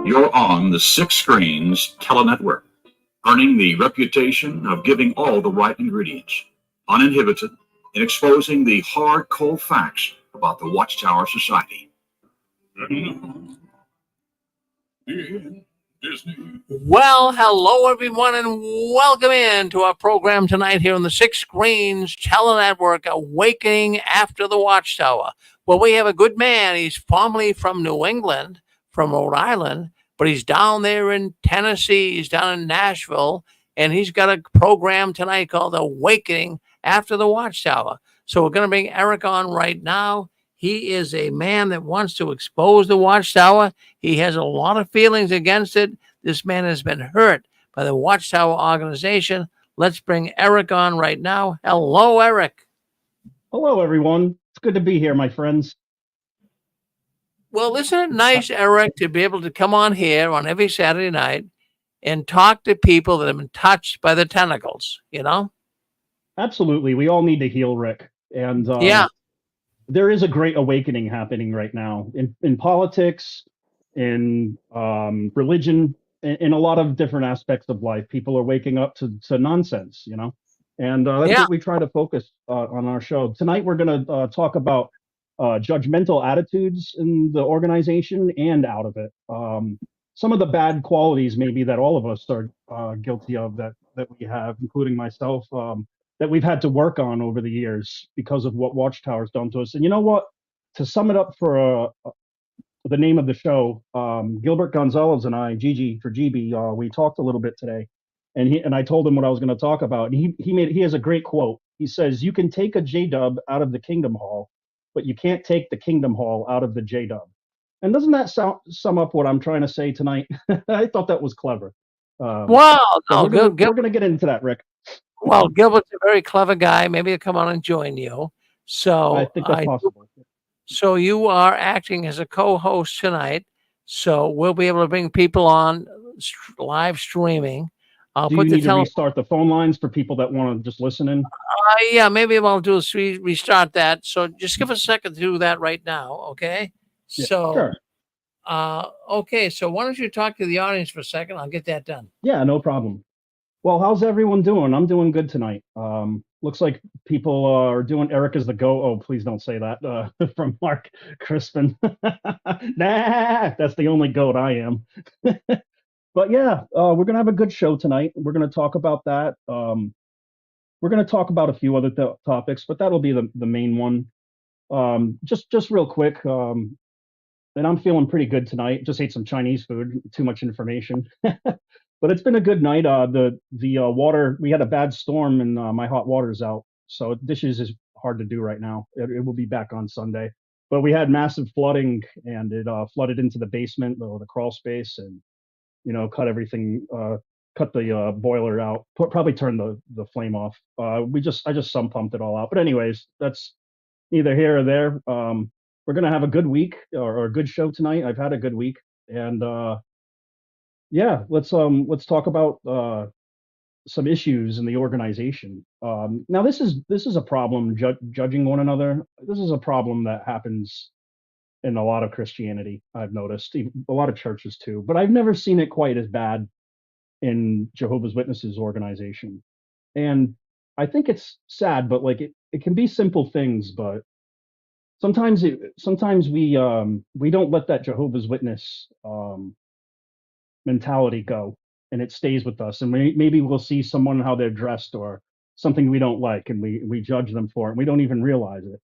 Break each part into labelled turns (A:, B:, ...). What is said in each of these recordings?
A: You're on the Six Screens Telenetwork, earning the reputation of giving all the right ingredients, uninhibited, in exposing the hard, cold facts about the Watchtower Society.
B: Well, hello everyone, and welcome in to our program tonight here on the Six Screens Telenetwork, Awakening After the Watchtower. Well, we have a good man. He's formerly from New England, from Rhode Island, but he's down there in Tennessee. He's down in Nashville, and he's got a program tonight called Awakening After the Watchtower. So we're going to bring Eric on right now. He is a man that wants to expose the Watchtower. He has a lot of feelings against it. This man has been hurt by the Watchtower organization. Let's bring Eric on right now. Hello, Eric.
C: Hello, everyone. It's good to be here, my friends.
B: Well, isn't it nice, Eric, to be able to come on here on every Saturday night and talk to people that have been touched by the tentacles, you know?
C: Absolutely. We all need to heal, Rick. And
B: Yeah.
C: there is a great awakening happening right now in politics, in religion, in a lot of different aspects of life. People are waking up to nonsense, you know? And that's what we try to focus on our show. Tonight, we're going to talk about judgmental attitudes in the organization and out of it. Some of the bad qualities, maybe, that all of us are guilty of that we have, including myself, that we've had to work on over the years because of what Watchtower's done to us. And you know what? To sum it up for the name of the show, Gilbert Gonzalez and I, Gigi for GB, we talked a little bit today, and I told him what I was going to talk about. And he has a great quote. He says, "You can take a J-dub out of the Kingdom Hall, but you can't take the Kingdom Hall out of the J-dub." And doesn't that sum up what I'm trying to say tonight? I thought that was clever.
B: Wow.
C: So we're going to get into that, Rick.
B: Well, Gilbert's a very clever guy. Maybe he'll come on and join you. So
C: I think that's possible.
B: So you are acting as a co-host tonight. So we'll be able to bring people on live streaming.
C: Do you need to restart the phone lines for people that want to just listen in?
B: Yeah, maybe what I'll do is restart that. So just give us a second to do that right now, okay?
C: Yeah,
B: so,
C: sure.
B: Okay, so why don't you talk to the audience for a second? I'll get that done.
C: Yeah, no problem. Well, how's everyone doing? I'm doing good tonight. Looks like people are doing Eric is the go. Oh, please don't say that from Mark Crispin. Nah, that's the only goat I am. But yeah, we're going to have a good show tonight. We're going to talk about that. We're going to talk about a few other topics, but that'll be the main one. Just real quick, and I'm feeling pretty good tonight. Just ate some Chinese food, too much information. But it's been a good night. The water, we had a bad storm and my hot water's out. So dishes is hard to do right now. It will be back on Sunday. But we had massive flooding and it flooded into the basement, the crawl space, and, you know, cut everything, cut the boiler out, probably turned the flame off. I just sump pumped it all out. But anyways, that's neither here or there. We're going to have a good week or a good show tonight. I've had a good week. And yeah, let's talk about some issues in the organization. Now, this is a problem, judging one another. This is a problem that happens in a lot of Christianity, I've noticed, a lot of churches too, but I've never seen it quite as bad in Jehovah's Witnesses organization. And I think it's sad, but like it can be simple things, but sometimes we don't let that Jehovah's Witness mentality go, and it stays with us, and maybe we'll see someone how they're dressed or something we don't like, and we judge them for it, and we don't even realize it.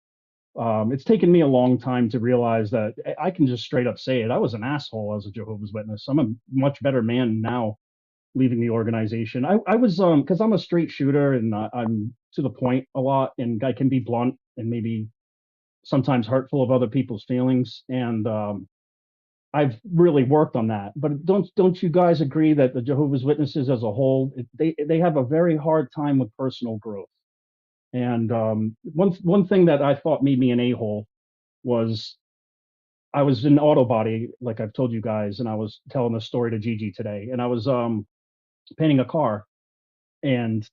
C: It's taken me a long time to realize that I can just straight up say it. I was an asshole as a Jehovah's Witness. I'm a much better man now leaving the organization. I was because I'm a straight shooter and I'm to the point a lot, and I can be blunt and maybe sometimes hurtful of other people's feelings, and I've really worked on that. But don't you guys agree that the Jehovah's Witnesses as a whole, they have a very hard time with personal growth? And one thing that I thought made me an a-hole was I was in auto body, like I've told you guys, and I was telling a story to Gigi today, and I was painting a car, and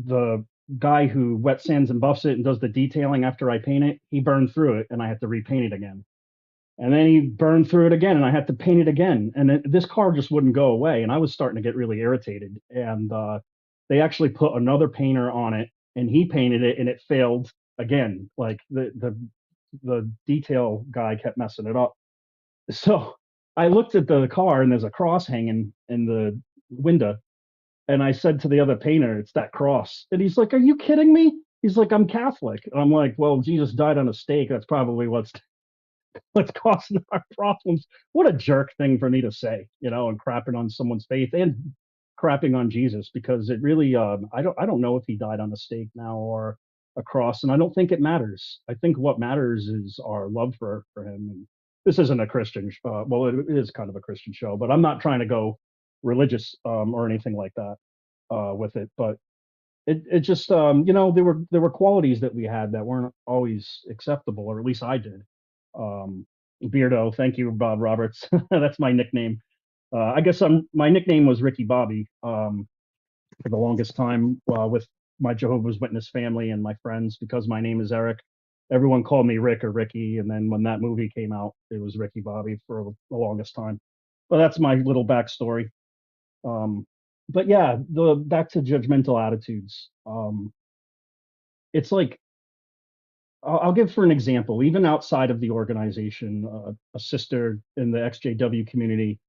C: the guy who wet sands and buffs it and does the detailing after I paint it, he burned through it, and I had to repaint it again. And then he burned through it again, and I had to paint it again. And this car just wouldn't go away, and I was starting to get really irritated. And they actually put another painter on it, and he painted it, and it failed again. Like the detail guy kept messing it up. So I looked at the car, and there's a cross hanging in the window, and I said to the other painter, "It's that cross." And he's like, "Are you kidding me?" He's like, "I'm Catholic." And I'm like, "Well, Jesus died on a stake. That's probably what's causing our problems." What a jerk thing for me to say, and crapping on someone's faith and crapping on Jesus, because it really, I don't know if he died on a stake now or a cross, and I don't think it matters. I think what matters is our love for him. And this isn't a Christian, well, it is kind of a Christian show, but I'm not trying to go religious or anything like that with it. But it just, there were qualities that we had that weren't always acceptable, or at least I did. um, Beardo, thank you, Bob Roberts. That's my nickname. I guess my nickname was Ricky Bobby for the longest time with my Jehovah's Witness family and my friends, because my name is Eric. Everyone called me Rick or Ricky, and then when that movie came out, it was Ricky Bobby for the longest time. But that's my little backstory. Um, but yeah, the back to judgmental attitudes. It's like, I'll give for an example. Even outside of the organization, a sister in the XJW community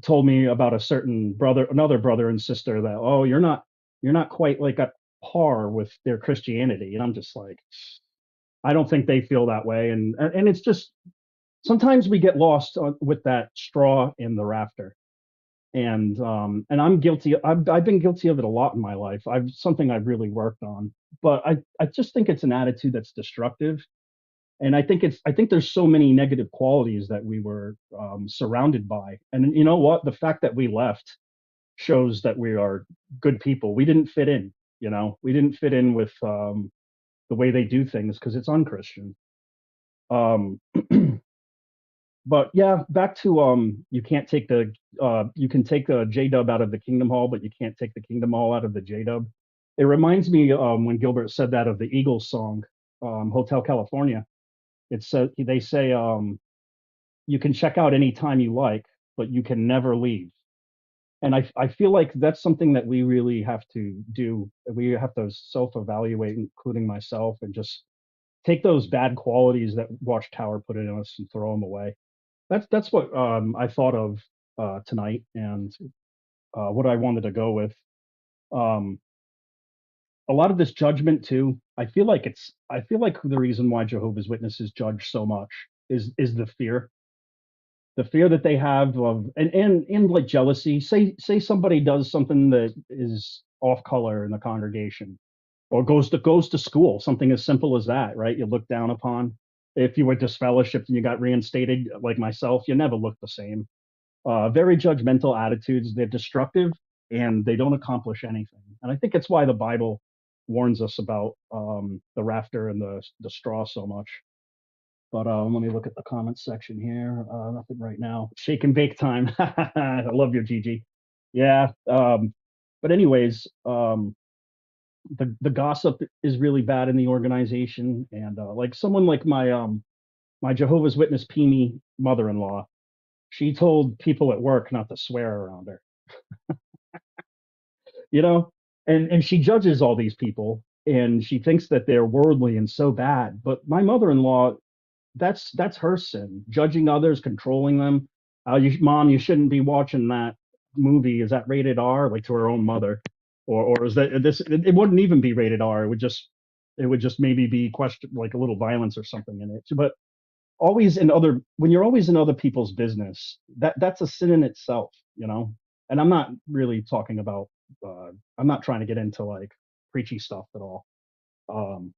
C: told me about another brother and sister that, oh, you're not quite like at par with their Christianity. And I'm just like, I don't think they feel that way. And it's just, sometimes we get lost with that straw in the rafter. And I'm guilty. I've been guilty of it a lot in my life. Something I've really worked on. But I just think it's an attitude that's destructive. And I think there's so many negative qualities that we were surrounded by. And you know what? The fact that we left shows that we are good people. We didn't fit in. We didn't fit in with the way they do things, because it's unchristian. Um, but yeah, back to you can take the J Dub out of the Kingdom Hall, but you can't take the Kingdom Hall out of the J Dub. It reminds me when Gilbert said that of the Eagles song, Hotel California. They say, you can check out anytime you like, but you can never leave. And I feel like that's something that we really have to do. We have to self-evaluate, including myself, and just take those bad qualities that Watchtower put in us and throw them away. That's what I thought of tonight, and what I wanted to go with. Um, a lot of this judgment too. I feel like the reason why Jehovah's Witnesses judge so much is the fear that they have of, and like jealousy. Say somebody does something that is off color in the congregation, or goes to school, something as simple as that, right? You look down upon. If you were disfellowshipped and you got reinstated, like myself, you never look the same. Very judgmental attitudes. They're destructive, and they don't accomplish anything. And I think it's why the Bible warns us about the rafter and the straw so much. But let me look at the comments section here. Nothing right now. Shake and bake time. I love your GG. Yeah. But anyways, the gossip is really bad in the organization, and like someone like my Jehovah's Witness Pimi mother-in-law, she told people at work not to swear around her. you know, and she judges all these people, and she thinks that they're worldly and so bad. But my mother-in-law, that's her sin, judging others, controlling them. Mom, you shouldn't be watching that movie. Is that rated R? Like, to her own mother, or is that this? It wouldn't even be rated R. It would just maybe be question, like a little violence or something in it. But when you're always in other people's business, that's a sin in itself. And I'm not really talking about. I'm not trying to get into like preachy stuff at all. Um,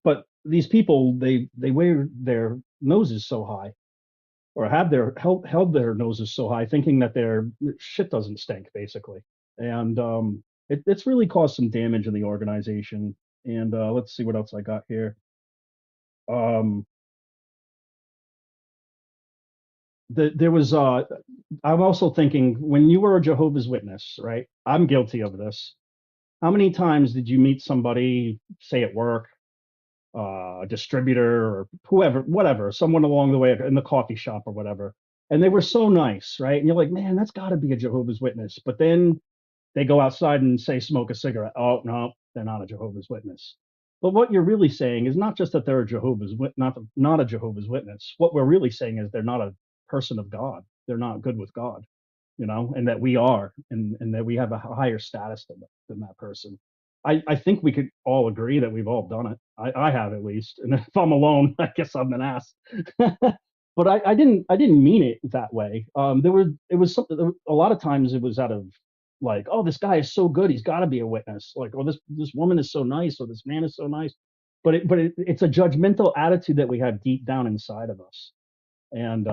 C: but these people, they wear their noses so high, or have held their noses so high, thinking that their shit doesn't stink, basically. And it's really caused some damage in the organization. And let's see what else I got here. um there was I'm also thinking, when you were a Jehovah's Witness, right? I'm guilty of this. How many times did you meet somebody, say at work, distributor or whoever, whatever, someone along the way in the coffee shop or whatever. And they were so nice, right? And you're like, man, that's got to be a Jehovah's Witness. But then they go outside and say, smoke a cigarette. Oh, no, they're not a Jehovah's Witness. But what you're really saying is not just that they're a not a Jehovah's Witness. What we're really saying is they're not a person of God. They're not good with God, and that we are, and that we have a higher status than that person. I think we could all agree that we've all done it. I have at least, and if I'm alone, I guess I'm an ass. But I didn't mean it that way. It was something. A lot of times it was out of like, oh, this guy is so good, he's got to be a witness. Like, oh, this woman is so nice, or this man is so nice. But it's a judgmental attitude that we have deep down inside of us, and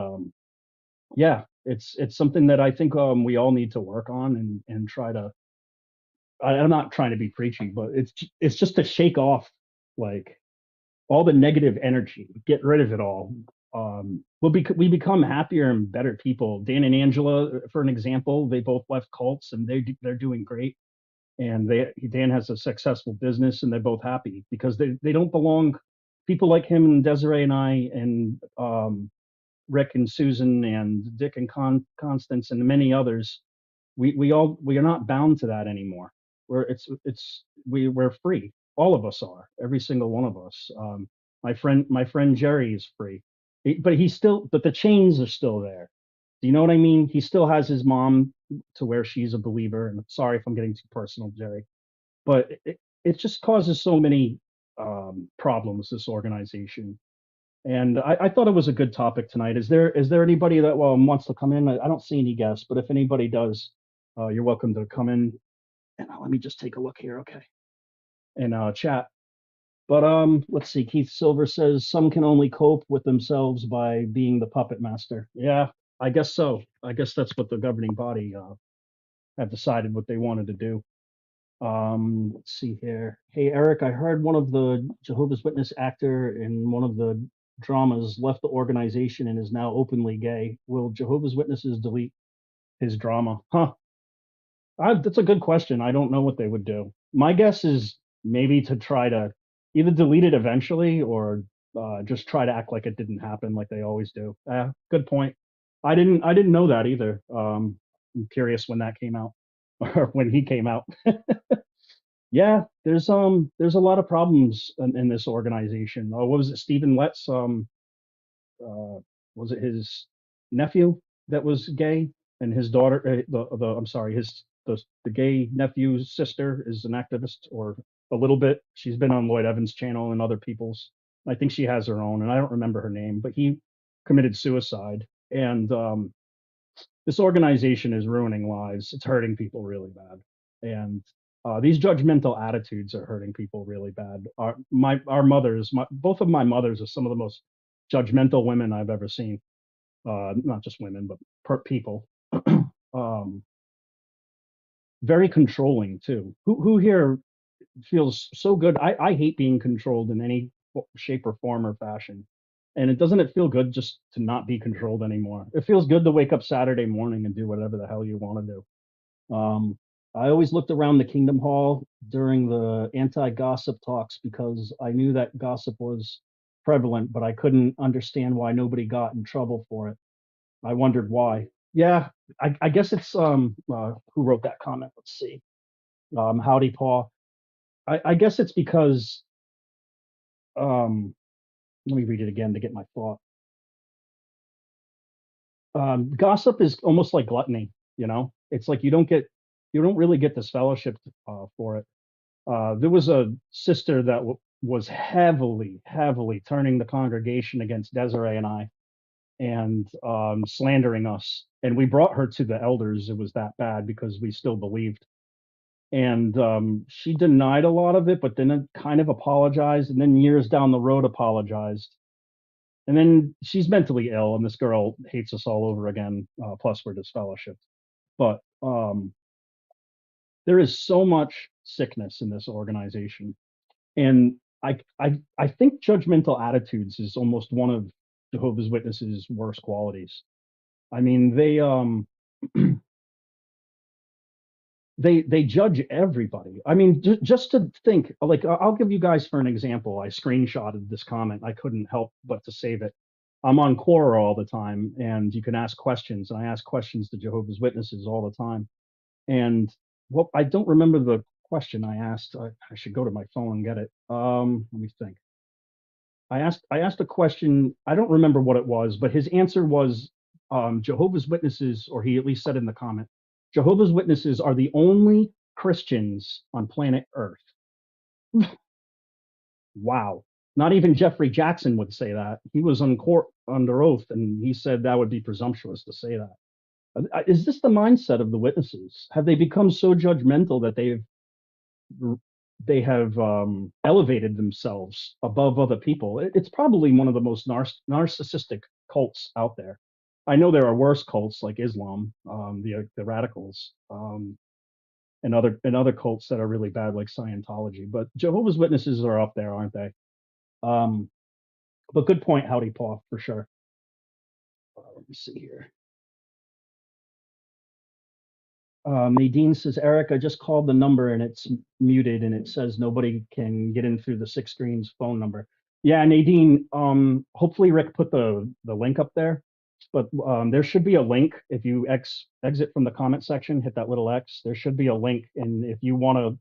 C: yeah, it's something that I think we all need to work on and try to. I'm not trying to be preachy, but it's just to shake off like all the negative energy, get rid of it all. We become happier and better people. Dan and Angela, for an example, they both left cults and they're doing great. And Dan has a successful business and they're both happy because they don't belong. People like him and Desiree and I and Rick and Susan and Dick and Constance and many others, we are not bound to that anymore. We're free. All of us are. Every single one of us. My friend Jerry is free, but the chains are still there. Do you know what I mean? He still has his mom to where she's a believer. And sorry if I'm getting too personal, Jerry, but it just causes so many problems. This organization. And I thought it was a good topic tonight. Is there anybody that wants to come in? I don't see any guests, but if anybody does, you're welcome to come in. And let me just take a look here, okay? And chat. But let's see. Keith Silver says some can only cope with themselves by being the puppet master. Yeah, I guess so. I guess that's what the governing body have decided what they wanted to do. Let's see here. Hey, Eric, I heard one of the Jehovah's Witness actor in one of the dramas left the organization and is now openly gay. Will Jehovah's Witnesses delete his drama? Huh. That's a good question. I don't know what they would do. My guess is maybe to try to either delete it eventually or just try to act like it didn't happen, like they always do. Good point. I didn't know that either. I'm curious when that came out or when he came out. Yeah, there's a lot of problems in this organization. What was it? Stephen Letts, was it his nephew that was gay, and his daughter, I'm sorry, the gay nephew's sister is an activist, or a little bit. She's been on Lloyd Evans' channel and other people's. I think she has her own, and I don't remember her name, but he committed suicide. And this organization is ruining lives. It's hurting people really bad, and these judgmental attitudes are hurting people really bad. Our mothers, both of my mothers are some of the most judgmental women I've ever seen. Not just women, but people. Very controlling too. Who here feels so good? I hate being controlled in any shape or form or fashion. And doesn't it feel good just to not be controlled anymore? It feels good to wake up Saturday morning and do whatever the hell you want to do. I always looked around the Kingdom Hall during the anti-gossip talks because I knew that gossip was prevalent, but I couldn't understand why nobody got in trouble for it. I wondered why. Yeah, I guess it's who wrote that comment? Let's see. Howdy, Paul. I guess it's because let me read it again to get my thought. Gossip is almost like gluttony. It's like you don't really get this fellowship for it. There was a sister that was heavily turning the congregation against Desiree and I, and slandering us. And we brought her to the elders. It was that bad because we still believed. And she denied a lot of it, but then kind of apologized, and then years down the road apologized. And then she's mentally ill, and this girl hates us all over again. Plus, we're disfellowshipped. But there is so much sickness in this organization, and I think judgmental attitudes is almost one of Jehovah's Witnesses' worst qualities. I mean, they they judge everybody. I mean, just to think, like, I'll give you guys for an example. I screenshotted this comment. I couldn't help but to save it. I'm on Quora all the time, and you can ask questions, and I ask questions to Jehovah's Witnesses all the time. And what I don't remember the question I asked. I should go to my phone and get it. Let me think. I asked a question. I don't remember what it was, but his answer was Jehovah's Witnesses, or he at least said in the comment, Jehovah's Witnesses are the only Christians on planet Earth. Wow. Not even Jeffrey Jackson would say that. He was on court under oath, and he said that would be presumptuous to say that. Is this the mindset of the witnesses? Have they become so judgmental that they have elevated themselves above other people? It's probably one of the most narcissistic cults out there. I know there are worse cults like Islam, the radicals, and other cults that are really bad like Scientology. But Jehovah's Witnesses are up there, aren't they? But good point, Howdy Paw, for sure. Let me see here. Nadine says, Eric, I just called the number and it's muted and it says nobody can get in through the Six Screens phone number. Yeah, Nadine, hopefully Rick put the link up there, but there should be a link. If you exit from the comment section, hit that little X, there should be a link. And if you want to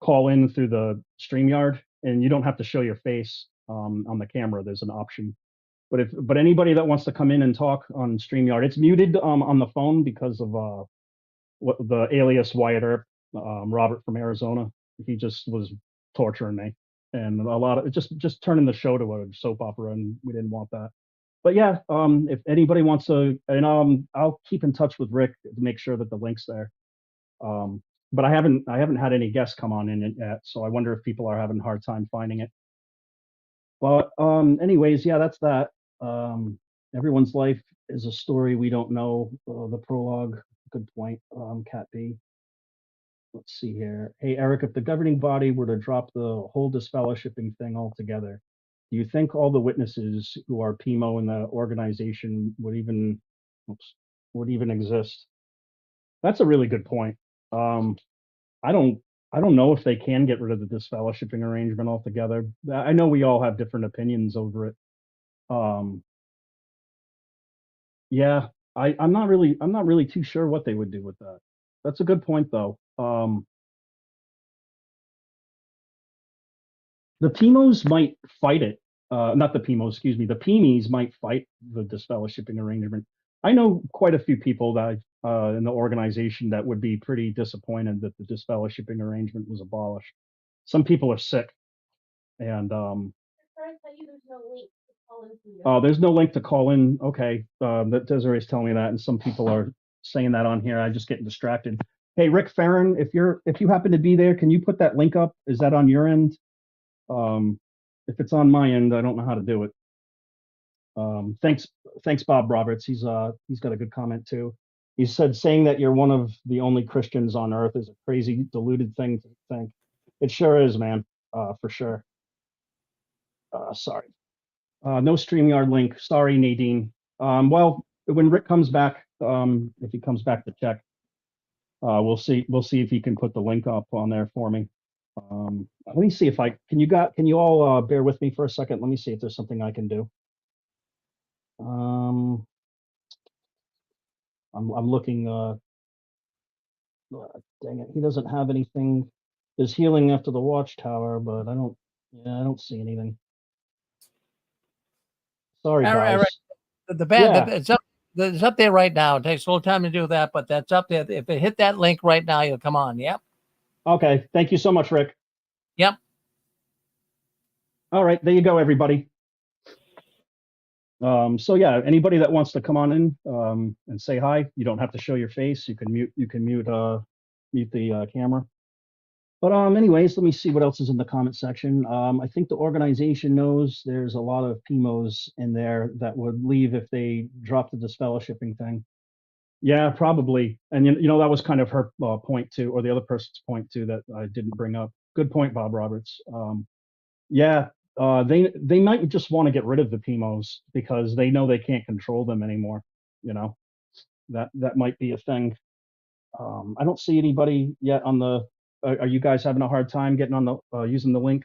C: call in through the StreamYard, and you don't have to show your face on the camera, there's an option. But anybody that wants to come in and talk on StreamYard, it's muted on the phone because of what the alias Wyatt Earp, Robert from Arizona. He just was torturing me, and a lot of just turning the show to a soap opera, and we didn't want that. But yeah, if anybody wants to, and I'll keep in touch with Rick to make sure that the link's there. But I haven't had any guests come on in it yet, so I wonder if people are having a hard time finding it. But anyways, yeah, that's that. Everyone's life is a story we don't know. The prologue. Good point, Cat B. Let's see here. Hey, Eric, if the governing body were to drop the whole disfellowshipping thing altogether, do you think all the witnesses who are PMO in the organization would even exist? That's a really good point. I don't know if they can get rid of the disfellowshipping arrangement altogether. I know we all have different opinions over it. Yeah. I'm not really too sure what they would do with that. That's a good point, though. The PMOs might fight it. Not the PMOs, excuse me. The PMEs might fight the disfellowshipping arrangement. I know quite a few people that in the organization that would be pretty disappointed that the disfellowshipping arrangement was abolished. Some people are sick, and oh, there's no link to call in. Okay, that Desiree's telling me that, and some people are saying that on here. I'm just getting distracted. Hey, Rick Farron, if you happen to be there, can you put that link up? Is that on your end? If it's on my end, I don't know how to do it. Thanks, Bob Roberts. He's got a good comment too. He said, saying that you're one of the only Christians on earth is a crazy, deluded thing to think. It sure is, man, for sure. Sorry. No StreamYard link. Sorry, Nadine. Well, when Rick comes back, if he comes back to check, we'll see if he can put the link up on there for me. Let me see if can you all bear with me for a second? Let me see if there's something I can do. I'm looking. Dang it, he doesn't have anything. There's healing after the Watchtower, but I don't see anything. Sorry, guys.
B: The band, it's up there right now. It takes a little time to do that, but that's up there. If it hit that link right now, you'll come on. Yep.
C: Okay. Thank you so much, Rick.
B: Yep.
C: All right. There you go, everybody. So yeah, anybody that wants to come on in and say hi, you don't have to show your face. You can mute the camera. But anyways, let me see what else is in the comment section. I think the organization knows there's a lot of PMOs in there that would leave if they dropped the disfellowshipping thing. Yeah, probably. And you know that was kind of her point too, or the other person's point too, that I didn't bring up. Good point, Bob Roberts. Yeah, they might just want to get rid of the PMOs because they know they can't control them anymore. You know, that might be a thing. I don't see anybody yet on the. Are you guys having a hard time getting on the using the link?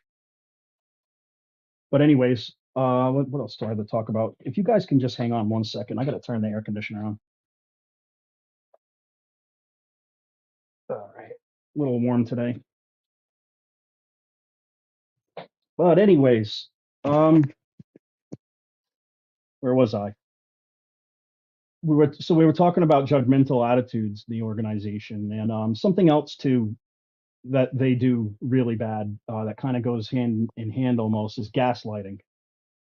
C: But anyways, what else do I have to talk about? If you guys can just hang on 1 second, I got to turn the air conditioner on. All right, a little warm today. But anyways, where was I? We were talking about judgmental attitudes in the organization, and something else too that they do really bad, that kind of goes hand in hand almost, is gaslighting.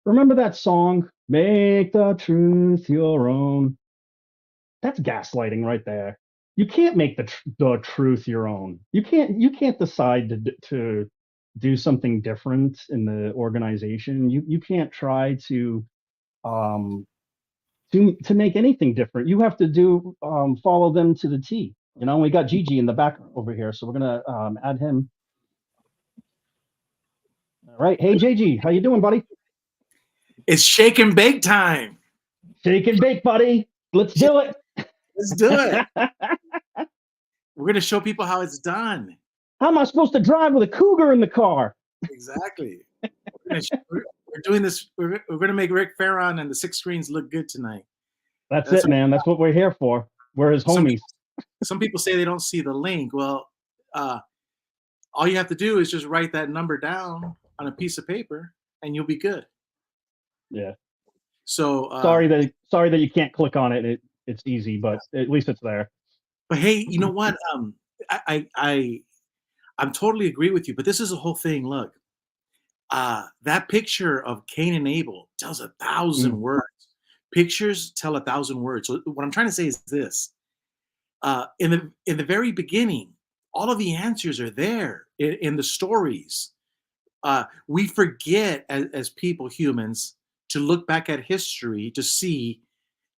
C: Remember that song, "Make the Truth Your Own"? That's gaslighting right there. You can't make the truth your own. You can't decide to do something different in the organization. You can't try um to make anything different. You have to do follow them to the T. You know, we got Gigi in the back over here, so we're gonna add him. All right, hey JG, how you doing, buddy?
D: It's shake and bake time.
C: Shake and bake, buddy. Let's do it.
D: Let's do it. We're going to show people how it's done.
C: How am I supposed to drive with a cougar in the car?
D: Exactly. We're doing this. We're going to make Rick Farron and the 6 screens look good tonight.
C: That's it, man. That's what we're here for. We're his homies.
D: Some people say they don't see the link. Well, all you have to do is just write that number down on a piece of paper, and you'll be good.
C: Yeah.
D: So
C: sorry that you can't click on it. It's easy, but at least it's there.
D: But hey, you know what? I'm totally agree with you. But this is the whole thing. Look, that picture of Cain and Abel tells 1,000 words. Pictures tell 1,000 words. So what I'm trying to say is this: in the very beginning, all of the answers are there in the stories. We forget as people, humans, to look back at history to see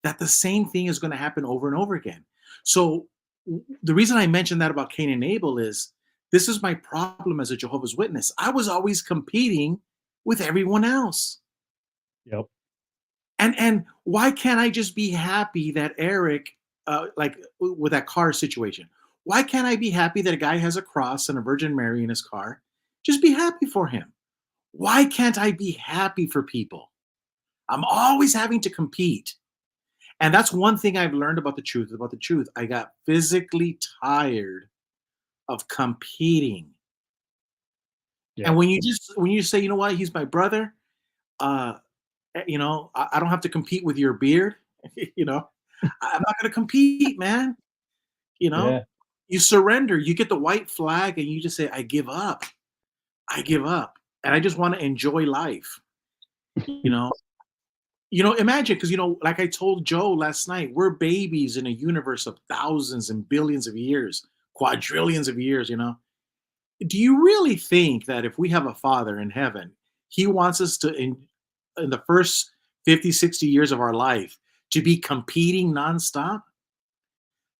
D: that the same thing is going to happen over and over again. So the reason I mentioned that about Cain and Abel is this is my problem as a Jehovah's Witness. I was always competing with everyone else.
C: Yep.
D: And why can't I just be happy that Eric, like with that car situation, why can't I be happy that a guy has a cross and a Virgin Mary in his car? Just be happy for him. Why can't I be happy for people? I'm always having to compete. And that's one thing I've learned about the truth. I got physically tired of competing. Yeah. And when you say, you know what, he's my brother, you know, I don't have to compete with your beard. You know, I'm not going to compete, man. You know, You surrender. You get the white flag and you just say, I give up. I give up. And I just want to enjoy life. You know, imagine, because, like I told Joe last night, we're babies in a universe of thousands and billions of years, quadrillions of years, Do you really think that if we have a Father in heaven, he wants us to, in the first 50, 60 years of our life, to be competing nonstop?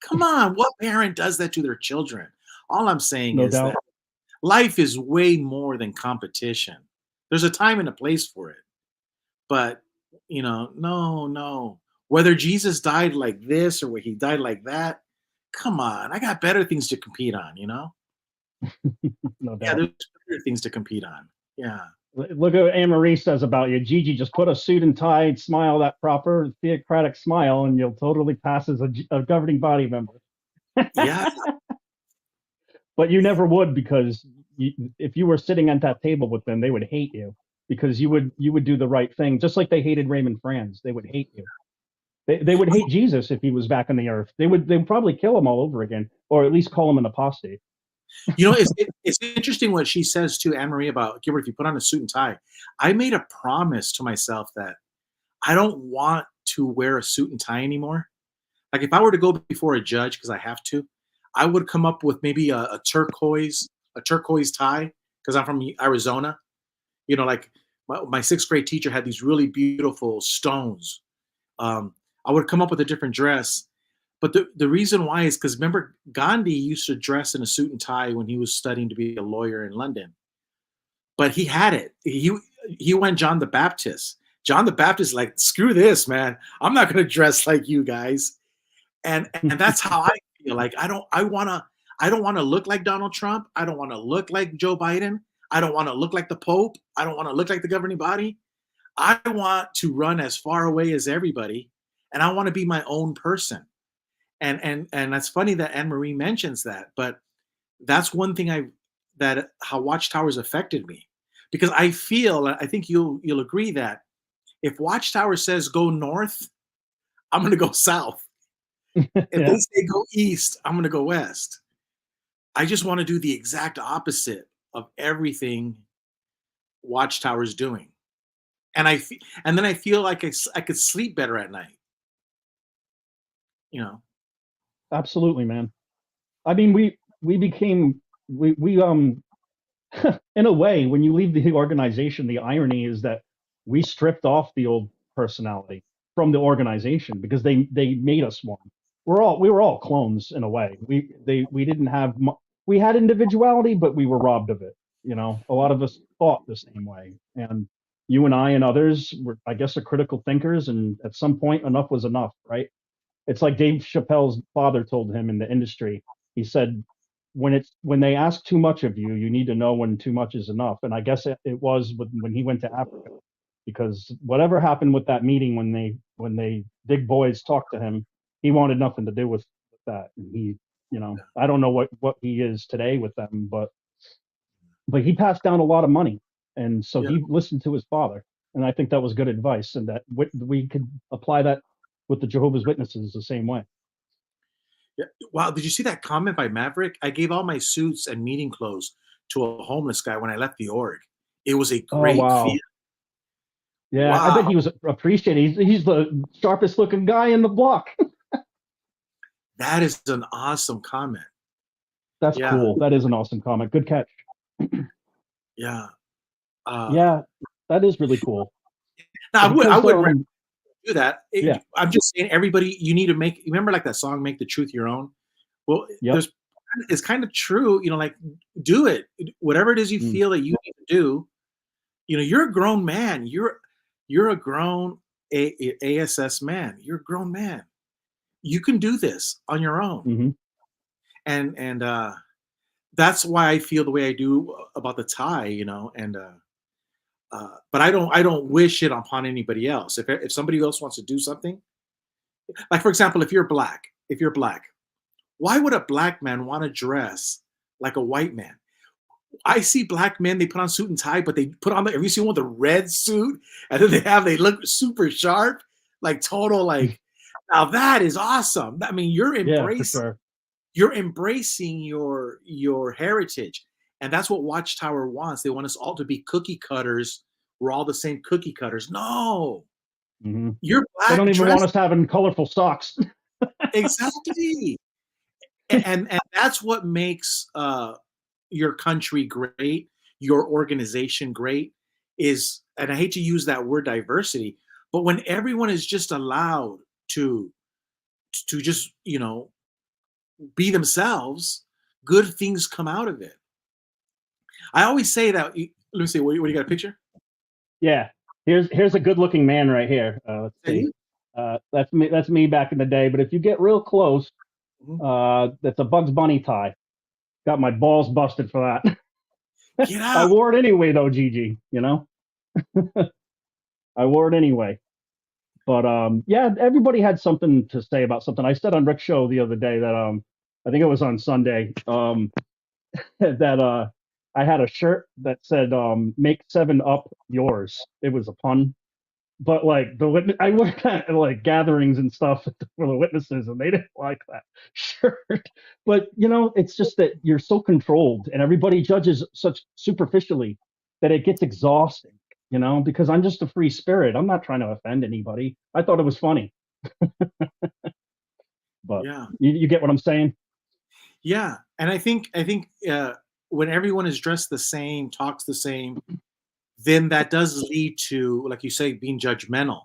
D: Come on, what parent does that to their children? All I'm saying is that life is way more than competition. There's a time and a place for it. But, no. Whether Jesus died like this or he died like that, come on. I got better things to compete on,
C: No doubt.
D: Yeah, there's better things to compete on. Yeah.
C: Look at what Anne-Marie says about you. Gigi, just put a suit and tie and smile, that proper theocratic smile, and you'll totally pass as a governing body member.
D: Yeah.
C: But you never would, because if you were sitting at that table with them, they would hate you, because you would do the right thing, just like they hated Raymond Franz. They would hate you. They would hate Jesus if he was back on the earth. They'd probably kill him all over again, or at least call him an apostate.
D: It's interesting what she says to Anne-Marie about, Gilbert, if you put on a suit and tie. I made a promise to myself that I don't want to wear a suit and tie anymore. Like if I were to go before a judge, because I have to, I would come up with maybe a turquoise tie, because I'm from Arizona. Like my 6th grade teacher had these really beautiful stones. I would come up with a different dress. But the reason why is because, remember, Gandhi used to dress in a suit and tie when he was studying to be a lawyer in London. But he had it. He went John the Baptist. John the Baptist, like, screw this, man. I'm not going to dress like you guys. And that's how I Like I don't want to look like Donald Trump. I don't want to look like Joe Biden. I don't want to look like the Pope. I don't want to look like the governing body. I want to run as far away as everybody, and I want to be my own person. And that's funny that Anne Marie mentions that, but that's one thing how Watchtowers affected me, because I think you'll agree that if Watchtower says go north, I'm going to go south. If they say go east, I'm going to go west. I just want to do the exact opposite of everything Watchtower's doing. And then I feel like I could sleep better at night.
C: Absolutely, man. I mean, we became in a way, when you leave the organization, the irony is that we stripped off the old personality from the organization because they made us one. We were all clones in a way. We didn't have we had individuality, but we were robbed of it. A lot of us thought the same way, and you and I and others were, I guess, are critical thinkers, and at some point enough was enough, right? It's like Dave Chappelle's father told him in the industry. He said, when they ask too much of you, you need to know when too much is enough. And I guess it was when he went to Africa, because whatever happened with that meeting when they big boys talked to him, he wanted nothing to do with that. And he, I don't know what he is today with them, but he passed down a lot of money, and so he listened to his father, and I think that was good advice, and that we could apply that with the Jehovah's Witnesses the same way.
D: Yeah. Wow. Did you see that comment by Maverick? I gave all my suits and meeting clothes to a homeless guy when I left the org. It was a great feeling.
C: Yeah, wow. I bet he was appreciated. He's the sharpest looking guy in the block.
D: That is an awesome comment.
C: That's cool. That is an awesome comment. Good catch.
D: Yeah.
C: Yeah, that is really cool.
D: Now, I would do that. I'm just saying, everybody, you need to remember, like that song, Make the Truth Your Own. Well, it's kind of true, like, do it. Whatever it is you feel that you need to do, you're a grown man. You're a grown ASS man. You're a grown man. You can do this on your own. Mm-hmm. And that's why I feel the way I do about the tie, but I don't wish it upon anybody else. If somebody else wants to do something, like, for example, if you're black, why would a black man want to dress like a white man? I see black men, they put on suit and tie, but they put on have you seen one with a red suit, and then they look super sharp, like total, like, now that is awesome. I mean, you're embracing your heritage. And that's what Watchtower wants. They want us all to be cookie cutters. We're all the same cookie cutters. No. Mm-hmm. You're black.
C: They don't even want us having colorful socks.
D: Exactly. and that's what makes your country great, your organization great, is, and I hate to use that word diversity, but when everyone is just allowed to just, be themselves, good things come out of it. I always say that. Let me see. What you got, a picture?
C: Yeah. Here's a good-looking man right here. Let's see. That's me. That's me back in the day. But if you get real close, that's a Bugs Bunny tie. Got my balls busted for that.
D: Get out.
C: I wore it anyway, though, Gigi. I wore it anay. But everybody had something to say about something. I said on Rick's show the other day that I think it was on Sunday that I had a shirt that said "Make 7 Up yours." It was a pun, but like I worked at like gatherings and stuff for the witnesses, and they didn't like that shirt. But it's just that you're so controlled, and everybody judges such superficially that it gets exhausting. Because I'm just a free spirit. I'm not trying to offend anybody. I thought it was funny. But you get what I'm saying?
D: Yeah, and I think when everyone is dressed the same, talks the same, then that does lead to, like you say, being judgmental.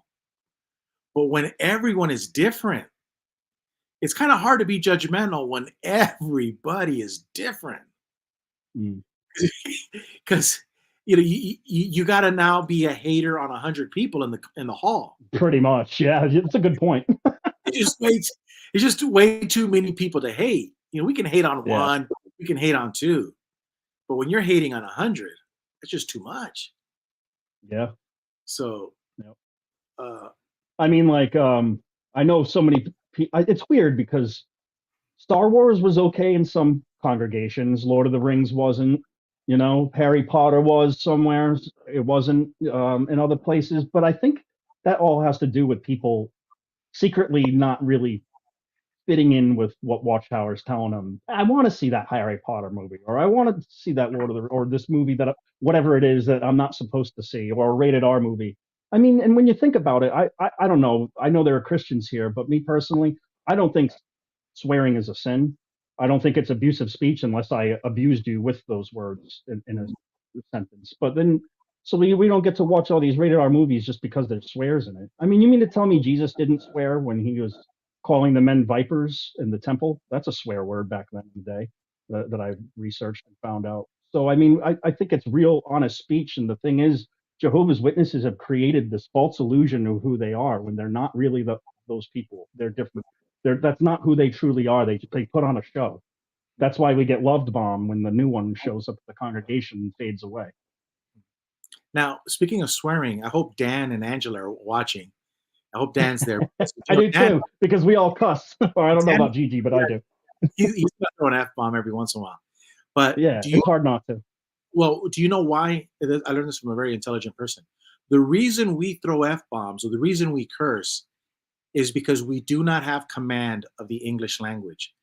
D: But when everyone is different, it's kind of hard to be judgmental when everybody is different. Because you got to now be a hater on 100 people in the hall.
C: Pretty much, yeah. That's a good point.
D: It It's just way too many people to hate. You know, we can hate on
C: Yeah.
D: one, we can hate on two, but when you're hating on 100, it's just too much.
C: Yeah.
D: So,
C: Yep.
D: uh,
C: I mean, like, I know so many people. It's weird because Star Wars was okay in some congregations. Lord of the Rings wasn't. You know, Harry Potter was somewhere. It wasn't in other places. But I think that all has to do with people secretly not really fitting in with what Watchtower is telling them. I want to see that Harry Potter movie, or I want to see that Lord of the, or this movie that whatever it is that I'm not supposed to see, or a rated R movie. I mean, and when you think about it, I don't know. I know there are Christians here, but me personally, I don't think swearing is a sin. I don't think it's abusive speech unless I abused you with those words in a sentence. But then, so we don't get to watch all these rated R movies just because there's swears in it. I mean, you mean to tell me Jesus didn't swear when he was calling the men vipers in the temple? That's a swear word back then in the day that I researched and found out. So, I mean, I think it's real honest speech. And the thing is, Jehovah's Witnesses have created this false illusion of who they are when they're not really those people. They're different. That's not who they truly are. They put on a show. That's why we get loved bomb when the new one shows up at the congregation and fades away.
D: now, speaking of swearing, I hope Dan and Angela are watching. I hope Dan's there.
C: I do
D: Dan,
C: too, because we all cuss. Or I don't know about Gigi, but I do.
D: he's going to throw an F-bomb every once in a while. But
C: Yeah,
D: do you,
C: it's hard not to.
D: well, do you know why? I learned this from a very intelligent person. The reason we throw F-bombs, or the reason we curse, is because we do not have command of the English language.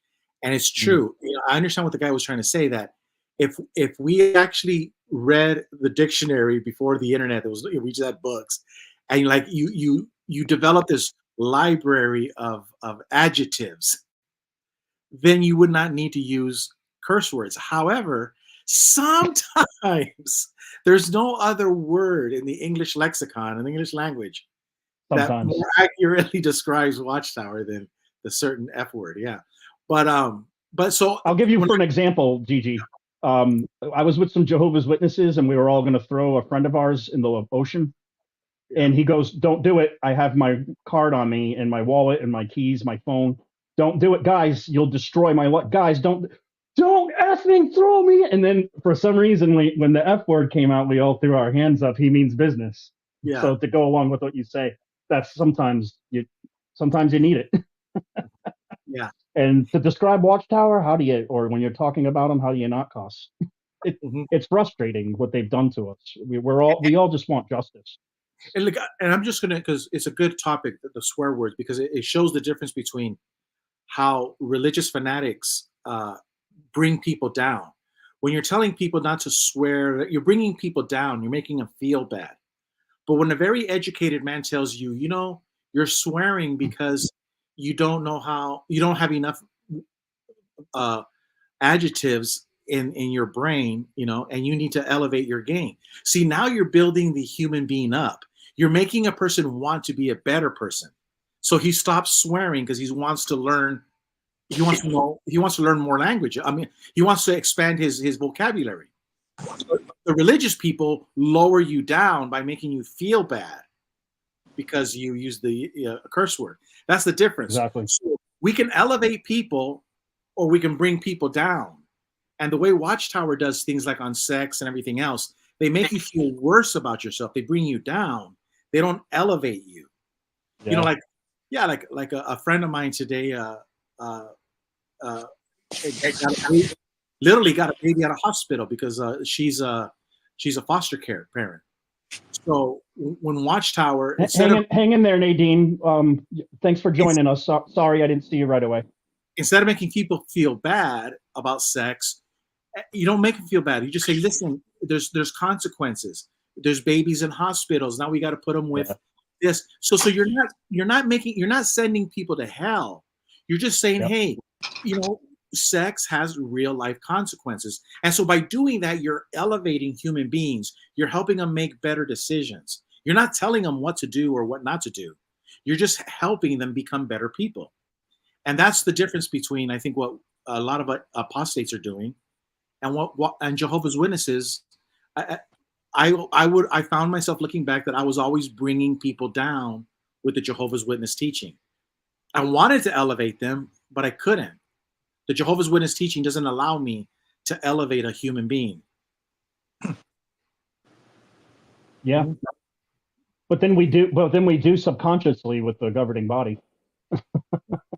D: And it's true. You know, I understand what the guy was trying to say, that if we actually read the dictionary before the internet, we just had books, and like you develop this library of adjectives, then you would not need to use curse words. However, sometimes there's no other word in the English lexicon, in the English language, that
C: Sometimes.
D: more accurately describes Watchtower than the certain F word. Yeah. But so
C: I'll give you for an example, Gigi. I was with some Jehovah's Witnesses, and we were all going to throw a friend of ours in the ocean. And he goes, "Don't do it. I have my card on me and my wallet and my keys, my phone. Don't do it, guys. You'll destroy my life. Guys, don't effing throw me." And then for some reason, when the F word came out, we all threw our hands up. He means business.
D: yeah.
C: So to go along with what you say, that's sometimes you need it.
D: Yeah.
C: And to describe Watchtower, how do you, or when you're talking about them, how do you not cuss? It's frustrating what they've done to us. We all just want justice.
D: And look, and I'm just gonna, because it's a good topic, the swear words, because it shows the difference between how religious fanatics bring people down. When you're telling people not to swear, you're bringing people down. You're making them feel bad. But when a very educated man tells you, you know, you're swearing because you don't have enough adjectives in your brain, you know, and you need to elevate your game. See, now you're building the human being up. You're making a person want to be a better person. So he stops swearing because he wants to learn. He wants to know. He wants to learn more language. I mean, he wants to expand his vocabulary. The religious people lower you down by making you feel bad because you use the curse word. That's the difference.
C: Exactly.
D: So we can elevate people, or we can bring people down. And the way Watchtower does things, like on sex and everything else, they make you feel worse about yourself. They bring you down. They don't elevate you.
C: Yeah.
D: You know, like a friend of mine today literally got a baby out of hospital because she's a foster care parent. So when Watchtower,
C: hang in there, Nadine. Thanks for joining us. Sorry I didn't see you right away.
D: Instead of making people feel bad about sex, you don't make them feel bad. You just say, listen, there's consequences. There's babies in hospitals. Now we got to put them with this. So you're not sending people to hell. You're just saying, hey, you know, sex has real life consequences. And so by doing that, you're elevating human beings. You're helping them make better decisions. You're not telling them what to do or what not to do. You're just helping them become better people. And that's the difference between, I think, what a lot of apostates are doing and and Jehovah's Witnesses. I found myself looking back that I was always bringing people down with the Jehovah's Witness teaching. I wanted to elevate them, but I couldn't. The Jehovah's Witness teaching doesn't allow me to elevate a human being.
C: Yeah. But then we do subconsciously with the governing body.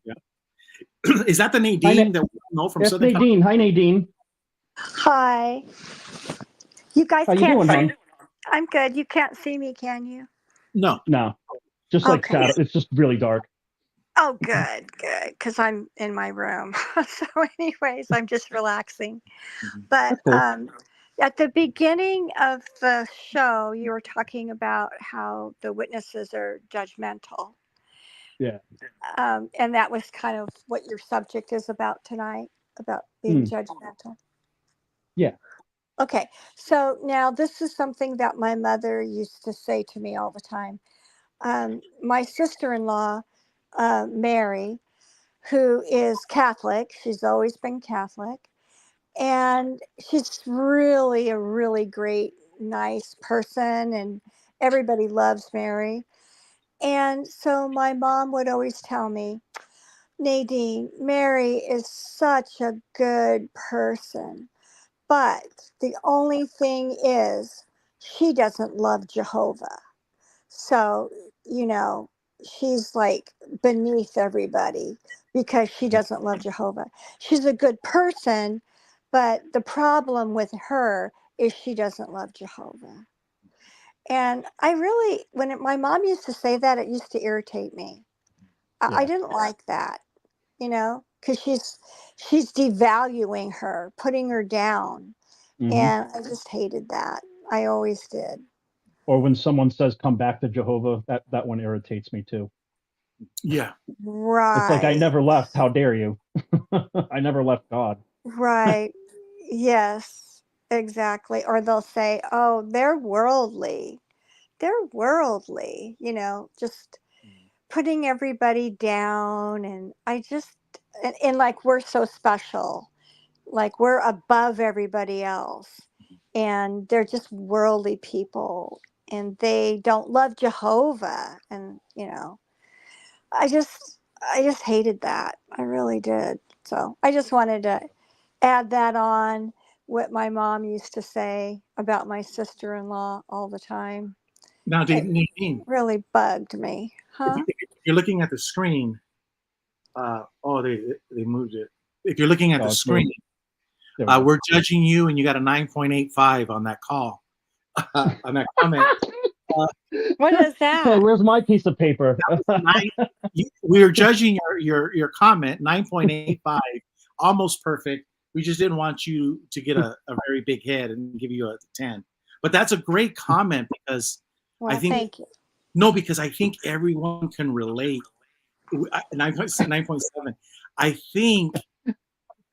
D: Yeah. Is that the Nadine that we know from
C: Yes,
D: Southern
C: Nadine. Hi, Nadine.
E: Hi. You guys
C: How you
E: can't
C: doing,
E: see.
C: hon?
E: I'm good. You can't see me, can you?
D: No.
C: No, just like
E: Okay.
C: shadow. It's just really dark.
E: Oh, good, good. Because I'm in my room. So, anyways, I'm just relaxing. But
C: That's cool.
E: at the beginning of the show, you were talking about how the witnesses are judgmental.
C: Yeah.
E: And that was kind of what your subject is about tonight, about being judgmental.
C: Yeah.
E: Okay, so now this is something that my mother used to say to me all the time. My sister-in-law, Mary, who is Catholic, she's always been Catholic, and she's really a really great, nice person, and everybody loves Mary. And so my mom would always tell me, Nadine, Mary is such a good person. But the only thing is, she doesn't love Jehovah. So, she's like beneath everybody because she doesn't love Jehovah. She's a good person, but the problem with her is she doesn't love Jehovah. And I really, my mom used to say that, it used to irritate me. I didn't like that, because she's devaluing her, putting her down. And I just hated that. I always did.
C: Or when someone says, "Come back to Jehovah," that one irritates me too.
D: Yeah.
E: Right.
C: It's like, I never left. How dare you? I never left God.
E: Right. Yes, exactly. Or they'll say, oh, they're worldly. They're worldly, just putting everybody down. And and like we're so special, like we're above everybody else. And they're just worldly people. And they don't love Jehovah. And, I just hated that. I really did. So I just wanted to add that on, what my mom used to say about my sister-in-law all the time.
D: Now,
E: It
D: Nadine,
E: really bugged me. Huh?
D: if you're looking at the screen, they moved it. If you're looking at the screen, we're judging you, and you got a 9.85 on that call, on that comment.
E: What is that?
C: Hey, where's my piece of paper?
D: We were judging your comment, 9.85, almost perfect. We just didn't want you to get a very big head and give you a 10. But that's a great comment, because
E: Well,
D: I think
E: thank you.
D: No, because I think everyone can relate. 9.7. I think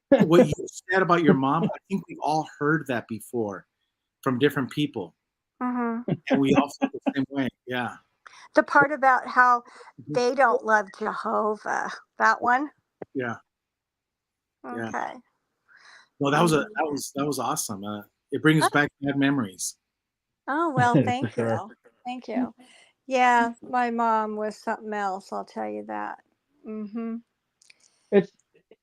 D: what you said about your mom, I think we've all heard that before from different people. And we all feel the same way. Yeah.
E: The part about how they don't love Jehovah, that one?
D: Yeah.
E: Okay.
D: Yeah. Well, that was awesome. It brings back bad memories.
E: Oh, well, thank
C: Sure.
E: you. Thank you. Yeah, my mom was something else, I'll tell you that.
C: How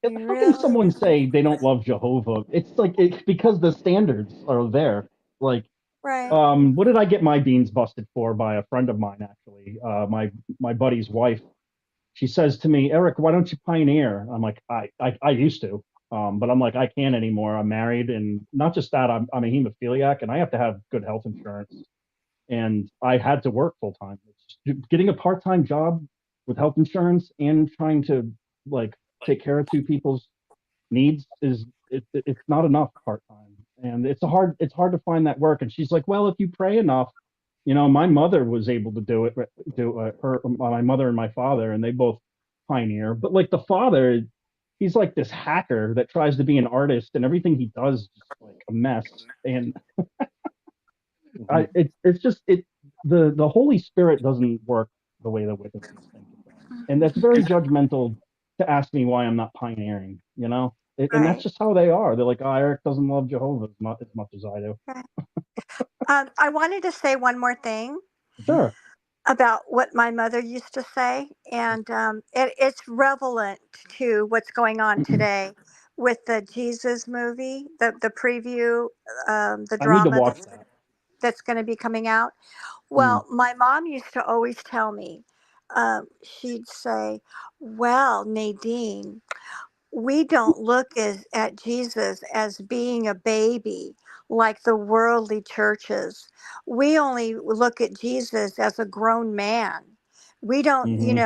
C: can someone say they don't love Jehovah? It's like, it's because the standards are there. Like,
E: Right.
C: what did I get my beans busted for by a friend of mine, actually? My buddy's wife. She says to me, "Eric, why don't you pioneer?" I'm like, I used to, but I'm like, I can't anymore. I'm married, and not just that, I'm a hemophiliac, and I have to have good health insurance, and I had to work full time. Getting a part-time job with health insurance and trying to like take care of two people's needs it's not enough part-time, and it's hard to find that work. And she's like, well, if you pray enough, my mother was able to do it, my mother and my father, and they both pioneer. But like the father, he's like this hacker that tries to be an artist, and everything he does is just like a mess. And it's just the Holy Spirit doesn't work the way the witnesses think it does. And that's very judgmental to ask me why I'm not pioneering, and that's just how they are. They're like, oh, Eric doesn't love Jehovah as much as I do.
E: I wanted to say one more thing.
C: Sure.
E: about what my mother used to say, and it's relevant to what's going on today with the Jesus movie, the preview, the
C: I need to
E: drama
C: watch that.
E: that's going to be coming out.
C: Mm.
E: Well, my mom used to always tell me, she'd say, "Well, Nadine, we don't look at Jesus as being a baby like the worldly churches. We only look at Jesus as a grown man. We don't,
C: Hmm.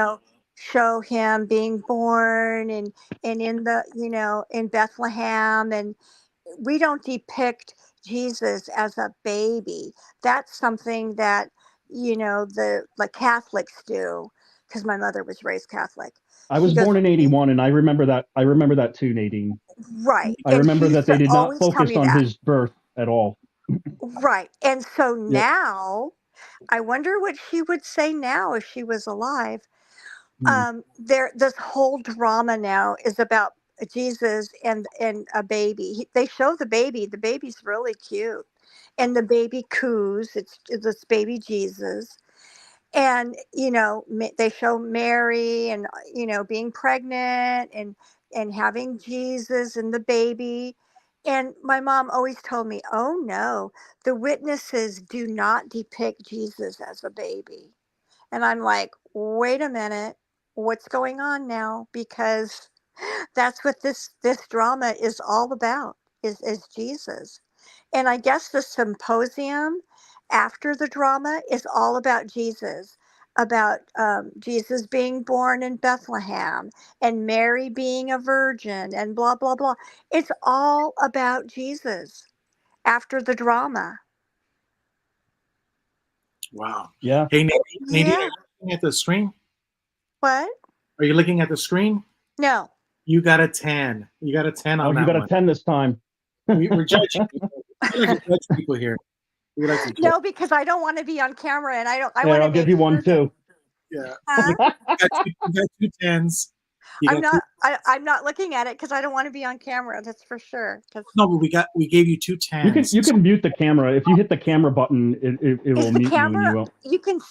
E: show him being born and in the, in Bethlehem, and we don't depict Jesus as a baby. That's something that, the Catholics do, because my mother was raised Catholic.
C: I
E: She
C: was
E: goes,
C: born in '81, and I remember that. I remember that too, Nadine.
E: right.
C: I
E: And she
C: remember
E: used
C: that they
E: to
C: did not
E: always tell
C: focus
E: me
C: on
E: that.
C: his birth at all.
E: Right. And so
C: Yep.
E: now, I wonder what she would say now if she was alive.
C: Mm.
E: This whole drama now is about Jesus and a baby. They show the baby. The baby's really cute, and the baby coos. It's this baby Jesus, and they show Mary and being pregnant and having Jesus and the baby. And my mom always told me, "Oh no, the witnesses do not depict Jesus as a baby." And I'm like, "Wait a minute, what's going on now?" Because that's what this drama is all about, is Jesus. And I guess the symposium after the drama is all about Jesus, about Jesus being born in Bethlehem and Mary being a virgin and blah, blah, blah. It's all about Jesus after the drama.
D: Wow.
C: Yeah.
D: Hey, Nadine, are
E: Yeah.
D: you looking at the screen?
E: What?
D: Are you looking at the screen?
E: No.
D: You got a 10. You got a 10
C: Oh,
D: on
C: you
D: that
C: got a
D: one.
C: 10 this time.
D: We're judging people. We like to judge people here. We like to judge.
E: No, because I don't want to be on camera, and I
C: Yeah,
E: want to
C: I'll give
E: make
C: you one
E: sure that,
C: too.
D: Yeah.
E: huh?
D: You got two 10s. You
E: I'm
D: got two.
E: not. I'm not looking at it because I don't want to be on camera. That's for sure. Because
D: No, but we gave you two
C: You
D: 10s.
C: can mute the camera. If you hit the camera button, it
E: is
C: will
E: the
C: mute you, and you
E: camera?
C: won't.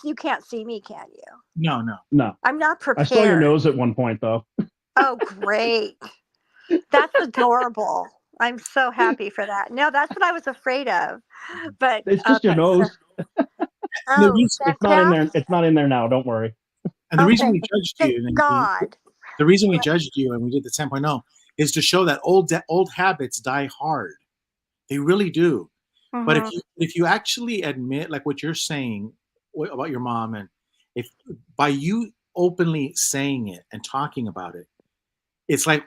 E: You can't see me, can you?
D: No.
C: No,
E: I'm not
C: I saw your
E: prepared.
C: nose at one point though.
E: Oh, great! That's adorable. I'm so happy for that. No, that's what I was afraid of. But
C: It's just your
E: that's
C: nose.
D: The
E: oh,
D: reason,
C: It's not in there.
E: fantastic.
C: It's not in there now. Don't worry.
D: and the reason
E: Okay,
D: we judged
E: thank
D: you,
E: God.
D: the reason we judged you and we did the 10.0 is to show that old habits die hard. They really do. But
E: Mm-hmm.
D: if you actually admit like what you're saying about your mom, and if by you openly saying it and talking about it, it's like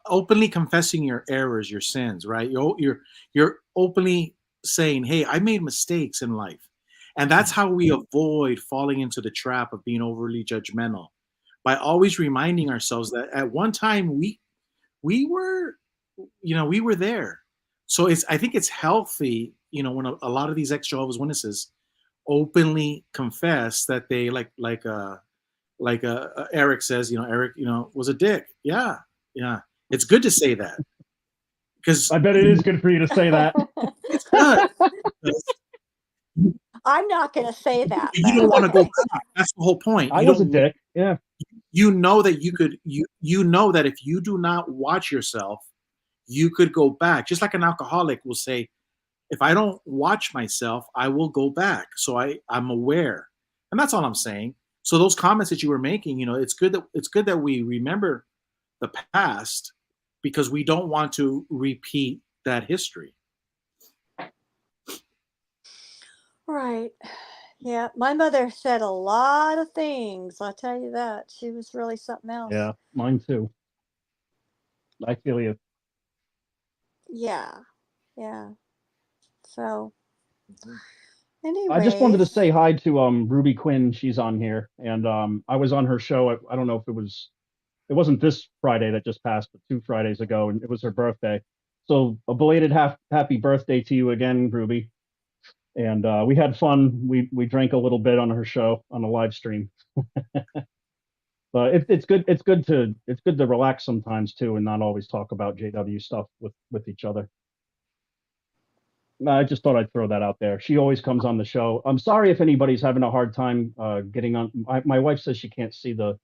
D: openly confessing your errors, your sins, right? You're openly saying, "Hey, I made mistakes in life," and that's how we avoid falling into the trap of being overly judgmental, by always reminding ourselves that at one time we were, we were there. So I think it's healthy, when a lot of these ex-Jehovah's Witnesses openly confess that they Eric says, Eric, was a dick. Yeah, yeah. It's good to say that because
C: I bet it is good for you to say that.
D: it's good. Because
E: I'm not going to say that,
D: you
E: but
D: don't want to go
E: okay.
D: back. That's the whole point.
C: I
D: You
C: was a
D: don't.
C: dick. Yeah.
D: You know that you know that if you do not watch yourself, you could go back. Just like an alcoholic will say, if I don't watch myself, I will go back. So I'm aware, and that's all I'm saying. So those comments that you were making, it's good that we remember the past, because we don't want to repeat that history.
E: Right. Yeah, my mother said a lot of things. I'll tell you that. She was really something else.
C: Yeah. Mine too. I feel you.
E: Yeah. Yeah. So,
C: I just wanted to
E: anyways,
C: say hi to Ruby Quinn. She's on here, and I was on her show. I don't know if it wasn't this Friday that just passed, but 2 Fridays ago, and it was her birthday. So a belated happy birthday to you again, Ruby. And we had fun. We drank a little bit on her show on a live stream. But it's good. It's good to relax sometimes too, and not always talk about JW stuff with each other. I just thought I'd throw that out there. She always comes on the show. I'm sorry if anybody's having a hard time getting on. My wife says she can't see the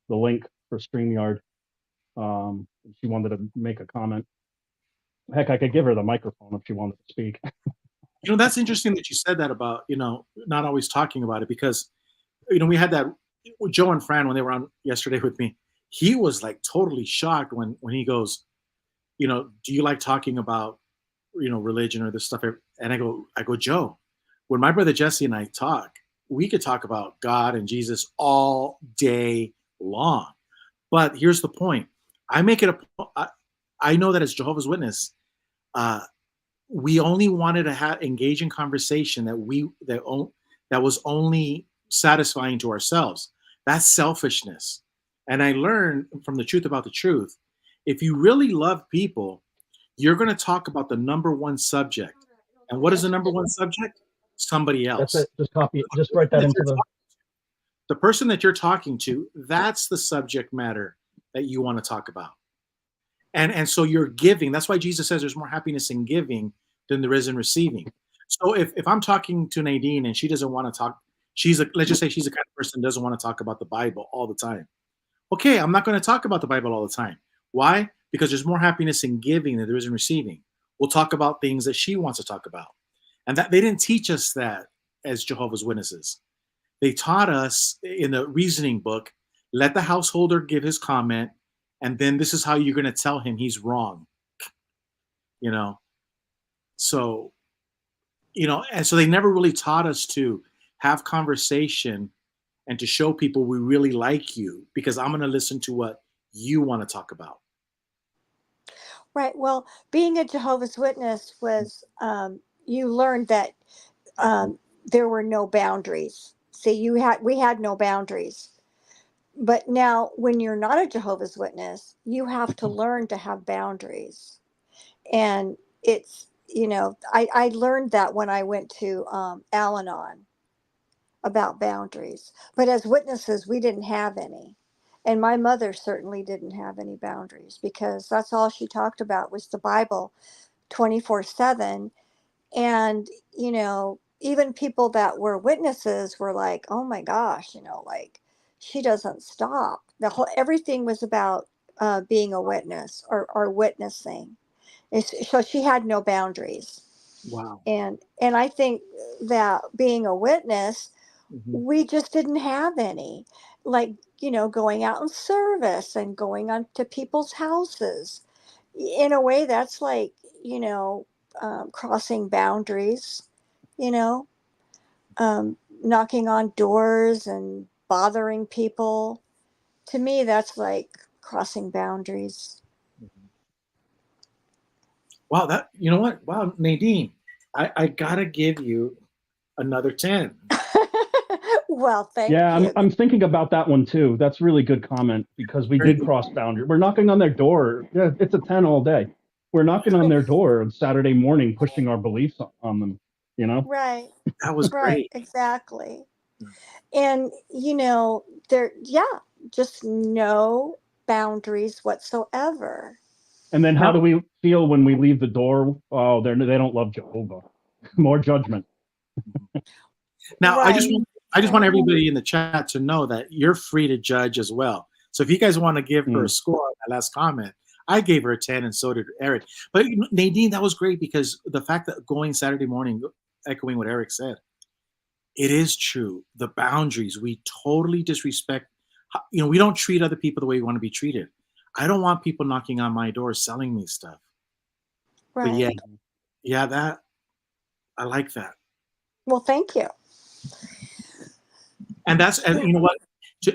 C: link for StreamYard. She wanted to make a comment. Heck, I could give her the microphone if she wanted to speak.
D: You know, that's interesting that you said that about, you know, not always talking about it, because, you know, we had that Joe and Fran when they were on yesterday with me. He was like totally shocked when he goes, you know, do you like talking about, you know, religion or this stuff? And I go, Joe, when my brother Jesse and I talk, we could talk about God and Jesus all day long. But here's the point. I make it I know that as Jehovah's Witness, we only wanted to engage in conversation that was only satisfying to ourselves. That's selfishness. And I learned from the truth about the truth. If you really love people, you're going to talk about the number one subject. And what is the number one subject? Somebody else.
C: That's it. Just copy it. Just write that into
D: the person that you're talking to. That's the subject matter that you want to talk about. And so you're giving. That's why Jesus says there's more happiness in giving than there is in receiving. So if I'm talking to Nadine and she doesn't want to talk, let's just say she's the kind of person that doesn't want to talk about the Bible all the time. Okay, I'm not going to talk about the Bible all the time. Why? Because there's more happiness in giving than there is in receiving. We'll talk about things that she wants to talk about. And that they didn't teach us that as Jehovah's Witnesses. They taught us in the reasoning book, let the householder give his comment, and then this is how you're going to tell him he's wrong. You know? So, you know, and so they never really taught us to have conversation and to show people we really like you, because I'm going to listen to what you want to talk about.
E: Right. Well, being a Jehovah's Witness was, you learned that there were no boundaries. See, we had no boundaries. But now when you're not a Jehovah's Witness, you have to learn to have boundaries. And it's, you know, I learned that when I went to Al-Anon about boundaries. But as witnesses, we didn't have any. And my mother certainly didn't have any boundaries, because that's all she talked about was the Bible 24/7. And, you know, even people that were witnesses were like, oh my gosh, you know, like, she doesn't stop. Everything was about being a witness or witnessing. So she had no boundaries.
D: Wow.
E: And I think that being a witness, we just didn't have any. Like, you know, going out in service and going on to people's houses. In a way, that's like, you know, crossing boundaries, you know, knocking on doors and bothering people. To me, that's like crossing boundaries.
D: Wow, you know what? Wow, Nadine, I gotta give you another 10.
E: Well, thank
C: you. I'm thinking about that one too. That's really good comment, because we did cross boundaries. We're knocking on their door. Yeah, it's a 10 all day. We're knocking on their door on Saturday morning, pushing our beliefs on them, you know?
E: Right.
D: That was great.
E: Exactly. And, you know, just no boundaries whatsoever.
C: And then how do we feel when we leave the door? Oh, they don't love Jehovah. More judgment.
D: Now, right. I just want everybody in the chat to know that you're free to judge as well. So if you guys want to give her a score on that last comment, I gave her a 10 and so did Eric. But Nadine, that was great, because the fact that going Saturday morning, echoing what Eric said, it is true. The boundaries, we totally disrespect. You know, we don't treat other people the way we want to be treated. I don't want people knocking on my door selling me stuff.
E: Right.
D: But yeah, that I like that.
E: Well, thank you.
D: And you know what?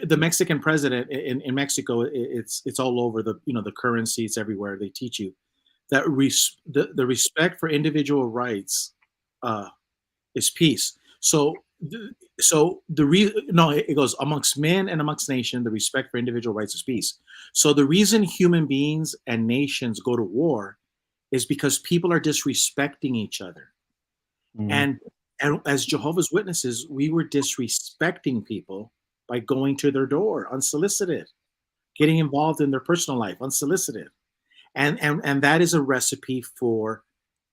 D: The Mexican president in Mexico, it's all over the, you know, the currency, it's everywhere. They teach you that the respect for individual rights is peace. So it goes amongst men and amongst nations, the respect for individual rights is peace. So the reason human beings and nations go to war is because people are disrespecting each other. And as Jehovah's Witnesses, we were disrespecting people by going to their door unsolicited, getting involved in their personal life unsolicited. And that is a recipe for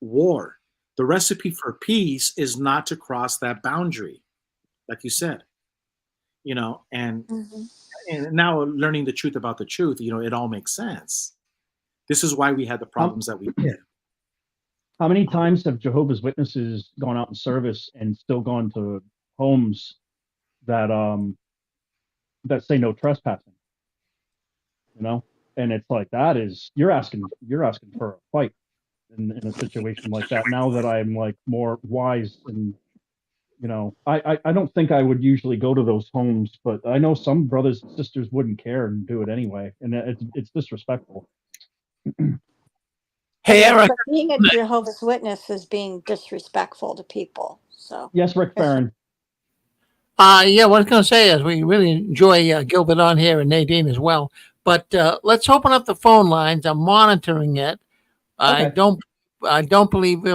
D: war. The recipe for peace is not to cross that boundary, like you said, and now learning the truth about the truth, it all makes sense. This is why we had the problems that we did.
C: How many times have Jehovah's Witnesses gone out in service and still gone to homes that say no trespassing? And it's like, you're asking for a fight in a situation like that. Now that I'm like more wise, and I don't think I would usually go to those homes, but I know some brothers and sisters wouldn't care and do it anyway, and it's disrespectful.
B: Hey, Eric.
E: But being a Jehovah's Witness is being disrespectful to people. So
C: Yes, Rick Farron.
B: Yeah, what I was going to say is we really enjoy Gilbert on here and Nadine as well. But let's open up the phone lines. I'm monitoring it.
C: Okay.
B: I don't believe we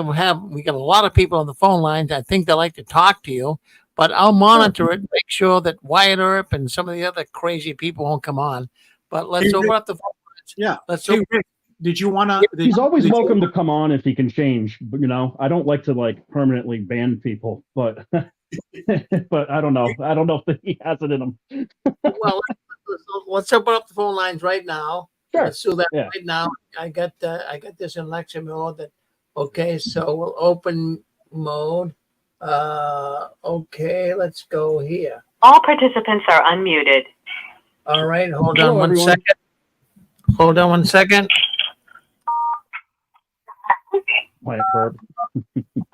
B: got a lot of people on the phone lines. I think they like to talk to you, but I'll monitor it, make sure that Wyatt Earp and some of the other crazy people won't come on. But let's open up the phone lines.
D: Yeah.
B: Let's
D: Rick, did you want to?
C: He's always welcome to come on if he can change. But, I don't like to permanently ban people, but but I don't know. I don't know if he has it in him.
B: Well, let's open up the phone lines right now.
C: Sure.
B: Let's do that
C: Yeah.
B: right now. I got this in lecture mode. Okay, so we'll open mode. Okay, let's go here.
F: All participants are unmuted.
B: All right, hold
C: Hello,
B: on one
C: everyone.
B: second. Hold on one second.
C: Wyatt Earp.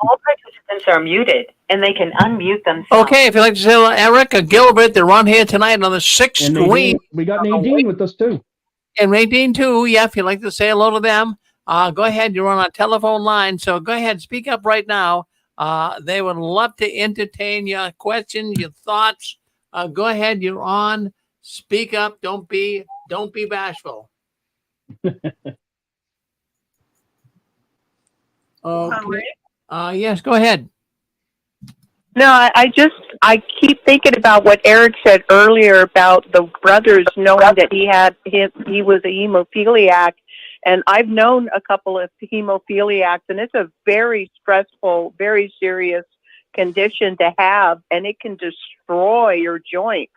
F: All participants are muted, and they can unmute themselves.
B: Okay, if you'd like to say hello, Eric or Gilbert, they're on here tonight on the sixth
C: And
B: screen.
C: Nadine, we got Nadine with us too.
B: And Nadine too. Yeah, if you'd like to say hello to them, go ahead. You're on a telephone line, so go ahead, speak up right now. They would love to entertain your questions, your thoughts. Go ahead. You're on. Speak up. Don't be bashful. Okay. Yes, go ahead.
G: No, I keep thinking about what Eric said earlier about the brothers knowing that he was a hemophiliac, and I've known a couple of hemophiliacs, and it's a very stressful, very serious condition to have, and it can destroy your joints,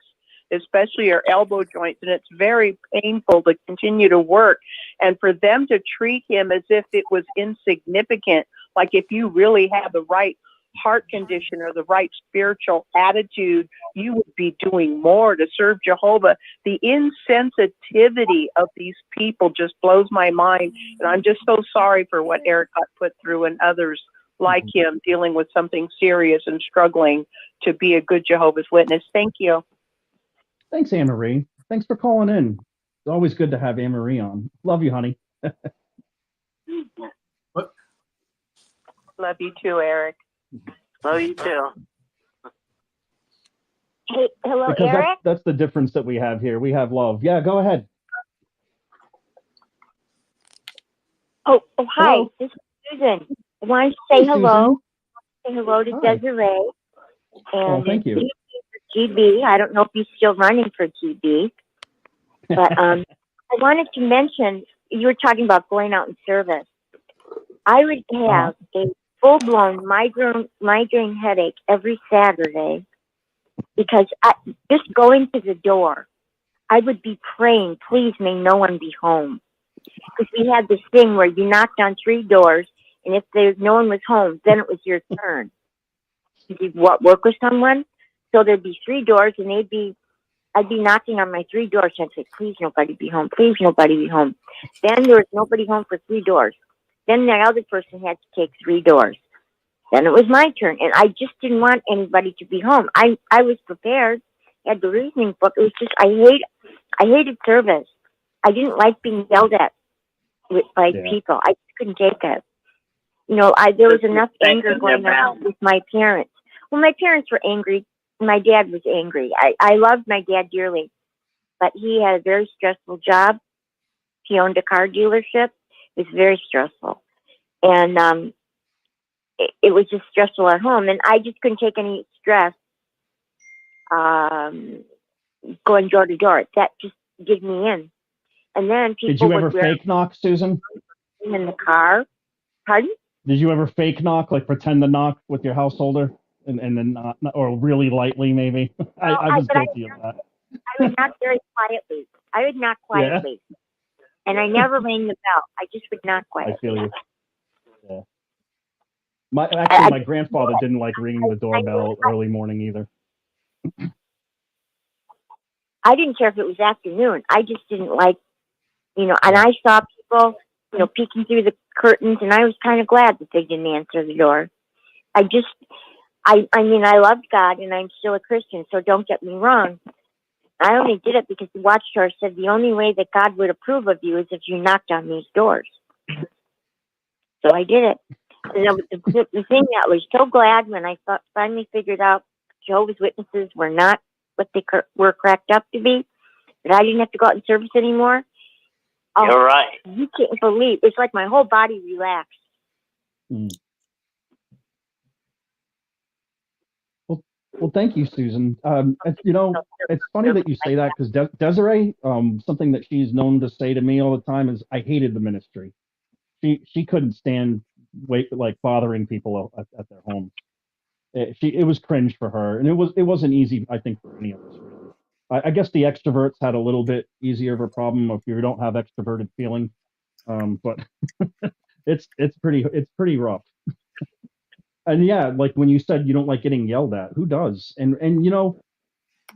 G: especially your elbow joints, and it's very painful to continue to work. And for them to treat him as if it was insignificant, like if you really have the right heart condition or the right spiritual attitude, you would be doing more to serve Jehovah. The insensitivity of these people just blows my mind. And I'm just so sorry for what Eric got put through and others like him dealing with something serious and struggling to be a good Jehovah's Witness. Thank you.
C: Thanks, Anne-Marie. Thanks for calling in. It's always good to have Anne-Marie on. Love you, honey.
G: Love you too, Eric.
F: Love you too.
H: Hey, hello,
C: Because
H: Eric.
C: that's the difference that we have here. We have love. Yeah, go ahead.
H: Oh, hi.
C: Hello.
H: This is Susan. I want to say
C: Hey,
H: hello. Say hello to
C: Hi.
H: Desiree.
C: Oh,
H: And
C: thank you.
H: GB. I don't know if he's still running for GB, but I wanted to mention you were talking about going out in service. I would have a full-blown migraine headache every Saturday because just going to the door, I would be praying, please may no one be home. Because we had this thing where you knocked on 3 doors, and if no one was home, then it was your turn. You did work with someone? So there'd be 3 doors, and I'd be knocking on my 3 doors, and I'd say, please nobody be home, please nobody be home. Then there was nobody home for 3 doors. Then the other person had to take 3 doors. Then it was my turn, and I just didn't want anybody to be home. I was prepared, had the reasoning book. It was just I hated service. I didn't like being yelled at by people. I just couldn't take it. There was enough anger going on with my parents. Well, my parents were angry. My dad was angry. I loved my dad dearly, but he had a very stressful job. He owned a car dealership. It was very stressful. And it was just stressful at home. And I just couldn't take any stress going door to door. That just did me in. And then people
C: Did you ever fake knock, Susan?
H: in the car. Pardon?
C: Did you ever fake knock, like pretend to knock with your householder, and then not, or really lightly maybe? I was guilty of that.
H: I would knock very quietly. I would knock
C: Yeah.
H: quietly. And I never rang the bell. I just would knock quietly.
C: I feel you. Yeah. My grandfather didn't like ringing the doorbell early morning either.
H: I didn't care if it was afternoon. I just didn't like, and I saw people, peeking through the curtains, and I was kind of glad that they didn't answer the door. I mean, I loved God, and I'm still a Christian, so don't get me wrong. I only did it because the Watchtower said the only way that God would approve of you is if you knocked on these doors. So I did it. And the thing that I was so glad when I finally figured out Jehovah's Witnesses were not what they were cracked up to be, that I didn't have to go out in service anymore.
F: You're right.
H: You can't believe. It's like my whole body relaxed.
C: Mm. Well, thank you, Susan. It's funny that you say that, because Desiree, something that she's known to say to me all the time is, I hated the ministry. She couldn't stand bothering people at their homes. It was cringe for her, and it wasn't easy, I think, for any of us, really. I guess the extroverts had a little bit easier of a problem if you don't have extroverted feeling, but it's pretty rough. And yeah, like when you said you don't like getting yelled at, who does? And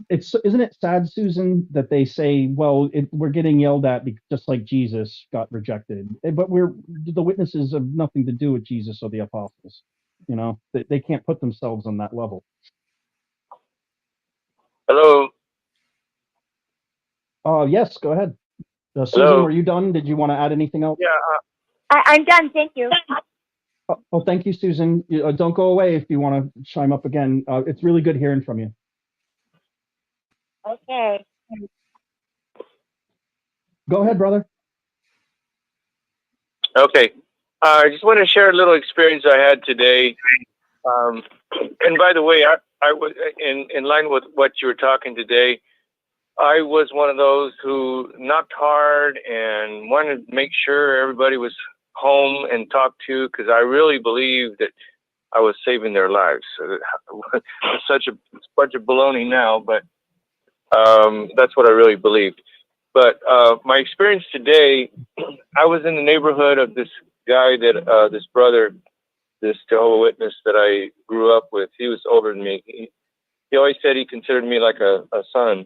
C: isn't it sad, Susan, that they say, well, we're getting yelled at just like Jesus got rejected, but the witnesses have nothing to do with Jesus or the apostles. They can't put themselves on that level.
I: Hello.
C: Yes, go ahead. Susan,
I: Hello.
C: were you done? Did you want to add anything else?
I: Yeah.
H: I'm done. Thank you.
C: Oh, thank you, Susan. Don't go away if you want to chime up again. It's really good hearing from you.
H: Okay.
C: Go ahead, brother.
I: Okay. I just want to share a little experience I had today. And by the way, I was in line with what you were talking today. I was one of those who knocked hard and wanted to make sure everybody was home and talked to, because I really believed that I was saving their lives. It's such a bunch of baloney now, but that's what I really believed. But my experience today, I was in the neighborhood of this guy that this brother, this Jehovah's Witness that I grew up with. He was older than me. He always said he considered me like a son.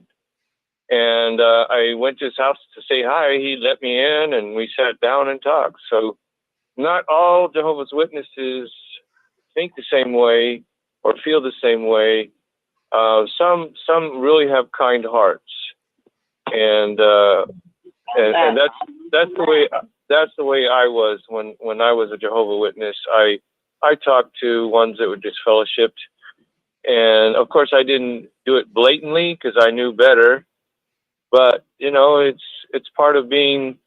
I: And I went to his house to say hi. He let me in, and we sat down and talked. So not all Jehovah's Witnesses think the same way or feel the same way. Some really have kind hearts, and that's the way I was when I was a Jehovah's Witness. I talked to ones that were just fellowshipped, and of course I didn't do it blatantly because I knew better. But it's part of being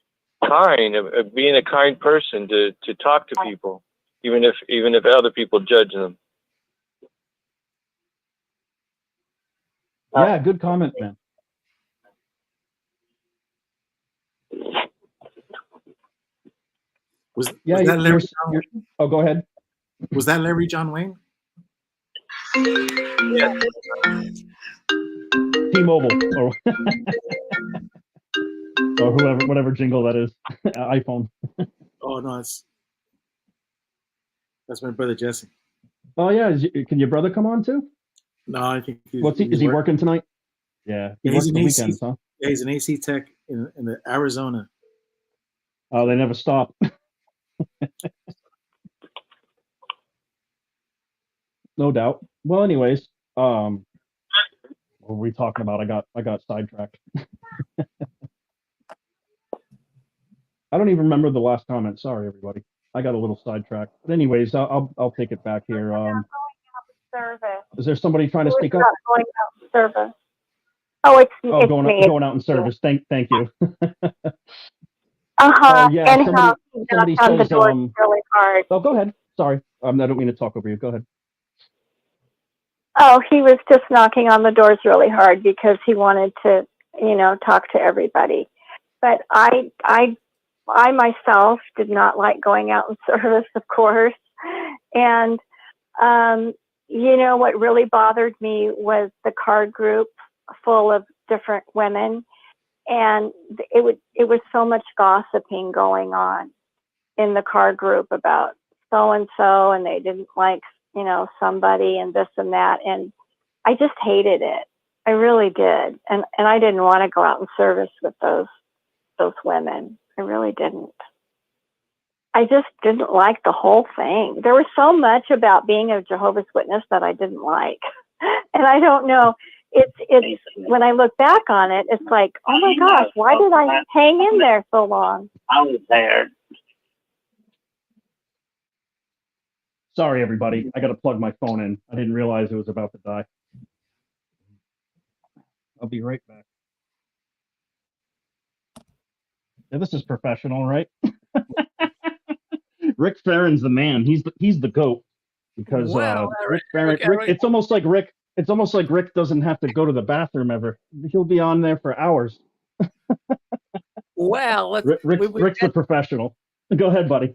I: kind, of being a kind person to talk to people, even if other people judge them.
C: Yeah, good comment, man.
D: Was that Larry John Wayne?
C: Oh, go ahead.
D: Was that Larry John Wayne?
I: Yeah.
C: T-Mobile or whatever jingle that is. iPhone.
D: Oh no, that's my brother Jesse.
C: Oh yeah, can your brother come on too?
D: No, I think
C: is he working tonight? Yeah, he works the weekends, huh?
D: Yeah, he's an AC tech in the Arizona.
C: Oh, they never stop. No doubt. Well, anyways, what were we talking about? I got sidetracked. I don't even remember the last comment. Sorry, everybody. I got a little sidetracked. But anyways, I'll take it back here. Is there somebody trying to speak up?
H: Going out in service. Oh, it's me.
C: Going out in service. Thank you.
H: Yeah. And
C: somebody
H: how he knocked on the
C: says,
H: door really hard.
C: Oh, go ahead. Sorry, I don't mean to talk over you. Go ahead.
E: Oh, he was just knocking on the doors really hard because he wanted to, talk to everybody. But I myself did not like going out in service, of course. And, you know, what really bothered me was the card group full of different women. And it was so much gossiping going on in the card group about so-and-so, and they didn't like, you know, somebody and this and that. And I just hated it. I really did. And I didn't want to go out in service with those women. I really didn't. I just didn't like the whole thing. There was so much about being a Jehovah's Witness that I didn't like. And I don't know, it's when I look back on it, it's like, oh my gosh, why did I hang in there so long?
J: I was there.
C: Sorry, everybody. I got to plug my phone in. I didn't realize it was about to die. I'll be right back. Yeah, this is professional, right? Rick Farron's the man. He's the goat because
B: Wow,
C: Rick Farron.
B: Eric.
C: It's almost like Rick. It's almost like Rick doesn't have to go to the bathroom ever. He'll be on there for hours.
B: Well, let's,
C: Rick's the professional. Go ahead, buddy.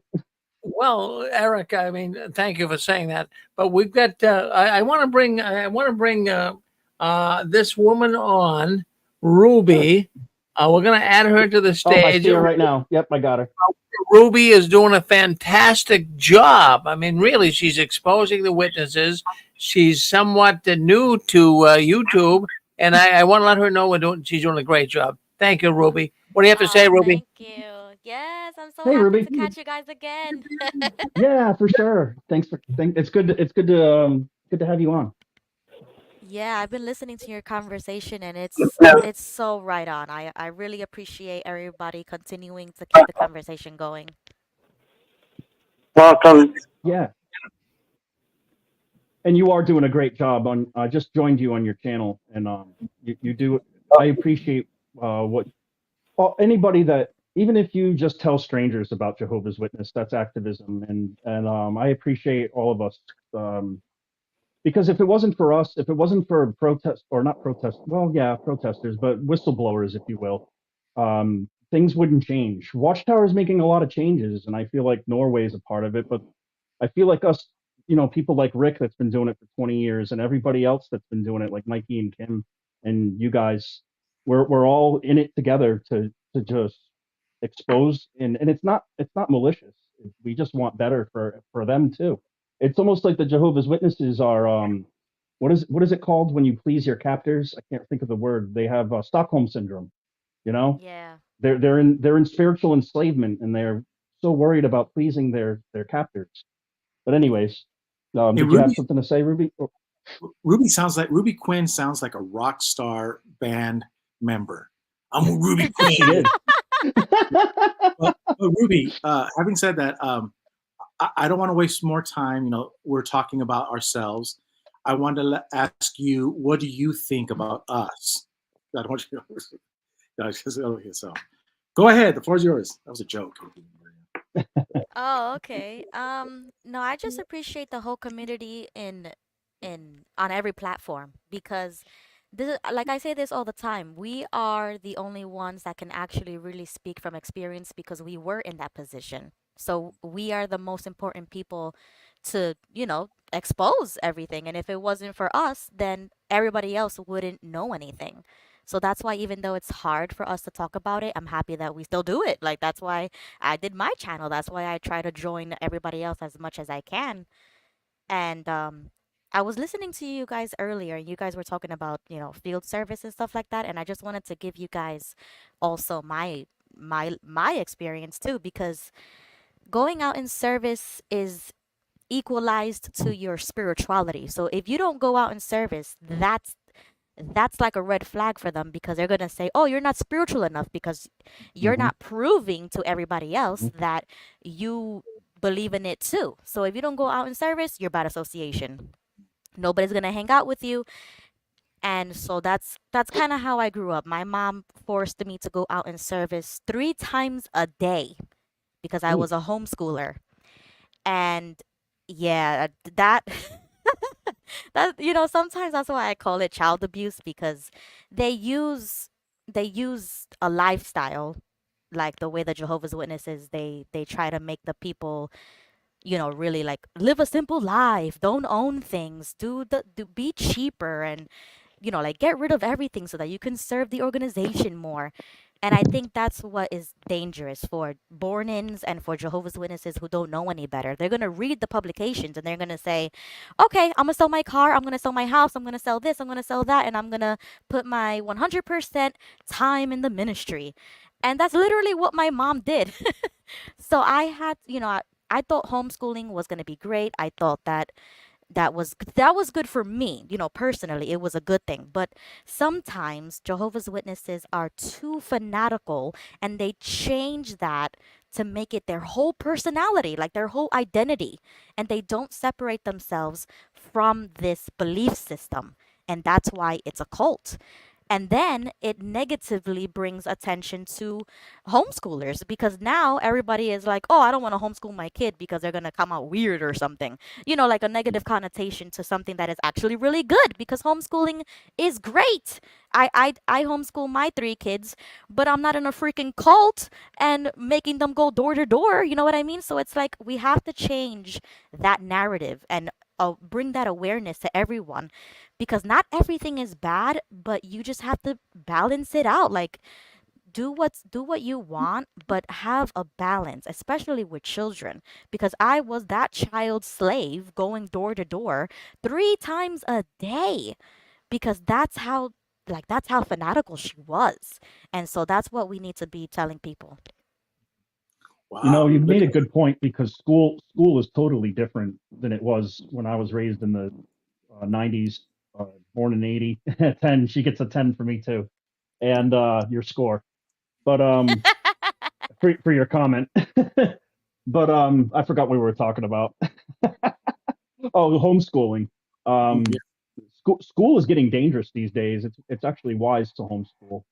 B: well, Eric, I mean, thank you for saying that. But we've got. I want to bring. This woman on, Ruby. We're going to add her to the stage.
C: Oh, I see her right now. Yep, I got her.
B: Ruby is doing a fantastic job. I mean, really, she's exposing the witnesses. She's somewhat new to YouTube, and I want to let her know she's doing a great job. Thank you, Ruby. What do you have to say, Ruby?
K: Thank you. Yes, I'm so
C: Hey,
K: happy
C: Ruby.
K: to catch you guys again.
C: Yeah, for sure. It's good to have you on.
K: Yeah, I've been listening to your conversation and it's so right on. I really appreciate everybody continuing to keep the conversation going.
J: Welcome.
C: Yeah. And you are doing a great job on. I just joined you on your channel, and you do. I appreciate anybody that, even if you just tell strangers about Jehovah's Witness, that's activism, and I appreciate all of us. Because if it wasn't for us, if it wasn't for protesters, but whistleblowers, if you will, things wouldn't change. Watchtower is making a lot of changes, and I feel like Norway is a part of it. But I feel like us, people like Rick that's been doing it for 20 years, and everybody else that's been doing it, like Mikey and Kim, and you guys, we're all in it together to just expose, and it's not malicious. We just want better for them too. It's almost like the Jehovah's Witnesses are what is it called when you please your captors? I can't think of the word. They have Stockholm syndrome.
K: Yeah.
C: They're in spiritual enslavement, and they're so worried about pleasing their captors. But anyways, did you have something to say, Ruby?
D: Ruby Quinn sounds like a rock star band member. I'm Ruby Quinn. Well, Ruby, having said that, I don't want to waste more time. We're talking about ourselves. I want to ask you, what do you think about us? I don't want you to. So, go ahead. The floor is yours. That was a joke.
K: Oh, okay. No, I just appreciate the whole community on every platform because like I say this all the time, we are the only ones that can actually really speak from experience because we were in that position. So we are the most important people to, expose everything. And if it wasn't for us, then everybody else wouldn't know anything. So that's why even though it's hard for us to talk about it, I'm happy that we still do it. Like that's why I did my channel. That's why I try to join everybody else as much as I can. And I was listening to you guys earlier, and you guys were talking about, field service and stuff like that. And I just wanted to give you guys also my experience too, because going out in service is equalized to your spirituality. So if you don't go out in service, that's like a red flag for them because they're going to say, "Oh, you're not spiritual enough because you're not proving to everybody else that you believe in it too." So if you don't go out in service, you're bad association. Nobody's going to hang out with you. And so that's kind of how I grew up. My mom forced me to go out in service 3 times a day because I was a homeschooler. And yeah, that sometimes that's why I call it child abuse because they use a lifestyle like the way the Jehovah's Witnesses they try to make the people really like live a simple life, don't own things, be cheaper, and like get rid of everything so that you can serve the organization more. And I think that's what is dangerous for born-ins and for Jehovah's Witnesses who don't know any better. They're going to read the publications and they're going to say, okay, I'm going to sell my car, I'm going to sell my house, I'm going to sell this, I'm going to sell that, and I'm going to put my 100% time in the ministry. And that's literally what my mom did. So I had, I thought homeschooling was going to be great. I thought that was good for me, personally. It was a good thing. But sometimes Jehovah's Witnesses are too fanatical and they change that to make it their whole personality, like their whole identity, and they don't separate themselves from this belief system. And that's why it's a cult. And then it negatively brings attention to homeschoolers because now everybody is like, oh, I don't want to homeschool my kid because they're going to come out weird or something. Like a negative connotation to something that is actually really good because homeschooling is great. I homeschool my 3 kids, but I'm not in a freaking cult and making them go door to door. You know what I mean? So it's like we have to change that narrative and bring that awareness to everyone because not everything is bad, but you just have to balance it out. Like do what you want, but have a balance, especially with children. Because I was that child slave going door to door 3 times a day because that's how fanatical she was. And so that's what we need to be telling people.
D: Wow.
C: You've made a good point because school is totally different than it was when I was raised in the 90s, born in 80. 10, she gets a 10 for me too. And your score. But for your comment. But I forgot what we were talking about. Oh, homeschooling. School is getting dangerous these days. It's actually wise to homeschool.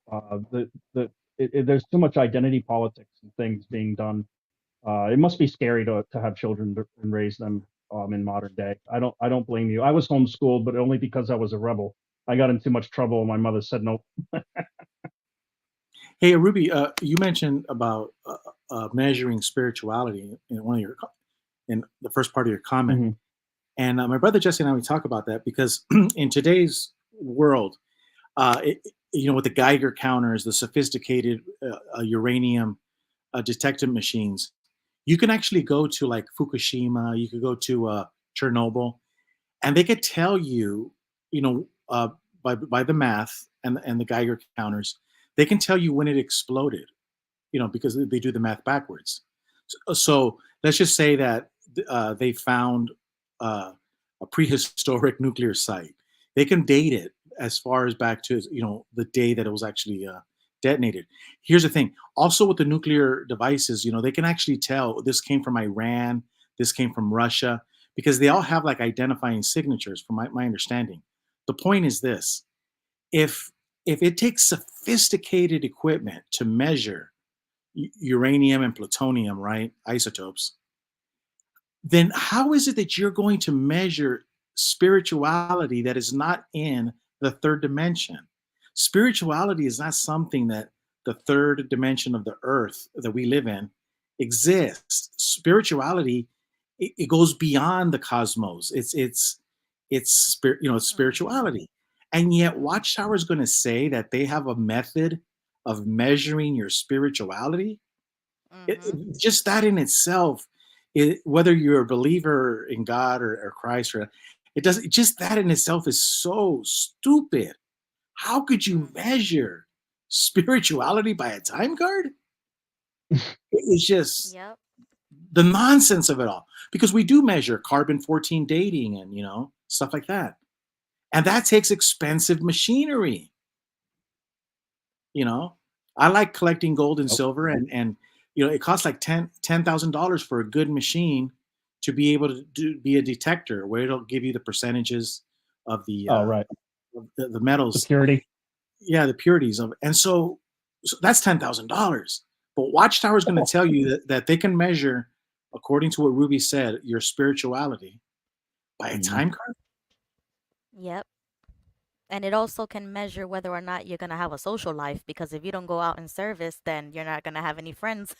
C: There's too much identity politics and things being done. It must be scary to have children and raise them in modern day. I don't blame you. I was homeschooled, but only because I was a rebel. I got in too much trouble, and my mother said no.
D: Hey, Ruby, you mentioned about measuring spirituality in the first part of your comment.
C: Mm-hmm.
D: And my brother Jesse and I, we talk about that because in today's world, with the Geiger counters, the sophisticated uranium detector machines, you can actually go to like Fukushima, you could go to Chernobyl, and they could tell you, by the math and the Geiger counters, they can tell you when it exploded, because they do the math backwards. So let's just say that they found a prehistoric nuclear site. They can date it as far as back to the day that it was actually detonated. Here's the thing. Also with the nuclear devices, they can actually tell this came from Iran, this came from Russia, because they all have like identifying signatures from my understanding. The point is this. If it takes sophisticated equipment to measure uranium and plutonium, right, isotopes, then how is it that you're going to measure spirituality that is not in the third dimension? Spirituality is not something that the third dimension of the earth that we live in exists. Spirituality, it goes beyond the cosmos. It's spirituality. And yet Watchtower is going to say that they have a method of measuring your spirituality. Just that in itself, whether you're a believer in God or Christ, just that in itself is so stupid. How could you measure spirituality by a time card? It's just the nonsense of it all. Because we do measure carbon-14 dating and stuff like that. And that takes expensive machinery. I like collecting gold and silver, and it costs like $10,000 for a good machine to be able to be a detector, where it'll give you the percentages of the the metals,
C: the purity.
D: Yeah, the purities of it. And so that's $10,000. But Watchtower is going to tell you that they can measure, according to what Ruby said, your spirituality by a time card.
K: Yep. And it also can measure whether or not you're going to have a social life, because if you don't go out in service, then you're not going to have any friends.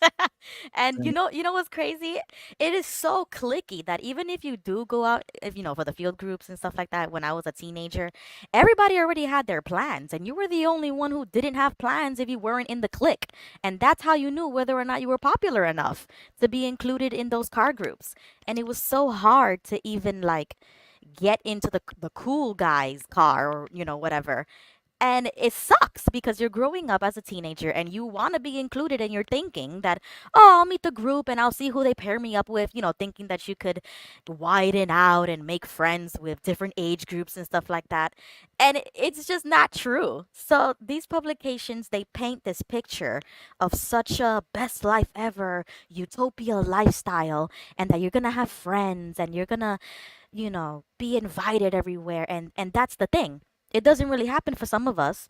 K: And
C: Right.
K: you know what's crazy? It is so clicky that even if you do go out, if you know, for the field groups and stuff like that, when I was a teenager, everybody already had their plans, and you were the only one who didn't have plans if you weren't in the clique. And that's how you knew whether or not you were popular enough to be included in those car groups. And it was so hard to even like get into the cool guy's car, or you know, whatever. And it sucks because you're growing up as a teenager and you want to be included, and you're thinking that, oh, I'll meet the group and I'll see who they pair me up with, you know, thinking that you could widen out and make friends with different age groups and stuff like that. And it's just not true. So these publications, they paint this picture of such a best life ever, utopia lifestyle, and that you're going to have friends and you're going to, you know, be invited everywhere. And that's the thing. It doesn't really happen for some of us.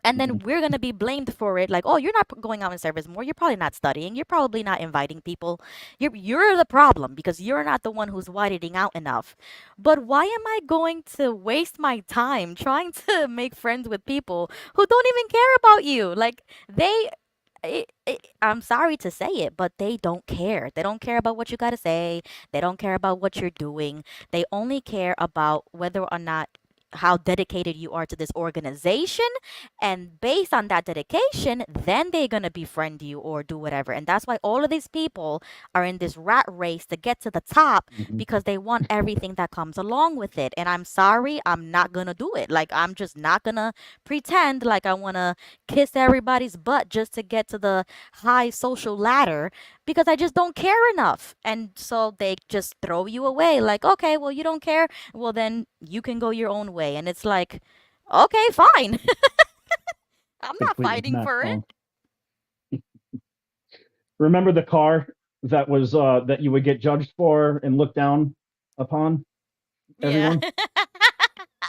K: And then we're going to be blamed for it. Like, oh, you're not going out in service more. You're probably not studying. You're probably not inviting people. You're the problem because you're not the one who's widening out enough. But why am I going to waste my time trying to make friends with people who don't even care about you? Like, I'm sorry to say it, but they don't care. They don't care about what you got to say. They don't care about what you're doing. They only care about whether or not how dedicated you are to this organization, and based on that dedication, then they're going to befriend you or do whatever. And that's why all of these people are in this rat race to get to the top, because they want everything that comes along with it. And I'm sorry, I'm not going to do it. Like, I'm just not going to pretend like I want to kiss everybody's butt just to get to the high social ladder, because I just don't care enough. And so they just throw you away like, okay, well, you don't care, well, then you can go your own way. And it's like, okay, fine. I'm not
C: Completely
K: fighting
C: not
K: for it.
C: wrong. Remember the car that was that you would get judged for and looked down upon? Everyone,
K: Yeah.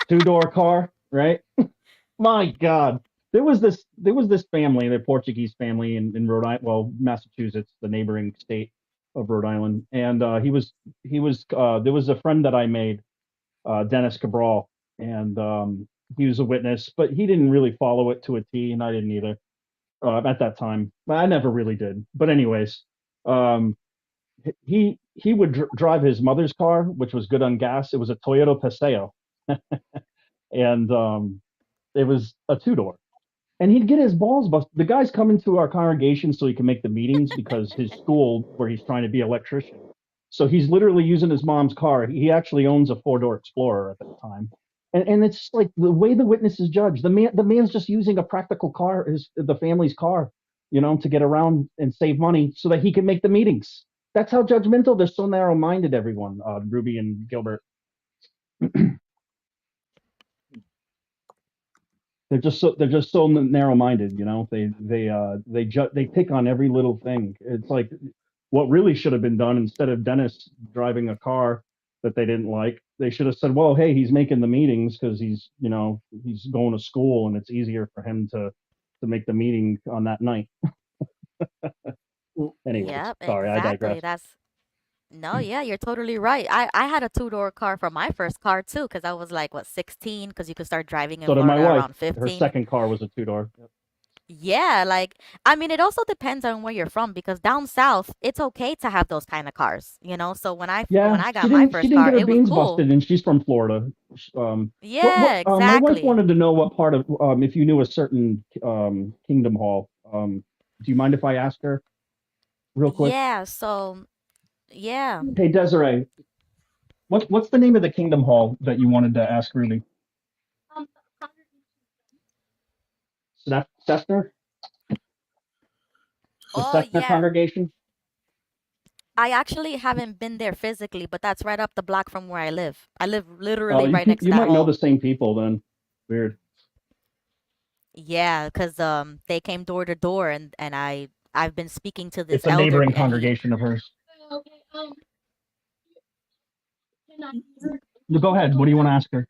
C: two-door car, right? My God, there was this family, the Portuguese family in Rhode Island, well, Massachusetts, the neighboring state of Rhode Island, and he was there was a friend that I made, Dennis Cabral, and he was a witness, but he didn't really follow it to a T, and I didn't either at that time. I never really did. But anyways, um, he would drive his mother's car, which was good on gas. It was a Toyota Paseo, and it was a two-door. And he'd get his balls busted. The guy's coming to our congregation so he can make the meetings because his school, where he's trying to be an electrician. So he's literally using his mom's car. He actually owns a four-door Explorer at that time. And it's like the way the witness is judged. The man's just using a practical car, the family's car, to get around and save money so that he can make the meetings. That's how judgmental. They're so narrow-minded, everyone, Ruby and Gilbert. They're just so narrow-minded, they pick on every little thing. It's like what really should have been done, instead of Dennis driving a car that they didn't like, they should have said, well, hey, he's making the meetings because he's going to school and it's easier for him to make the meeting on that night. Anyways,
K: Yep,
C: sorry, I
K: exactly.
C: digress.
K: No, yeah, you're totally right. I had a two-door car for my first car too, because I was like, what, 16? Because you could start driving in
C: So did my
K: Florida
C: wife.
K: around
C: Her
K: 15.
C: second car was a two-door. Yep.
K: Yeah, like, I mean, it also depends on where you're from, because down south, it's okay to have those kind of cars, you know? So when
C: Yeah,
K: I
C: she
K: got my
C: didn't she
K: first
C: didn't
K: car,
C: get her
K: it was
C: beans
K: cool.
C: busted, and she's from Florida.
K: Yeah,
C: My wife
K: exactly.
C: wanted to know what part of if you knew a certain Kingdom Hall. Do you mind if I ask her real quick?
K: Yeah, so yeah.
C: Hey, Desiree, what's the name of the Kingdom Hall that you wanted to ask Ruby? Sethner? The
K: Oh,
C: Sethner
K: yeah.
C: congregation?
K: I actually haven't been there physically, but that's right up the block from where I live. I live
C: Oh,
K: literally right next to
C: you
K: that
C: might know the
K: hall.
C: same people then. Weird.
K: Yeah, because they came door to door, and I've been speaking to this
C: It's a
K: elder,
C: neighboring
K: and he
C: congregation of hers. No, go ahead. What do you want to ask her?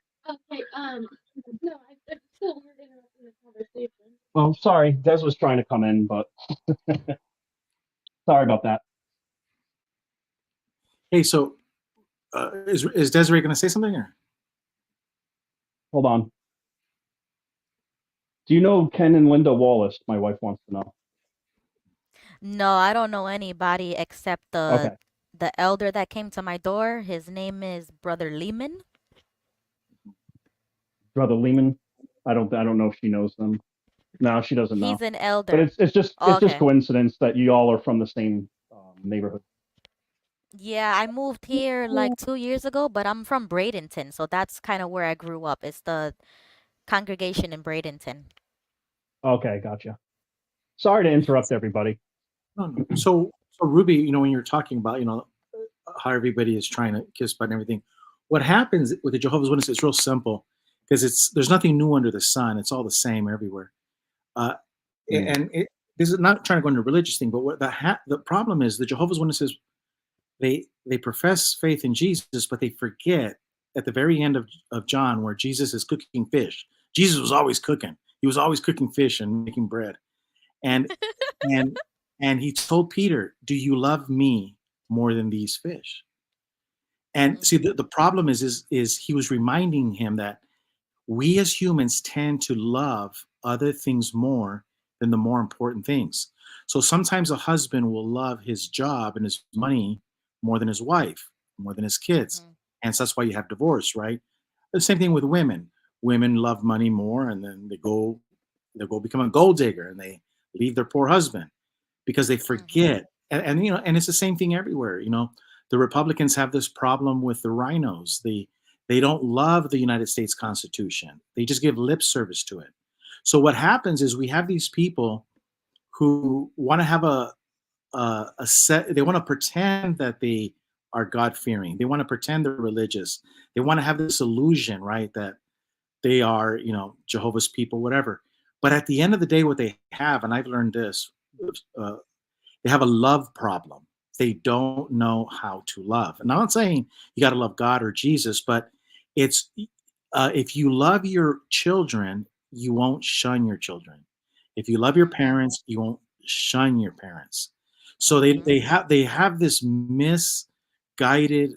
C: Well, sorry, Des was trying to come in, but sorry about that.
D: Hey, so is Desiree going to say something? Or?
C: Hold on. Do you know Ken and Linda Wallace? My wife wants to know.
K: No, I don't know anybody except
C: Okay.
K: the elder that came to my door. His name is Brother Lehman.
C: Brother Lehman. I don't know if she knows them. No, she doesn't know.
K: He's an
C: But
K: elder.
C: it's just
K: Okay.
C: coincidence that you all are from the same neighborhood.
K: Yeah, I moved here like 2 years ago, but I'm from Bradenton, so that's kind of where I grew up. It's the congregation in Bradenton.
C: Okay, gotcha. Sorry to interrupt everybody.
D: No, no. So Ruby, you know, when you're talking about, you know, how everybody is trying to kiss butt and everything, what happens with the Jehovah's Witnesses, it's real simple because there's nothing new under the sun. It's all the same everywhere. And this is not trying to go into a religious thing, but what the problem is the Jehovah's Witnesses, they profess faith in Jesus, but they forget at the very end of John where Jesus is cooking fish. Jesus was always cooking. He was always cooking fish and making bread. And and he told Peter, "Do you love me more than these fish?" And see, the problem is he was reminding him that we as humans tend to love other things more than the more important things. So sometimes a husband will love his job and his money more than his wife, more than his kids. And so that's why you have divorce, right? The same thing with women. Women love money more, and then they go become a gold digger, and they leave their poor husband because they forget. And you know, and it's the same thing everywhere. You know, the Republicans have this problem with the rhinos. They don't love the United States Constitution. They just give lip service to it. So what happens is we have these people who want to have a set. They want to pretend that they are God fearing. They want to pretend they're religious. They want to have this illusion, right, that they are, you know, Jehovah's people, whatever. But at the end of the day, what they have, and I've learned this, they have a love problem. They don't know how to love. And I'm not saying you got to love God or Jesus, but it's if you love your children, you won't shun your children. If you love your parents, you won't shun your parents. So they have this misguided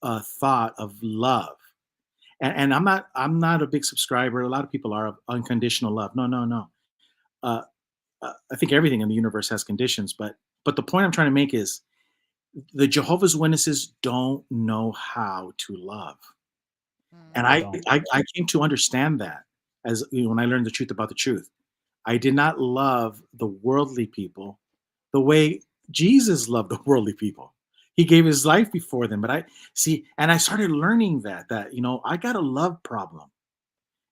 D: thought of love. And I'm not a big subscriber. A lot of people are of unconditional love. No. I think everything in the universe has conditions, but the point I'm trying to make is the Jehovah's Witnesses don't know how to love. And I came to understand that as you know, when I learned the truth about the truth. I did not love the worldly people the way Jesus loved the worldly people. He gave his life before them. But I started learning that, you know, I got a love problem.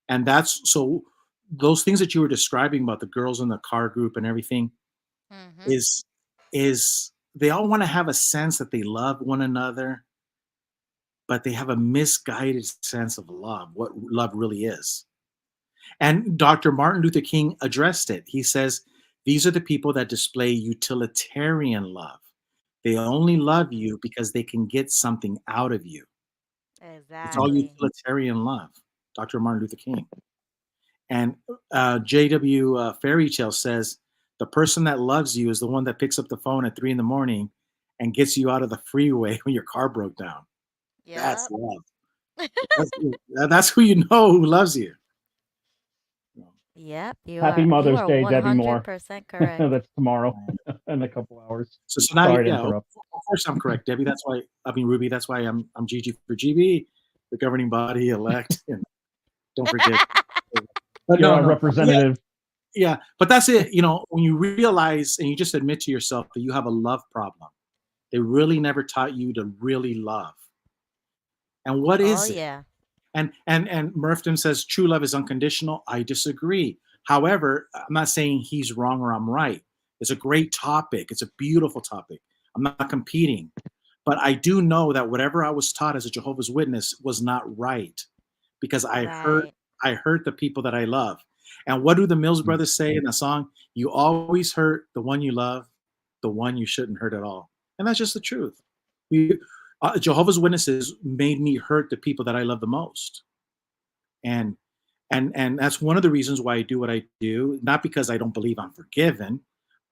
D: And that's so those things that you were describing about the girls in the car group and everything is they all want to have a sense that they love one another, but they have a misguided sense of love, what love really is. And Dr. Martin Luther King addressed it. He says, these are the people that display utilitarian love. They only love you because they can get something out of you. It's all utilitarian love, Dr. Martin Luther King. And J.W. Fairy Tale says, the person that loves you is the one that picks up the phone at 3 a.m. and gets you out of the freeway when your car broke down. Yep. That's love. That's who you know who loves you.
K: Yep,
C: Happy Mother's Day, Debbie Moore.
K: 100% correct.
C: That's tomorrow in a couple hours.
D: So now,
C: sorry to interrupt.
D: Of course I'm correct, Debbie. That's why Ruby. That's why I'm GG for GB, the governing body elect. And don't forget,
C: but you're a representative.
D: Yeah, but that's it. You know, when you realize and you just admit to yourself that you have a love problem, they really never taught you to really love. And what is it?
K: Yeah.
D: And Murphdom says true love is unconditional. I disagree. However, I'm not saying he's wrong or I'm right. It's a great topic. It's a beautiful topic. I'm not competing. But I do know that whatever I was taught as a Jehovah's Witness was not right because I hurt the people that I love. And what do the Mills Brothers say in the song? You always hurt the one you love, the one you shouldn't hurt at all. And that's just the truth. Jehovah's Witnesses made me hurt the people that I love the most. And that's one of the reasons why I do what I do, not because I don't believe I'm forgiven,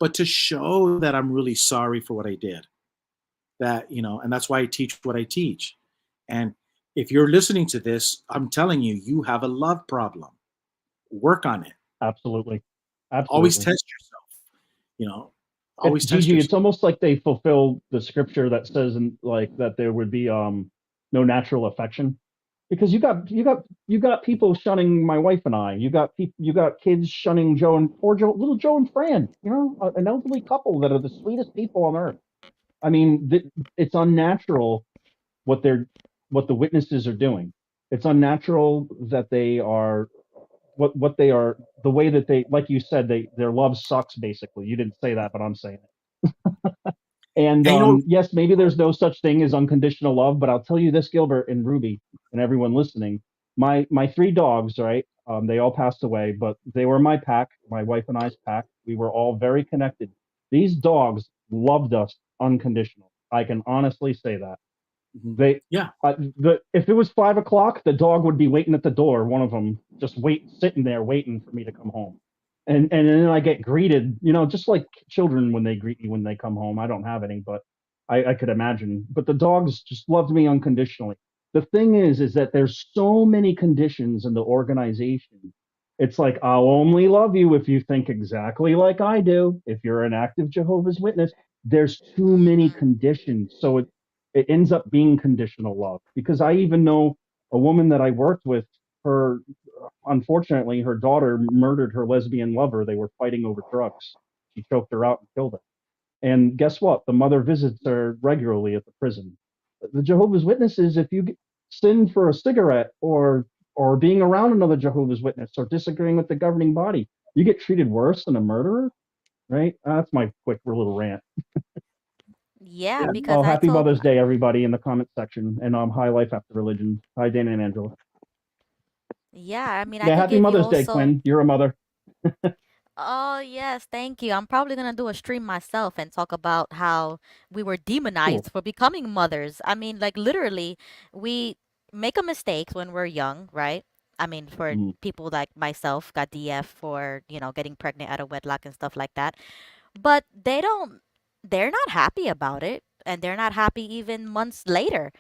D: but to show that I'm really sorry for what I did. That, you know, and that's why I teach what I teach. And if you're listening to this, I'm telling you, you have a love problem. Work on it.
C: Absolutely.
D: Always
C: Absolutely.
D: test yourself. You know, always test
C: Gigi,
D: yourself.
C: it's almost like they fulfill the scripture that says like that there would be no natural affection, because you got people shunning my wife and I. You got kids shunning Joe and little Joe and Fran. You know, an elderly couple that are the sweetest people on earth. I mean, it's unnatural what they're what the witnesses are doing. It's unnatural that they are what they are, the way that they, like you said, their love sucks. Basically, you didn't say that, but I'm saying it. And
D: And you know,
C: yes, maybe there's no such thing as unconditional love, but I'll tell you this, Gilbert and Ruby, and everyone listening, my three dogs, right? They all passed away, but they were my pack, my wife and I's pack. We were all very connected. These dogs loved us unconditional. I can honestly say that. They,
D: yeah,
C: if it was 5 o'clock, the dog would be waiting at the door. One of them just sitting there waiting for me to come home. And then I get greeted, you know, just like children when they greet you when they come home. I don't have any, but I could imagine. But the dogs just loved me unconditionally. The thing is that there's so many conditions in the organization. It's like, I'll only love you if you think exactly like I do. If you're an active Jehovah's Witness, there's too many conditions. So it ends up being conditional love. Because I even know a woman that I worked with, her, unfortunately, her daughter murdered her lesbian lover. They were fighting over drugs. She choked her out and killed her. And guess what? The mother visits her regularly at the prison. The Jehovah's Witnesses, if you sin for a cigarette or being around another Jehovah's Witness or disagreeing with the governing body, you get treated worse than a murderer, right? That's my quick little rant.
K: Yeah, because
C: Well,
K: I
C: happy
K: told
C: Mother's Day, everybody, in the comment section, and High Life After Religion. Hi, Dana and Angela.
K: yeah, I mean, I
C: Yeah,
K: could
C: happy
K: give you
C: Mother's Day,
K: also.
C: Quinn. You're a mother.
K: Oh, yes, thank you. I'm probably gonna do a stream myself and talk about how we were demonized
C: Cool.
K: for becoming mothers. I mean, like literally, we make a mistake when we're young, right? I mean, for
C: Mhm.
K: people like myself, got DF for, getting pregnant out of wedlock and stuff like that. But they're not happy about it, and they're not happy even months later.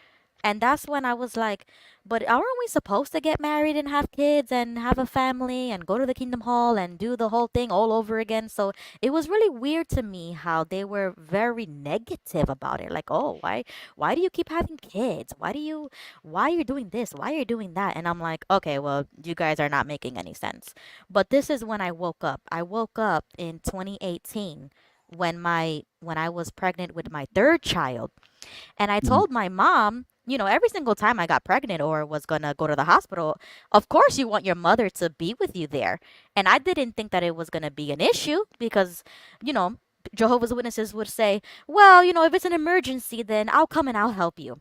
K: And that's when I was like, but aren't we supposed to get married and have kids and have a family and go to the Kingdom Hall and do the whole thing all over again? So it was really weird to me how they were very negative about it. Like, oh, why do you keep having kids? Why are you doing this? Why are you doing that? And I'm like, okay, well, you guys are not making any sense. But this is when I woke up. I woke up in 2018 when I was pregnant with my third child, and I
C: Mhm.
K: told my mom, every single time I got pregnant or was going to go to the hospital, of course you want your mother to be with you there. And I didn't think that it was going to be an issue because, you know, Jehovah's Witnesses would say, well, if it's an emergency, then I'll come and I'll help you.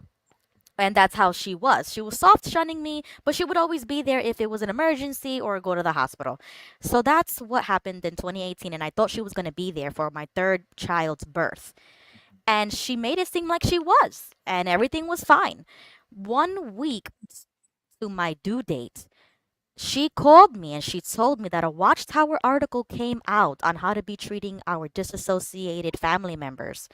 K: And that's how she was. She was soft shunning me, but she would always be there if it was an emergency or go to the hospital. So that's what happened in 2018. And I thought she was going to be there for my third child's birth, and she made it seem like she was, and everything was fine. 1 week to my due date, she called me and she told me that a Watchtower article came out on how to be treating our disassociated family members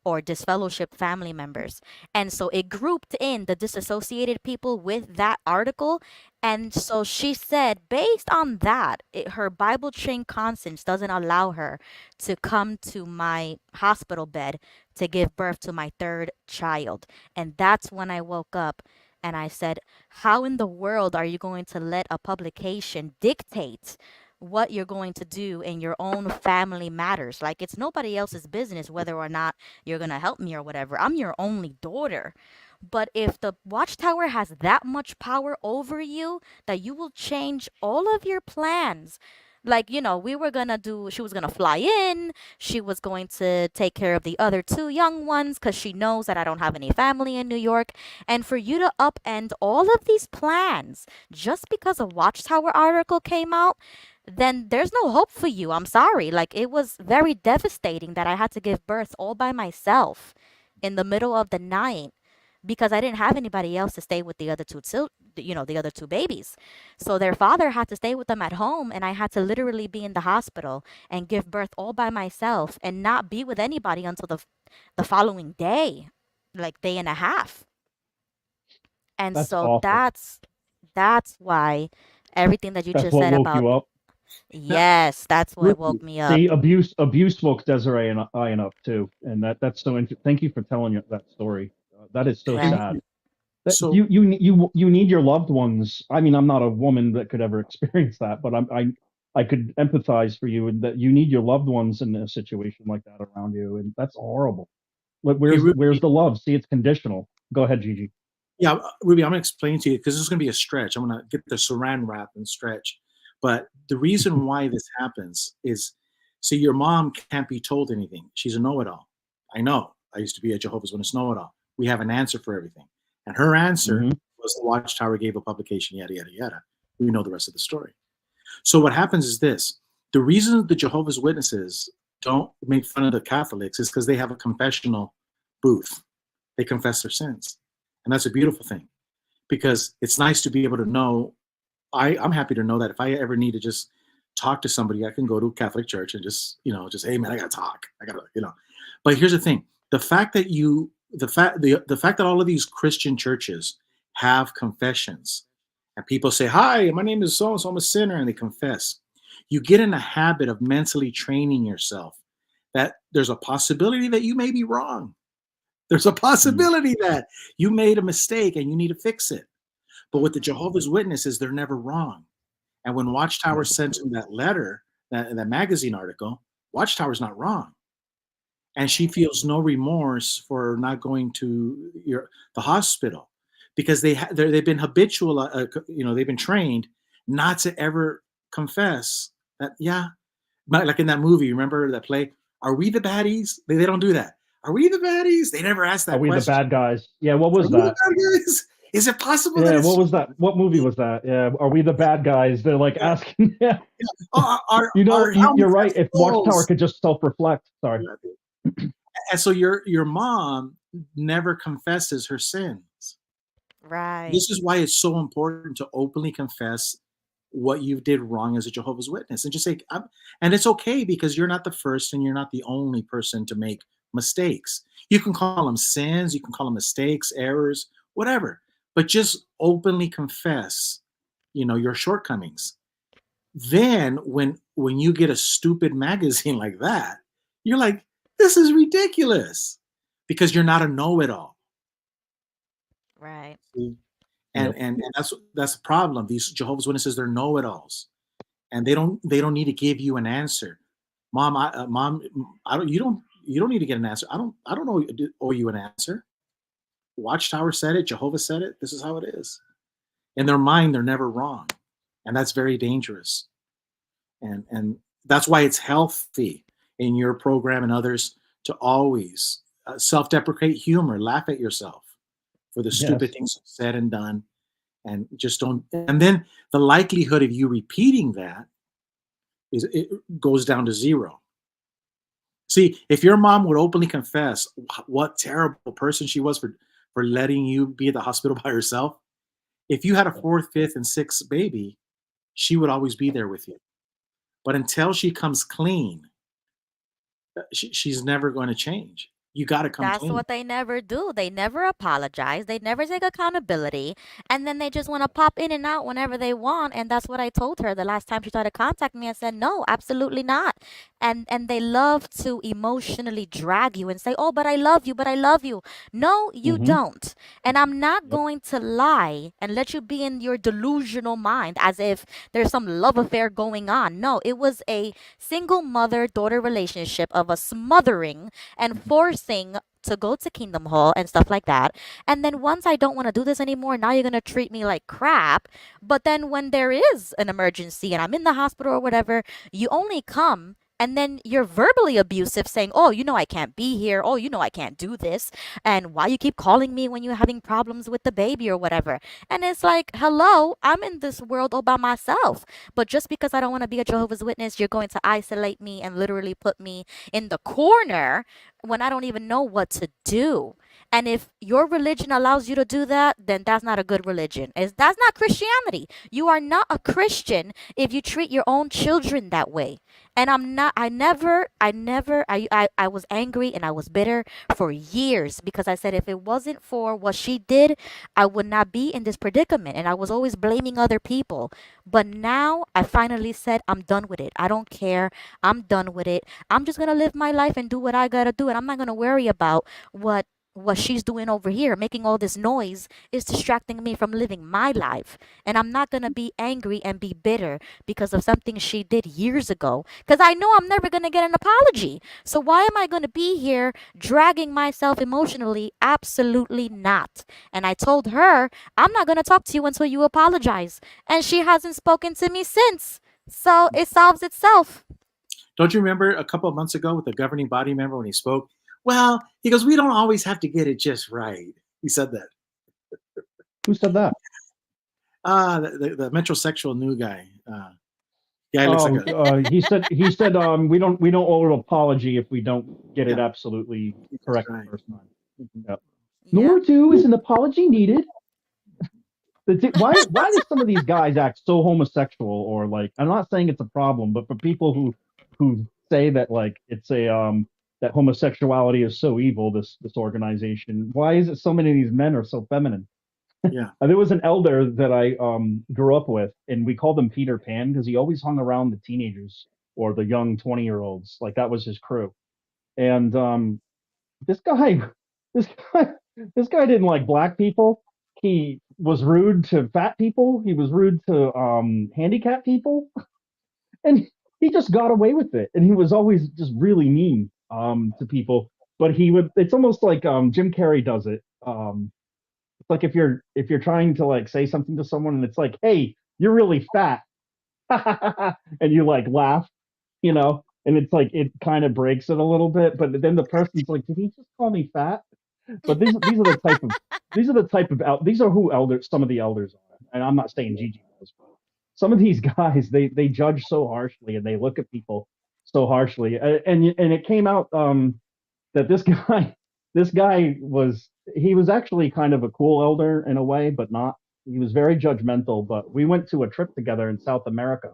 K: or disfellowship family members. And so it grouped in the disassociated people with that article. And so she said, based on that, her Bible trained conscience doesn't allow her to come to my hospital bed to give birth to my third child. And that's when I woke up and I said, how in the world are you going to let a publication dictate what you're going to do in your own family matters? Like, it's nobody else's business whether or not you're going to help me or whatever. I'm your only daughter. But if the Watchtower has that much power over you that you will change all of your plans, like, she was gonna fly in, she was going to take care of the other two young ones because she knows that I don't have any family in New York. And for you to upend all of these plans just because a Watchtower article came out, then there's no hope for you. I'm sorry. Like, it was very devastating that I had to give birth all by myself in the middle of the night because I didn't have anybody else to stay with the other the other two babies. So their father had to stay with them at home, and I had to literally be in the hospital and give birth all by myself and not be with anybody until the following day, like day and a half. And
C: That's
K: so
C: awful.
K: that's why everything that you
C: That's
K: just
C: what
K: said
C: woke
K: about
C: you up.
K: Yes, that's what
D: Ruby,
K: woke me up.
C: See, abuse woke Desiree and Ian up too, and that's so interesting. Thank you for telling that story. That is so
K: Right.
C: sad. That
D: so
C: you need your loved ones. I mean, I'm not a woman that could ever experience that, but I could empathize for you, and that you need your loved ones in a situation like that around you, and that's horrible. Like,
D: hey,
C: where's
D: Ruby,
C: the love? See, it's conditional. Go ahead, Gigi.
D: yeah, Ruby, I'm gonna explain to you because this is gonna be a stretch. I'm gonna get the saran wrap and stretch. But the reason why this happens is, see, your mom can't be told anything. She's a know-it-all. I know. I used to be a Jehovah's Witness know-it-all. We have an answer for everything, and her answer was the Watchtower gave a publication. Yada yada yada. We know the rest of the story. So what happens is this: the reason the Jehovah's Witnesses don't make fun of the Catholics is because they have a confessional booth. They confess their sins. And that's a beautiful thing because it's nice to be able to know. I'm happy to know that if I ever need to just talk to somebody, I can go to a Catholic church and just, hey man, I gotta talk. I gotta, But here's the thing: the fact that the fact that all of these Christian churches have confessions, and people say, "Hi, my name is so and so, I'm a sinner," and they confess. You get in a habit of mentally training yourself that there's a possibility that you may be wrong. There's a possibility that you made a mistake and you need to fix it. But with the Jehovah's Witnesses, they're never wrong. And when Watchtower sent him that letter, that magazine article, Watchtower's not wrong. And she feels no remorse for not going to the hospital because they've been habitual, they've been trained not to ever confess that, like in that movie, remember that play, Are We the Baddies? They don't do that. Are we the baddies? They never asked that
C: Are we
D: question.
C: the bad guys? Yeah, what was that?
D: Is it possible?
C: Yeah, what was that? What movie was that? Yeah, are we the bad guys? They're like asking. Yeah. You're right. If Watchtower could just self-reflect. Sorry.
D: And so your mom never confesses her sins.
K: Right.
D: This is why it's so important to openly confess what you did wrong as a Jehovah's Witness, and just say, and it's okay because you're not the first and you're not the only person to make mistakes. You can call them sins, you can call them mistakes, errors, whatever, but just openly confess, your shortcomings. Then when you get a stupid magazine like that, you're like, this is ridiculous because you're not a know-it-all.
K: Right.
D: And that's the problem. These Jehovah's Witnesses, they're know-it-alls, and they don't need to give you an answer. Mom, you don't need to get an answer. I don't owe you an answer. Watchtower said it. Jehovah said it. This is how it is. In their mind, they're never wrong, and that's very dangerous. And that's why it's healthy in your program and others to always self-deprecate humor, laugh at yourself for the stupid things said and done, and just don't. And then the likelihood of you repeating that it goes down to zero. See, if your mom would openly confess what terrible person she was for letting you be at the hospital by herself, if you had a fourth, fifth, and sixth baby, she would always be there with you. But until she comes clean, she's never going to change. You got to come
K: That's
D: clean.
K: what they never do. They never apologize. They never take accountability. And then they just want to pop in and out whenever they want. And that's what I told her the last time she tried to contact me. I said, no, absolutely not. And they love to emotionally drag you and say, oh, but I love you, but I love you. No, you don't. And I'm not going to lie and let you be in your delusional mind as if there's some love affair going on. No, it was a single mother-daughter relationship of a smothering and forcing to go to Kingdom Hall and stuff like that. And then once I don't want to do this anymore, now you're going to treat me like crap. But then when there is an emergency and I'm in the hospital or whatever, you only come and then you're verbally abusive saying, oh, I can't be here. Oh, I can't do this. And why you keep calling me when you're having problems with the baby or whatever. And it's like, hello, I'm in this world all by myself. But just because I don't want to be a Jehovah's Witness, you're going to isolate me and literally put me in the corner when I don't even know what to do. And if your religion allows you to do that, then that's not a good religion. That's not Christianity. You are not a Christian if you treat your own children that way. And I was angry and I was bitter for years because I said if it wasn't for what she did, I would not be in this predicament. And I was always blaming other people. But now I finally said I'm done with it. I don't care. I'm done with it. I'm just gonna live my life and do what I gotta do, and I'm not gonna worry about what she's doing over here, making all this noise is distracting me from living my life. And I'm not going to be angry and be bitter because of something she did years ago because I know I'm never going to get an apology. So why am I going to be here dragging myself emotionally? Absolutely not. And I told her, I'm not going to talk to you until you apologize. And she hasn't spoken to me since. So it solves itself.
D: Don't you remember a couple of months ago with the governing body member when he spoke? Well, he goes, we don't always have to get it just right. He said that.
C: Who said that?
D: The metrosexual new guy. Guy looks like a.
C: He said we don't owe an apology if we don't get it absolutely correct
D: right.
C: the first time. Yep.
K: Yeah.
C: Nor too is an apology needed. Why do some of these guys act so homosexual, or like, I'm not saying it's a problem, but for people who say that like it's a that homosexuality is so evil, this organization, why is it so many of these men are so feminine?
D: Yeah.
C: There was an elder that I grew up with, and we called him Peter Pan because he always hung around the teenagers or the young 20-year-olds. Like that was his crew. And this guy didn't like black people. He was rude to fat people. He was rude to handicapped people, and he just got away with it. And he was always just really mean to people. But he would. It's almost like Jim Carrey does it. It's like if you're trying to like say something to someone, and it's like, "Hey, you're really fat," and you like laugh, and it's like it kind of breaks it a little bit. But then the person's like, "Did he just call me fat?" But these are the type of these are who some of the elders are, and I'm not saying Gigi was. Some of these guys they judge so harshly, and they look at people so harshly, and it came out that this guy was actually kind of a cool elder in a way, but not. He was very judgmental. But we went to a trip together in South America,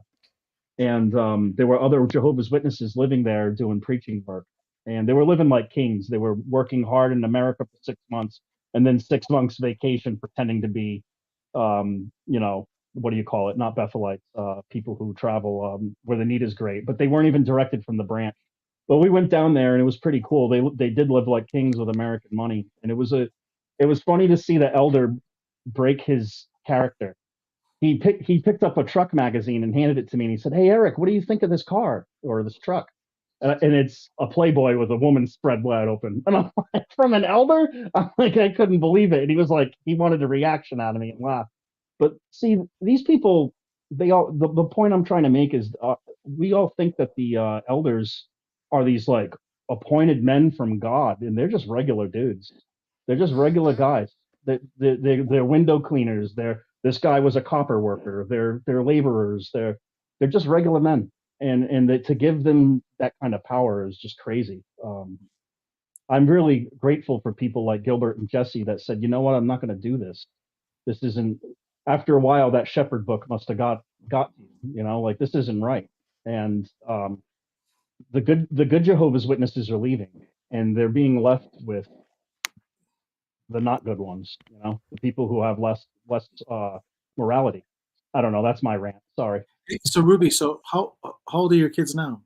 C: and there were other Jehovah's Witnesses living there doing preaching work, and they were living like kings. They were working hard in America for 6 months, and then 6 months vacation, pretending to be, what do you call it? Not Bethelites, people who travel where the need is great, but they weren't even directed from the branch. But we went down there, and it was pretty cool. They did live like kings with American money, and it was funny to see the elder break his character. He picked up a truck magazine and handed it to me, and he said, "Hey, Eric, what do you think of this car or this truck?" And it's a Playboy with a woman spread wide open. And I'm like, from an elder? I'm like, I couldn't believe it. And he was like, he wanted a reaction out of me and laugh. But see, these people, the point I'm trying to make is we all think that the elders are these like appointed men from God, and they're just regular dudes. They're just regular guys. They're window cleaners. This guy was a copper worker. They're laborers. They're just regular men, and to give them that kind of power is just crazy. I'm really grateful for people like Gilbert and Jesse that said, you know what, I'm not going to do this. This isn't. After a while, that shepherd book must have got you. Like this isn't right. And the good Jehovah's Witnesses are leaving, and they're being left with the not good ones. The people who have less morality. I don't know. That's my rant. Sorry.
D: So Ruby, so how old are your kids now?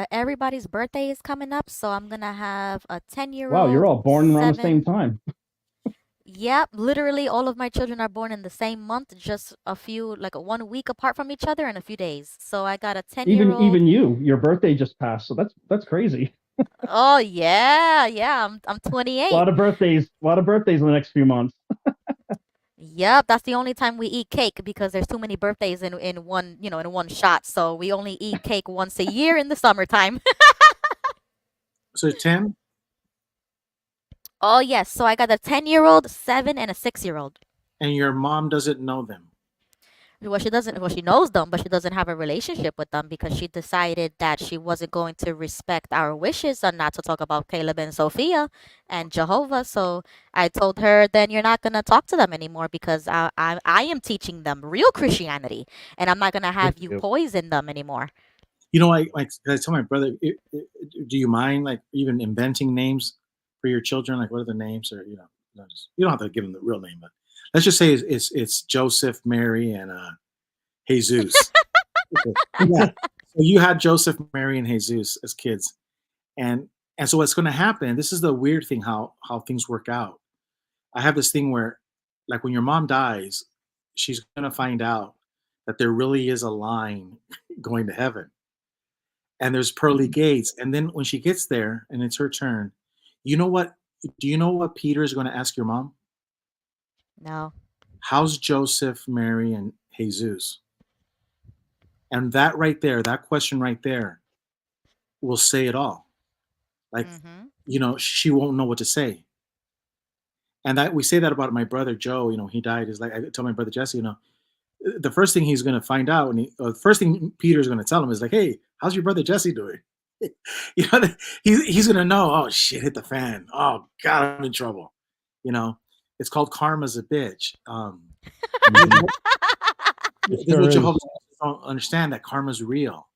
K: Everybody's birthday is coming up, so I'm gonna have a 10-year-old.
C: Wow, you're all born around the same time.
K: Yep, literally all of my children are born in the same month, just a few, like 1 week apart from each other and a few days. So I got a 10-year-old.
C: Even your birthday just passed, so that's crazy.
K: Oh yeah, I'm 28.
C: A lot of birthdays in the next few months.
K: Yep, that's the only time we eat cake because there's too many birthdays in one, in one shot. So we only eat cake once a year in the summertime.
D: So 10?
K: Oh yes, so I got a 10-year-old, 7, and a 6-year-old.
D: And your mom doesn't know them?
K: Well, she doesn't. Well, she knows them, but she doesn't have a relationship with them because she decided that she wasn't going to respect our wishes and not to talk about Caleb and Sophia and Jehovah. So I told her, then you're not gonna talk to them anymore because I am teaching them real Christianity, and I'm not gonna have you poison them anymore.
D: I tell my brother, do you mind like even inventing names for your children? Like what are the names, or you don't have to give them the real name, but let's just say it's Joseph, Mary, and Jesus. Yeah. So you had Joseph, Mary, and Jesus as kids, and so what's going to happen? This is the weird thing how things work out. I have this thing where, like, when your mom dies, she's going to find out that there really is a line going to heaven, and there's pearly gates. And then when she gets there and it's her turn, you know what? Do you know what Peter is going to ask your mom?
K: No.
D: How's Joseph, Mary, and Jesus? And that right there, that question right there, will say it all. Like, she won't know what to say. And that we say that about my brother Joe. He died. Is like I tell my brother Jesse. The first thing he's going to find out, the first thing Peter's going to tell him is like, "Hey, how's your brother Jesse doing?" He's going to know. Oh shit, hit the fan. Oh god, I'm in trouble. It's called karma's a bitch. The Jehovah's Witnesses don't understand that karma's real.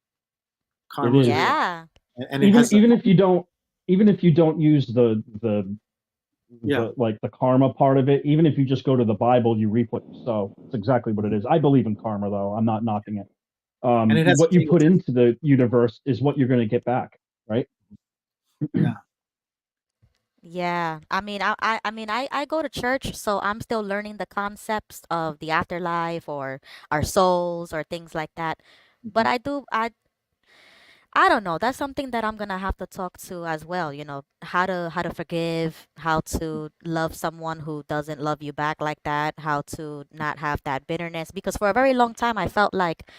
D: Karma's real.
K: Yeah.
D: And
C: even if you don't use the karma part of it, even if you just go to the Bible, you reap what you sow. It's exactly what it is. I believe in karma, though. I'm not knocking it.
D: And it has
C: what you put into the universe is what you're going to get back, right?
D: Yeah.
K: Yeah. I go to church, so I'm still learning the concepts of the afterlife or our souls or things like that. But I don't know. That's something that I'm gonna have to talk to as well. How to forgive, how to love someone who doesn't love you back like that, how to not have that bitterness. Because for a very long time, I felt like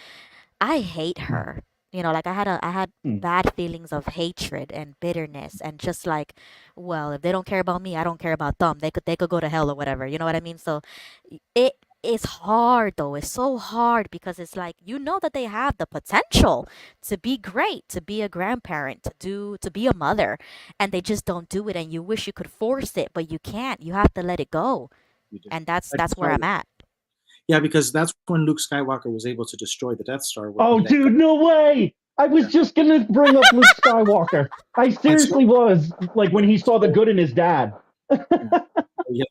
K: I hate her. Like I had bad feelings of hatred and bitterness, and just like, well, if they don't care about me, I don't care about them. They could go to hell or whatever. You know what I mean? So it is hard though. It's so hard because it's like that they have the potential to be great, to be a grandparent, to be a mother, and they just don't do it. And you wish you could force it, but you can't. You have to let it go, and that's where I'm at.
D: Yeah, because that's when Luke Skywalker was able to destroy the Death Star.
C: Oh, dude, no way! I was just gonna bring up Luke Skywalker. I seriously was. Like when he saw the good in his dad.
D: You have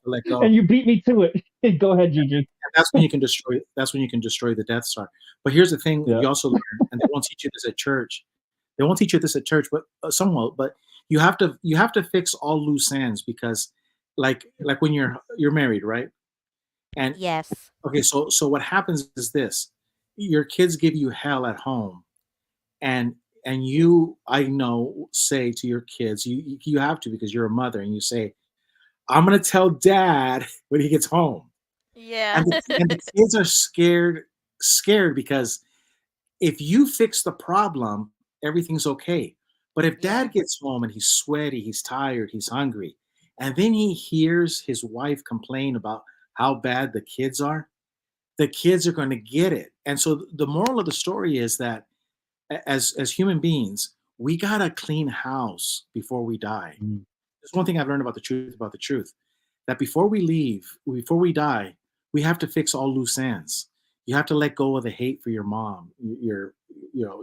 D: to let go.
C: And you beat me to it. Go ahead, Gigi.
D: And that's when you can destroy. That's when you can destroy the Death Star. But here's the thing: you also learn, and they won't teach you this at church. They won't teach you this at church, but somewhat. But you have to fix all loose ends because, like when you're married, right? And
K: yes.
D: Okay, so what happens is this: your kids give you hell at home, and you, I know, say to your kids, you have to because you're a mother, and you say, "I'm gonna tell Dad when he gets home."
K: Yeah.
D: And the kids are scared because if you fix the problem, everything's okay. But if Dad gets home and he's sweaty, he's tired, he's hungry, and then he hears his wife complain about how bad the kids are going to get it. And so the moral of the story is that as human beings, we got a clean house before we die. There's one thing I've learned about the truth, that before we die, we have to fix all loose ends. You have to let go of the hate for your mom, your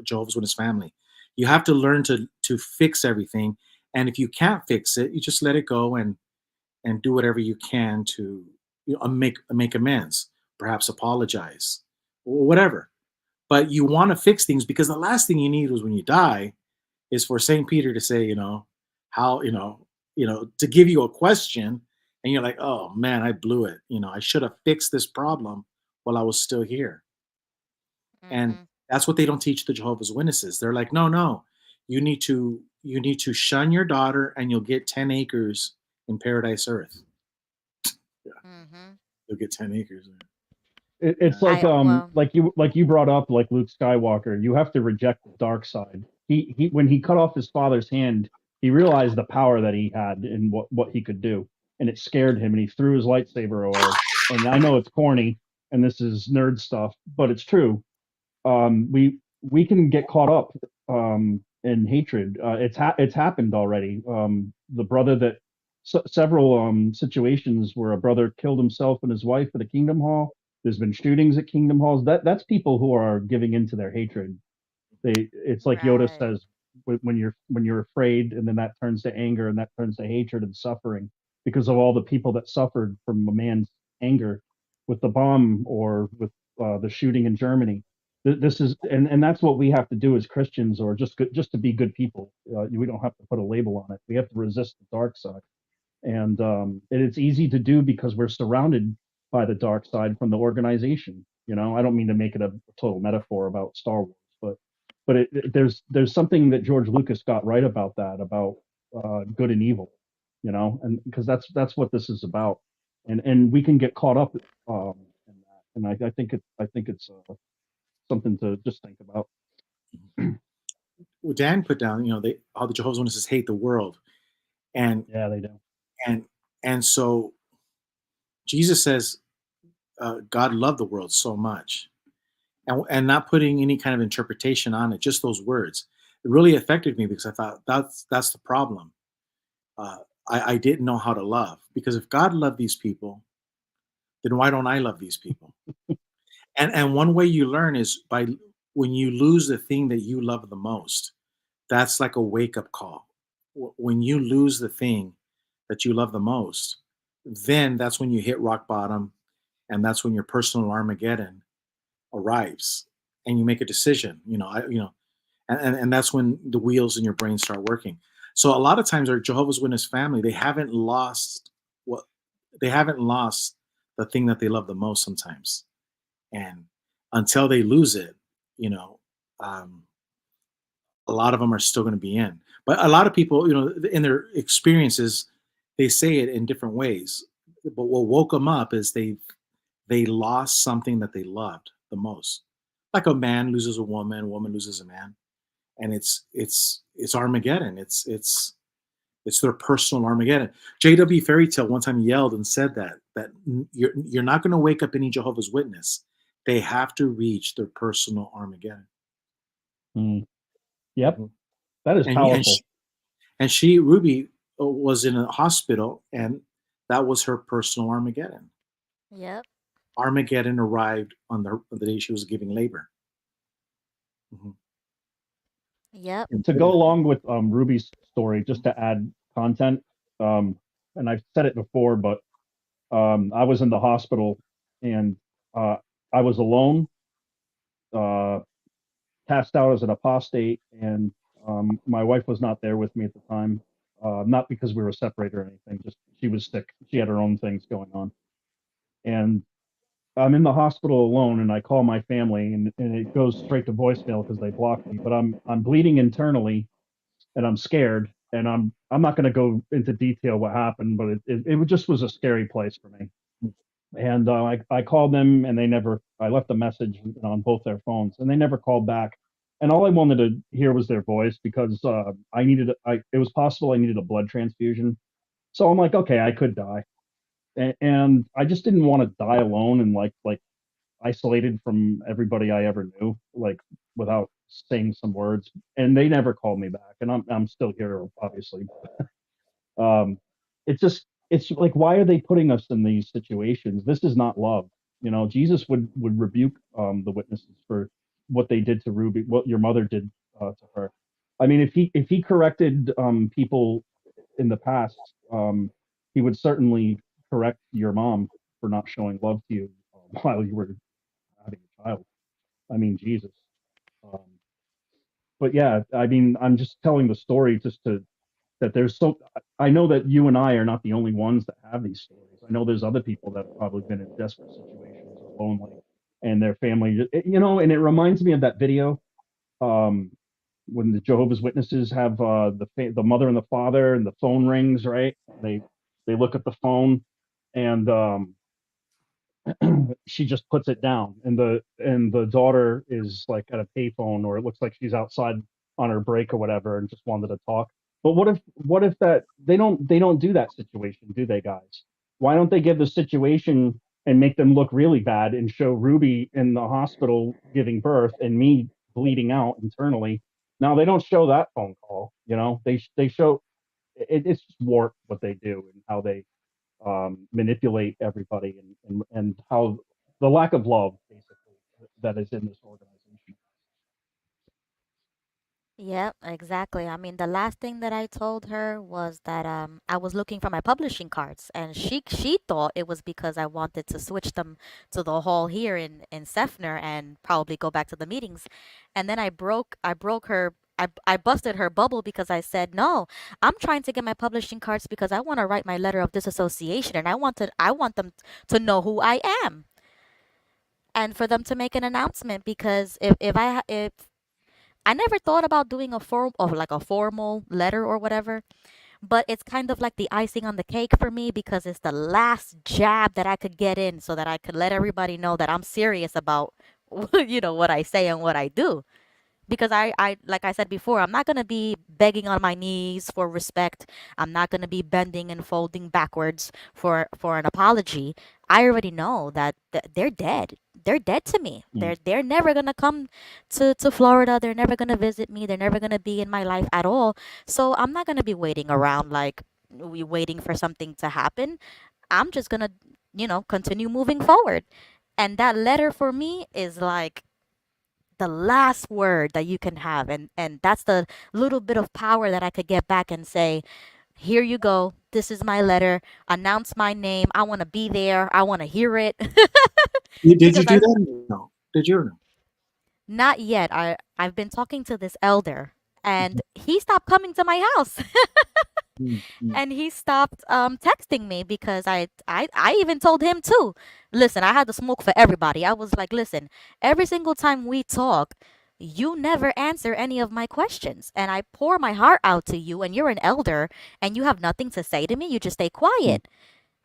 D: Jehovah's Witness family. You have to learn to fix everything. And if you can't fix it, you just let it go and do whatever you can to make amends, perhaps apologize, or whatever. But you want to fix things because the last thing you need is when you die is for St. Peter to say, how, to give you a question and you're like, oh man, I blew it. I should have fixed this problem while I was still here. And that's what they don't teach the Jehovah's Witnesses. They're like, no, you need to shun your daughter and you'll get 10 acres in paradise earth. You'll get 10 acres.
C: It's like like you brought up, like Luke Skywalker. You have to reject the dark side. He when he cut off his father's hand, he realized the power that he had and what he could do, and it scared him, and he threw his lightsaber away. And I know it's corny, and this is nerd stuff, but it's true. We can get caught up in hatred. It's happened already. The brother that several situations where a brother killed himself and his wife at a Kingdom Hall. There's been shootings at Kingdom Halls. That's people who are giving into their hatred. It's like Yoda says, when you're afraid, and then that turns to anger, and that turns to hatred and suffering because of all the people that suffered from a man's anger. with the bomb or with the shooting in Germany. This is, and that's what we have to do as Christians, or just to be good people. We don't have to put a label on it. We have to resist the dark side, and it's easy to do because we're surrounded by the dark side from the organization. You know, I don't mean to make it a total metaphor about Star Wars, but there's something that George Lucas got right about that, about good and evil, you know, and because that's what this is about, and we can get caught up in that, and I think it's something to just think about.
D: Well, Dan put down, you know, all the Jehovah's Witnesses hate the world, and
C: Yeah, they do.
D: and so Jesus says God loved the world so much, and not putting any kind of interpretation on it, just those words. It really affected me because I thought that's the problem. I didn't know how to love, because if God loved these people, then why don't I love these people? And one way you learn is by when you lose the thing that you love the most. That's like a wake up call. When you lose the thing that you love the most, then that's when you hit rock bottom, and that's when your personal Armageddon arrives, and you make a decision. And that's when the wheels in your brain start working. So a lot of times our Jehovah's Witness family, they haven't lost the thing that they love the most sometimes. And until they lose it, you know, a lot of them are still going to be in. But a lot of people, you know, in their experiences, they say it in different ways. But what woke them up is they lost something that they loved the most. Like a man loses a woman loses a man, and it's Armageddon. It's their personal Armageddon. J.W. Fairytale one time yelled and said that you're not going to wake up any Jehovah's Witness. They have to reach their personal Armageddon.
C: Mm. Yep, that is
D: And
C: powerful.
D: Ruby was in a hospital, and that was her personal Armageddon.
K: Yep.
D: Armageddon arrived on the day she was giving labor. Mm-hmm.
K: Yep.
C: To go along with Ruby's story, just to add content, and I've said it before, but I was in the hospital, and I was alone, cast out as an apostate, and my wife was not there with me at the time. Not because we were separated or anything, just she was sick. She had her own things going on. And I'm in the hospital alone, and I call my family, and it goes straight to voicemail because they blocked me. But I'm bleeding internally, and I'm scared, and I'm not going to go into detail what happened, but it just was a scary place for me. And I called them, and I left a message on both their phones, and they never called back. And all I wanted to hear was their voice, because it was possible I needed a blood transfusion. So I'm like, okay, I could die. And I just didn't want to die alone and like isolated from everybody I ever knew, like without saying some words. And they never called me back, and I'm still here, obviously. um, it's like, why are they putting us in these situations? This is not love. You know, Jesus would rebuke the witnesses for what they did to Ruby, what your mother did to her. I mean, if he corrected people in the past, he would certainly correct your mom for not showing love to you while you were having a child. I mean, Jesus. Um, but yeah, I mean, I'm just telling the story just to that there's so I know that you and I are not the only ones that have these stories. I know there's other people that have probably been in desperate situations or lonely, and their family, you know, and it reminds me of that video um, when the Jehovah's Witnesses have the mother and the father, and the phone rings, right? They look at the phone, and she just puts it down, and the daughter is like at a payphone, or it looks like she's outside on her break or whatever, and just wanted to talk. But what if that they don't do that situation, do they, guys? Why don't they give the situation and make them look really bad and show Ruby in the hospital giving birth and me bleeding out internally? Now they don't show that phone call. You know, they show it's just warped what they do, and how they manipulate everybody, and how the lack of love basically that is in this organization.
K: Yep, exactly. I mean, the last thing that I told her was that I was looking for my publishing cards, and she thought it was because I wanted to switch them to the hall here in Sefner and probably go back to the meetings. And then I broke her I busted her bubble because I said, "No, I'm trying to get my publishing cards because I want to write my letter of disassociation and I want them to know who I am and for them to make an announcement because if I never thought about doing a form of like a formal letter or whatever, but it's kind of like the icing on the cake for me because it's the last jab that I could get in so that I could let everybody know that I'm serious about what I say and what I do because I like I said before, I'm not gonna be begging on my knees for respect. I'm not gonna be bending and folding backwards for an apology. I already know that they're dead. They're dead to me.
C: Mm.
K: They're never gonna come to Florida. They're never gonna visit me. They're never gonna be in my life at all. So I'm not gonna be waiting around like we waiting for something to happen. I'm just gonna continue moving forward. And that letter for me is like the last word that you can have, and that's the little bit of power that I could get back and say, here you go, this is my letter, announce my name, I want to be there, I want to hear it.
D: Did you
K: Because
D: do
K: I
D: that? No. Did you or no?
K: not yet. I've been talking to this elder and he stopped coming to my house.
D: Mm-hmm.
K: And he stopped texting me because I even told him too. Listen, I had the smoke for everybody. I was like, listen, every single time we talk, you never answer any of my questions, and I pour my heart out to you, and you're an elder, and you have nothing to say to me. You just stay quiet.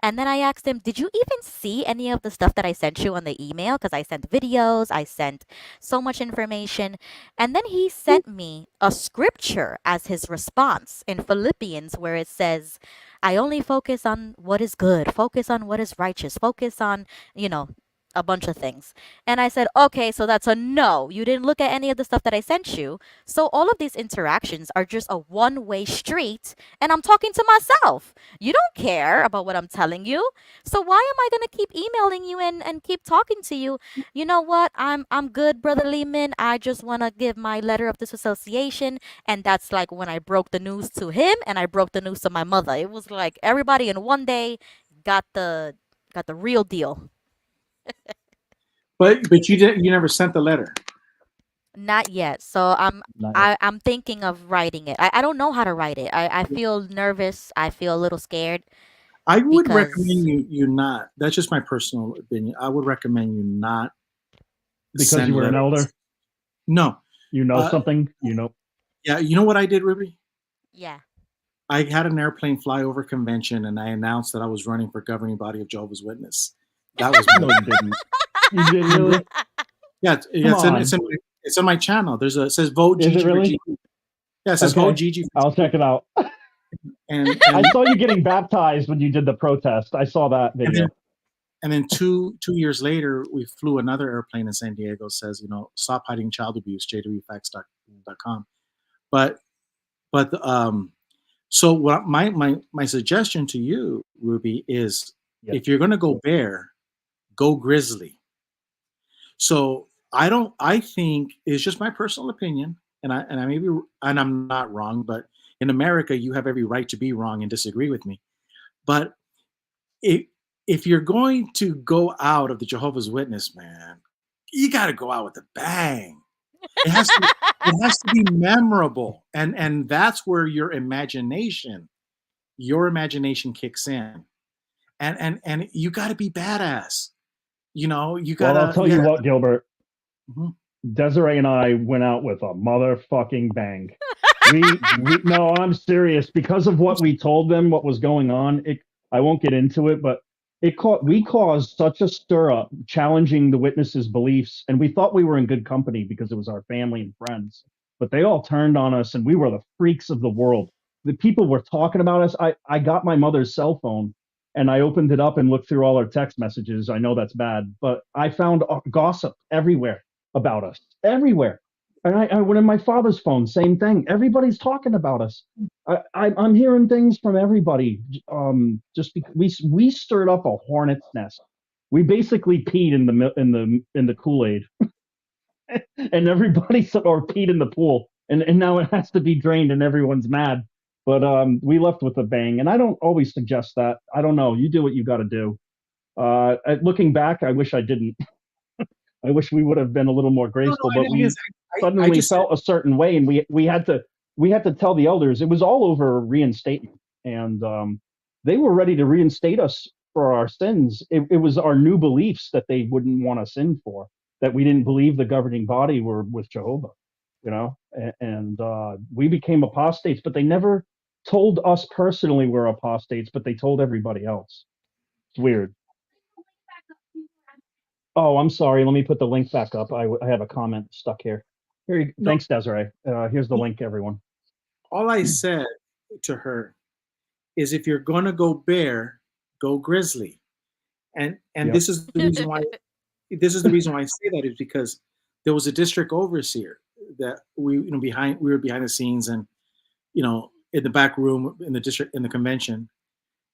K: And then I asked him, did you even see any of the stuff that I sent you on the email? Because I sent videos, I sent so much information. And then he sent me a scripture as his response in Philippians, where it says, I only focus on what is good, focus on what is righteous, focus on, you know, a bunch of things. And I said, okay, so that's a no. You didn't look at any of the stuff that I sent you. So all of these interactions are just a one-way street, and I'm talking to myself. You don't care about what I'm telling you. So why am I gonna keep emailing you and keep talking to you? You know what? I'm good, Brother Lehman. I just wanna give my letter of disassociation. And that's like when I broke the news to him and I broke the news to my mother. It was like everybody in one day got the real deal.
D: But you never sent the letter.
K: Not yet. So
C: Not yet.
K: I'm thinking of writing it. I don't know how to write it. I feel nervous. I feel a little scared
D: I would
K: because
D: recommend you not. That's just my personal opinion. I would recommend you not
C: Because
D: send
C: you were an
D: letters.
C: elder,
D: No.
C: you know something, you know.
D: Yeah, you know what I did, Ruby?
K: yeah.
D: I had an airplane flyover convention, and I announced that I was running for governing body of Jehovah's Witness. That was
C: No, you didn't. You didn't really?
D: yeah. It's on my channel. It says vote
C: Is
D: Gigi
C: it
D: for
C: really?
D: Gigi. Yeah, it says
C: Okay.
D: vote Gigi.
C: I'll check it out.
D: And
C: I saw you getting baptized when you did the protest. I saw that video.
D: and then two years later, we flew another airplane in San Diego. Says, stop hiding child abuse. JWFacts.com. But so what my suggestion to you, Ruby, is
C: Yep.
D: if you're going to go bear, go grizzly. So I think it's just my personal opinion, and I maybe, and I'm not wrong, but in America, you have every right to be wrong and disagree with me. But if you're going to go out of the Jehovah's Witness, man, you got to go out with a bang. It has to be memorable, and that's where your imagination kicks in, and you got to be badass. You
C: Well,
D: gotta.
C: I'll tell you what, Gilbert.
D: Mhm.
C: Desiree and I went out with a motherfucking bang. No, I'm serious. Because of what we told them, what was going on, I won't get into it, but we caused such a stir up, challenging the witnesses' beliefs, and we thought we were in good company because it was our family and friends. But they all turned on us, and we were the freaks of the world. The people were talking about us. I got my mother's cell phone, and I opened it up and looked through all her text messages. I know that's bad, but I found gossip everywhere about us, everywhere. And I went in my father's phone, same thing. Everybody's talking about us. I'm hearing things from everybody. Just because we stirred up a hornet's nest. We basically peed in the Kool-Aid, and everybody or peed in the pool. and now it has to be drained, and everyone's mad. But we left with a bang, and I don't always suggest that. I don't know. You do what you got to do. Looking back, I wish I didn't. I wish we would have been a little more
D: No, no,
C: graceful,
D: and
C: but
D: it
C: we
D: is. I
C: suddenly
D: just said,
C: felt a certain way, and we had to tell the elders. It was all over reinstatement, and they were ready to reinstate us for our sins. It was our new beliefs that they wouldn't want us in for, that we didn't believe the governing body were with Jehovah, and we became apostates. But they never told us personally we're apostates, but they told everybody else. It's weird. Oh, I'm sorry. Let me put the link back up. I have a comment stuck here.
D: no,
C: Thanks, Desiree. Here's the link, everyone.
D: all I said to her is, if you're going to go bear, go grizzly. And
C: Yep.
D: this is the reason why I say that, is because there was a district overseer that we were behind the scenes, and in the back room in the district, in the convention,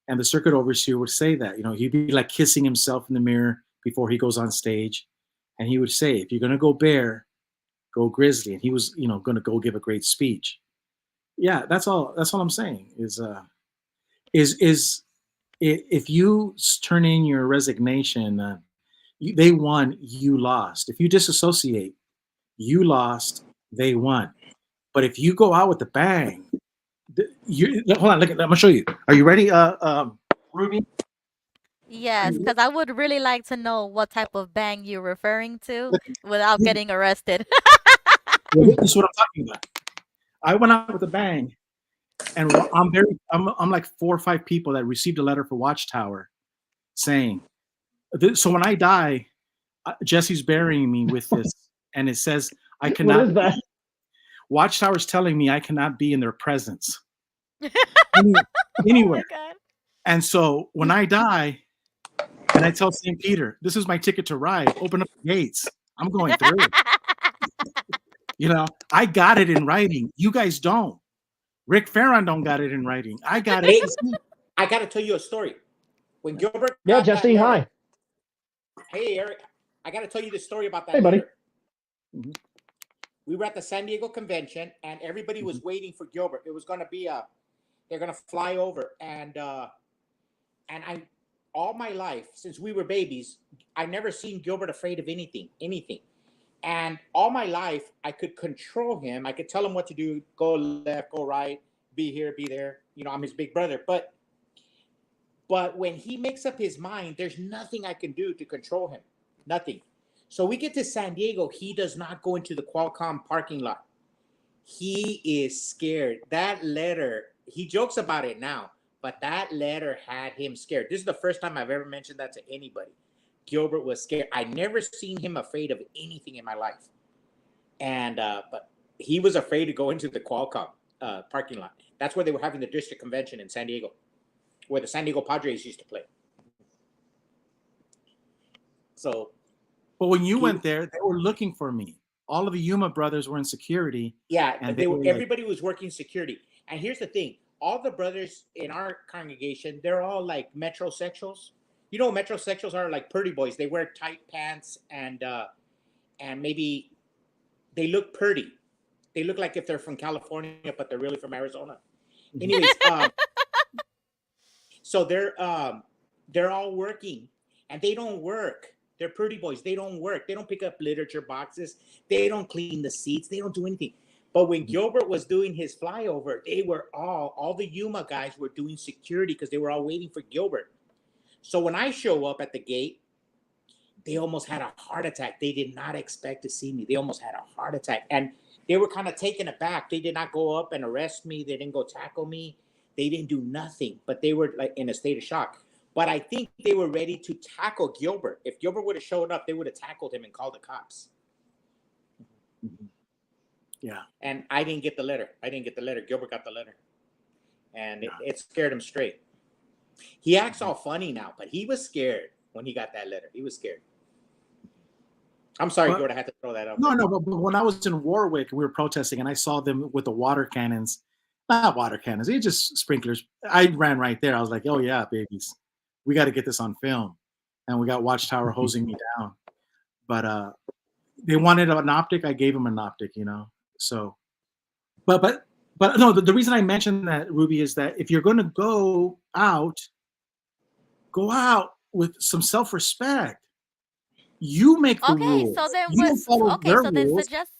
D: and the circuit overseer would say that, he'd be like kissing himself in the mirror before he goes on stage, and he would say, if you're going to go bear, go grizzly. And he was going to go give a great speech. Yeah, that's all I'm saying is if you turn in your resignation, they won, you lost. If you disassociate, you lost, they won. But if you go out with a bang, hold on, look, I'm gonna show you. Are you ready, Ruby?
K: Yes, because I would really like to know what type of bang you're referring to
D: Look,
K: without getting arrested.
D: this is what I'm talking about. I went out with a bang, and I'm like 4 or 5 people that received a letter for Watchtower saying, so when I die, Jesse's burying me with this, and it says I cannot.
C: What is that?
D: Watchtower's telling me I cannot be in their presence
K: Oh
D: anywhere.
K: my God.
D: And so when I die, and I tell St. Peter, this is my ticket to ride, open up the gates, I'm going through. I got it in writing. You guys don't. Rick Farron don't got it in writing. I got it.
J: Hey, I got to tell you a story. When Gilbert
C: Yeah,
J: got that
C: Jesse,
J: letter-
C: hi.
J: Hey, Eric, I got to tell you the story about that
C: Hey, buddy.
J: letter. We were at the San Diego convention, and everybody was waiting for Gilbert. It was going to be they're going to fly over, and I, all my life since we were babies, I never seen Gilbert afraid of anything. And all my life, I could control him. I could tell him what to do: go left, go right, be here, be there. I'm his big brother. But when he makes up his mind, there's nothing I can do to control him. Nothing. So we get to San Diego. He does not go into the Qualcomm parking lot. He is scared. That letter, he jokes about it now, but that letter had him scared. This is the first time I've ever mentioned that to anybody. Gilbert was scared. I never seen him afraid of anything in my life. And but he was afraid to go into the Qualcomm parking lot. That's where they were having the district convention in San Diego, where the San Diego Padres used to play. So,
D: but when you went there, they were looking for me. All of the Yuma brothers were in security.
J: Yeah,
D: and
J: everybody was working security. And here's the thing: all the brothers in our congregation, they're all like metrosexuals. You know what metrosexuals are? Like pretty boys. They wear tight pants and maybe they look pretty. They look like if they're from California, but they're really from Arizona. Anyways, so they're all working, and they don't work. They're pretty boys. They don't work. They don't pick up literature boxes. They don't clean the seats. They don't do anything. But when Gilbert was doing his flyover, they were all the Yuma guys were doing security because they were all waiting for Gilbert. So when I show up at the gate, they almost had a heart attack. They did not expect to see me. They almost had a heart attack. And they were kind of taken aback. They did not go up and arrest me. They didn't go tackle me. They didn't do nothing, but they were like in a state of shock. But I think they were ready to tackle Gilbert. If Gilbert would have showed up, they would have tackled him and called the cops.
D: Yeah.
J: And I didn't get the letter. Gilbert got the letter. And it scared him straight. He acts all funny now, but he was scared when he got that letter. He was scared. I'm sorry, Gilbert, I had to throw that out.
D: No, but when I was in Warwick, we were protesting, and I saw them with the water cannons. Not water cannons, they just sprinklers. I ran right there. I was like, oh, yeah, babies. We got to get this on film. And we got Watchtower hosing me down. But they wanted an optic. I gave them an optic, So but no, the reason I mentioned that, Ruby, is that if you're going to go out with some self-respect. You make the
K: Okay,
D: rules.
K: so then
D: You don't follow
K: okay,
D: their
K: so then
D: rules.
K: suggest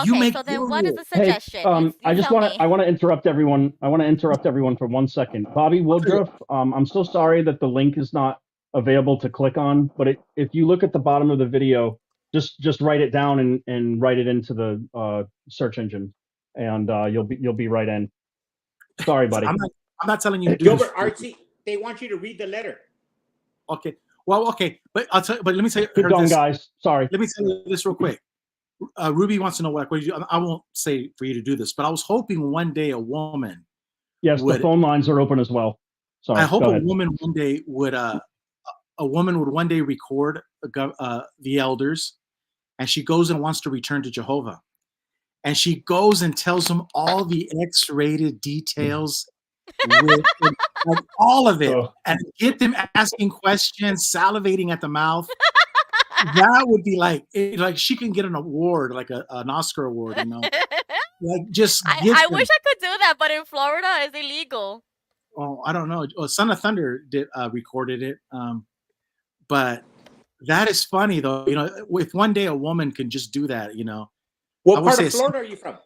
D: You
K: okay,
D: make
K: so then
D: your
K: what is
D: rules.
K: the
C: Hey,
K: suggestion? You
C: I just
K: tell
C: want to
K: me.
C: I want to interrupt everyone. I want to interrupt everyone for 1 second. Bobby Woodruff, I'm so sorry that the link is not available to click on, but if you look at the bottom of the video, just write it down and write it into the search engine, and you'll be right in. Sorry, buddy.
D: I'm not telling you to do
J: Gilbert,
D: this.
J: Archie, they want you to read the letter.
D: Okay. Well, okay, but let me say
C: Keep going, guys. Sorry.
D: Let me tell you this real quick. Ruby wants to know what you do. I won't say for you to do this, but I was hoping one day a woman.
C: Yes, the phone lines are open as well. Sorry.
D: I hope
C: go
D: a
C: ahead.
D: woman one day would one day record the elders, and she goes and wants to return to Jehovah, and she goes and tells them all the X-rated details, with like all of it, and get them asking questions, salivating at the mouth. That would be like she can get an award, like an Oscar award, you know. Like just
K: I wish I could do that, but in Florida it's illegal.
D: Oh, I don't know. Oh, Son of Thunder recorded it, but that is funny though. You know, if one day a woman can just do that, you know.
J: What part of Florida are you from?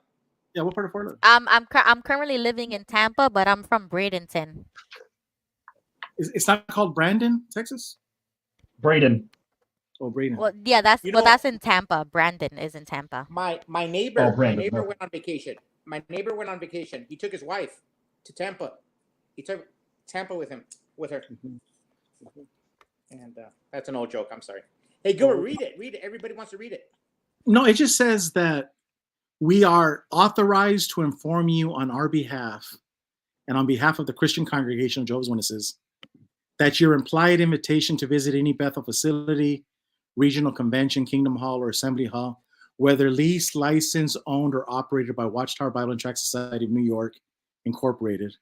D: Yeah, what part of Florida?
K: I'm currently living in Tampa, but I'm from Bradenton.
D: It's not called Brandon, Texas?
C: Braden.
D: Oh, Braden.
K: Well, yeah, that's in Tampa. Brandon is in Tampa.
J: My neighbor,
C: Brandon,
J: my neighbor
C: no.
J: went on vacation. My neighbor went on vacation. He took his wife to Tampa. He took Tampa with her. And that's an old joke. I'm sorry. Hey, Gilbert, read it. Read it. Everybody wants to read it.
D: No, it just says that we are authorized to inform you on our behalf and on behalf of the Christian Congregation of Jehovah's Witnesses that your implied invitation to visit any Bethel facility, regional convention, Kingdom Hall, or Assembly Hall, whether leased, licensed, owned, or operated by Watchtower Bible and Tract Society of New York, Incorporated,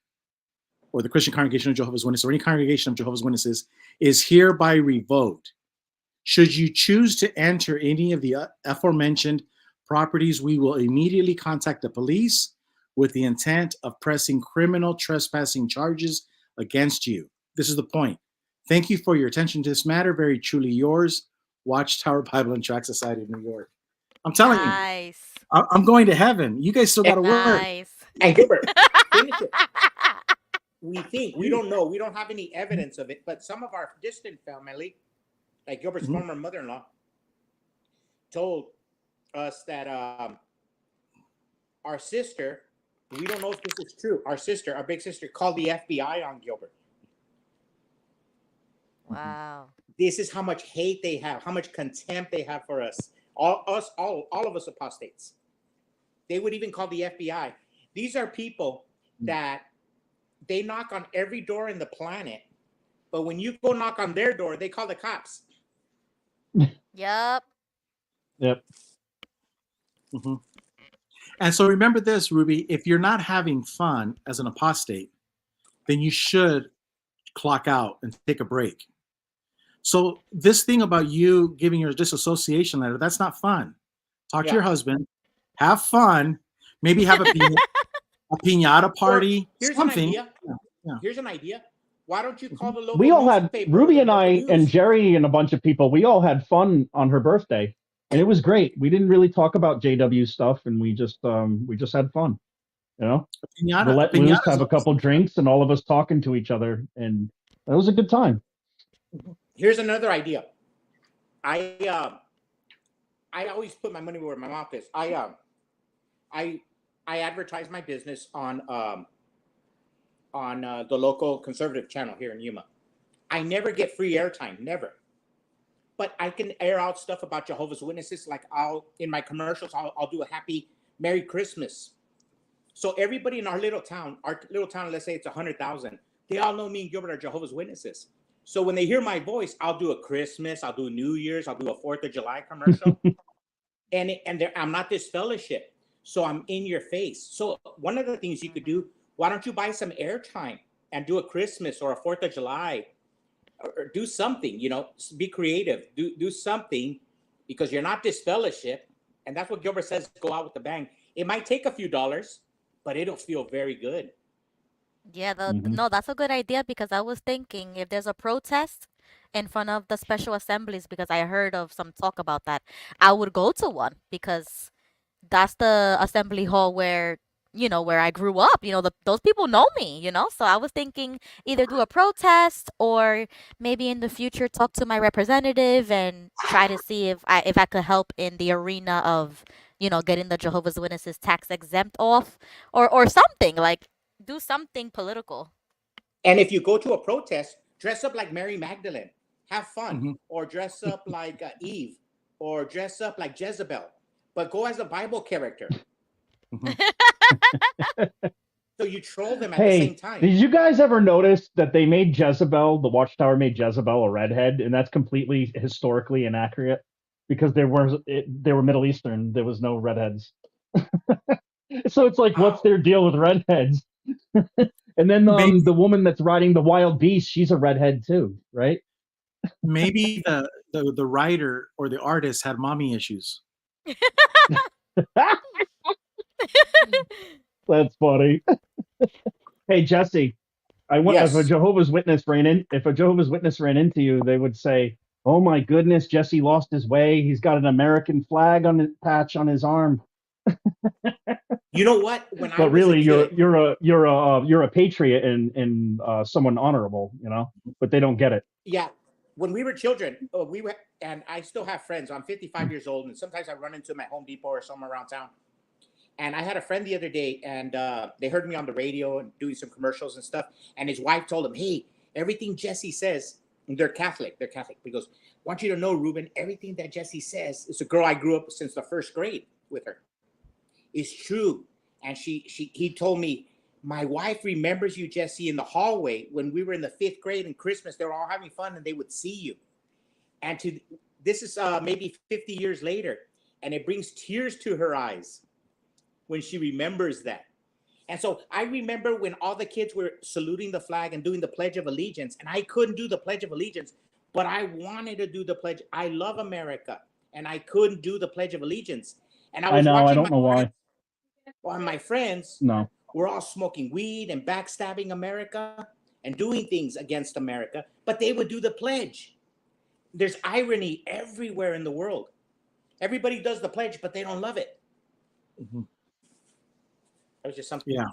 D: or the Christian Congregation of Jehovah's Witnesses, or any congregation of Jehovah's Witnesses, is hereby revoked. Should you choose to enter any of the aforementioned properties, we will immediately contact the police with the intent of pressing criminal trespassing charges against you. This is the point. Thank you for your attention to this matter. Very truly yours, Watchtower Bible and Tract Society of New York. I'm telling you, I'm going to heaven. You guys still got to work.
J: And Gilbert, finish it. We don't know. We don't have any evidence of it, but some of our distant family, like Gilbert's former mother-in-law, told us that our sister, we don't know if this is true, our big sister, called the FBI on Gilbert.
K: Wow.
J: This is how much hate they have, how much contempt they have for us. All of us apostates. They would even call the FBI. These are people that they knock on every door in the planet, but when you go knock on their door, they call the cops.
K: Yep.
D: Mm-hmm. And so remember this, Ruby, if you're not having fun as an apostate, then you should clock out and take a break. So this thing about you giving your disassociation letter, that's not fun. Talk to your husband, have fun, maybe have a piñata party,
J: Here's
D: something.
J: An idea. Here's an idea. Why don't you call the local
C: We all had
J: newspaper,
C: Ruby and I
J: news?
C: and Jerry and a bunch of people. We all had fun on her birthday, and it was great. We didn't really talk about JW stuff, and we just had fun. You know, we'll let loose, have a couple drinks, and all of us talking to each other, and that was a good time.
J: Here's another idea. I always put my money where my mouth is. I advertise my business on the local conservative channel here in Yuma. I never get free airtime, never. But I can air out stuff about Jehovah's Witnesses. Like in my commercials, I'll do a happy Merry Christmas. So everybody in our little town, let's say it's 100,000, they all know me and Gilbert are Jehovah's Witnesses. So when they hear my voice, I'll do a Christmas, I'll do New Year's, I'll do a 4th of July commercial. and I'm not this fellowship. So I'm in your face. So one of the things you could do, why don't you buy some airtime and do a Christmas or a 4th of July or do something, you know, be creative, do something, because you're not this fellowship. And that's what Gilbert says, go out with the bang. It might take a few dollars, but it'll feel very good.
K: Yeah,
C: Mhm.
K: no, that's a good idea because I was thinking if there's a protest in front of the special assemblies, because I heard of some talk about that, I would go to one because that's the assembly hall where, where I grew up. Those people know me, So I was thinking either do a protest or maybe in the future talk to my representative and try to see if I could help in the arena of, getting the Jehovah's Witnesses tax exempt off or something like do something political.
J: And if you go to a protest, dress up like Mary Magdalene, have fun,
D: Mhm.
J: or dress up like Eve, or dress up like Jezebel, but go as a Bible character. So you troll them at the same
C: Hey,
J: time.
C: did you guys ever notice that they made Jezebel, the Watchtower made Jezebel a redhead, and that's completely historically inaccurate because they were Middle Eastern. There was no redheads. So it's like, what's their deal with redheads? And then
D: Maybe,
C: the woman that's riding the wild beast, she's a redhead too, right?
D: maybe the writer or the artist had mommy issues.
C: That's funny. Hey Jesse, if a
J: Yes.
C: Jehovah's Witness ran into you, they would say, "Oh my goodness, Jesse lost his way. He's got an American flag on his patch on his arm."
J: You know what? When I
C: But
J: was
C: really,
J: a kid,
C: you're a patriot and someone honorable, But they don't get it.
J: yeah, when we were children, and I still have friends. I'm 55 years old, and sometimes I run into them at Home Depot or somewhere around town. And I had a friend the other day, and they heard me on the radio and doing some commercials and stuff. And his wife told him, "Hey, everything Jesse says," and they're Catholic. They're Catholic. He goes, "I want you to know, Ruben, everything that Jesse says," it's a girl I grew up since the first grade with her, is true. And he told me, "My wife remembers you, Jesse, in the hallway when we were in the 5th grade and Christmas. They were all having fun, and they would see you." And this is maybe 50 years later, and it brings tears to her eyes when she remembers that. And so I remember when all the kids were saluting the flag and doing the Pledge of Allegiance, and I couldn't do the Pledge of Allegiance, but I wanted to do the pledge. I love America, and I couldn't do the Pledge of Allegiance. And I
C: I
J: was
C: know. I
J: watching
C: don't know why.
J: my friends
C: No.
J: were all smoking weed and backstabbing America and doing things against America, but they would do the pledge. There's irony everywhere in the world. Everybody does the pledge, but they don't love it.
D: Mhm.
J: That was just something.
D: Yeah.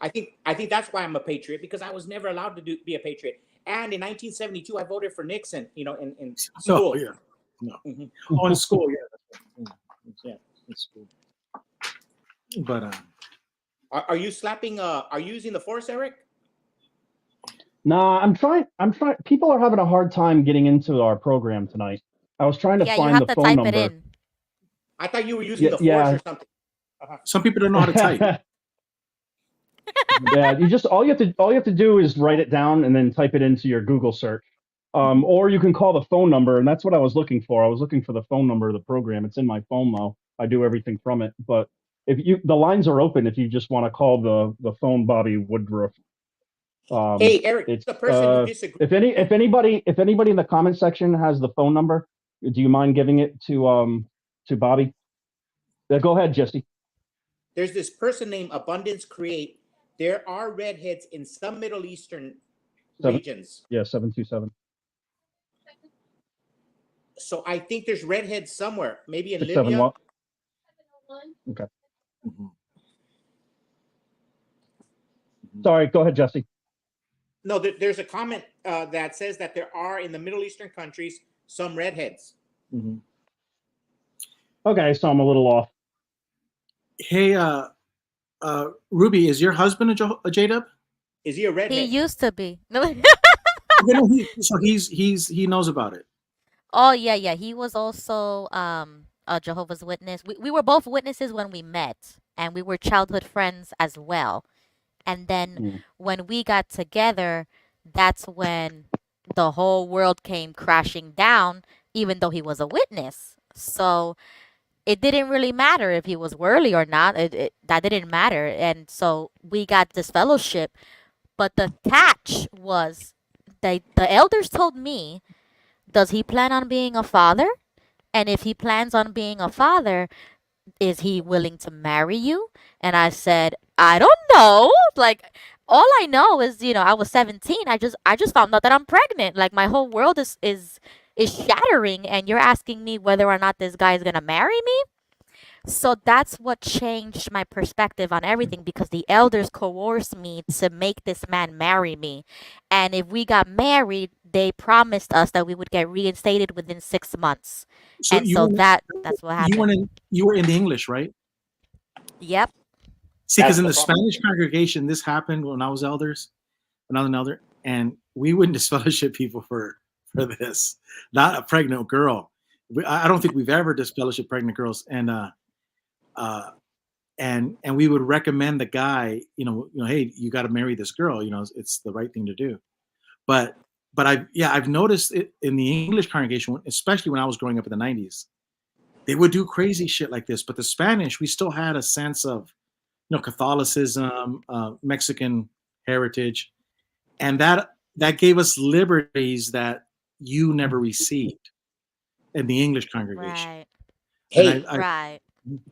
J: I think that's why I'm a patriot, because I was never allowed to be a patriot. And in 1972, I voted for Nixon. In school.
D: Oh yeah. No.
J: Mhm.
D: Oh, in school, yeah.
J: Yeah.
D: In school. But
J: Are you slapping? Are you using the force, Eric?
C: Nah, I'm trying. People are having a hard time getting into our program tonight. I was trying to
K: Yeah, you
C: find
K: have
C: the
K: to
C: phone
K: type it
C: number.
K: in.
J: I thought you were using the force
C: Yeah.
J: or something.
D: some people don't know how to type.
C: Yeah, all you have to do is write it down and then type it into your Google search. Or you can call the phone number, and that's what I was looking for. I was looking for the phone number of the program. It's in my phone though. I do everything from it. But the lines are open if you just want to call the phone Bobby Woodruff.
J: Hey, Eric,
C: It's
J: the person who disagrees.
C: if anybody in the comment section has the phone number, do you mind giving it to Bobby? Yeah, go ahead, Jesse.
J: There's this person named Abundance Create. There are redheads in some Middle Eastern regions.
C: Yeah, 727.
J: So I think there's redheads somewhere, maybe in
C: 67
J: Libya.
C: what? Okay. Sorry, go ahead, Jesse.
J: No, there's a comment that says that there are in the Middle Eastern countries some redheads.
D: Mm-hmm.
C: Okay, so I'm a little off.
D: Hey, Ruby, is your husband a J-Dub?
J: Is he a redhead?
K: He used to be. No.
D: So he knows about it.
K: Oh yeah. He was also a Jehovah's Witness. We were both witnesses when we met, and we were childhood friends as well. And then when we got together, that's when the whole world came crashing down, even though he was a witness. So it didn't really matter if he was worldly or not. That didn't matter. And so we got this fellowship. But the catch was the elders told me, does he plan on being a father? And if he plans on being a father, is he willing to marry you? And I said, I don't know. Like, all I know is, I was 17. I just found out that I'm pregnant. Like, my whole world is shattering, and you're asking me whether or not this guy is gonna marry me. So that's what changed my perspective on everything, because the elders coerced me to make this man marry me. And if we got married, they promised us that we would get reinstated within 6 months.
D: So
K: And so that's what happened.
D: you were in the English, right?
K: Yep.
D: See, because
J: That's
D: in
J: the
D: the
J: problem.
D: Spanish congregation, this happened when I was an elder, and we wouldn't disfellowship people for this. Not a pregnant girl. I don't think we've ever disfellowship pregnant girls, and we would recommend the guy, hey, you got to marry this girl. It's the right thing to do. But I've noticed it in the English congregation, especially when I was growing up in the 90s. They would do crazy shit like this, but the Spanish, we still had a sense of, Catholicism, Mexican heritage, and that gave us liberties that you never received in the English congregation.
K: Right.
J: Hey,
K: Right.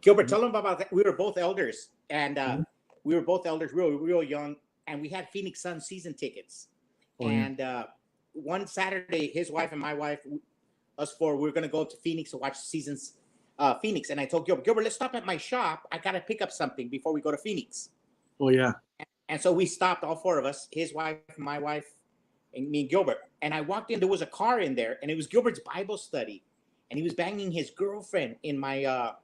J: Gilbert, tell them about that. We were both elders, and we were both elders, real young, and we had Phoenix Sun season tickets.
D: Oh, yeah.
J: And one Saturday, his wife and my wife, us four, we were going to go to Phoenix to watch seasons. Phoenix, and I told Gilbert, let's stop at my shop. I gotta pick up something before we go to Phoenix.
D: Oh yeah.
J: And so we stopped, all four of us, his wife, my wife, and me and Gilbert. And I walked in, there was a car in there, and it was Gilbert's Bible study, and he was banging his girlfriend in my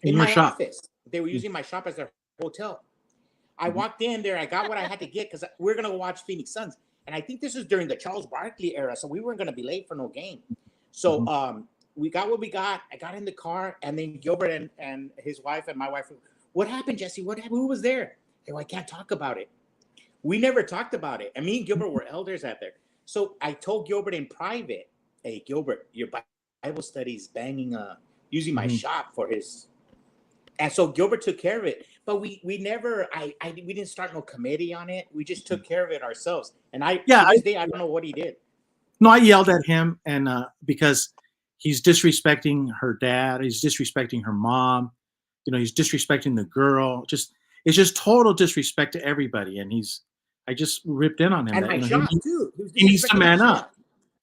J: in my
D: shop.
J: office. They were using my shop as their hotel. I walked in there, I got what I had to get because we're gonna go watch Phoenix Suns, and I think this is during the Charles Barkley era, so we weren't gonna be late for no game. So we got what we got. I got in the car, and then Gilbert and his wife and my wife, what happened, Jesse? What happened? Who was there? They go, I can't talk about it. We never talked about it. And me and Gilbert were elders out there. So I told Gilbert in private, hey, Gilbert, your Bible study's banging, using my shop for his. And so Gilbert took care of it. But we never, we didn't start no committee on it. We just took care of it ourselves. And to this day, I don't know what he did.
D: No, I yelled at him, and because he's disrespecting her dad, he's disrespecting her mom, he's disrespecting the girl. It's just total disrespect to everybody, and I just ripped in on him.
J: And
D: that,
J: my shop too.
D: He needs to man up.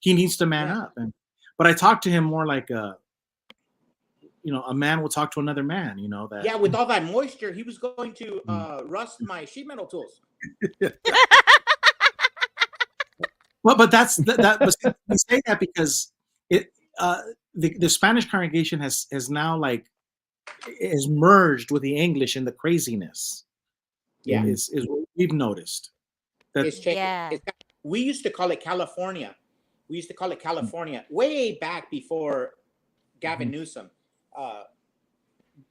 D: He needs to man up. But I talked to him more like a man will talk to another man. That.
J: Yeah, with all that moisture, he was going to rust my sheet metal tools.
D: Well, but that's that. But we say that because the Spanish congregation has now is merged with the English in the craziness.
J: Yeah,
D: is what we've noticed.
J: We used to call it California. We used to call it California way back before Gavin Newsom,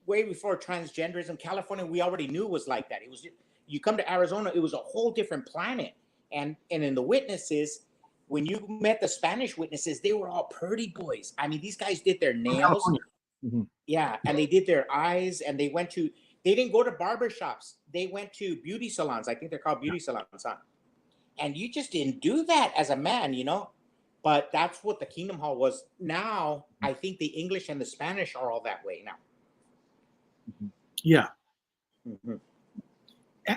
J: way before transgenderism. California, we already knew was like that. It was, you come to Arizona, it was a whole different planet. And in the witnesses, when you met the Spanish witnesses, they were all pretty boys. I mean, these guys did their nails. Yeah, and they did their eyes, and they didn't go to barbershops. They went to beauty salons. I think they're called beauty salons, huh? And you just didn't do that as a man, But that's what the Kingdom Hall was. Now, I think the English and the Spanish are all that way now.
D: Yeah.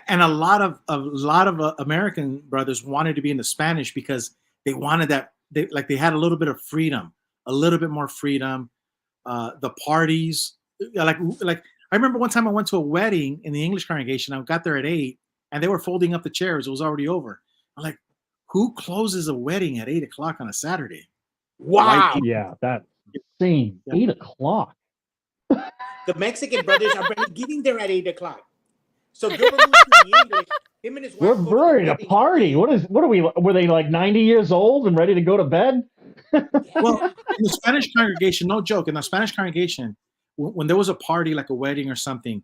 D: And a lot of American brothers wanted to be in the Spanish because they wanted that. They had a little bit of freedom, a little bit more freedom. The parties, like I remember one time I went to a wedding in the English congregation. I got there at 8, and they were folding up the chairs. It was already over. I'm like, who closes a wedding at 8 o'clock on a Saturday?
J: Wow.
C: Yeah, that's insane. 8 o'clock.
J: The Mexican brothers are getting there at 8 o'clock. So Gilbert moved to the English. Him and his wife.
C: We're ready to party. What are we? Were they like 90 years old and ready to go to bed?
D: Well, in the Spanish congregation, no joke, in the Spanish congregation, when there was a party like a wedding or something,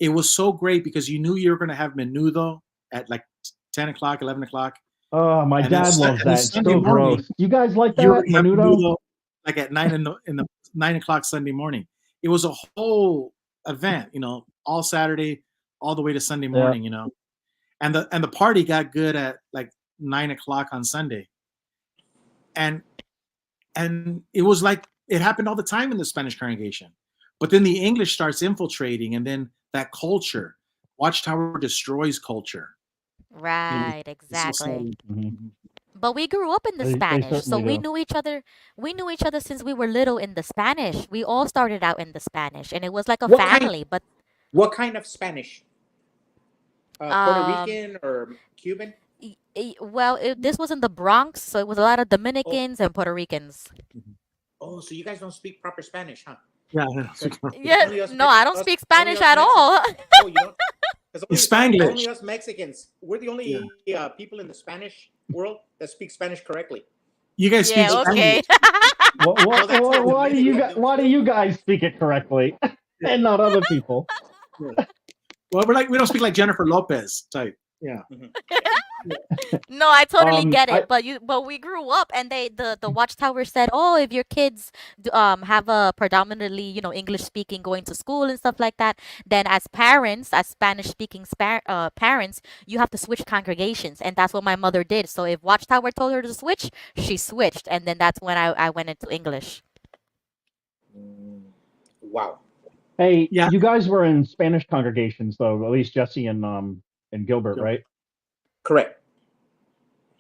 D: it was so great because you knew you were going to have menudo at like 10 o'clock, 11 o'clock.
C: Oh, my dad loves that. It's so gross. You guys like that, menudo?
D: Like at 9 o'clock Sunday morning. It was a whole event, all Saturday, all the way to Sunday morning, and the party got good at like 9 o'clock on Sunday. And it was like, it happened all the time in the Spanish congregation. But then the English starts infiltrating, and then that culture, Watchtower destroys culture.
K: Right,
D: So
K: exactly.
C: Mhm.
K: But we grew up in the
C: They
K: Spanish, so
C: certainly
K: we
C: do.
K: knew each other. We knew each other since we were little in the Spanish. We all started out in the Spanish, and it was like a
J: What kind?
K: family. But
J: What kind of Spanish? Puerto
K: um,
J: Rican or Cuban?
K: well, this was in the Bronx, so it was a lot of
J: Oh,
K: Dominicans and Puerto Ricans.
J: oh, so you guys don't speak proper Spanish, huh?
D: Yeah,
K: Yeah,
J: Only us
K: no, I don't
J: us
K: speak
J: only
K: Spanish
J: us
K: at
J: Mexicans.
K: all.
J: Oh, you don't? Because
D: it's
J: only
D: Spanglish.
J: us Mexicans. We're the only people in the Spanish world that speak Spanish correctly.
D: You guys speak
K: Yeah, okay.
D: Spanglish.
J: No, that's the
C: Why do you
J: Dominican.
C: guys? Why do you guys speak it correctly, and not other people?
D: Yeah. Well, we don't speak like Jennifer Lopez type. Yeah.
K: No, I totally get
C: I
K: it. But we grew up, and the Watchtower said, oh, if your kids have a predominantly English speaking going to school and stuff like that, then as parents, as Spanish speaking parents, you have to switch congregations, and that's what my mother did. So if Watchtower told her to switch, she switched, and then that's when I went into English.
J: Wow.
C: Hey,
D: Yeah.
C: you guys were in Spanish congregations, though. At least Jesse and Gilbert, right?
J: Correct.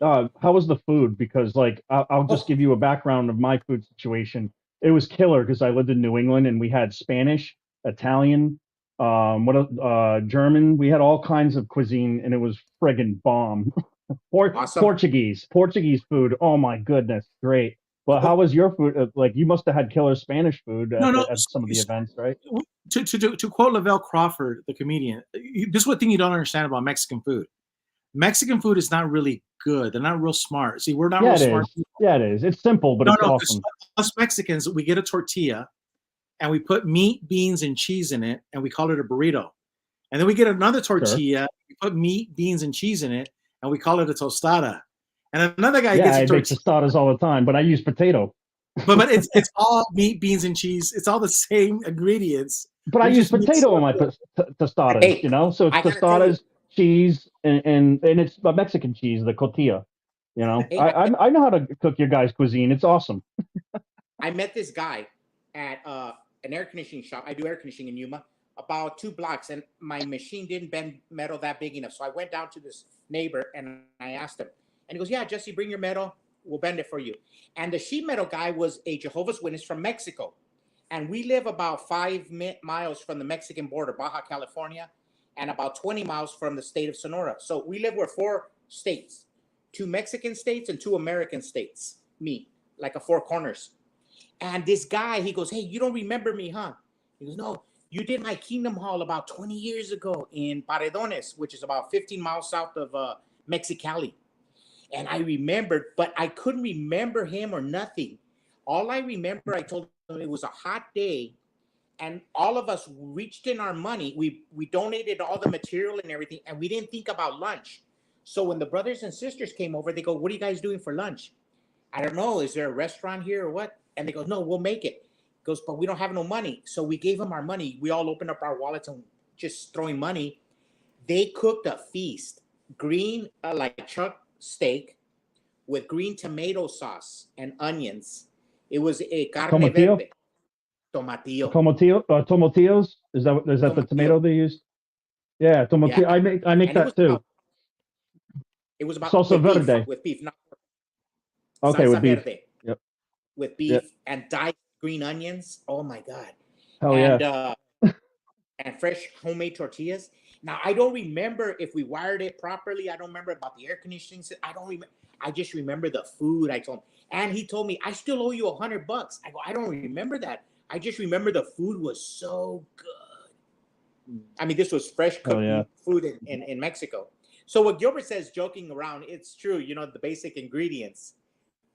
C: How was the food? Because like I'll just give you a background of my food situation. It was killer because I lived in New England and we had Spanish, Italian, German. We had all kinds of cuisine and it was friggin' bomb.
J: Awesome.
C: Portuguese food. Oh my goodness, great. But how was your food? Like you must have had killer Spanish food at some of the events, right?
D: To quote Lavelle Crawford, the comedian, this is one thing you don't understand about Mexican food. Mexican food is not really good. They're not real smart. See, we're not real smart people.
C: Yeah, it is. It's simple, but it's awesome.
D: Us Mexicans, we get a tortilla and we put meat, beans, and cheese in it, and we call it a burrito. And then we get another tortilla, we put meat, beans, and cheese in it, and we call it a tostada. And another guy gets a tortilla.
C: I make tostadas all the time, but I use potato.
D: But it's all meat, beans, and cheese. It's all the same ingredients.
C: But I use potato in my tostadas,
J: Hey,
C: So it's tostadas, cheese, and it's a Mexican cheese, the cotilla.
J: Hey,
C: I know how to cook your guys' cuisine. It's awesome.
J: I met this guy at an air conditioning shop. I do air conditioning in Yuma, about 2 blocks, and my machine didn't bend metal that big enough. So I went down to this neighbor and I asked him, and he goes, "Yeah, Jesse, bring your metal. We'll bend it for you." And the sheet metal guy was a Jehovah's Witness from Mexico. And we live about 5 miles from the Mexican border, Baja California, and about 20 miles from the state of Sonora. So we live where 4 states, 2 Mexican states and 2 American states meet, like a 4 corners. And this guy, he goes, "Hey, you don't remember me, huh?" He goes, "No, you did my Kingdom Hall about 20 years ago in Paredones, which is about 15 miles south of Mexicali." And I remembered, but I couldn't remember him or nothing. All I remember, I told him it was a hot day, and all of us reached in our money. We donated all the material and everything, and we didn't think about lunch. So when the brothers and sisters came over, they go, "What are you guys doing for lunch?" "I don't know. Is there a restaurant here or what?" And they go, "No, we'll make it." He goes, "But we don't have no money." So we gave them our money. We all opened up our wallets and just throwing money. They cooked a feast, green like chuck steak with green tomato sauce and onions. It was a carne
C: Tomatillo?
J: verde. Tomatillo.
C: Tomatillos? Is that the tomato they used? Yeah, tomatillo.
J: Yeah.
C: I make
J: And
C: that too.
J: It was about
C: Salsa
J: with
C: verde.
J: Beef, with beef, not
C: Okay,
J: salsa
C: with beef.
J: verde.
C: Yep.
J: With beef and diced green onions. Oh my God.
C: Hell
J: and
C: yeah.
J: And fresh homemade tortillas. Now I don't remember if we wired it properly. I don't remember about the air conditioning. I don't remember. I just remember the food. I told him, and he told me, "I still owe you $100." I go, "I don't remember that. I just remember the food was so good." I mean, this was fresh cooked food in Mexico. So what Gilbert says, joking around, it's true. The basic ingredients,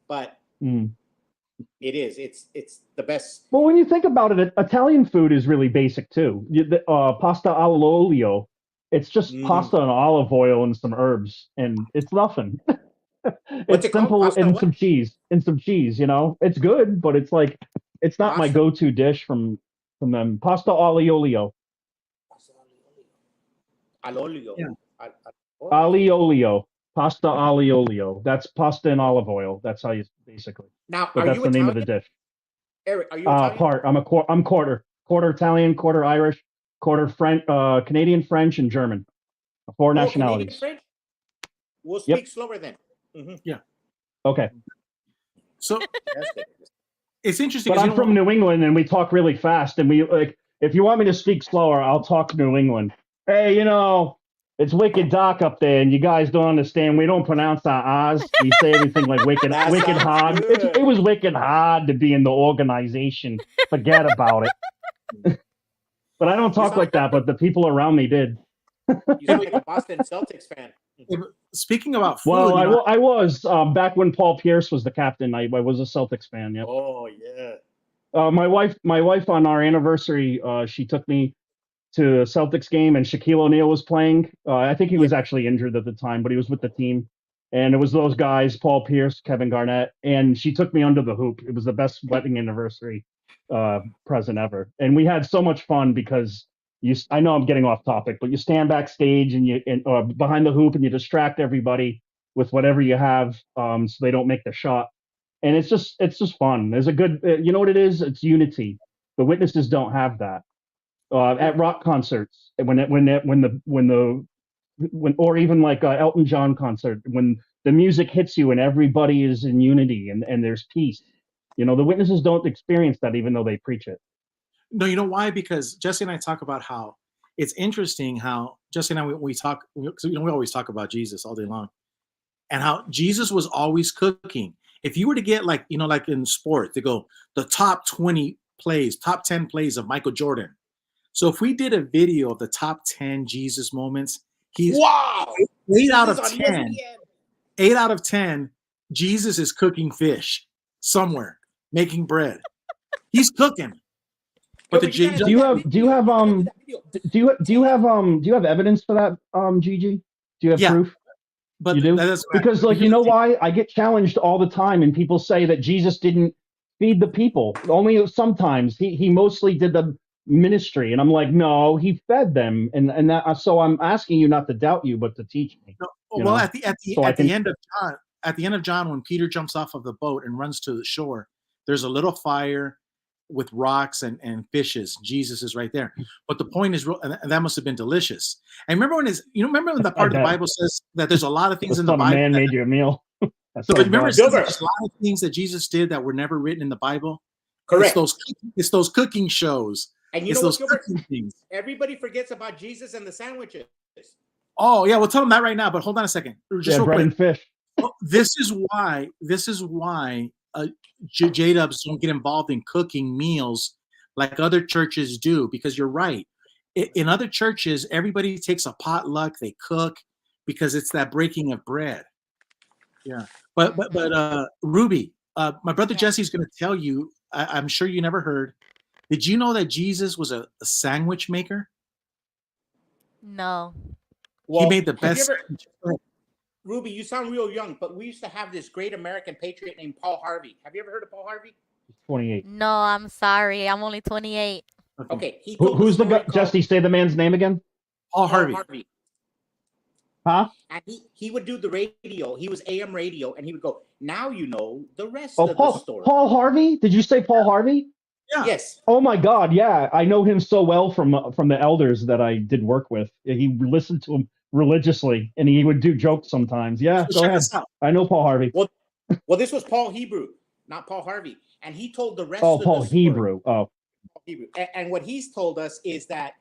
J: but it is. It's the best.
C: Well, when you think about it, Italian food is really basic too. Pasta all'olio. It's just pasta and olive oil and some herbs, and it's nothing.
J: What's
C: It's
J: it called?
C: simple
J: Pasta
C: and
J: what?
C: some cheese. It's good, but it's like it's not my
J: Pasta?
C: go-to dish from them. Pasta all'olio.
J: All'olio.
D: Yeah.
C: Aliolio. Pasta aliolio. That's pasta and olive oil. That's how you basically.
J: Now,
C: But
J: are
C: that's
J: you
C: the name of
J: Italian?
C: the dish.
J: Eric, are you Italian?
C: Part. I'm quarter quarter Italian, quarter Irish, quarter French, Canadian, French, and German. 4
J: Canadian
C: nationalities.
J: French? We'll
C: Yep.
J: speak slower then. Mm-hmm.
D: Yeah.
C: Okay.
D: So
J: That's good.
D: it's interesting.
C: But
D: 'cause
C: I'm
D: you know
C: from New England, and we talk really fast. And we like, if you want me to speak slower, I'll talk New England. Hey, it's wicked dark up there, and you guys don't understand. We don't pronounce our R's. We say everything like wicked,
J: That
C: wicked
J: sounds
C: hard.
J: good.
C: It was wicked hard to be in the organization. Forget about it. But I don't talk like that. But the people around me did.
J: You sound like a Boston Celtics fan.
D: Speaking about food,
C: Well, I was back when Paul Pierce was the captain. I was a Celtics fan. Yep.
J: Oh yeah.
C: My wife on our anniversary, she took me to a Celtics game, and Shaquille O'Neal was playing. I think he was actually injured at the time, but he was with the team. And it was those guys, Paul Pierce, Kevin Garnett, and she took me under the hoop. It was the best wedding anniversary present ever. And we had so much fun because I know I'm getting off topic, but you stand backstage or behind the hoop and you distract everybody with whatever you have, so they don't make the shot. And it's just fun. There's a good, you know what it is? It's unity. The Witnesses don't have that. At rock concerts, or even like Elton John concert, when the music hits you and everybody is in unity and there's peace. The Witnesses don't experience that, even though they preach it.
D: No, you know why? Because Jesse and I talk about how it's interesting how Jesse and I we talk, because we always talk about Jesus all day long, and how Jesus was always cooking. If you were to get like in sport, they go the top 20 plays, top 10 plays of Michael Jordan. So if we did a video of the top 10 Jesus moments, he's 8 out of 10. 8 out of 10, Jesus is cooking fish somewhere, making bread. He's cooking. But do you
C: have evidence for that, Gigi? Do you have proof?
D: But
C: you do? Because why? I get challenged all the time, and people say that Jesus didn't feed the people. Only sometimes. He mostly did the ministry, and I'm like, no, he fed them, and that. So I'm asking you not to doubt you, but to teach me.
D: No, well, at the end of John, when Peter jumps off of the boat and runs to the shore, there's a little fire with rocks and fishes. Jesus is right there. But the point is, and that must have been delicious. And remember when the part of the Bible says that there's a lot of things in the Bible.
C: Man made you a meal.
D: But remember, there's a lot of things that Jesus did that were never written in the Bible.
J: Correct.
D: It's those cooking shows.
J: And you know what, Gilbert? Everybody forgets about Jesus and the sandwiches.
D: Oh yeah, well tell them that right now. But hold on a second. Just real
C: bread
D: quick.
C: And fish.
D: This is why J-Dubs don't get involved in cooking meals like other churches do, because you're right. In other churches, everybody takes a potluck, they cook, because it's that breaking of bread. Yeah, but Ruby, my brother Jesse's going to tell you. I'm sure you never heard. Did you know that Jesus was a sandwich maker?
K: No.
D: He made the best.
J: Ruby, you sound real young, but we used to have this great American patriot named Paul Harvey. Have you ever heard of Paul Harvey?
C: 28.
K: No, I'm sorry. I'm only 28.
J: Okay.
C: Who's the guy? Jesse, say the man's name again.
D: Paul Harvey.
C: Huh?
J: And he would do the radio. He was AM radio, and he would go, now you know the rest of the story.
C: Paul Harvey? Did you say Paul Harvey?
D: Yeah.
J: Yes.
C: Oh my God, yeah. I know him so well from the elders that I did work with. He listened to him religiously, and he would do jokes sometimes. Yeah, go ahead. I know Paul Harvey.
J: Well, this was Paul Hebrew, not Paul Harvey. And he told the rest of the
C: Paul
J: story.
C: Hebrew. Oh.
J: Paul Hebrew. And what he's told us is that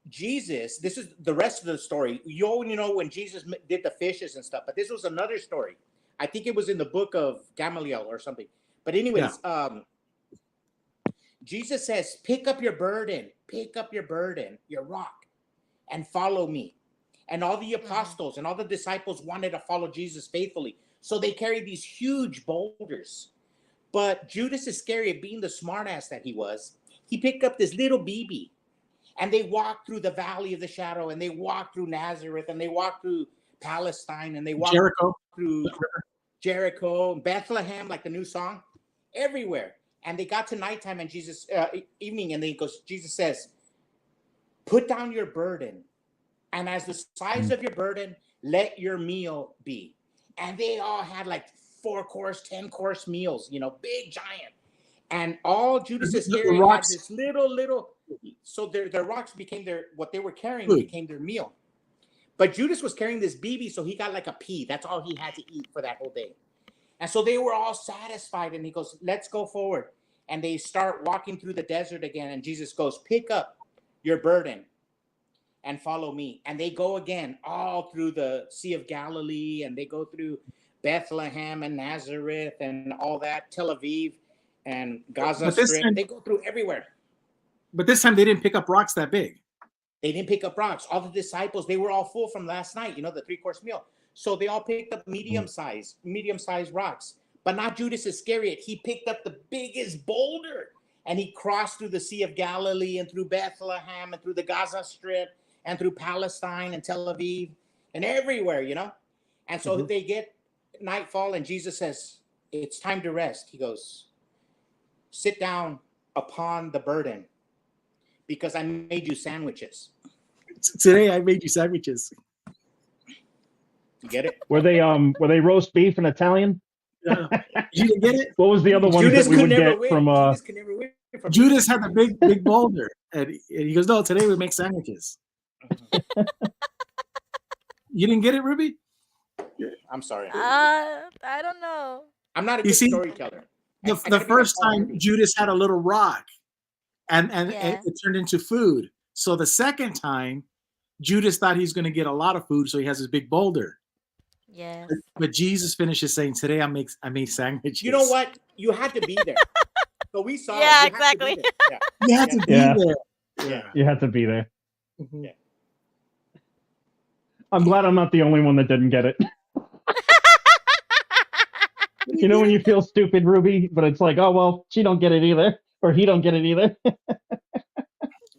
J: Jesus, this is the rest of the story. You only know when Jesus did the fishes and stuff, but this was another story. I think it was in the book of Gamaliel or something. But anyways, Jesus says, pick up your burden, your rock, and follow me. And all the apostles and all the disciples wanted to follow Jesus faithfully. So they carried these huge boulders. But Judas Iscariot, being the smartass that he was, he picked up this little BB. And they walked through the valley of the shadow, and they walked through Nazareth, and they walked through Palestine, and they walked through Jericho, Bethlehem, like the new song, everywhere. And they got to nighttime and evening, and Jesus says, put down your burden. And as the size of your burden, let your meal be. And they all had like 4-course, 10-course meals, big giant. And all Judas Iscariot had this little So their rocks became what they were carrying
D: Food.
J: became their meal. But Judas was carrying this BB, so he got like a pea. That's all he had to eat for that whole day. And so they were all satisfied. And he goes, let's go forward. And they start walking through the desert again. And Jesus goes, pick up your burden and follow me. And they go again all through the Sea of Galilee. And they go through Bethlehem and Nazareth and all that, Tel Aviv and Gaza Strip. They go through everywhere.
D: But this time they didn't pick up rocks that big.
J: They didn't pick up rocks. All the disciples, they were all full from last night, the 3-course meal. So they all picked up medium-sized rocks. But not Judas Iscariot. He picked up the biggest boulder. And he crossed through the Sea of Galilee and through Bethlehem and through the Gaza Strip and through Palestine and Tel Aviv and everywhere, And so they get nightfall and Jesus says, it's time to rest. He goes, sit down upon the burden, because I made you sandwiches.
D: Today I made you sandwiches.
J: You get it?
C: Were they roast beef and Italian?
D: You didn't get it?
C: What was the other one that we would get from?
J: Judas could never win from
D: Judas had the big boulder, and he goes, "No, today we make sandwiches." You didn't get it, Ruby?
J: I'm sorry.
K: I don't know.
J: I'm not a good storyteller.
D: The first time Judas had a little rock, and it turned into food. So the second time, Judas thought he's going to get a lot of food, so he has his big boulder.
K: Yes.
D: But Jesus finishes saying, "Today I made sandwiches."
J: You know what? You had to be there. So we saw.
K: Yeah, exactly.
D: You had to be there.
J: Yeah.
C: You had to be there.
J: Yeah.
C: I'm glad I'm not the only one that didn't get it. When you feel stupid, Ruby, but it's like, oh well, she don't get it either, or he don't get it either.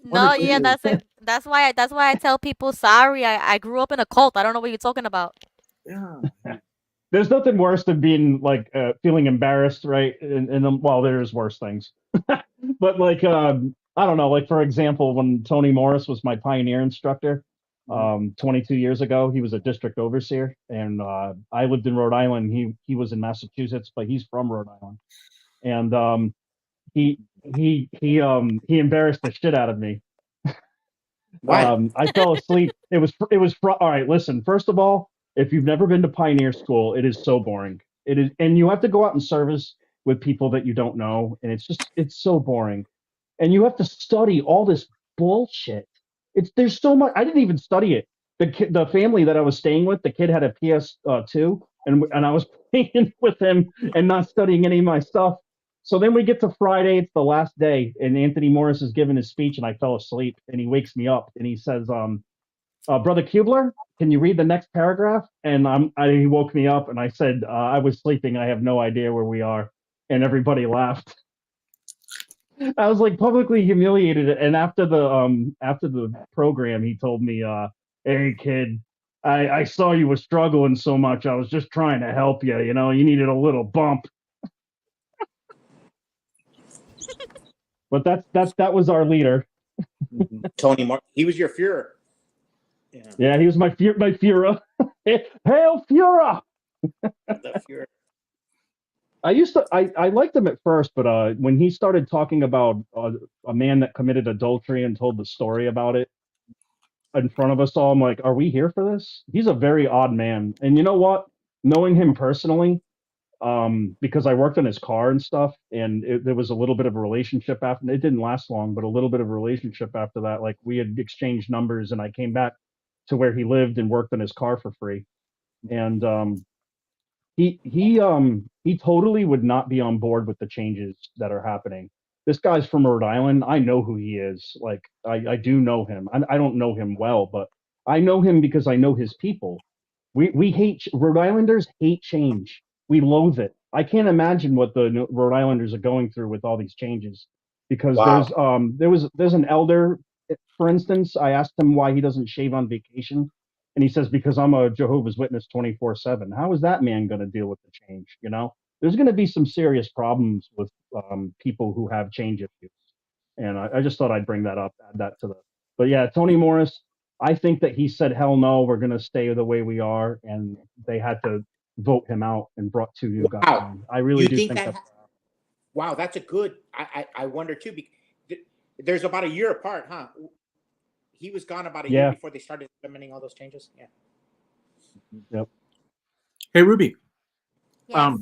K: No, yeah, that's it. That's why I tell people, sorry, I grew up in a cult. I don't know what you're talking about.
D: Yeah.
C: There's nothing worse than being like feeling embarrassed, right? And well, there's worse things. But like I don't know, like for example, when Tony Morris was my pioneer instructor 22 years ago, he was a district overseer, and I lived in Rhode Island. He was in Massachusetts, but he's from Rhode Island, and he embarrassed the shit out of me. I fell asleep. It was all right. Listen, first of all, if you've never been to pioneer school, it is so boring. It is, and you have to go out and service with people that you don't know, and it's so boring, and you have to study all this bullshit. There's so much. I didn't even study it. The family that I was staying with, the kid had a PS2, and I was playing with him and not studying any of my stuff. So then we get to Friday, it's the last day, and Anthony Morris is giving his speech, and I fell asleep, and he wakes me up, and he says, Brother Kubler, can you read the next paragraph? And he woke me up, and I said, I was sleeping, I have no idea where we are, and everybody laughed. I was like publicly humiliated, and after the program, he told me, hey kid, I saw you were struggling so much, I was just trying to help you, you needed a little bump. But that was our leader.
J: Tony Mark, he was your Führer.
C: Yeah, he was my Führer. Hail Führer!
J: The Führer.
C: I liked him at first, but when he started talking about a man that committed adultery and told the story about it in front of us all, I'm like, are we here for this? He's a very odd man. And you know what? Knowing him personally, because I worked on his car and stuff, and there was a little bit of a relationship after. It didn't last long, but a little bit of a relationship after that. Like we had exchanged numbers, and I came back to where he lived and worked on his car for free. And he totally would not be on board with the changes that are happening. This guy's from Rhode Island. I know who he is. Like I do know him. I don't know him well, but I know him because I know his people. We hate Rhode Islanders hate change. We loathe it. I can't imagine what the Rhode Islanders are going through with all these changes, because there's an elder, for instance. I asked him why he doesn't shave on vacation, and he says because I'm a Jehovah's Witness 24/7. How is that man going to deal with the change? There's going to be some serious problems with people who have change issues, and I just thought I'd bring that up, add that to the. But yeah, Tony Morris, I think that he said, hell no, we're going to stay the way we are, and they had to vote him out and brought two new guys in. I really do think that.
J: Wow, that's a good. I wonder too. There's about a year apart, huh? He was gone about a
C: Yeah.
J: year before they started implementing all those changes. Yeah.
C: Yep.
D: Hey, Ruby.
K: Yes.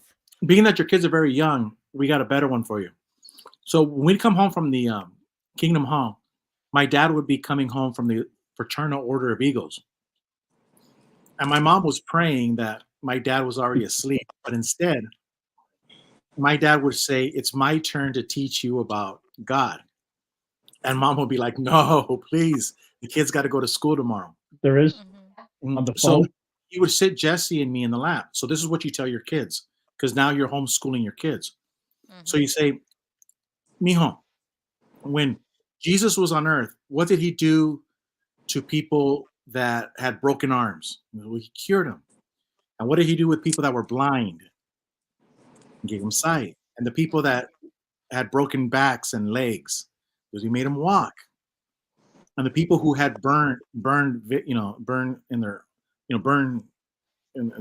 D: Being that your kids are very young, we got a better one for you. So when we come home from the Kingdom Hall, my dad would be coming home from the Fraternal Order of Eagles. And my mom was praying that my dad was already asleep. But instead, my dad would say, "It's my turn to teach you about God." And mom would be like, "No, please. The kids got to go to school tomorrow."
C: There is
K: Mhm.
C: on the
D: So
C: phone.
D: you would sit Jesse and me in the lap. So this is what you tell your kids, because now you're homeschooling your kids. So you say, "Mijo, when Jesus was on earth, what did he do to people that had broken arms? Well, he cured them. And what did he do with people that were blind? He gave them sight. And the people that had broken backs and legs, because he made them walk. And the people who had burn in their, burn in their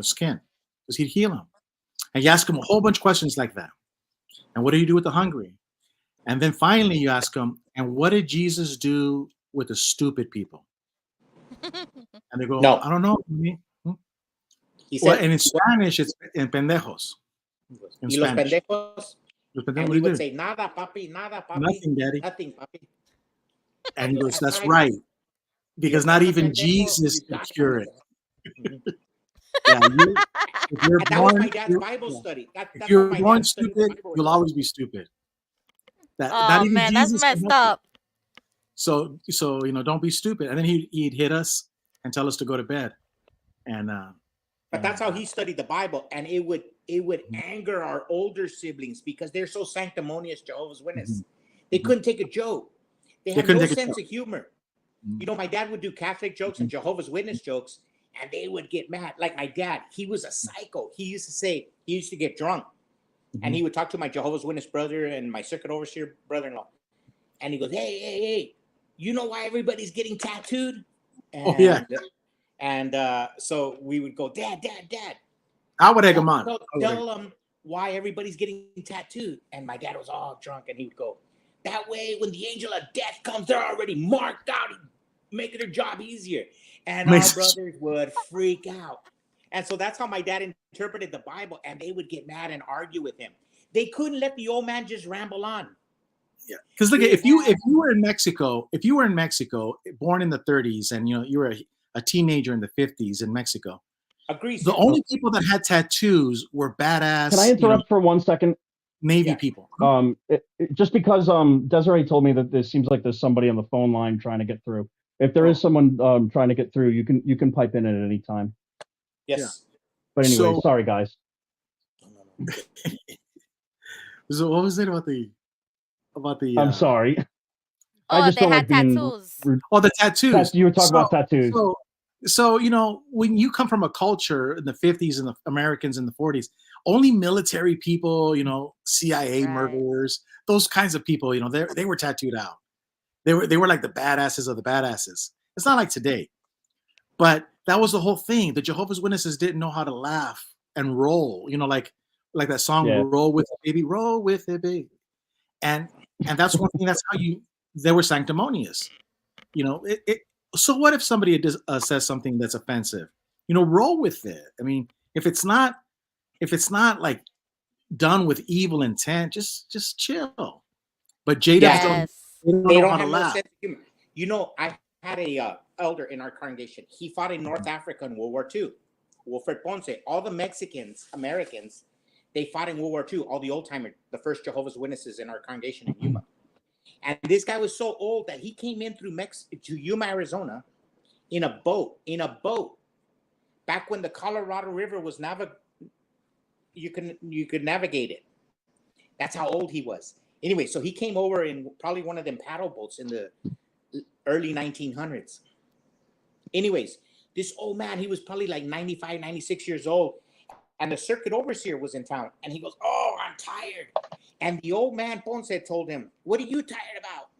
D: skin, because he'd heal them." And you ask them a whole bunch of questions like that. And what do you do with the hungry? And then finally you ask them, and what did Jesus do with the stupid people? And they go,
J: No.
D: "I don't know."
J: He
D: Well,
J: said,
D: and in Spanish, it's en pendejos. In
J: y los
D: Spanish.
J: pendejos.
D: Los pendejos,
J: And
D: what
J: he
D: do you
J: would
D: do?
J: say, nada, papi, nada, papi.
D: Nothing, daddy.
J: Nothing, papi.
D: And he goes, "That's
J: right.
D: right. Because not
J: You're
D: even
J: pendejo,
D: Jesus
J: you
D: can cure it."
J: Mhm.
D: Yeah, if you're
J: And that was my
D: born,
J: dad's Bible study.
D: if
J: That's
D: you're
J: how my
D: born
J: dad studied the
D: stupid,
J: Bible.
D: you'll always be stupid. Not
K: Oh
D: even
K: man, that's
D: Jesus can
K: messed
D: help you.
K: up.
D: So don't be stupid. And then he'd hit us and tell us to go to bed. And
J: But that's how he studied the Bible, and it would
D: Mm-hmm.
J: anger our older siblings because they're so sanctimonious, Jehovah's Witness.
D: Mhm.
J: They couldn't take a joke. They had
D: couldn't
J: no
D: take a
J: sense
D: joke.
J: of humor.
D: Mhm.
J: You know, my dad would do Catholic jokes and Jehovah's Witness jokes, and they would get mad. Like my dad, he was a psycho. He used to get drunk, and he would talk to my Jehovah's Witness brother and my circuit overseer brother-in-law, and he goes, hey, you know why everybody's getting tattooed? And,
D: Oh, yeah.
J: And so we would go, Dad.
D: I would egg him on.
J: Tell them why everybody's getting tattooed. And my dad was all drunk, and he would go, that way when the angel of death comes, they're already marked out, making their job easier. And our brothers would freak out. And so that's how my dad interpreted the Bible, and they would get mad and argue with him. They couldn't let the old man just ramble on.
D: Yeah, because look, if you were in Mexico, born in the 30s, and you were a teenager in the 50s in Mexico,
J: agrees.
D: The only people that had tattoos were badass.
C: Can I interrupt for 1 second?
D: Navy people.
C: Just because Desiree told me that there seems like there's somebody on the phone line trying to get through. If there is someone trying to get through, you can pipe in at any time.
J: Yes.
C: Yeah. But anyway, sorry guys.
D: So what was it about the?
C: I'm sorry.
K: Oh,
C: I just
K: they
C: don't
K: had
C: like being
K: tattoos.
D: Oh, the tattoos.
C: You were talking about tattoos.
D: So when you come from a culture in the 50s and the Americans in the 40s, only military people, CIA murderers, those kinds of people, they were tattooed out. They were like the badasses of the badasses. It's not like today. But that was the whole thing. The Jehovah's Witnesses didn't know how to laugh and roll, like that song, Roll With It, Baby, Roll With It, Baby. And that's one thing, they were sanctimonious. So what if somebody says something that's offensive? Roll with it. I mean, if it's not like done with evil intent, just chill. But J-Dubs they don't know how to laugh.
J: No sense of humor. I had a elder in our congregation. He fought in North Africa in World War II. Wilfred Ponce. All the Americans, they fought in World War II. All the old timers, the first Jehovah's Witnesses in our congregation in Yuma. And this guy was so old that he came in through to Yuma, Arizona, in a boat. Back when the Colorado River was you could navigate it. That's how old he was. Anyway, so he came over in probably one of them paddle boats in the early 1900s. Anyways, this old man, he was probably like 95, 96 years old. And the circuit overseer was in town. And he goes, oh, I'm tired. And the old man, Ponce, told him, what are you tired about?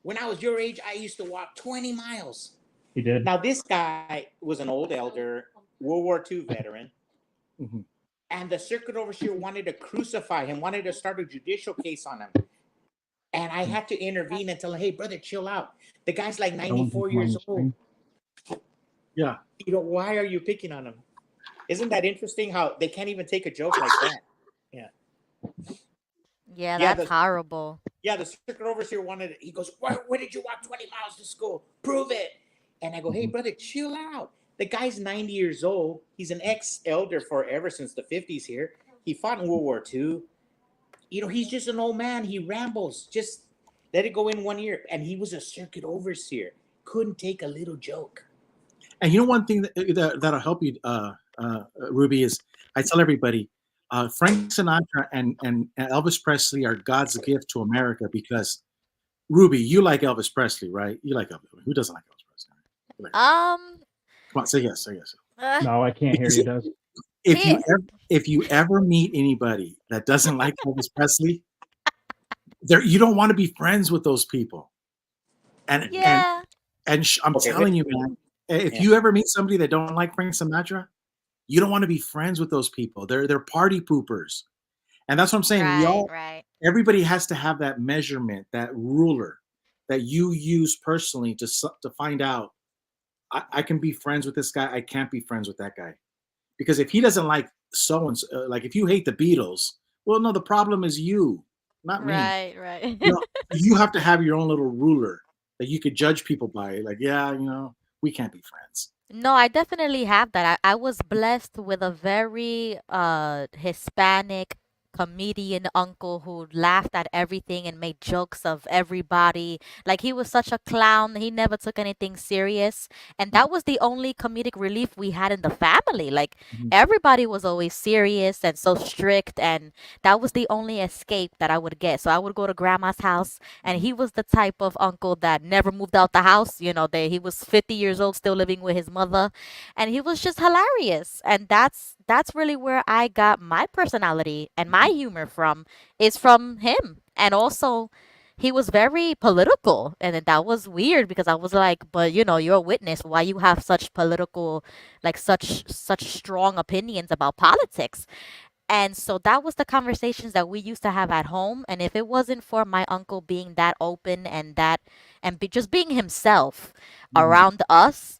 J: When I was your age, I used to walk 20 miles.
C: He did.
J: Now, this guy was an old elder, World War II veteran.
D: Mm-hmm.
J: And the circuit overseer wanted to crucify him, wanted to start a judicial case on him. And I had to intervene and tell him, hey, brother, chill out. The guy's like
C: I don't want
J: 94
C: them on
J: years
C: the
J: old.
C: screen.
D: Yeah.
J: You know, why are you picking on him? Isn't that interesting how they can't even take a joke like that? Yeah.
K: Yeah,
J: Yeah,
K: that's horrible.
J: Yeah, the circuit overseer wanted it. He goes, where did you walk 20 miles to school? Prove it. And I go, hey, brother, chill out. The guy's 90 years old. He's an ex-elder forever since the 50s here. He fought in World War II. You know, he's just an old man. He rambles. Just let it go in 1 year. And he was a circuit overseer. Couldn't take a little joke.
D: And you know, one thing that'll help you, Ruby, is I tell everybody, Frank Sinatra and Elvis Presley are God's gift to America, because Ruby, you like Elvis Presley, right? You like Elvis. Who doesn't like Elvis Presley? Like, come on, say yes, say yes.
C: No, I can't hear you, Des.
D: If you ever meet anybody that doesn't like Elvis Presley, you don't want to be friends with those people. And I'm telling you, man, if you ever meet somebody that don't like Frank Sinatra, you don't want to be friends with those people. They're party poopers. And that's what I'm saying. Everybody has to have that measurement, that ruler that you use personally to find out, I can be friends with this guy, I can't be friends with that guy. Because if he doesn't like so-and-so, like if you hate the Beatles, well, no, the problem is you, not me.
K: Right.
D: You have to have your own little ruler that you could judge people by. Like, yeah, you know, we can't be friends.
K: No, I definitely have that. I was blessed with a very Hispanic comedian uncle who laughed at everything and made jokes of everybody. Like he was such a clown. He never took anything serious. And that was the only comedic relief we had in the family. Like everybody was always serious and so strict, and that was the only escape that I would get. So I would go to grandma's house, and he was the type of uncle that never moved out the house. You know, he was 50 years old, still living with his mother, and he was just hilarious. And that's really where I got my personality and my humor from, is from him. And also, he was very political, and that was weird because I was like, but you know, you're a witness. Why you have such political, like such strong opinions about politics? And so that was the conversations that we used to have at home. And if it wasn't for my uncle being that open and just being himself around us,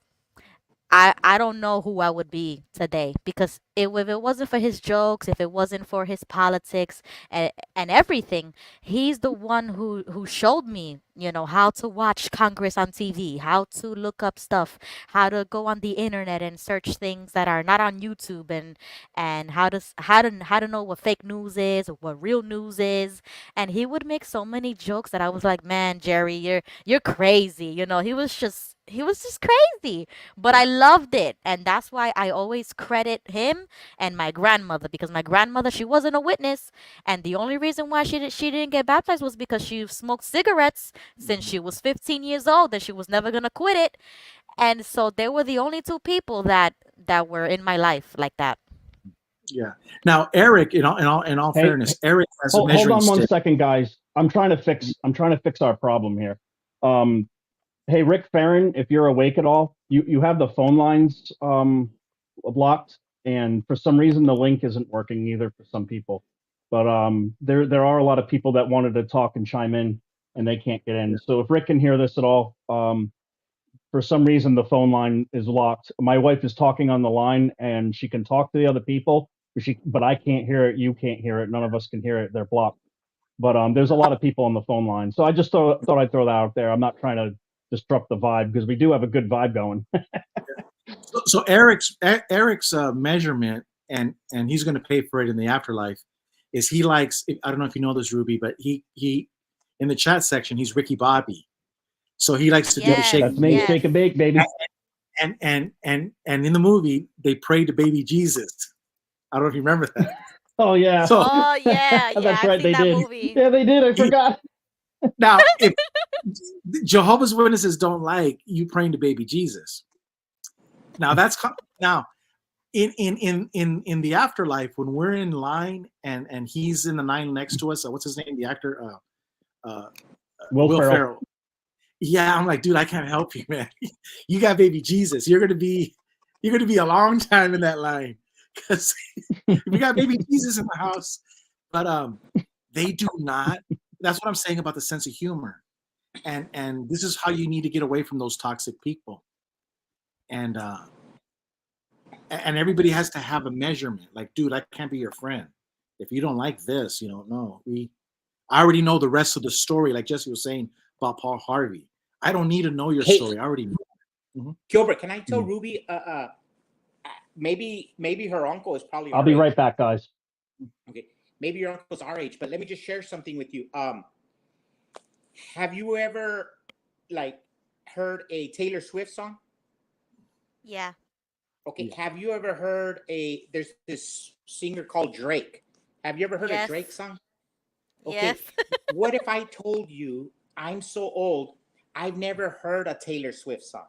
K: I don't know who I would be today, because if it wasn't for his jokes, if it wasn't for his politics and everything, he's the one who showed me, you know, how to watch Congress on TV, how to look up stuff, how to go on the internet and search things that are not on YouTube, and how to know what fake news is, what real news is. And he would make so many jokes that I was like, man, Jerry, you're crazy. You know, he was just crazy, but I loved it. And that's why I always credit him and my grandmother, because my grandmother, she wasn't a witness, and the only reason why she didn't get baptized was because she smoked cigarettes since she was 15 years old, and she was never gonna quit it. And so they were the only two people that were in my life like that.
D: Yeah. Now, Eric, in all fairness, Eric has a measuring
C: hold on 1
D: stick.
C: second, guys. I'm trying to fix our problem here. Hey, Rick Farron, if you're awake at all, you have the phone lines blocked, and for some reason the link isn't working either for some people. But there are a lot of people that wanted to talk and chime in, and they can't get in. So if Rick can hear this at all, for some reason the phone line is locked. My wife is talking on the line, and she can talk to the other people, but I can't hear it. You can't hear it. None of us can hear it. They're blocked. But there's a lot of people on the phone line, so I just thought I'd throw that out there. I'm not trying to disrupt the vibe, because we do have a good vibe going.
D: So Eric's measurement, and he's going to pay for it in the afterlife, is he likes, I don't know if you know this, Ruby, but he in the chat section, he's Ricky Bobby. So he likes to do the shake.
C: That's me, shake and bake, baby.
D: And in the movie, they pray to baby Jesus. I don't know if you remember that.
C: Oh yeah.
D: So,
C: That's right. They did. Movie. Yeah, they did. I forgot.
D: Now, if Jehovah's Witnesses don't like you praying to baby Jesus, now now in the afterlife, when we're in line and he's in the line next to us, what's his name? The actor, Will Ferrell. Yeah, I'm like, dude, I can't help you, man. You got baby Jesus. You're gonna be a long time in that line, because we got baby Jesus in the house. But they do not That's what I'm saying about the sense of humor. And this is how you need to get away from those toxic people. And everybody has to have a measurement. Like, dude, I can't be your friend if you don't like this. No, I already know the rest of the story. Like Jesse was saying about Paul Harvey, I don't need to know your story. I already know. Mm-hmm.
J: Gilbert, can I tell Ruby? Maybe her uncle is probably.
C: I'll be right back, guys.
J: Okay, maybe your uncle's our age, but let me just share something with you. Have you ever heard a Taylor Swift song?
K: Yeah.
J: Okay. Yeah. Have you ever heard there's this singer called Drake? Have you ever heard a Drake song? Okay. Yes. What if I told you I'm so old, I've never heard a Taylor Swift song?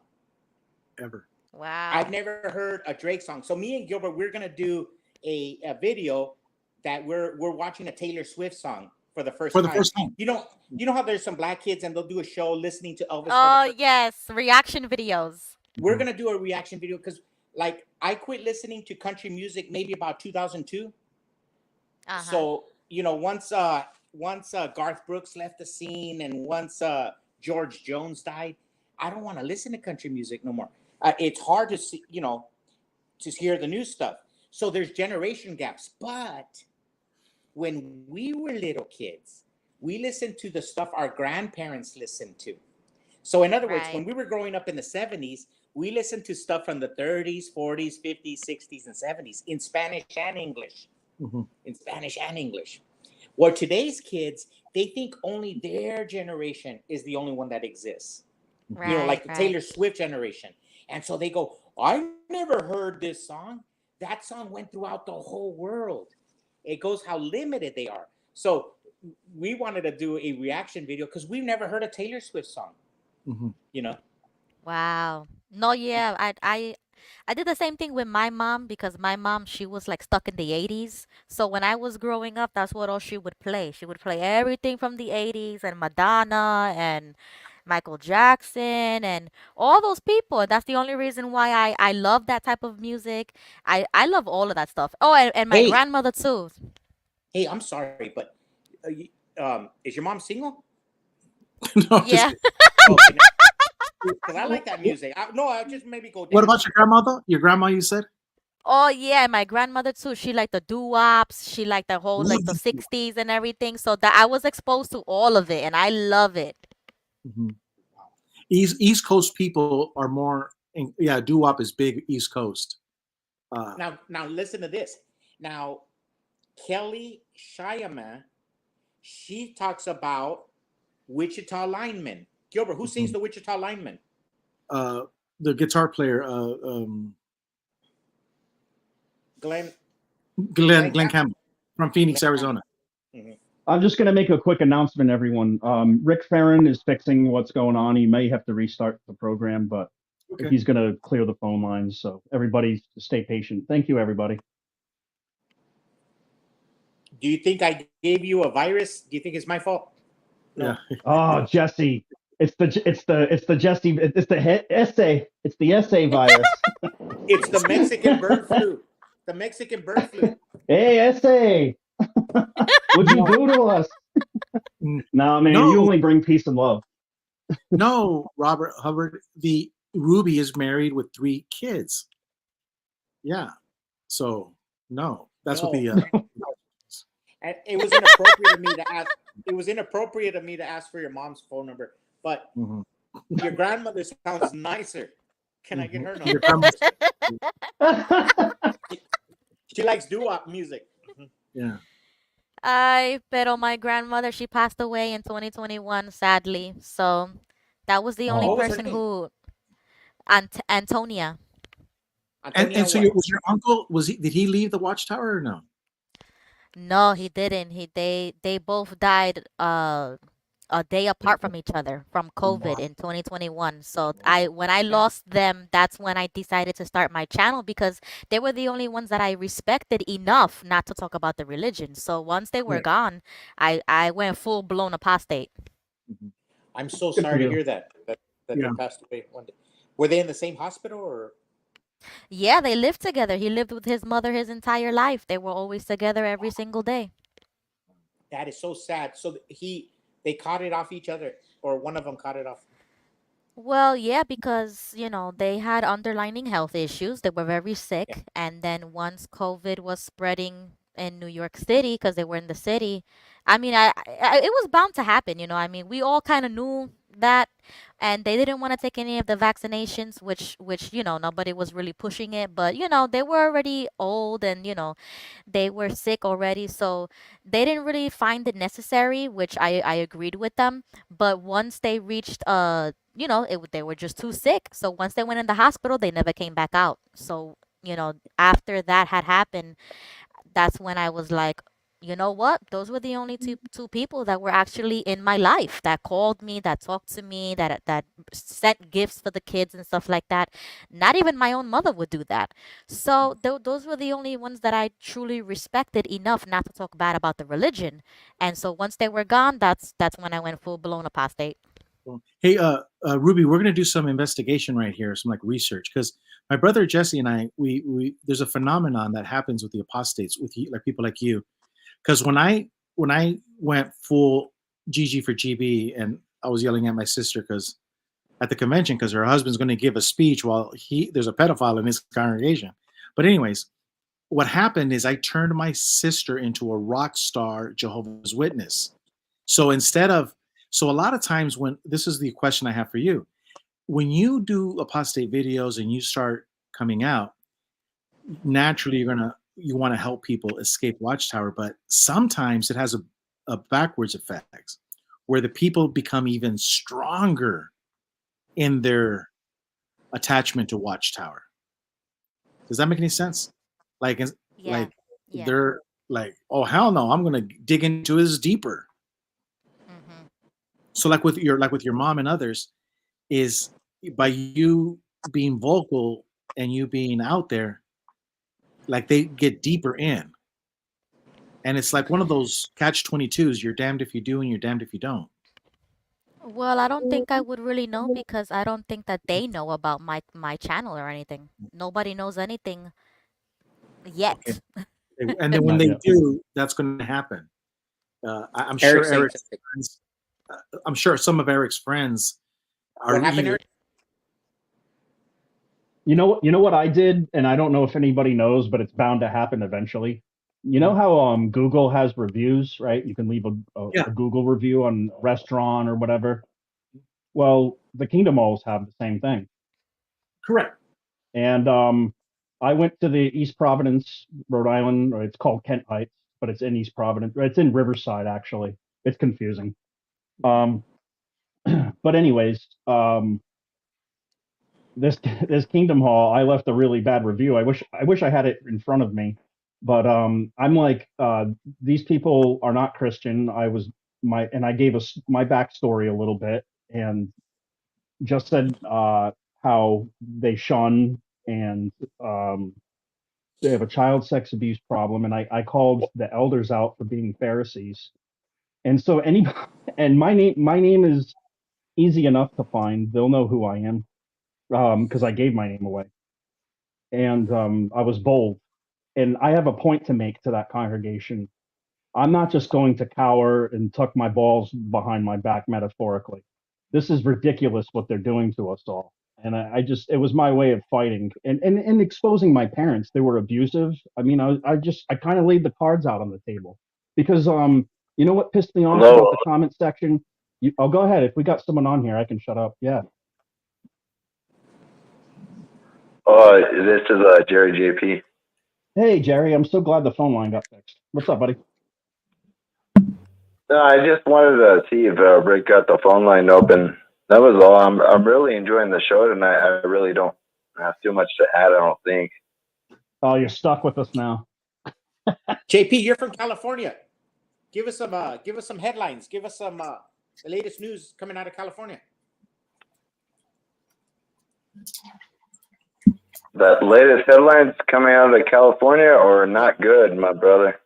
D: Ever.
K: Wow.
J: I've never heard a Drake song. So me and Gilbert, we're gonna do a video that we're watching a Taylor Swift song for the first time. You know how there's some black kids and they'll do a show listening to Elvis.
K: Oh yes, reaction videos.
J: We're gonna do a reaction video because I quit listening to country music maybe about 2002. So once Garth Brooks left the scene and once George Jones died, I don't want to listen to country music no more. It's hard to see, to hear the new stuff. So there's generation gaps. But when we were little kids, we listened to the stuff our grandparents listened to. So in other words, when we were growing up in the 70s, we listened to stuff from the 30s, 40s, 50s, 60s, and 70s in Spanish and English. Mm-hmm. In Spanish and English. Well, today's kids, they think only their generation is the only one that exists. Like the Taylor Swift generation. And so they go, I never heard this song. That song went throughout the whole world. It goes how limited they are. So we wanted to do a reaction video because we've never heard a Taylor Swift song. Mm-hmm.
K: Wow. No, yeah. I did the same thing with my mom because my mom, she was stuck in the 80s. So when I was growing up, that's what all she would play. She would play everything from the 80s and Madonna and Michael Jackson and all those people. That's the only reason why I love that type of music. I love all of that stuff. Oh, and my grandmother too.
J: Hey, I'm sorry, but is your mom single?
D: No,
K: yeah.
J: Because I like that music. I just maybe go.
D: What about your grandmother? Your grandma, you said?
K: Oh yeah, my grandmother too. She liked the doo-wops. She liked the whole the 60s and everything. So that I was exposed to all of it, and I love it.
D: Mm-hmm. East Coast people are more. Doo-wop is big East Coast.
J: Now listen to this. Now, Kelly Shyama, she talks about Wichita linemen. Gilbert, who sings the Wichita linemen?
D: The guitar player,
J: Glenn
D: Campbell from Phoenix, Arizona.
C: Mm-hmm. I'm just going to make a quick announcement, everyone. Rick Farron is fixing what's going on. He may have to restart the program, but he's going to clear the phone lines. So everybody stay patient. Thank you, everybody.
J: Do you think I gave you a virus? Do you think it's my fault?
C: No. Yeah. Oh, Jesse. It's the Jesse. It's the essay. It's the essay virus.
J: It's the Mexican bird flu. The Mexican bird flu.
C: Hey, essay. What'd you do to us? No, man, you only bring peace and love.
D: No, Robert Hubbard, the Ruby is married with 3 kids. Yeah. So no, that's what the
J: it was inappropriate of me to ask. It was inappropriate of me to ask for your mom's phone number, but your grandmother sounds nicer. Can I get her number? She likes doo-wop music.
D: Yeah.
K: Pero my grandmother, she passed away in 2021, sadly. So that was the only person who, Antonia.
D: And so was your uncle? Did he leave the Watchtower or no?
K: No, he didn't. They both died a day apart from each other from COVID in 2021. So when I lost them, that's when I decided to start my channel because they were the only ones that I respected enough not to talk about the religion. So once they were gone, I went full blown apostate.
J: I'm so sorry to hear that they passed away one day. Were they in the same hospital or?
K: Yeah, they lived together. He lived with his mother his entire life. They were always together every single day.
J: That is so sad. So they caught it off each other, or one of them caught it off.
K: Well, yeah, because, they had underlying health issues. They were very
J: Yeah.
K: sick. And then once COVID was spreading in New York City, because they were in the city, I mean, it was bound to happen, I mean, we all kind of knew that, and they didn't want to take any of the vaccinations, which, nobody was really pushing it. But, they were already old, and, they were sick already. So they didn't really find it necessary, which I agreed with them. But once they reached, they were just too sick. So once they went in the hospital, they never came back out. So, after that had happened, that's when I was like, you know what? Those were the only two people that were actually in my life, that called me, that talked to me, that sent gifts for the kids and stuff like that. Not even my own mother would do that. So those were the only ones that I truly respected enough not to talk bad about the religion. And so once they were gone, that's when I went full blown apostate.
D: Hey, Ruby, we're going to do some investigation right here, some like research, because my brother Jesse and I, we there's a phenomenon that happens with the apostates, with you, like people like you. Because when I went full GG for GB, and I was yelling at my sister because at the convention, because her husband's going to give a speech while there's a pedophile in his congregation. But anyways, what happened is I turned my sister into a rock star Jehovah's Witness. So so a lot of times when, this is the question I have for you, when you do apostate videos and you start coming out, naturally you want to help people escape Watchtower, but sometimes it has a backwards effect where the people become even stronger in their attachment to Watchtower. Does that make any sense? Like,
K: Yeah.
D: they're like, oh hell no, I'm gonna dig into this deeper.
K: Mm-hmm.
D: So like with your mom and others, is by you being vocal and you being out there, like they get deeper in. And it's like one of those catch-22s. You're damned if you do and you're damned if you don't.
K: Well, I don't think I would really know, because I don't think that they know about my channel or anything. Nobody knows anything yet.
D: Okay. And then when
C: Not
D: they
C: yet.
D: do, that's going to happen. I'm
J: Eric
D: sure
J: saying
D: Eric's
J: something.
D: friends, I'm sure some of Eric's friends are
J: What happened,
D: either.
J: Eric?
C: You know what I did, and I don't know if anybody knows, but it's bound to happen eventually. You know how Google has reviews, right? You can leave
D: Yeah.
C: a Google review on a restaurant or whatever. Well, the Kingdom Halls have the same thing.
D: Correct.
C: And I went to the East Providence, Rhode Island, or it's called Kent Heights, but it's in East Providence. It's in Riverside, actually. It's confusing. But anyways, this Kingdom Hall, I left a really bad review. I wish I had it in front of me, but I'm like, these people are not Christian. I gave my backstory a little bit, and just said how they shun, and they have a child sex abuse problem, and I called the elders out for being Pharisees. And so and my name is easy enough to find. They'll know who I am, because I gave my name away. And I was bold. And I have a point to make to that congregation. I'm not just going to cower and tuck my balls behind my back metaphorically. This is ridiculous what they're doing to us all. And it was my way of fighting and exposing my parents. They were abusive. I mean, I kind of laid the cards out on the table, because you know what pissed me off about the comment section? I'll go ahead. If we got someone on here, I can shut up. Yeah.
L: This is Jerry JP.
C: Hey, Jerry, I'm so glad the phone line got fixed. What's up, buddy?
L: No, I just wanted to see if Rick got the phone line open. That was all. I'm really enjoying the show tonight. I really don't have too much to add, I don't think.
C: Oh, you're stuck with us now.
J: JP, you're from California. Give us some headlines. Give us some the latest news coming out of California.
L: The latest headlines coming out of California are not good, my brother.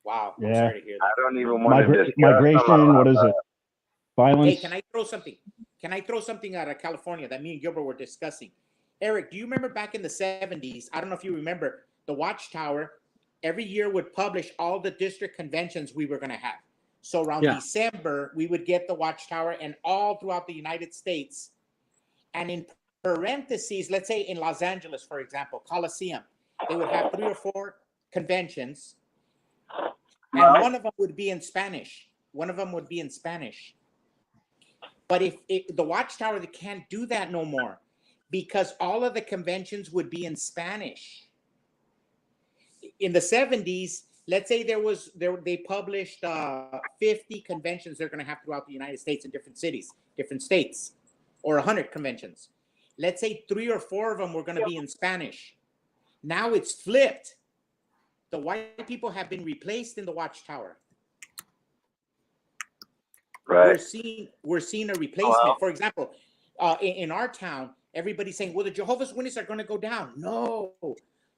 J: Wow. I'm
C: Yeah.
J: sorry to hear that.
L: I don't even want to discuss
C: migration. What is it? Violence.
J: Hey, can I throw something? Can I throw something out of California that me and Gilbert were discussing? Eric, do you remember back in the 70s? I don't know if you remember, the Watchtower every year would publish all the district conventions we were going to have. So around
D: Yeah.
J: December, we would get the Watchtower, and all throughout the United States. And in parentheses, let's say in Los Angeles, for example, Coliseum, they would have 3 or 4 conventions, and one of them would be in Spanish. But if the Watchtower, they can't do that no more, because all of the conventions would be in Spanish. In the 70s, let's say they published 50 conventions they're going to have throughout the United States in different cities, different states, or 100 conventions. Let's say 3 or 4 of them were going to be in Spanish. Now it's flipped. The white people have been replaced in the Watchtower.
L: Right.
J: We're seeing a replacement. For example, in our town, everybody's saying, well, the Jehovah's Witnesses are going to go down. No.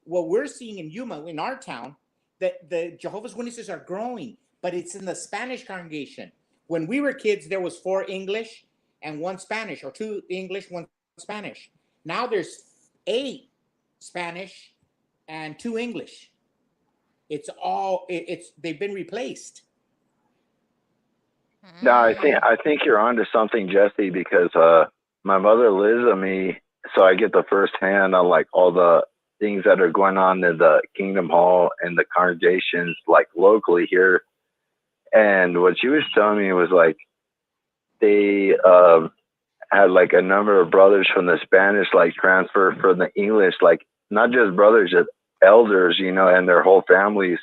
J: What we're seeing in Yuma, in our town, that the Jehovah's Witnesses are growing, but it's in the Spanish congregation. When we were kids, there was 4 English and 1 Spanish, or 2 English, 1 Spanish. Now there's 8 Spanish and 2 English. They've been replaced.
L: No, I think you're onto something, Jesse, because my mother lives with me, so I get the first hand on like all the things that are going on in the Kingdom Hall and the congregations, like locally here. And what she was telling me was like they had like a number of brothers from the Spanish like transfer from the English, like not just brothers, just elders, you know, and their whole families,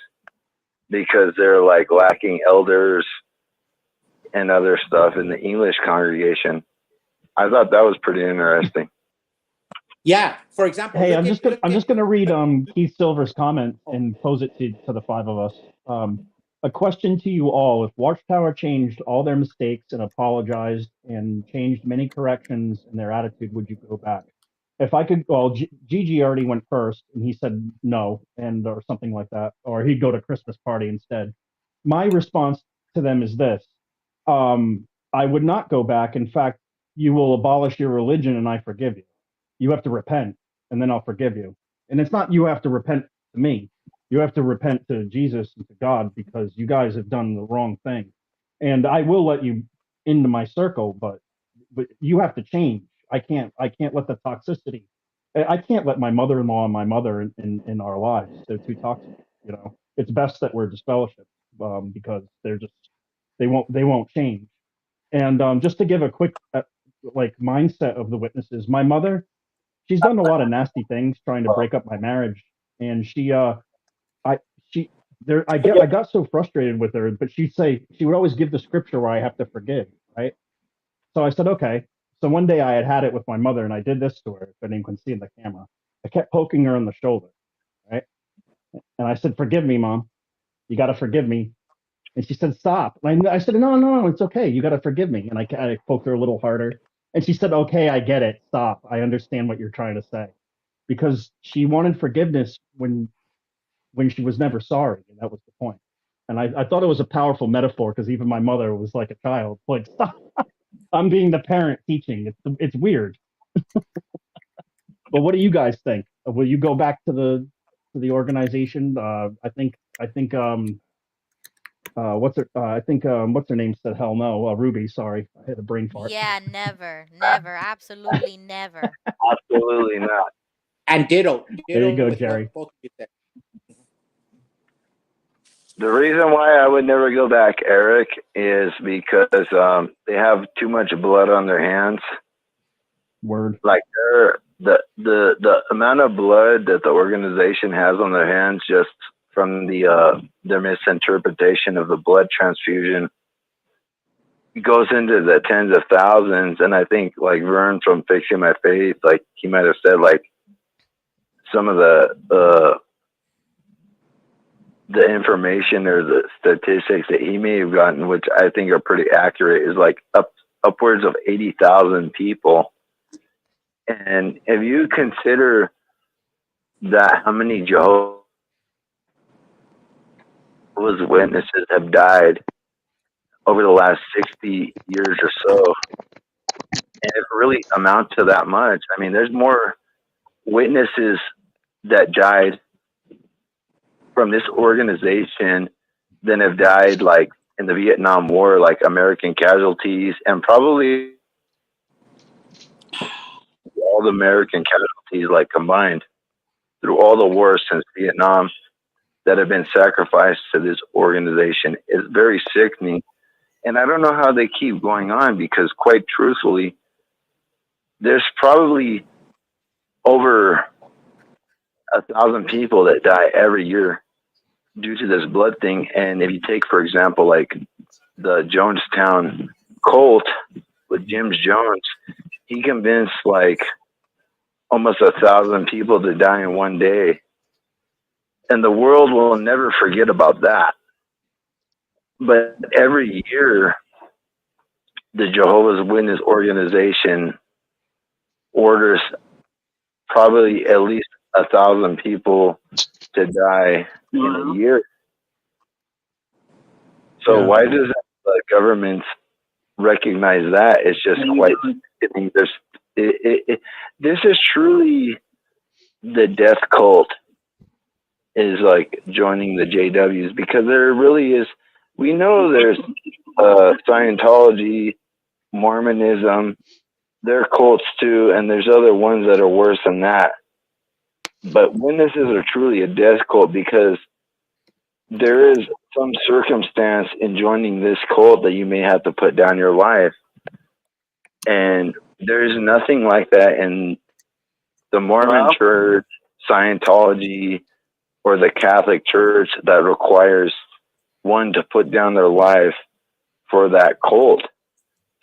L: because they're like lacking elders and other stuff in the English congregation. I thought that was pretty interesting.
J: Yeah, for example.
C: Hey, I'm just gonna read Keith Silver's comment and pose it to the 5 of us. A question to you all: if Watchtower changed all their mistakes and apologized and changed many corrections in their attitude, would you go back? If I could, well, Gigi already went first, and he said no, or something like that, or he'd go to Christmas party instead. My response to them is this: I would not go back. In fact, you will abolish your religion, and I forgive you. You have to repent, and then I'll forgive you. And it's not you have to repent to me. You have to repent to Jesus and to God, because you guys have done the wrong thing. And I will let you into my circle, but you have to change. I can't let the toxicity. I can't let my mother-in-law and my mother in our lives. They're too toxic. You know, it's best that we're disfellowshipped, because they won't change. And just to give a quick like mindset of the witnesses, my mother, she's done a lot of nasty things trying to break up my marriage, and I got so frustrated with her, but she would always give the scripture where I have to forgive, right? So I said, okay. So one day I had it with my mother, and I did this to her, if anyone can see in the camera. I kept poking her on the shoulder, right? And I said, forgive me, Mom. You got to forgive me. And she said, stop. And I said, no, it's okay. You got to forgive me. And I poked her a little harder. And she said, okay, I get it. Stop. I understand what you're trying to say. Because she wanted forgiveness when she was never sorry. And that was the point. And I thought it was a powerful metaphor, because even my mother was like a child. Like, stop. I'm being the parent teaching. It's weird. But what do you guys think? Will you go back to the organization? I think what's her name said hell no. Ruby, sorry, I had a brain fart.
K: Yeah, never, absolutely never.
L: Absolutely not.
J: And ditto.
C: There you go, Jerry.
J: Both of you said.
L: The reason why I would never go back, Eric, is because they have too much blood on their hands.
C: Word.
L: Like the amount of blood that the organization has on their hands, just from their misinterpretation of the blood transfusion, goes into the tens of thousands. And I think like Vern from Fixing My Faith, like he might have said like some of the information or the statistics that he may have gotten, which I think are pretty accurate, is like upwards of 80,000 people. And if you consider that how many Jehovah's Witnesses have died over the last 60 years or so, and it really amounts to that much. I mean, there's more witnesses that died from this organization than have died like in the Vietnam War, like American casualties, and probably all the American casualties, like combined through all the wars since Vietnam that have been sacrificed to this organization is very sickening. And I don't know how they keep going on, because quite truthfully, there's probably over 1,000 people that die every year due to this blood thing. And if you take, for example, like the Jonestown cult with James Jones, he convinced like almost 1,000 people to die in one day. And the world will never forget about that. But every year, the Jehovah's Witness organization orders probably at least 1,000 people to die in a year. So why doesn't the government recognize that? It's just quite. This is truly the death cult. Is like joining the JWs, because there really is. We know there's Scientology, Mormonism, they're cults too, and there's other ones that are worse than that. But witnesses are truly a death cult, because there is some circumstance in joining this cult that you may have to put down your life. And there's nothing like that in the Mormon Church, Scientology, or the Catholic Church that requires one to put down their life for that cult.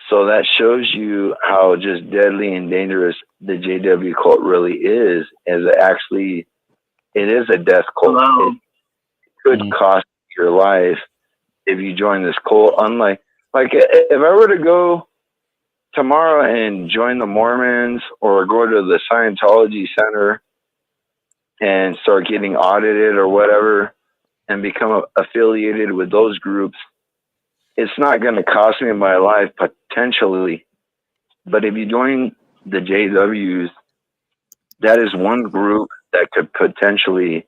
L: So that shows you how just deadly and dangerous the JW cult really is. As it is a death cult. It could cost your life if you join this cult. Unlike, if I were to go tomorrow and join the Mormons or go to the Scientology Center and start getting audited or whatever and become affiliated with those groups, it's not going to cost me my life potentially. But if you join the JWs, that is one group that could potentially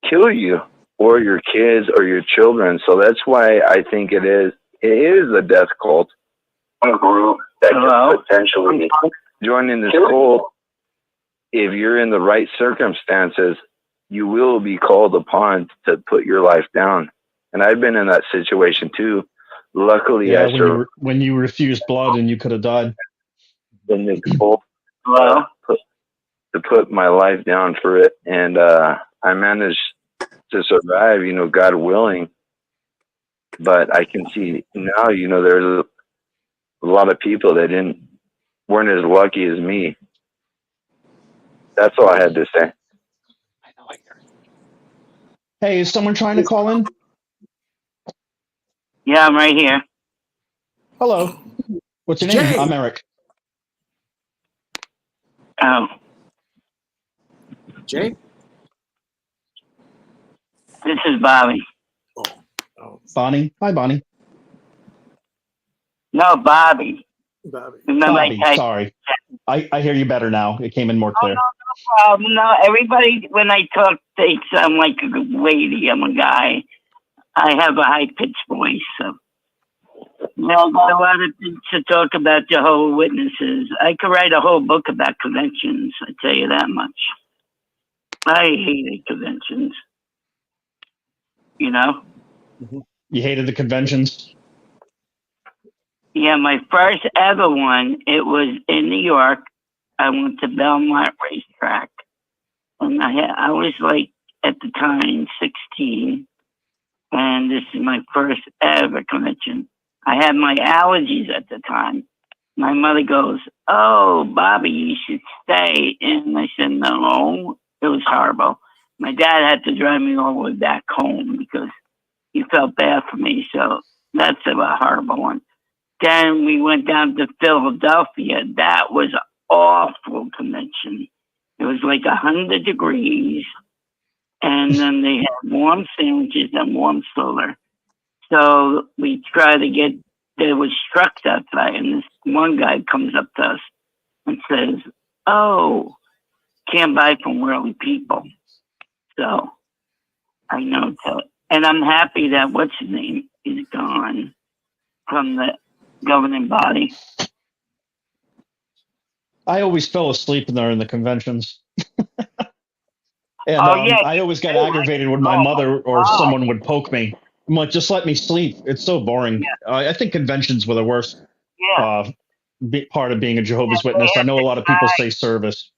L: kill you or your kids or your children. So that's why I think it is a death cult. One group that could potentially joining this cult. If you're in the right circumstances, you will be called upon to put your life down. And I've been in that situation too. Luckily,
C: when you refused blood and you could have died.
L: In this cult, to put my life down for it, and I managed to survive. God willing. But I can see now, there's a lot of people that weren't as lucky as me. That's all I had to say.
C: Hey, is someone trying to call in?
M: Yeah, I'm right here.
C: Hello. What's your name? I'm Eric.
M: Oh.
D: Jay?
M: This is Bobby.
C: Bonnie? Hi, Bonnie.
M: No, Bobby. Remember
C: Bobby, sorry. I hear you better now. It came in more clear.
M: No problem. No, everybody, when I talk, they sound like a lady. I'm a guy. I have a high-pitched voice, so. Well, got a lot of things to talk about Jehovah's Witnesses. I could write a whole book about conventions, I tell you that much. I hated conventions.
C: You hated the conventions?
M: Yeah, my first ever one, it was in New York. I went to Belmont Racetrack. And I was like, at the time, 16. And this is my first ever convention. I had my allergies at the time. My mother goes, "Oh, Bobby, you should stay." And I said, no, it was horrible. My dad had to drive me all the way back home because he felt bad for me. So that's a horrible one. Then we went down to Philadelphia. That was an awful convention. It was like 100 degrees. And then they had warm sandwiches and warm soda. So we tried to get, there was trucks outside, and this one guy comes up to us and says, "Oh, can't buy from worldly people." So I know that. And I'm happy that, what's his name, is gone. from the governing body.
C: I always fell asleep in there in the conventions. And I always got aggravated when my mother or someone would poke me. I'm like, just let me sleep. It's so boring. I think conventions were the worst part of being a Jehovah's Witness. I know a lot of people say service.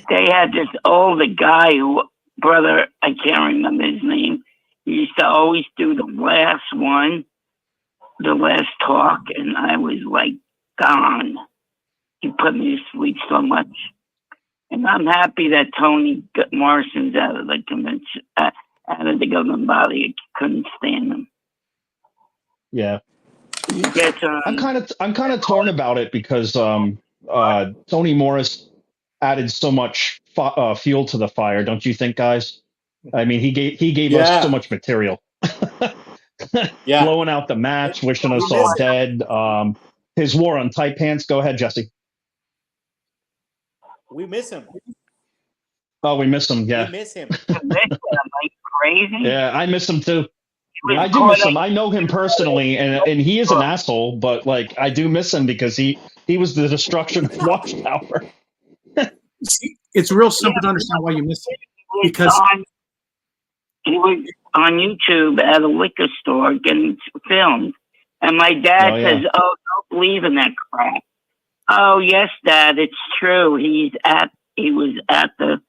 M: They had this older guy who, brother, I can't remember his name. He used to always do the last one, the last talk, and I was like, gone. He put me to sleep so much. And I'm happy that Tony Morrison's out of the convention, out of the governing body. I couldn't stand him.
C: Yeah. I'm kind of torn about it because Tony Morris added so much fuel to the fire, don't you think, guys? I mean, he gave us so much material. Blowing out the match, wishing us all dead. His war on tight pants. Go ahead, Jesse.
J: We miss him.
C: Oh, we miss him. Yeah.
J: We miss him.
M: Like crazy.
C: Yeah, I miss him too. I do miss him. I know him personally, and he is an asshole, but like I do miss him because he was the destruction of Watchtower.
D: See, it's real simple to understand why you miss him. Because
M: he was on YouTube at a liquor store getting filmed, and my dad says, "Oh, don't believe in that crap." Oh yes, Dad, it's true. He was at the.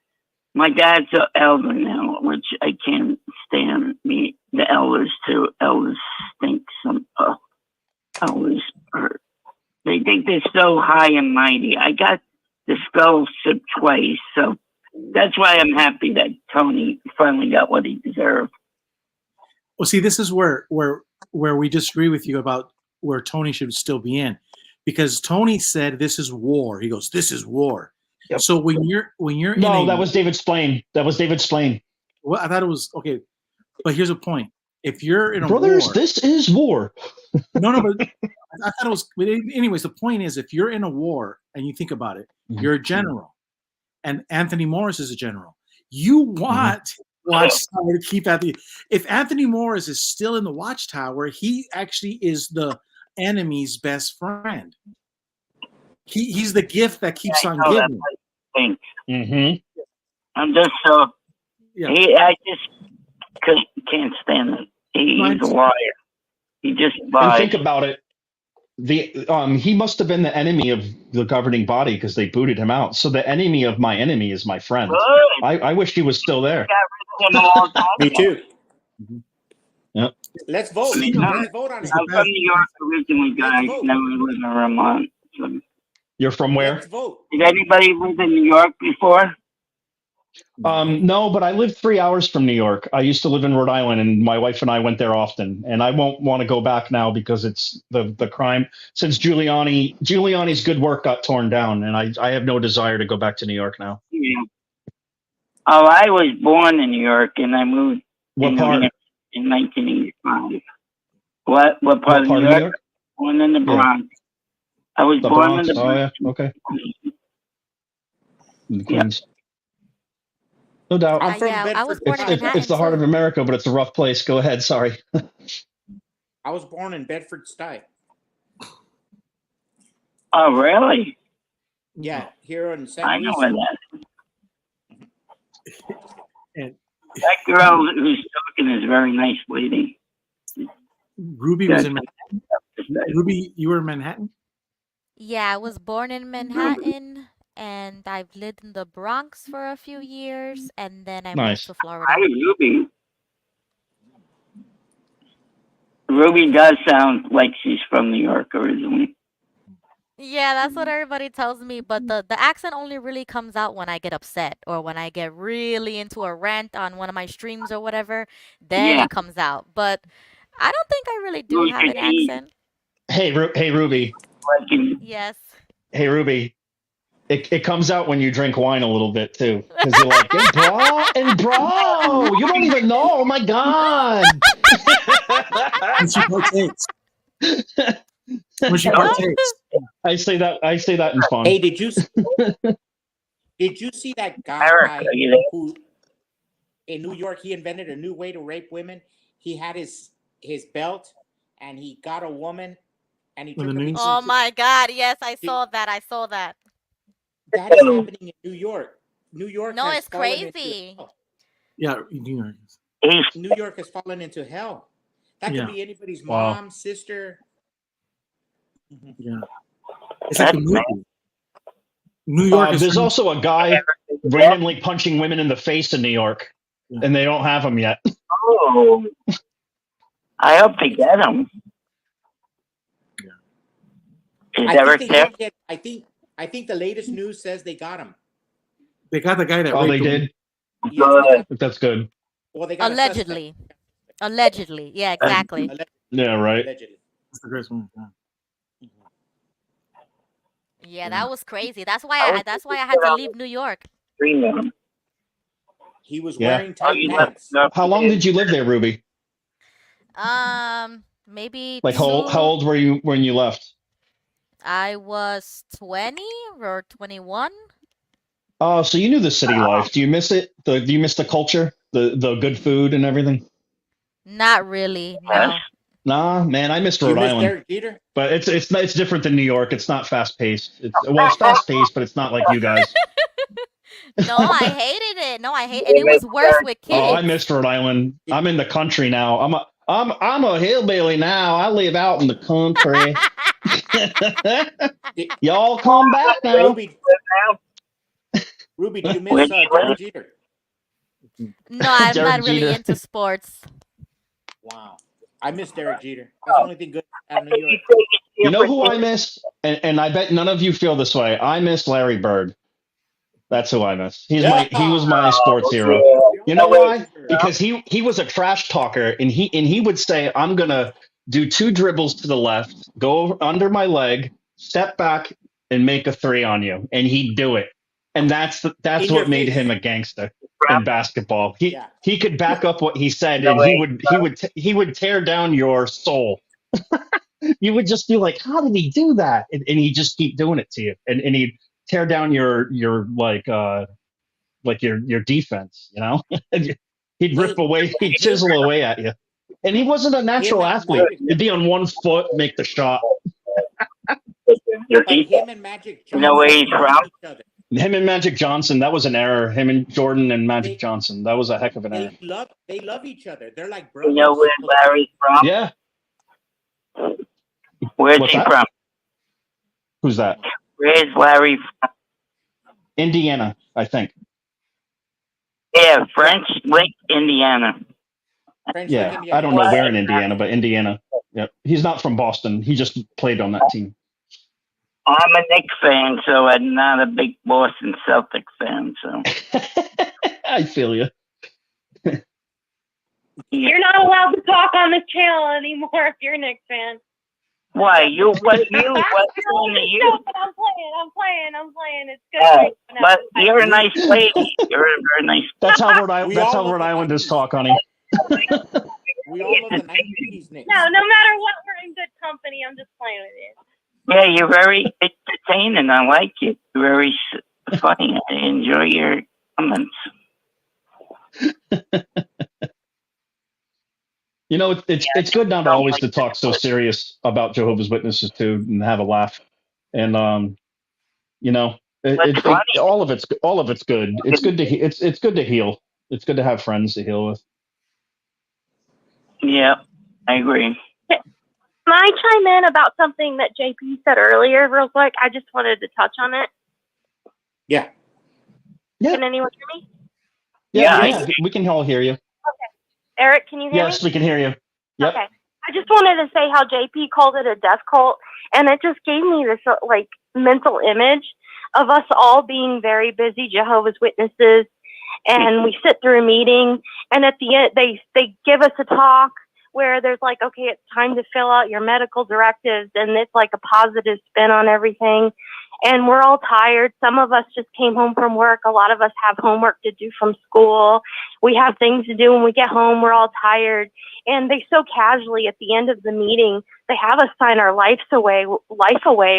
M: My dad's an elder now, which I can't stand. The elders too. Elders stink. Some elders they think they're so high and mighty. I got the fellowship twice, so that's why I'm happy that Tony finally got what he deserved.
D: Well, see, this is where we disagree with you about where Tony should still be in. Because Tony said this is war. He goes, "This is war." Yep. So when you're
C: that was David Splain. That was David Splain.
D: Well, I thought it was okay, but here's a point: if you're in a
C: brothers,
D: war,
C: this is war.
D: No, but I thought it was. But anyways, the point is, if you're in a war and you think about it, you're a general, and Anthony Morris is a general. You want Watchtower to keep Anthony. If Anthony Morris is still in the Watchtower, he actually is the enemy's best friend. He's the gift that keeps on giving.
M: I'm just so I just can't stand it. He's a liar. He just lies.
C: And think about it. He must have been the enemy of the governing body because they booted him out. So the enemy of my enemy is my friend. I wish he was still there.
J: Me too.
C: Yep.
J: Let's vote. Let's vote on it.
M: I'm from New York originally, guys. Never lived in Vermont. So.
C: You're from where?
J: Let's vote.
M: Did anybody live in New York before?
C: No, but I lived 3 hours from New York. I used to live in Rhode Island, and my wife and I went there often. And I won't want to go back now because it's the crime. Since Giuliani's good work got torn down, and I have no desire to go back to New York now.
M: Yeah. Oh, I was born in New York, and I moved.
C: What part?
M: In 1985. What part of New York? Born in the Bronx. I was born in the Bronx.
C: Oh, yeah. Okay. In Queens. No doubt.
J: I'm from
K: I was born in Manhattan.
C: It's the heart of America, but it's a rough place. Go ahead. Sorry.
J: I was born in Bedford-Stuy.
M: Oh, really?
J: Yeah, here in San
M: I know where that
D: is.
M: That girl who's talking is a very nice lady.
D: Ruby was in Manhattan. Ruby, you were in Manhattan?
K: Yeah, I was born in Manhattan, and I've lived in the Bronx for a few years, and then I moved to Florida.
M: Hi, Ruby. Ruby does sound like she's from New York originally.
K: Yeah, that's what everybody tells me, but the accent only really comes out when I get upset or when I get really into a rant on one of my streams or whatever, then it comes out. But I don't think I really do have an accent.
C: Hey, Ruby.
K: Yes.
C: Hey, Ruby. It comes out when you drink wine a little bit too, because you're like, and bro, you don't even know. Oh my God.
D: When she partakes. When she partakes.
C: I say that in fun.
J: Hey, did you see that guy who in New York he invented a new way to rape women? He had his his belt, and he got a woman, and he
D: With
J: took
D: the
J: her
D: news?
K: Oh
J: between two.
K: my God! Yes, I
J: Dude,
K: saw that. I saw that.
J: that is happening in New York. New York
K: No,
J: has
K: it's
J: fallen into
K: crazy.
J: hell.
D: Yeah, New York.
M: He's
J: New York has fallen into hell. That could
D: Yeah,
J: be anybody's
C: Wow.
J: mom, sister.
D: yeah. It's like
M: that's
D: a movie. New York is
C: There's
D: turning.
C: also a guy randomly punching women in the face in New York,
D: Yeah.
C: and they don't have him yet.
M: oh. I hope they get him. Is
J: I think
M: Eric
J: they
M: there?
J: did get. I think the latest news says they got him.
D: They got the guy that
C: Oh,
D: raped
C: they
D: the woman.
C: did?
J: Yes, they got.
C: That's good.
J: Well, they got a suspect.
K: Allegedly. Allegedly. Yeah, exactly.
C: Yeah, right.
J: Allegedly.
D: That's the greatest one. Yeah.
K: Yeah, that was crazy. That's why I had to leave New York.
J: He was
C: Yeah.
J: wearing tight pants.
C: How long did you live there, Ruby?
K: Maybe
C: Like, how old were you when you left?
K: I was 20 or 21.
C: Oh, so you knew the city life. Do you miss it? Do you miss the culture, the good food and everything?
K: Not really. No.
C: Nah, man, I missed
J: Do you
C: Rhode
J: miss
C: Island.
J: Derek Jeter?
C: But it's different than New York. It's not fast paced. It's fast paced, but it's not like you guys.
K: No, I hated it. No, I hate it. It was worse with kids.
C: Oh, I missed Rhode Island. I'm in the country now. I'm a hillbilly now. I live out in the country. Y'all come back now.
J: Ruby, do you miss Derek Jeter?
K: No, I'm
C: Derek
K: not really
C: Jeter.
K: into sports.
J: Wow. I miss Derek Jeter. That's the only thing good out of New York.
C: You know who I miss? And I bet none of you feel this way. I miss Larry Bird. That's who I miss. He was my sports hero. You know why? Because he was a trash talker, and he would say, "I'm gonna do 2 dribbles to the left, go under my leg, step back, and make a 3 on you," and he'd do it. And that's what made him a gangster in basketball. He could back up what he said, and he would tear down your soul. You would just be like, "How did he do that?" And he'd just keep doing it to you, and he'd tear down your your defense, you know. He'd rip away, he'd chisel away at you, and he wasn't a natural athlete. He'd be on 1 foot, make the shot.
J: But him and Magic Johnson.
M: You know where he's from?
C: Him and Magic Johnson, that was an error. Him and Jordan and Magic Johnson, that was a heck of an error.
J: They love each other. They're like brothers.
M: You know where Larry's from?
C: Yeah.
M: Where's
C: What's
M: he
C: that?
M: from?
C: Who's that?
M: Where's Larry from?
C: Indiana, I think.
M: Yeah, French Lick, Indiana.
C: Yeah, I don't know where in Indiana, but Indiana. Yep. He's not from Boston. He just played on that team.
M: I'm a Knicks fan, so I'm not a big Boston Celtics fan. So
C: I feel you.
F: You're not allowed to talk on this channel anymore if you're a Knicks fan.
M: why you? What you? What fan are you?
F: No, but I'm playing. It's good.
M: But you're a nice lady. You're a very nice.
C: That's how Rhode Islanders talk, honey.
J: We all love the 90s Knicks.
F: No matter what, we're in good company. I'm just playing with you.
M: Yeah, you're very entertaining. I like you. You're very funny. I enjoy your comments.
C: You know, it's good not always to talk so serious about Jehovah's Witnesses too, and have a laugh. And you know, all of it's good. It's good to it's good to heal. It's good to have friends to heal with.
M: Yeah, I agree.
F: Can I chime in about something that JP said earlier real quick? I just wanted to touch on it.
J: Yeah.
F: Can anyone hear me?
C: Yeah, we can all hear you.
F: Okay. Eric, can you hear me?
C: Yes, we can hear you. Yep.
F: Okay. I just wanted to say how JP called it a death cult, and it just gave me this like mental image of us all being very busy Jehovah's Witnesses, and we sit through a meeting, and at the end they give us a talk where there's like, okay, it's time to fill out your medical directives, and it's like a positive spin on everything. And we're all tired. Some of us just came home from work. A lot of us have homework to do from school. We have things to do when we get home. We're all tired. And they so casually at the end of the meeting, they have us sign our life away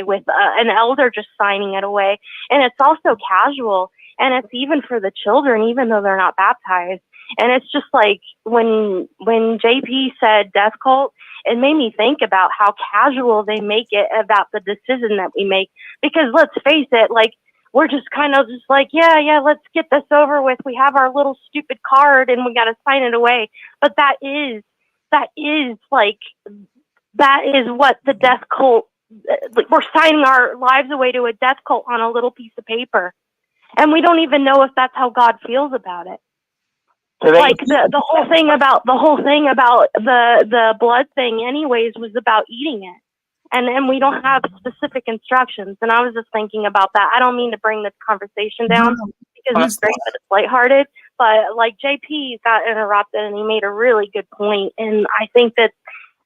F: with an elder just signing it away. And it's also casual. And it's even for the children, even though they're not baptized. And it's just like when JP said death cult, it made me think about how casual they make it about the decision that we make. Because let's face it, like, we're just kind of just like, yeah, let's get this over with. We have our little stupid card and we got to sign it away. But that is what the death cult, like, we're signing our lives away to a death cult on a little piece of paper. And we don't even know if that's how God feels about it. Like the whole thing about the blood thing anyways was about eating it. And we don't have specific instructions. And I was just thinking about that. I don't mean to bring this conversation down because it's great that it's lighthearted, but like JP got interrupted and he made a really good point. And I think that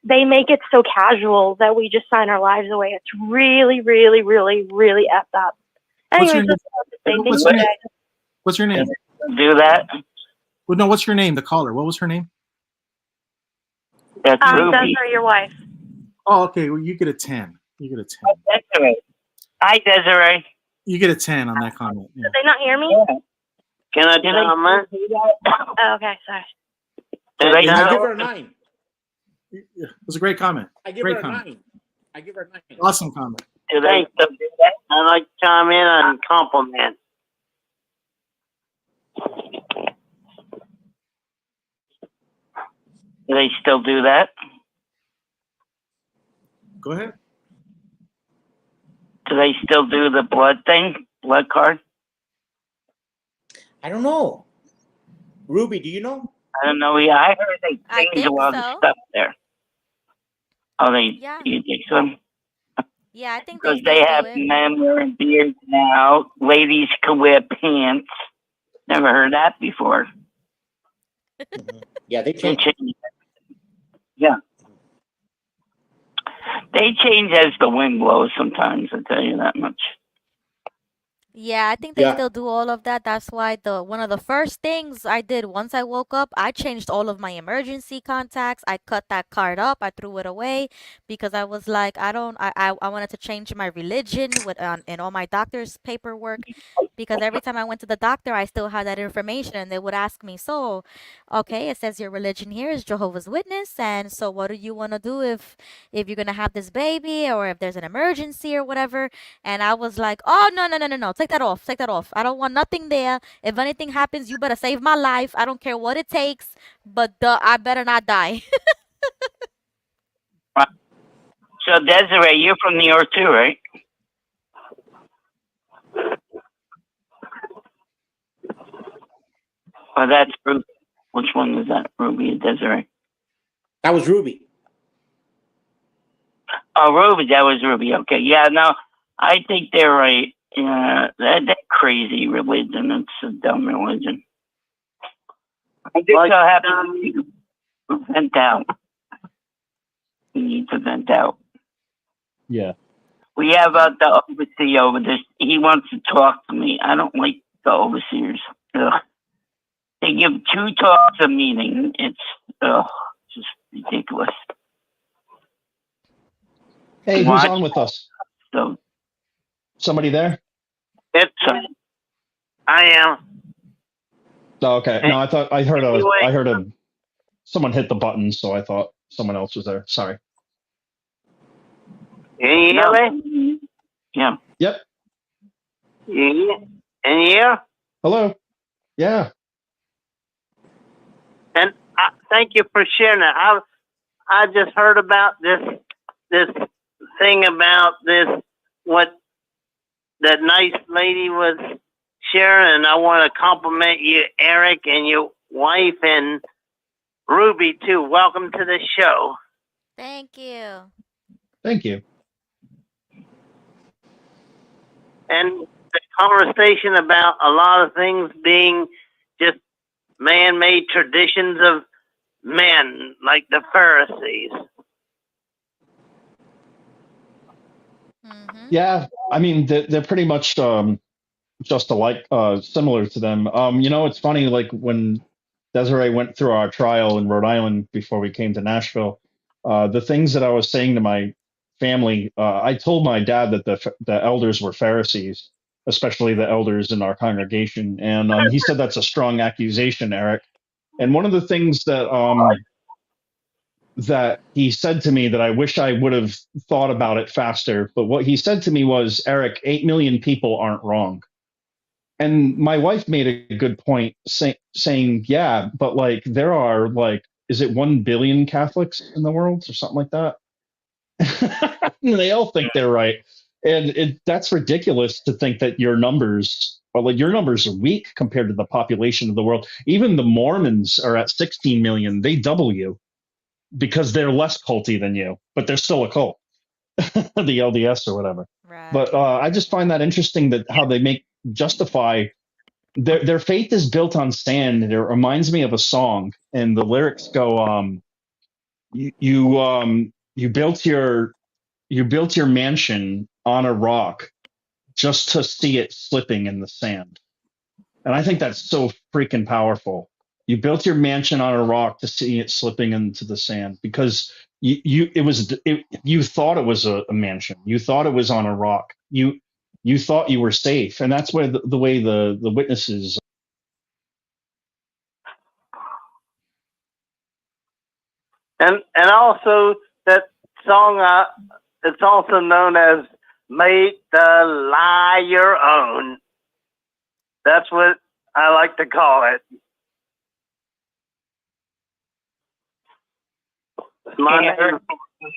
F: they make it so casual that we just sign our lives away. It's really, really, really, really effed up. Anyways,
D: what's your name?
M: Do that.
D: Well, no, what's your name? The caller. What was her name?
M: That's Ruby.
F: Desiree, your wife.
D: Oh, okay. Well, you get a 10. You get a 10.
M: Desiree. Hi, Desiree.
D: You get a 10 on that comment. Yeah.
F: Did they not hear me?
M: Yeah. Can I comment?
F: Oh, okay, sorry.
J: I give her a 9.
D: It was a great comment.
J: I give
D: great
J: her a
D: comment.
J: 9. I give her a 9.
D: Awesome comment.
M: Do they still do that? I like to chime in on compliment. Do they still do that?
D: Go ahead.
M: Do they still do the blood thing? Blood card?
J: I don't know. Ruby, do you know?
M: I don't know. Yeah, I heard they
K: I
M: changed a
K: think
M: lot of
K: so.
M: stuff there. Oh,
K: Yeah.
M: you think so?
K: Yeah, I think
M: Because
K: they
M: they
K: still
M: have
K: do it.
M: men wearing beards now. Ladies can wear pants. Never heard that before.
J: Yeah, they
M: They
J: changed.
M: change. Yeah. They change as the wind blows sometimes, I'll tell you that much.
K: Yeah, I think they
J: Yeah.
K: still do all of that. That's why one of the first things I did once I woke up, I changed all of my emergency contacts. I cut that card up. I threw it away because I was like, I wanted to change my religion in all my doctor's paperwork, because every time I went to the doctor, I still had that information, and they would ask me, so, okay, it says your religion here is Jehovah's Witness, and so what do you want to do if you're gonna have this baby, or if there's an emergency or whatever? And I was like, oh, no. Take that off. I don't want nothing there. If anything happens, you better save my life. I don't care what it takes, but I better not die.
M: So, Desiree, you're from New York too, right? Oh, that's Ruby. Which one was that? Ruby or Desiree?
J: That was Ruby.
M: Oh, Ruby. That was Ruby. Okay. Yeah, no, I think they're right. Yeah, that crazy religion. It's a dumb religion. I just so happy to vent out. We need to vent out.
C: Yeah.
M: We have the overseer over this. He wants to talk to me. I don't like the overseers. Ugh. They give 2 talks a meeting. It's just ridiculous.
C: Hey,
M: Watch.
C: who's on with us?
M: So
C: Somebody there?
M: it's I am.
C: Oh, okay. No, I heard someone hit the button, so I thought someone else was there. Sorry.
M: Can you hear me? Yeah.
C: Yep.
M: And you?
C: Hello. Yeah.
M: And thank you for sharing that. I just heard about this thing about this, what that nice lady was sharing, and I want to compliment you, Eric, and your wife, and Ruby too. Welcome to the show.
K: Thank you.
C: Thank you.
M: And the conversation about a lot of things being just man-made traditions of men, like the Pharisees.
K: Mm-hmm.
C: Yeah. I mean, they're pretty much just alike, similar to them. It's funny, like when Desiree went through our trial in Rhode Island before we came to Nashville, the things that I was saying to my family, I told my dad that the elders were Pharisees, especially the elders in our congregation. And he said that's a strong accusation, Eric. And one of the things that he said to me that I wish I would have thought about it faster, but what he said to me was, Eric, 8 million people aren't wrong. And my wife made a good point saying, yeah, but like there are like, is it 1 billion Catholics in the world or something like that? They all think they're right. And that's ridiculous to think that your numbers are weak compared to the population of the world. Even the Mormons are at 16 million. They double you because they're less culty than you, but they're still a cult, the LDS or whatever.
K: Right.
C: But I just find that interesting that how they justify their faith is built on sand. And it reminds me of a song, and the lyrics go, you built your mansion on a rock just to see it slipping in the sand. And I think that's so freaking powerful. You built your mansion on a rock to see it slipping into the sand because you thought it was a mansion. You thought it was on a rock. You thought you were safe. And that's where the way the witnesses.
N: And also that song, it's also known as "Make the Lie Your Own." That's what I like to call it. My name is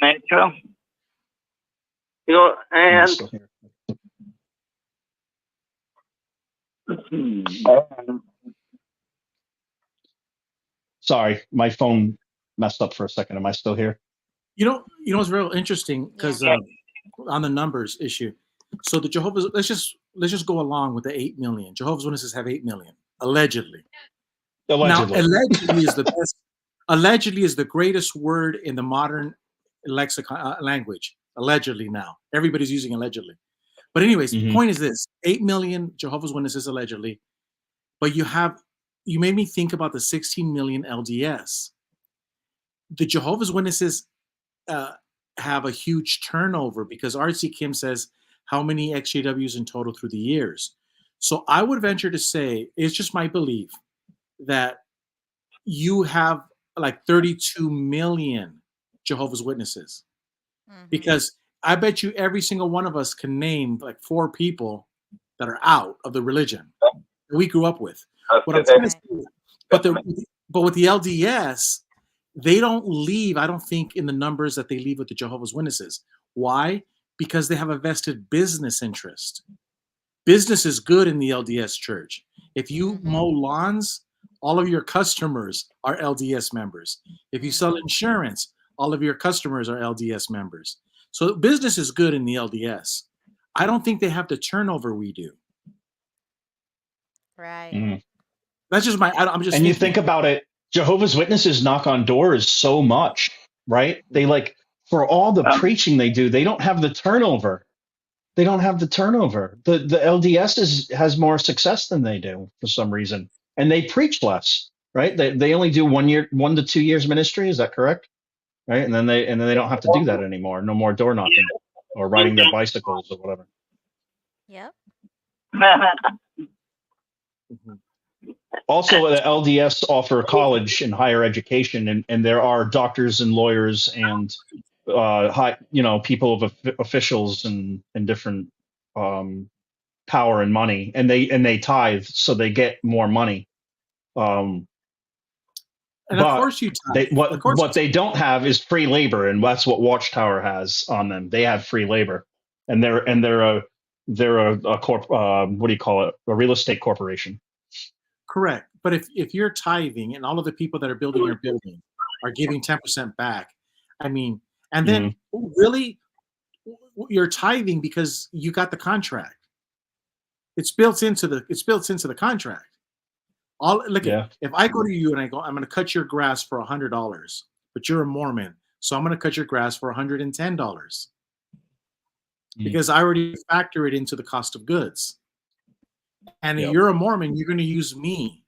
N: Metro. You know, and
C: Sorry, my phone messed up for a second. Am I still here?
D: You know what's real interesting because on the numbers issue. So the Jehovah's, let's just go along with the 8 million. Jehovah's Witnesses have 8 million allegedly.
C: Allegedly.
D: Now, allegedly is the best. Allegedly is the greatest word in the modern lexicon language. Allegedly now, everybody's using allegedly. But anyways, the point is this: 8 million Jehovah's Witnesses allegedly, but you made me think about the 16 million LDS. The Jehovah's Witnesses have a huge turnover because R.C. Kim says how many XJWs in total through the years. So I would venture to say, it's just my belief that you have like 32 million Jehovah's Witnesses. Because I bet you every single one of us can name like 4 people that are out of the religion that we grew up with. What I'm trying to say, but with the LDS, they don't leave, I don't think, in the numbers that they leave with the Jehovah's Witnesses. Why? Because they have a vested business interest. Business is good in the LDS church. If you mow lawns, all of your customers are LDS members. If you sell insurance, all of your customers are LDS members. So business is good in the LDS. I don't think they have the turnover we do.
K: Right.
D: That's just I'm just.
C: And you think about it, Jehovah's Witnesses knock on doors so much, right? They for all the preaching they do, they don't have the turnover. They don't have the turnover. The LDS has more success than they do for some reason, and they preach less, right? They only do 1 to 2 years ministry. Is that correct? Right, and then they don't have to do that anymore. No more door knocking or riding their bicycles or whatever.
K: Yep.
C: Also, the LDS offer college and higher education, and there are doctors and lawyers and people of officials and different power and money, and they tithe, so they get more money.
D: And of course you tithe.
C: What they don't have is free labor, and that's what Watchtower has on them. They have free labor, and they're a what do you call it? A real estate corporation.
D: Correct. But if you're tithing and all of the people that are building your building are giving 10% back, I mean, and then really you're tithing because you got the contract. It's built into the contract. If I go to you and I go, I'm going to cut your grass for $100, but you're a Mormon, so I'm going to cut your grass for $110 because I already factor it into the cost of goods. And if you're a Mormon, you're going to use me.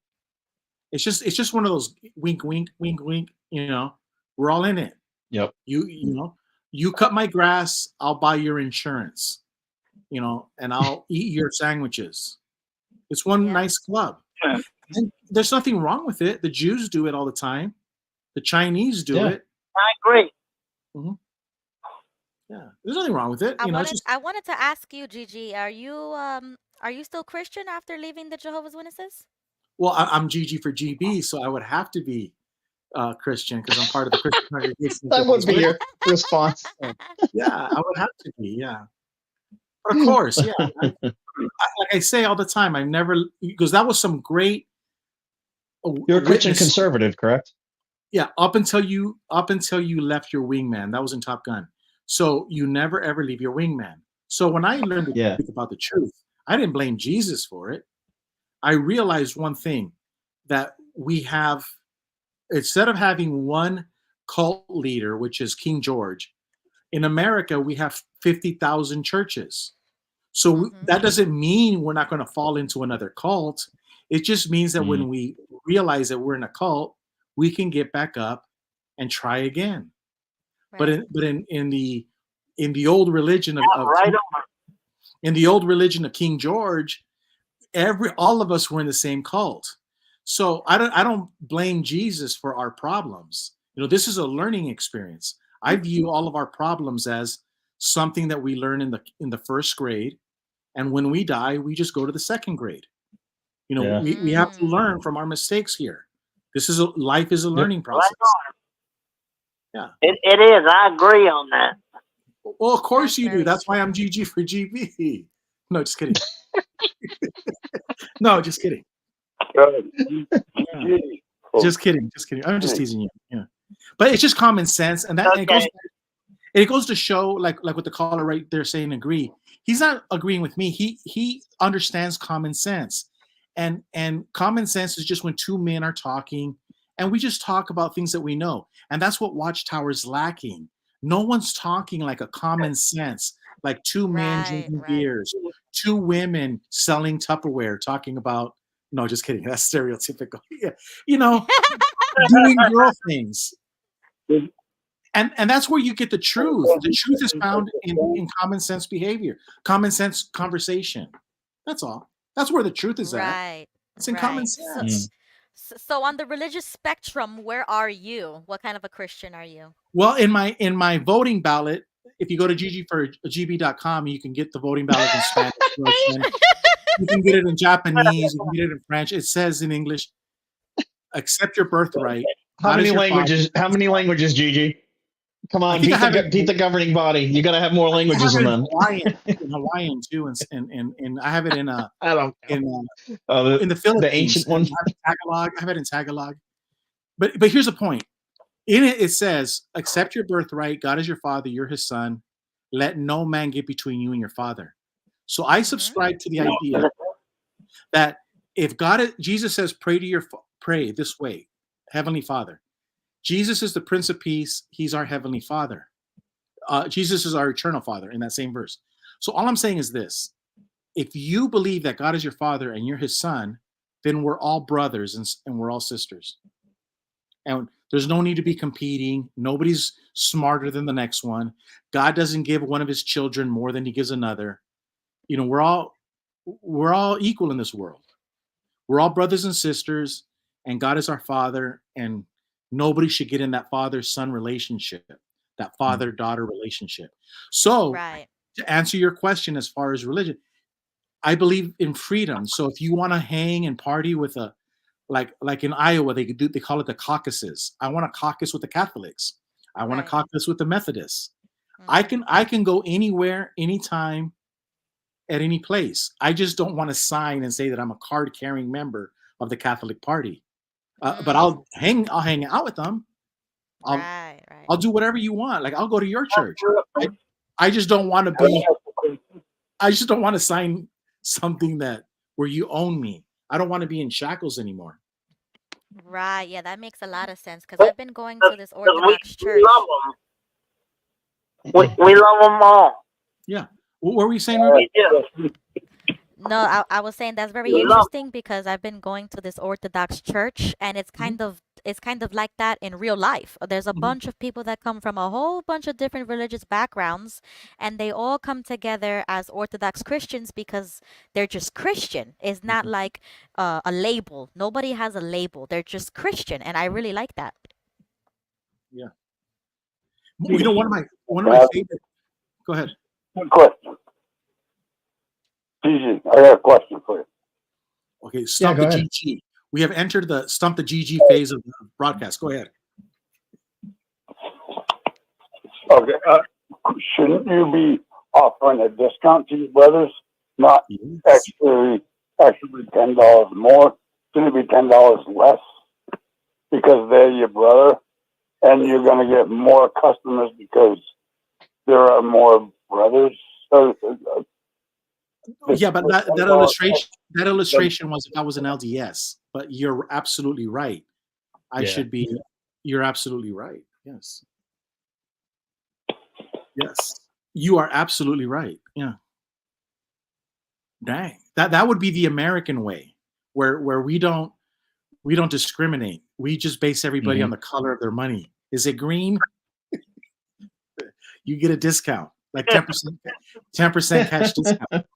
D: It's just one of those wink, wink, wink, wink. We're all in it.
C: Yep.
D: You cut my grass, I'll buy your insurance. And I'll eat your sandwiches. It's one nice club. And there's nothing wrong with it. The Jews do it all the time. The Chinese do it.
N: I agree.
D: Mhm. Yeah, there's nothing wrong with it.
K: I
D: You know, it's
K: wanted
D: just
K: I wanted to ask you, Gigi, are you still Christian after leaving the Jehovah's Witnesses?
D: well, I'm GG for GB, so I would have to be Christian because I'm part of the Christian congregation.
C: That would be your response.
D: Yeah, I would have to be. Yeah, but of course, yeah. Like I say all the time, I've never, because that was some great.
C: You're a Christian
D: witness.
C: conservative, correct?
D: Yeah, up until you left your wingman. That was in Top Gun. So you never ever leave your wingman. So when I learned to speak about the truth, I didn't blame Jesus for it. I realized one thing, that we have, instead of having one cult leader, which is King George, in America we have 50,000 churches. So that doesn't mean we're not going to fall into another cult. It just means that when we realize that we're in a cult, we can get back up and try again. Right. But in the old religion of in the old religion of King George, all of us were in the same cult. So I don't blame Jesus for our problems. You know, this is a learning experience. I view all of our problems as something that we learn in the first grade, and when we die, we just go to the second grade. You know, we have to learn from our mistakes here. Life is a learning process. Yeah,
N: it is. I agree on that.
D: Well, of course you do. That's why I'm GG for GB. No, just kidding. No, just kidding. Yeah. Just kidding. Just kidding. I'm just teasing you. Yeah, but it's just common sense, and that it goes to show, like what the caller right there saying. Agree. He's not agreeing with me. He understands common sense, and common sense is just when two men are talking, and we just talk about things that we know, and that's what Watchtower is lacking. No one's talking like a common sense, like two men drinking beers, two women selling Tupperware, talking about. No, just kidding. That's stereotypical. Yeah. You know, doing girl things. And that's where you get the truth. The truth is found in common sense behavior, common sense conversation. That's all. That's where the truth is at. It's in common sense.
K: So on the religious spectrum, where are you? What kind of a Christian are you?
D: Well, in my voting ballot, if you go to gb.com, you can get the voting ballot in Spanish. You can get it in Japanese. You can get it in French. It says in English, accept your birthright.
C: How many languages? How many languages, Gigi? Come on, beat the governing body. You got to have more languages than them.
D: In Hawaiian too, and I have it in
C: the
D: Philippines.
C: The ancient one.
D: Tagalog. I have it in Tagalog. But here's the point. In it says, accept your birthright. God is your father. You're his son. Let no man get between you and your father. So I subscribe to the idea that if Jesus says, pray this way, Heavenly Father. Jesus is the Prince of Peace. He's our Heavenly Father. Jesus is our eternal Father in that same verse. So all I'm saying is this. If you believe that God is your Father and you're his son, then we're all brothers and we're all sisters. And there's no need to be competing. Nobody's smarter than the next one. God doesn't give one of his children more than he gives another. You know, we're all equal in this world. We're all brothers and sisters, and God is our Father, and nobody should get in that father-son relationship, that father-daughter relationship. So to answer your question as far as religion, I believe in freedom. So if you want to hang and party with like in Iowa, they call it the caucuses. I want to caucus with the Catholics. I want to caucus with the Methodists. I can go anywhere, anytime, at any place. I just don't want to sign and say that I'm a card-carrying member of the Catholic Party. But I'll hang out with them. I'll do whatever you want. Like I'll go to your church. I just don't want to sign something where you own me. I don't want to be in shackles anymore.
K: Right. Yeah, that makes a lot of sense because I've been going to this Orthodox church.
N: We love them all.
D: Yeah. What were we saying, Ruby?
K: No, I was saying that's very interesting because I've been going to this Orthodox church and it's kind of it's kind of like that in real life. There's a bunch of people that come from a whole bunch of different religious backgrounds, and they all come together as Orthodox Christians because they're just Christian. It's not like a label. Nobody has a label. They're just Christian, and I really like that.
D: Yeah. You know, one of my favorite. Go ahead.
O: Good question. Gigi, I got a question for you.
D: Okay, Stump the GG. We have entered the Stump the GG phase of the broadcast. Go ahead.
O: Okay. Shouldn't you be offering a discount to your brothers? Not actually $10 more. Shouldn't it be $10 less? Because they're your brother, and you're going to get more customers because there are more brothers.
D: Yeah, but that illustration was if I was an LDS. But you're absolutely right. Should be. You're absolutely right. Yes. Yes, you are absolutely right. Yeah. Dang, that would be the American way, where we don't discriminate. We just base everybody on the color of their money. Is it green? You get a discount, like 10% cash discount.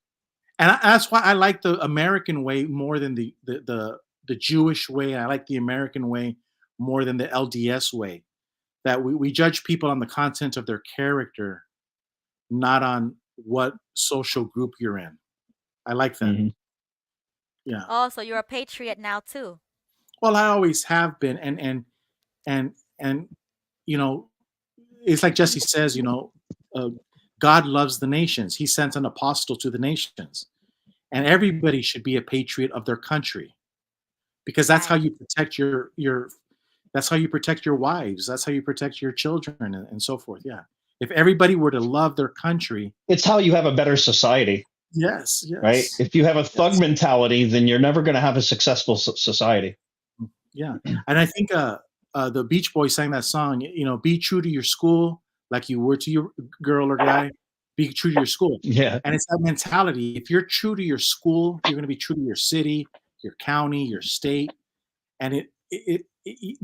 D: And that's why I like the American way more than the Jewish way. I like the American way more than the LDS way. That we judge people on the content of their character, not on what social group you're in. I like that. Yeah.
K: Oh, so you're a patriot now too.
D: Well, I always have been, and you know, it's like Jesse says, you know, God loves the nations. He sent an apostle to the nations, and everybody should be a patriot of their country, because that's how you protect your. That's how you protect your wives. That's how you protect your children, and so forth. Yeah. If everybody were to love their country,
C: it's how you have a better society.
D: Yes. Yes.
C: Right. If you have a thug mentality, then you're never going to have a successful society.
D: Yeah, and I think the Beach Boys sang that song. You know, be true to your school, like you were to your girl or guy. Be true to your school.
C: Yeah.
D: And it's that mentality. If you're true to your school, you're going to be true to your city, your county, your state, and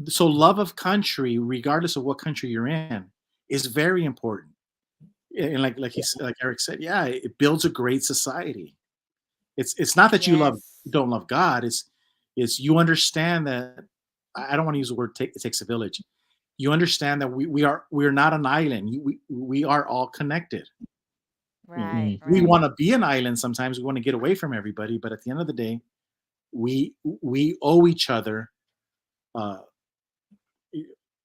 D: so love of country, regardless of what country you're in, is very important. And like Eric said, yeah, it builds a great society. It's not that you don't love God. It's you understand that. I don't want to use the word it takes a village. You understand that we're not an island. We are all connected.
K: Right.
D: We want to be an island sometimes. We want to get away from everybody, but at the end of the day, we owe each other.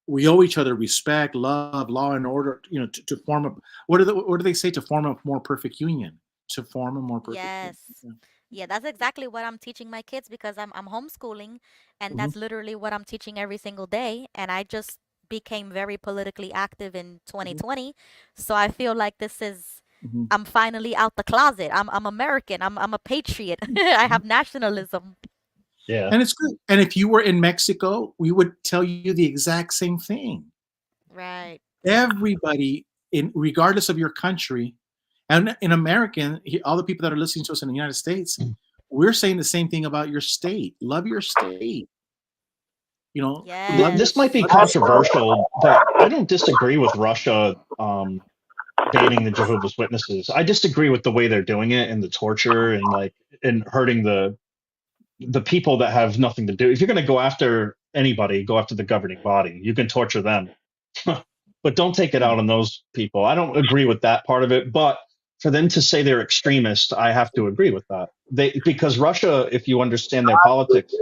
D: We owe each other respect, love, law and order. You know, to form a what do they say? To form a more perfect union. To form a more perfect.
K: Yes.
D: Union.
K: Yeah, that's exactly what I'm teaching my kids because I'm homeschooling, and that's literally what I'm teaching every single day. And I just became very politically active in 2020, so I feel like this is I'm finally out the closet. I'm American. I'm a patriot. I have nationalism.
C: Yeah.
D: And it's good. And if you were in Mexico, we would tell you the exact same thing.
K: Right.
D: Everybody, regardless of your country, and in American, all the people that are listening to us in the United States, we're saying the same thing about your state. Love your state. You know,
C: this might be controversial, but I don't disagree with Russia banning the Jehovah's Witnesses. I disagree with the way they're doing it and the torture and hurting the people that have nothing to do. If you're going to go after anybody, go after the governing body. You can torture them, but don't take it out on those people. I don't agree with that part of it, but for them to say they're extremist, I have to agree with that. Because Russia, if you understand their politics,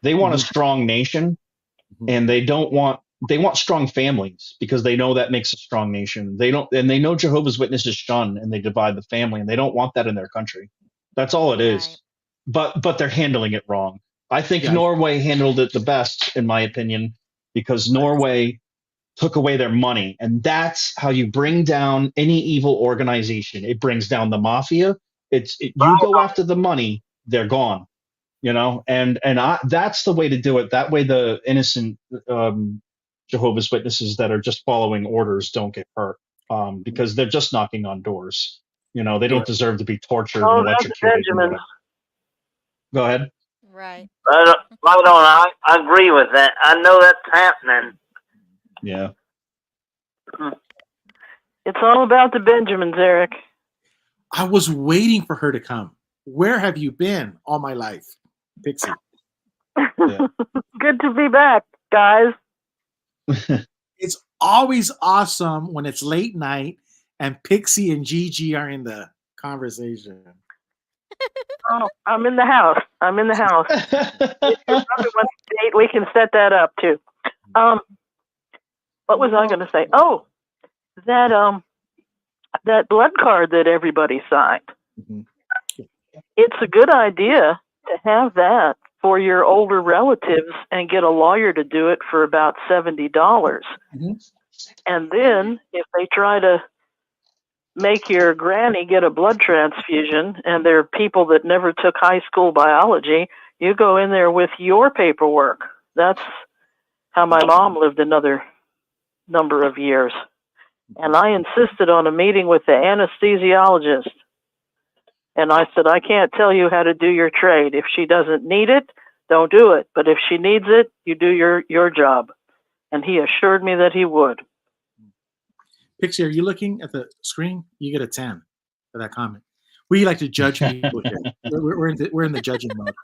C: they want a strong nation, and they want strong families because they know that makes a strong nation. They know Jehovah's Witnesses shun and they divide the family, and they don't want that in their country. That's all it is. But they're handling it wrong. I think Norway handled it the best, in my opinion, because Norway took away their money, and that's how you bring down any evil organization. It brings down the mafia. You go after the money, they're gone. You know, and that's the way to do it. That way, the innocent Jehovah's Witnesses that are just following orders don't get hurt because they're just knocking on doors. You know, they don't deserve to be tortured and electrocuted. Go ahead.
K: Right.
N: Right on. I agree with that. I know that's happening.
C: Yeah.
P: It's all about the Benjamins, Eric.
D: I was waiting for her to come. Where have you been all my life, Pixie?
C: Yeah.
P: Good to be back, guys.
D: It's always awesome when it's late night and Pixie and Gigi are in the conversation.
P: Oh, I'm in the house. If your brother wants to date, we can set that up too. What was I going to say? Oh, that blood card that everybody signed.
D: Mhm.
P: It's a good idea to have that for your older relatives and get a lawyer to do it for about $70.
D: Mhm.
P: And then if they try to make your granny get a blood transfusion and they're people that never took high school biology, you go in there with your paperwork. That's how my mom lived another number of years. And I insisted on a meeting with the anesthesiologist. And I said, I can't tell you how to do your trade. If she doesn't need it, don't do it. But if she needs it, you do your job. And he assured me that he would.
D: Pixie, are you looking at the screen? You get a 10 for that comment. We like to judge people here. We're in the judging mode.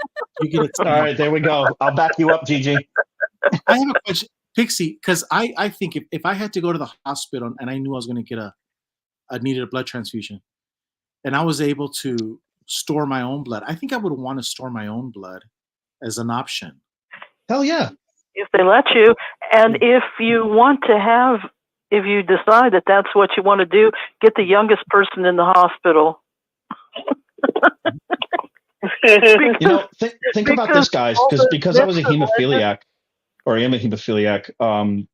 D: You get a 10.
C: All right, there we go. I'll back you up, Gigi.
D: I have a question, Pixie, because I think if I had to go to the hospital and I knew I was going to get I needed a blood transfusion, and I was able to store my own blood, I think I would want to store my own blood as an option.
C: Hell yeah.
P: If they let you. And if you want to have, if you decide that that's what you want to do, get the youngest person in the hospital.
C: You know, think about this, guys, because I was a hemophiliac, or I am a hemophiliac.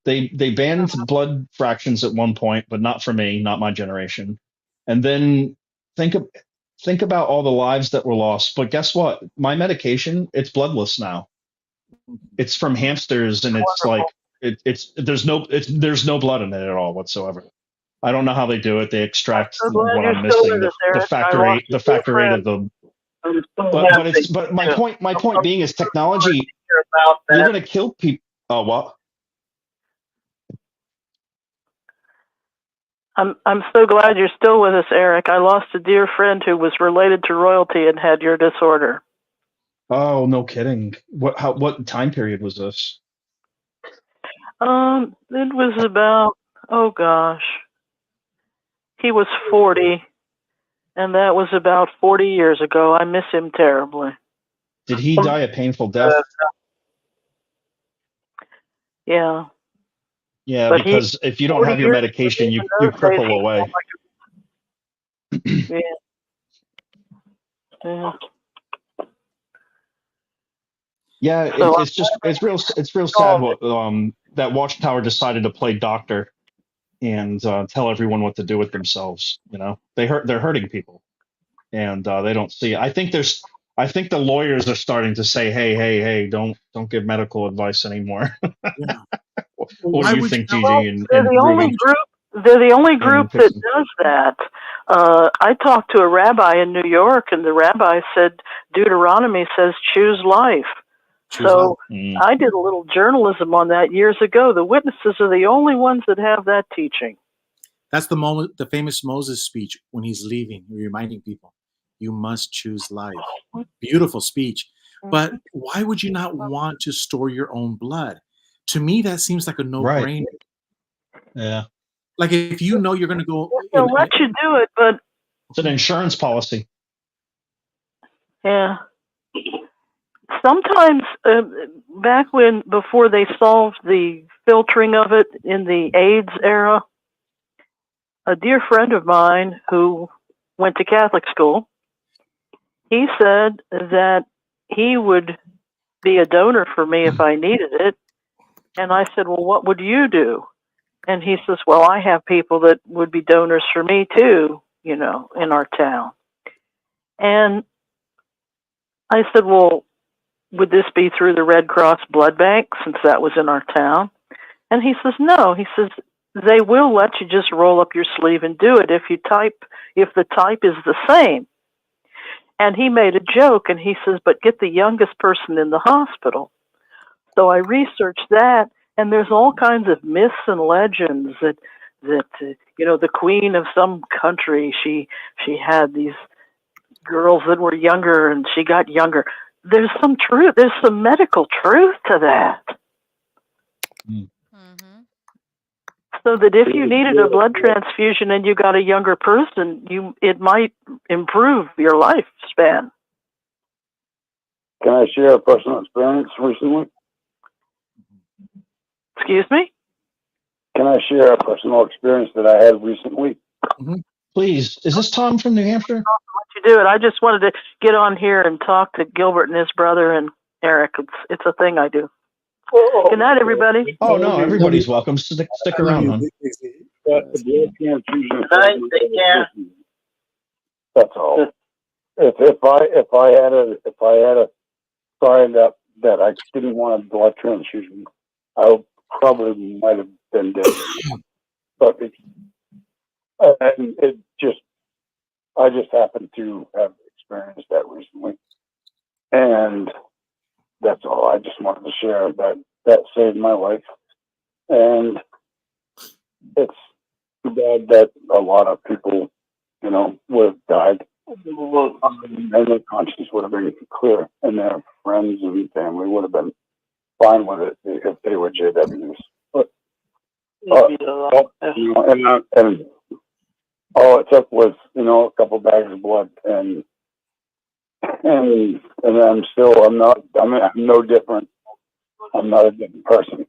C: They banned blood fractions at one point, but not for me, not my generation. And then think about all the lives that were lost. But guess what? My medication, it's bloodless now. It's from hamsters, and it's like there's no blood in it at all whatsoever. I don't know how they do it. They extract what I'm missing, the factor eight of the. But my point being is technology. You're going to kill people. Oh, what?
P: I'm so glad you're still with us, Eric. I lost a dear friend who was related to royalty and had your disorder.
C: Oh, no kidding. What time period was this?
P: It was about, oh gosh, he was 40, and that was about 40 years ago. I miss him terribly.
C: Did he die a painful death?
P: Yeah.
C: Yeah,
P: But
C: because if you don't have your medication, you cripple away.
P: Yeah. Yeah.
C: Yeah, it's real sad what that Watchtower decided to play doctor and tell everyone what to do with themselves. You know, they're hurting people, and they don't see. I think the lawyers are starting to say, hey, don't give medical advice anymore.
D: Yeah.
C: What do you think, Gigi?
P: They're the only group that does that. I talked to a rabbi in New York, and the rabbi said Deuteronomy says choose life. I did a little journalism on that years ago. The witnesses are the only ones that have that teaching.
D: That's the famous Moses speech when he's leaving, reminding people, you must choose life. Beautiful speech. But why would you not want to store your own blood? To me, that seems like a no-brainer.
C: Yeah.
D: Like if you know you're going to go...
P: They'll let you do it, but...
C: It's an insurance policy.
P: Yeah. Sometimes, before they solved the filtering of it in the AIDS era, a dear friend of mine who went to Catholic school, he said that he would be a donor for me if I needed it. And I said, well, what would you do? And he says, well, I have people that would be donors for me too, you know, in our town. And I said, well, would this be through the Red Cross blood bank since that was in our town? And he says, no. He says, they will let you just roll up your sleeve and do it if the type is the same. And he made a joke, and he says, but get the youngest person in the hospital. So I researched that, and there's all kinds of myths and legends that the queen of some country, she had these girls that were younger, and she got younger. There's some truth. There's some medical truth to that. So that if you needed a blood transfusion and you got a younger person, it might improve your lifespan.
O: Can I share a personal experience recently?
P: Excuse me?
O: Can I share a personal experience that I had recently?
C: Please. Is this Tom from New Hampshire?
P: Let you do it. I just wanted to get on here and talk to Gilbert and his brother and Eric. It's a thing I do. Good night, everybody.
C: Oh, no, everybody's welcome. Stick around, hon.
O: That's all. If I had signed up that I didn't want a blood transfusion, I probably might have been dead. But I just happened to have experienced that recently, and that's all. I just wanted to share that saved my life, and it's too bad that a lot of people, would have died, and their conscience would have been clear, and their friends and family would have been fine with it if they were JWs. But and all it took was a couple bags of blood, and I'm no different. I'm not a different person.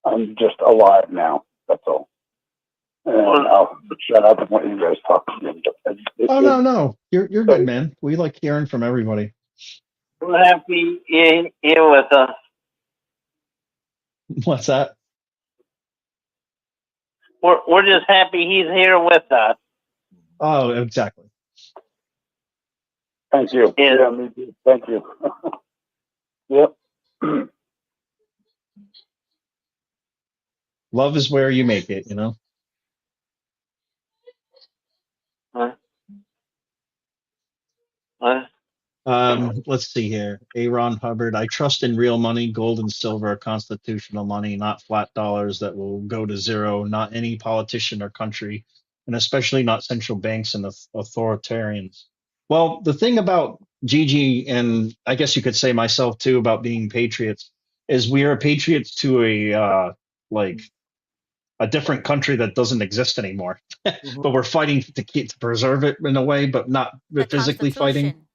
O: I'm just alive now. That's all. And I'll shut up and let you guys talk.
C: Oh, no. You're good, man. We like hearing from everybody.
N: We're happy you're here with us.
C: What's that?
N: We're just happy he's here with us.
C: Oh, exactly.
O: Thank you. Yeah, me too. Thank you. Yep.
C: Love is where you make it, Let's see here. Aaron Hubbard. I trust in real money, gold and silver, constitutional money, not flat dollars that will go to zero, not any politician or country, and especially not central banks and authoritarians. Well, the thing about Gigi, and I guess you could say myself too, about being patriots, is we are patriots to a different country that doesn't exist anymore. But we're fighting to preserve it in a way, but not physically fighting.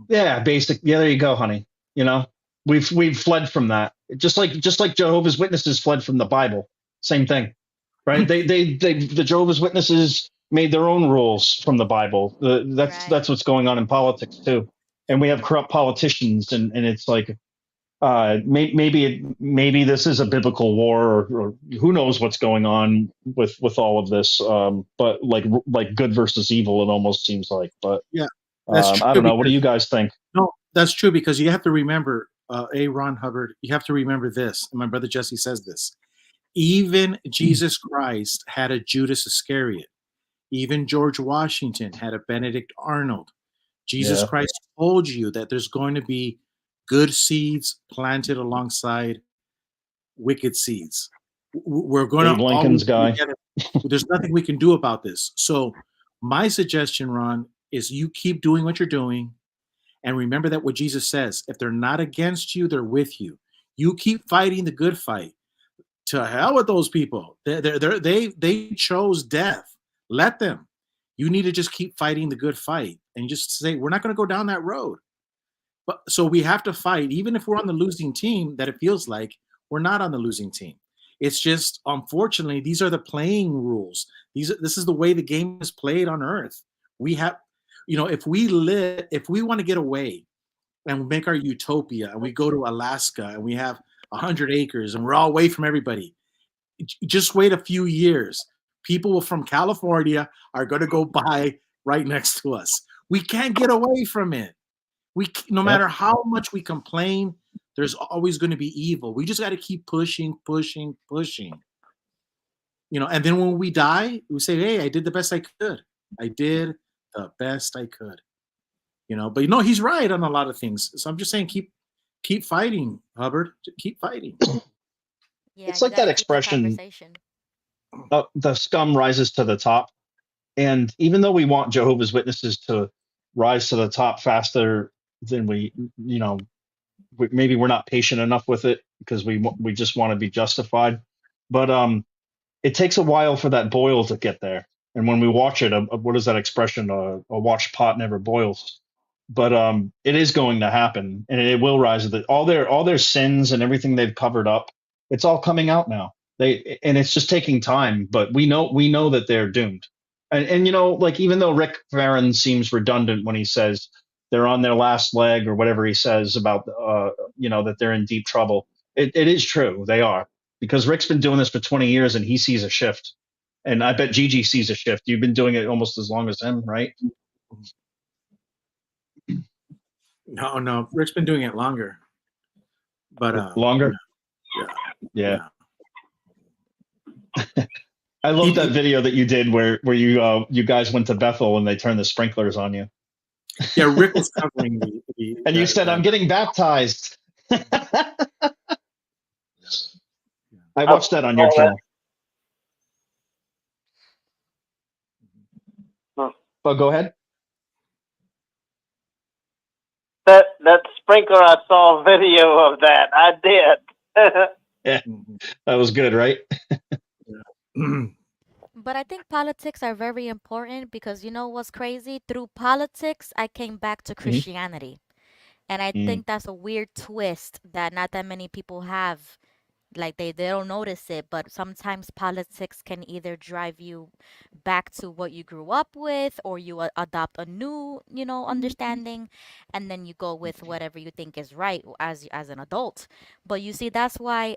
C: Yeah, basic. Yeah, there you go, honey. We've fled from that. Just like Jehovah's Witnesses fled from the Bible. Same thing, right? The Jehovah's Witnesses made their own rules from the Bible. That's what's going on in politics too. And we have corrupt politicians, and it's like maybe this is a biblical war, or who knows what's going on with all of this. But like good versus evil, it almost seems like. But
D: yeah. That's true.
C: I don't know. What do you guys think?
D: No, that's true, because you have to remember, Ron Hubbard, you have to remember this, and my brother Jesse says this. Even Jesus Christ had a Judas Iscariot. Even George Washington had a Benedict Arnold. Jesus Christ told you that there's going to be good seeds planted alongside wicked seeds. We're going to
C: Lincoln's guy.
D: Together. There's nothing we can do about this. So my suggestion, Ron, is you keep doing what you're doing, and remember that what Jesus says, if they're not against you, they're with you. You keep fighting the good fight. To hell with those people. They chose death. Let them. You need to just keep fighting the good fight, and just say, we're not going to go down that road. But so we have to fight, even if we're on the losing team, that it feels like we're not on the losing team. It's just, unfortunately, these are the playing rules. This is the way the game is played on Earth. We have, if we want to get away and make our utopia, and we go to Alaska and we have 100 acres and we're all away from everybody, just wait a few years. People from California are going to go by right next to us. We can't get away from it. No matter how much we complain, there's always going to be evil. We just got to keep pushing. And then when we die, we say, hey, I did the best I could. I did the best I could. But he's right on a lot of things. So I'm just saying, keep fighting, Hubbard. Keep fighting.
K: Yeah,
C: It's
K: you
C: like that
K: gotta keep the
C: expression,
K: conversation.
C: the scum rises to the top. And even though we want Jehovah's Witnesses to rise to the top faster than maybe we're not patient enough with it because we just want to be justified. But it takes a while for that boil to get there. And when we watch it, what is that expression? A watched pot never boils. But it is going to happen, and it will rise. All their sins and everything they've covered up, it's all coming out now. And it's just taking time. But we know that they're doomed. And like, even though Rick Farron seems redundant when he says they're on their last leg or whatever he says about that they're in deep trouble, it is true. They are, because Rick's been doing this for 20 years and he sees a shift. And I bet Gigi sees a shift. You've been doing it almost as long as him, right?
D: No, Rick's been doing it longer. But
C: longer? Yeah. I love that video that you did where you guys went to Bethel and they turned the sprinklers on you.
D: Yeah, Rick was covering
C: and you said, "I'm getting baptized." I watched that on your channel. Oh, go ahead.
N: That sprinkler, I saw a video of that. I did.
C: Yeah, that was good, right?
K: But I think politics are very important because you know what's crazy? Through politics, I came back to Christianity. And I think that's a weird twist that not that many people have. Like they don't notice it, but sometimes politics can either drive you back to what you grew up with, or you adopt a new, understanding, and then you go with whatever you think is right as an adult. But you see, that's why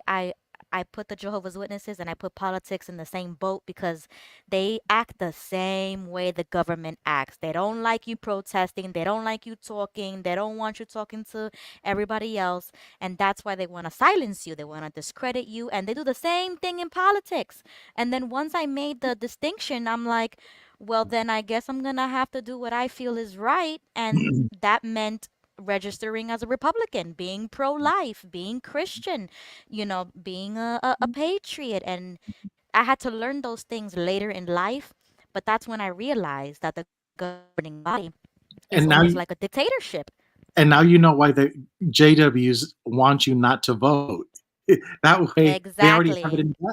K: I put the Jehovah's Witnesses and I put politics in the same boat because they act the same way the government acts. They don't like you protesting. They don't like you talking. They don't want you talking to everybody else. And that's why they want to silence you. They want to discredit you. And they do the same thing in politics. And then once I made the distinction, I'm like, well, then I guess I'm going to have to do what I feel is right. And that meant registering as a Republican, being pro-life, being Christian, being a patriot. And I had to learn those things later in life, but that's when I realized that the governing body is
D: And now
K: almost like a dictatorship.
D: And now you know why the JWs want you not to vote. That way, they already have it in the bag.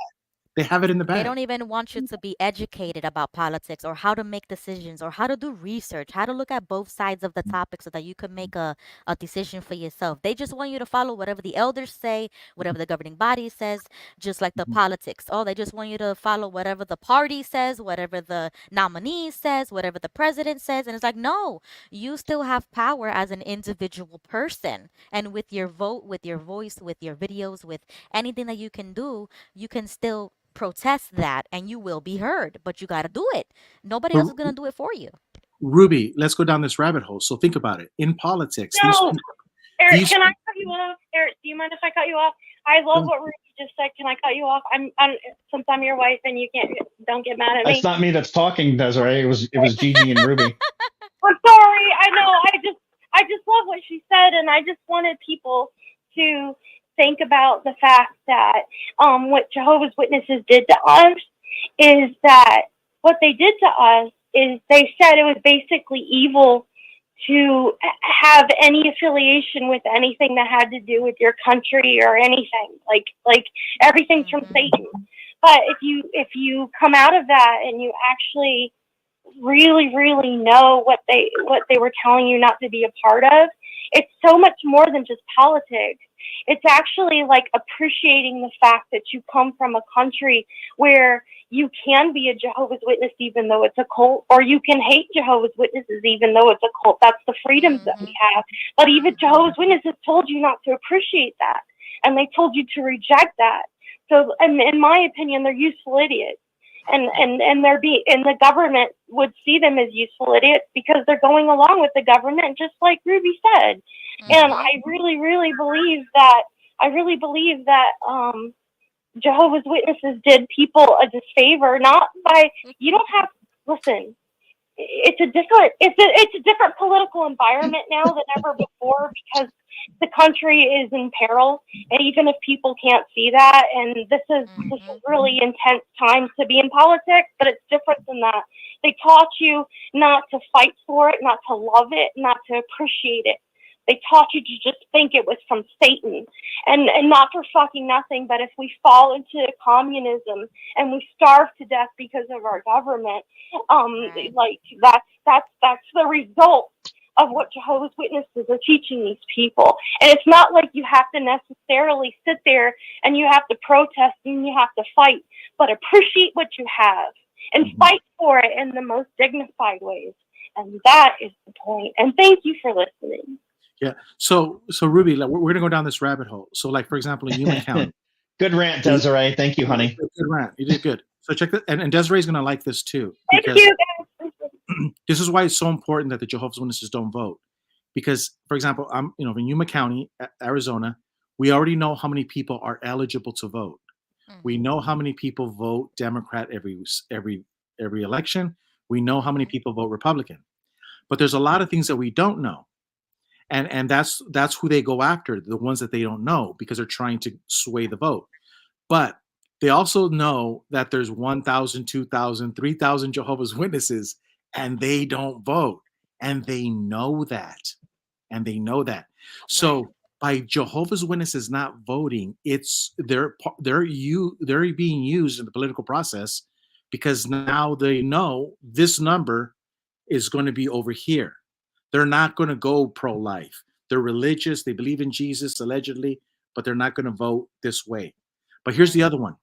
D: They have it in the
K: They
D: bag.
K: don't even want you to be educated about politics or how to make decisions or how to do research, how to look at both sides of the topic so that you can make a decision for yourself. They just want you to follow whatever the elders say, whatever the governing body says, just like the politics. Oh, they just want you to follow whatever the party says, whatever the nominee says, whatever the president says. And it's like, no, you still have power as an individual person. And with your vote, with your voice, with your videos, with anything that you can do, you can still protest that and you will be heard, but you got to do it. Nobody else is going to do it for you.
D: Ruby, let's go down this rabbit hole. So think about it. In politics,
F: Eric, can I cut you off? Eric, do you mind if I cut you off? I love what Ruby just said. Can I cut you off? I'm since I'm your wife and you don't get mad at me.
C: It's not me that's talking, Desiree. It was Gigi and Ruby.
F: I'm sorry. I know. I just love what she said, and I just wanted people to think about the fact that what Jehovah's Witnesses did to us is that what they did to us is they said it was basically evil to have any affiliation with anything that had to do with your country or anything, like everything's from Satan. But if you come out of that and you actually really, really know what they were telling you not to be a part of, it's so much more than just politics. It's actually like appreciating the fact that you come from a country where you can be a Jehovah's Witness even though it's a cult, or you can hate Jehovah's Witnesses even though it's a cult. That's the freedoms that we have. But even Jehovah's Witnesses told you not to appreciate that, and they told you to reject that. So, in my opinion, they're useful idiots. And the government would see them as useful idiots because they're going along with the government, just like Ruby said. And I really, really believe that Jehovah's Witnesses did people a disfavor, not by, you don't have, listen, it's a different political environment now than ever before, because the country is in peril, and even if people can't see that, and this is really intense time to be in politics, but it's different than that. They taught you not to fight for it, not to love it, not to appreciate it. They taught you to just think it was from Satan, and not for fucking nothing. But if we fall into communism and we starve to death because of our government, like that's the result of what Jehovah's Witnesses are teaching these people. And it's not like you have to necessarily sit there and you have to protest and you have to fight, but appreciate what you have and fight for it in the most dignified ways. And that is the point. And thank you for listening.
D: Yeah. So Ruby, like, we're gonna go down this rabbit hole. So, like, for example, in Yuma County.
Q: Good rant, Desiree. Thank you, honey.
D: Good rant. You did good. So check that, and Desiree's gonna like this too.
F: Thank you, guys.
D: This is why it's so important that the Jehovah's Witnesses don't vote. Because, for example, I'm in Yuma County, Arizona. We already know how many people are eligible to vote. We know how many people vote Democrat every election. We know how many people vote Republican. But there's a lot of things that we don't know. And that's who they go after, the ones that they don't know, because they're trying to sway the vote. But they also know that there's 1,000, 2,000, 3,000 Jehovah's Witnesses, and they don't vote. And they know that. So by Jehovah's Witnesses not voting, they're being used in the political process, because now they know this number is going to be over here. They're not going to go pro-life. They're religious. They believe in Jesus, allegedly, but they're not going to vote this way. But here's the other one.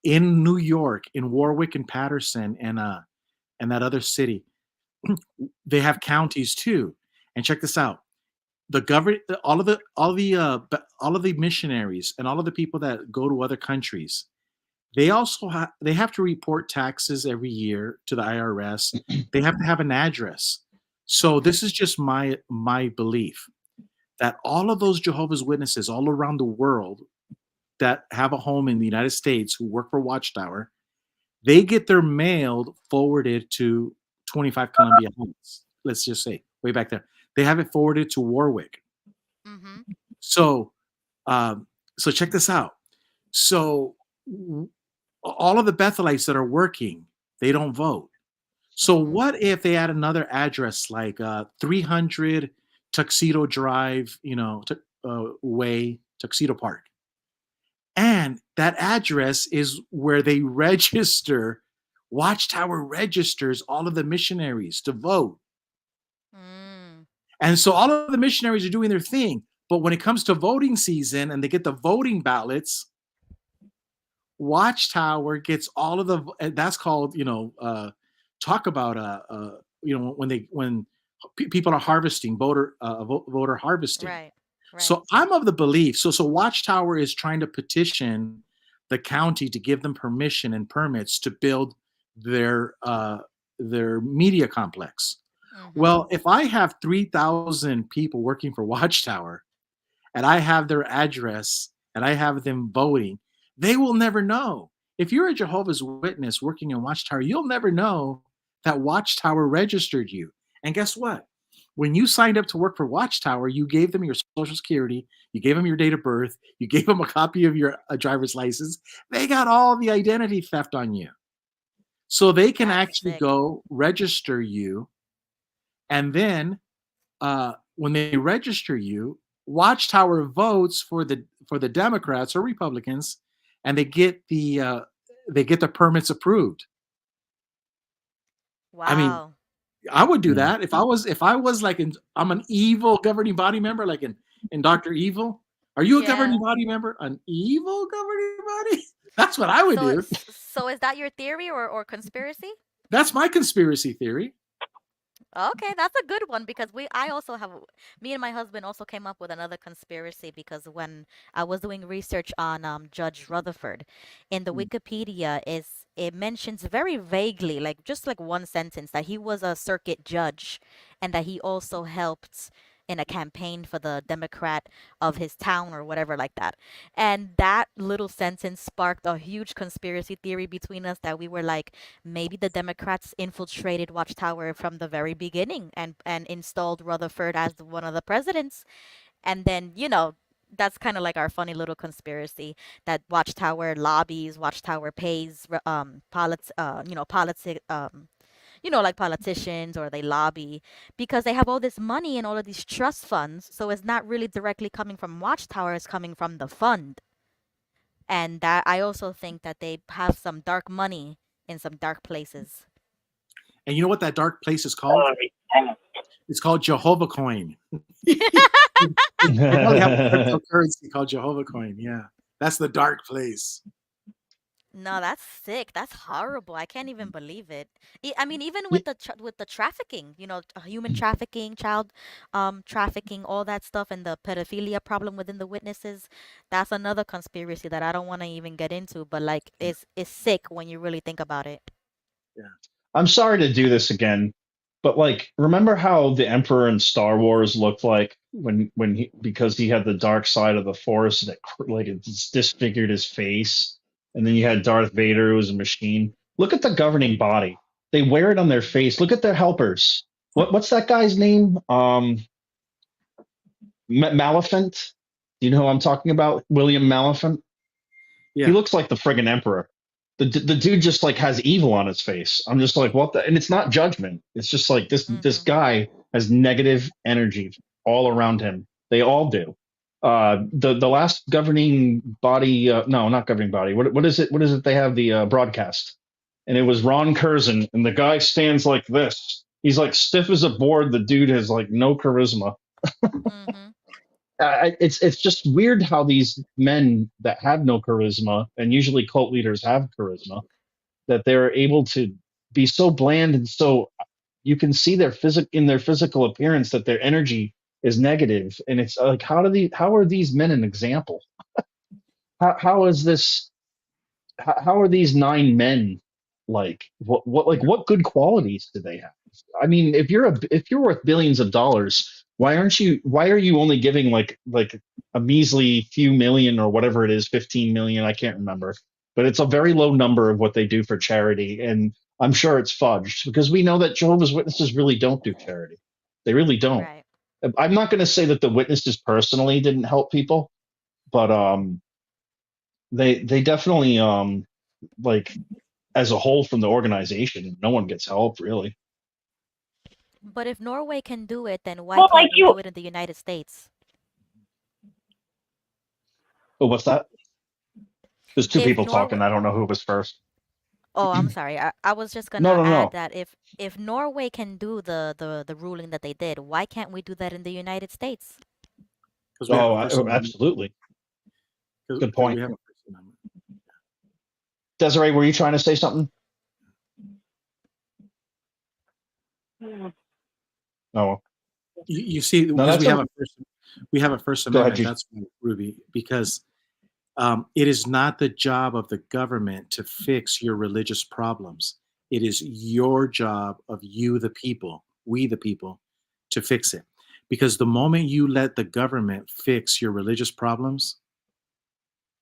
D: In New York, in Warwick and Patterson and that other city, they have counties too. And check this out. The government, all of the missionaries and all of the people that go to other countries, they also they have to report taxes every year to the IRS. They have to have an address. So this is just my belief that all of those Jehovah's Witnesses all around the world that have a home in the United States who work for Watchtower, they get their mail forwarded to 25 Columbia Heights. Let's just say way back there. They have it forwarded to Warwick. So check this out. So all of the Bethelites that are working, they don't vote. So what if they add another address like 300 Tuxedo Drive, Way, Tuxedo Park? And that address is where they register, Watchtower registers all of the missionaries to vote. And so all of the missionaries are doing their thing. But when it comes to voting season and they get the voting ballots, Watchtower gets all of the, that's called, talk about when people are harvesting, voter harvesting.
K: Right.
D: So I'm of the belief. So Watchtower is trying to petition the county to give them permission and permits to build their media complex. Well, if I have 3,000 people working for Watchtower, and I have their address, and I have them voting, they will never know. If you're a Jehovah's Witness working in Watchtower, you'll never know that Watchtower registered you. And guess what? When you signed up to work for Watchtower, you gave them your Social Security, you gave them your date of birth, you gave them a copy of your driver's license. They got all the identity theft on you. So they can actually go register you. And then when they register you, Watchtower votes for the Democrats or Republicans, and they get the permits approved.
K: Wow.
D: I mean, I would do that if I was like I'm an evil governing body member, like in Dr. Evil. Are you a governing body member? An evil governing body? That's what I would do.
K: So is that your theory or conspiracy?
D: That's my conspiracy theory.
K: Okay, that's a good one, because me and my husband also came up with another conspiracy, because when I was doing research on Judge Rutherford, in the Wikipedia it mentions very vaguely, like just like one sentence, that he was a circuit judge and that he also helped in a campaign for the Democrat of his town or whatever like that. And that little sentence sparked a huge conspiracy theory between us that we were like, maybe the Democrats infiltrated Watchtower from the very beginning and installed Rutherford as one of the presidents. And then, that's kind of like our funny little conspiracy that Watchtower lobbies, Watchtower pays, like politicians, or they lobby because they have all this money and all of these trust funds. So it's not really directly coming from Watchtower, it's coming from the fund. And that I also think that they have some dark money in some dark places.
D: And you know what that dark place is called? It's called Jehovah Coin. They probably have a cryptocurrency called Jehovah Coin. Yeah, that's the dark place.
K: No, that's sick. That's horrible. I can't even believe it. I mean, even with the trafficking, human trafficking, child trafficking, all that stuff, and the pedophilia problem within the witnesses, that's another conspiracy that I don't want to even get into. But like, it's sick when you really think about it.
D: Yeah.
C: I'm sorry to do this again, but like, remember how the Emperor in Star Wars looked like because he had the dark side of the Force that it disfigured his face, and then you had Darth Vader, who was a machine. Look at the governing body; they wear it on their face. Look at their helpers. What's that guy's name? Maleficent. Do you know who I'm talking about? William Maleficent.
D: Yeah.
C: He looks like the friggin' Emperor. The dude just like has evil on his face. I'm just like, what the? And it's not judgment. It's just like this guy has negative energy all around him. They all do. The last governing body, no, not governing body. What is it? What is it? They have the broadcast, and it was Ron Curzon, and the guy stands like this. He's like stiff as a board. The dude has like no charisma. It's just weird how these men that have no charisma, and usually cult leaders have charisma, that they're able to be so bland, and so you can see their physical appearance that their energy is negative. And it's like, how are these men an example? How is this? How are these 9 men like? What good qualities do they have? I mean, if you're worth billions of dollars, why are you only giving like a measly few million or whatever it is, 15 million? I can't remember, but it's a very low number of what they do for charity. And I'm sure it's fudged because we know that Jehovah's Witnesses really don't do charity. They really don't.
K: Right.
C: I'm not going to say that the witnesses personally didn't help people, but they definitely like as a whole from the organization, no one gets help really.
K: But if Norway can do it, then why
F: Well,
K: can't
F: like
K: we
F: you-
K: do it in the United States?
C: Oh, what's that? There's two
K: If
C: people
K: Norway-
C: talking. I don't know who was first.
K: Oh, I'm sorry. I was just gonna
C: No.
K: add that if Norway can do the ruling that they did, why can't we do that in the United States?
C: Absolutely. Good point.
D: We have a First Amendment.
C: Desiree, were you trying to say something? Oh,
D: You see,
C: No,
D: because
C: that's
D: we have a First
C: Go ahead,
D: Amendment.
C: Jude.
D: That's why, Ruby, because it is not the job of the government to fix your religious problems. It is your job of you, the people, we, the people, to fix it. Because the moment you let the government fix your religious problems,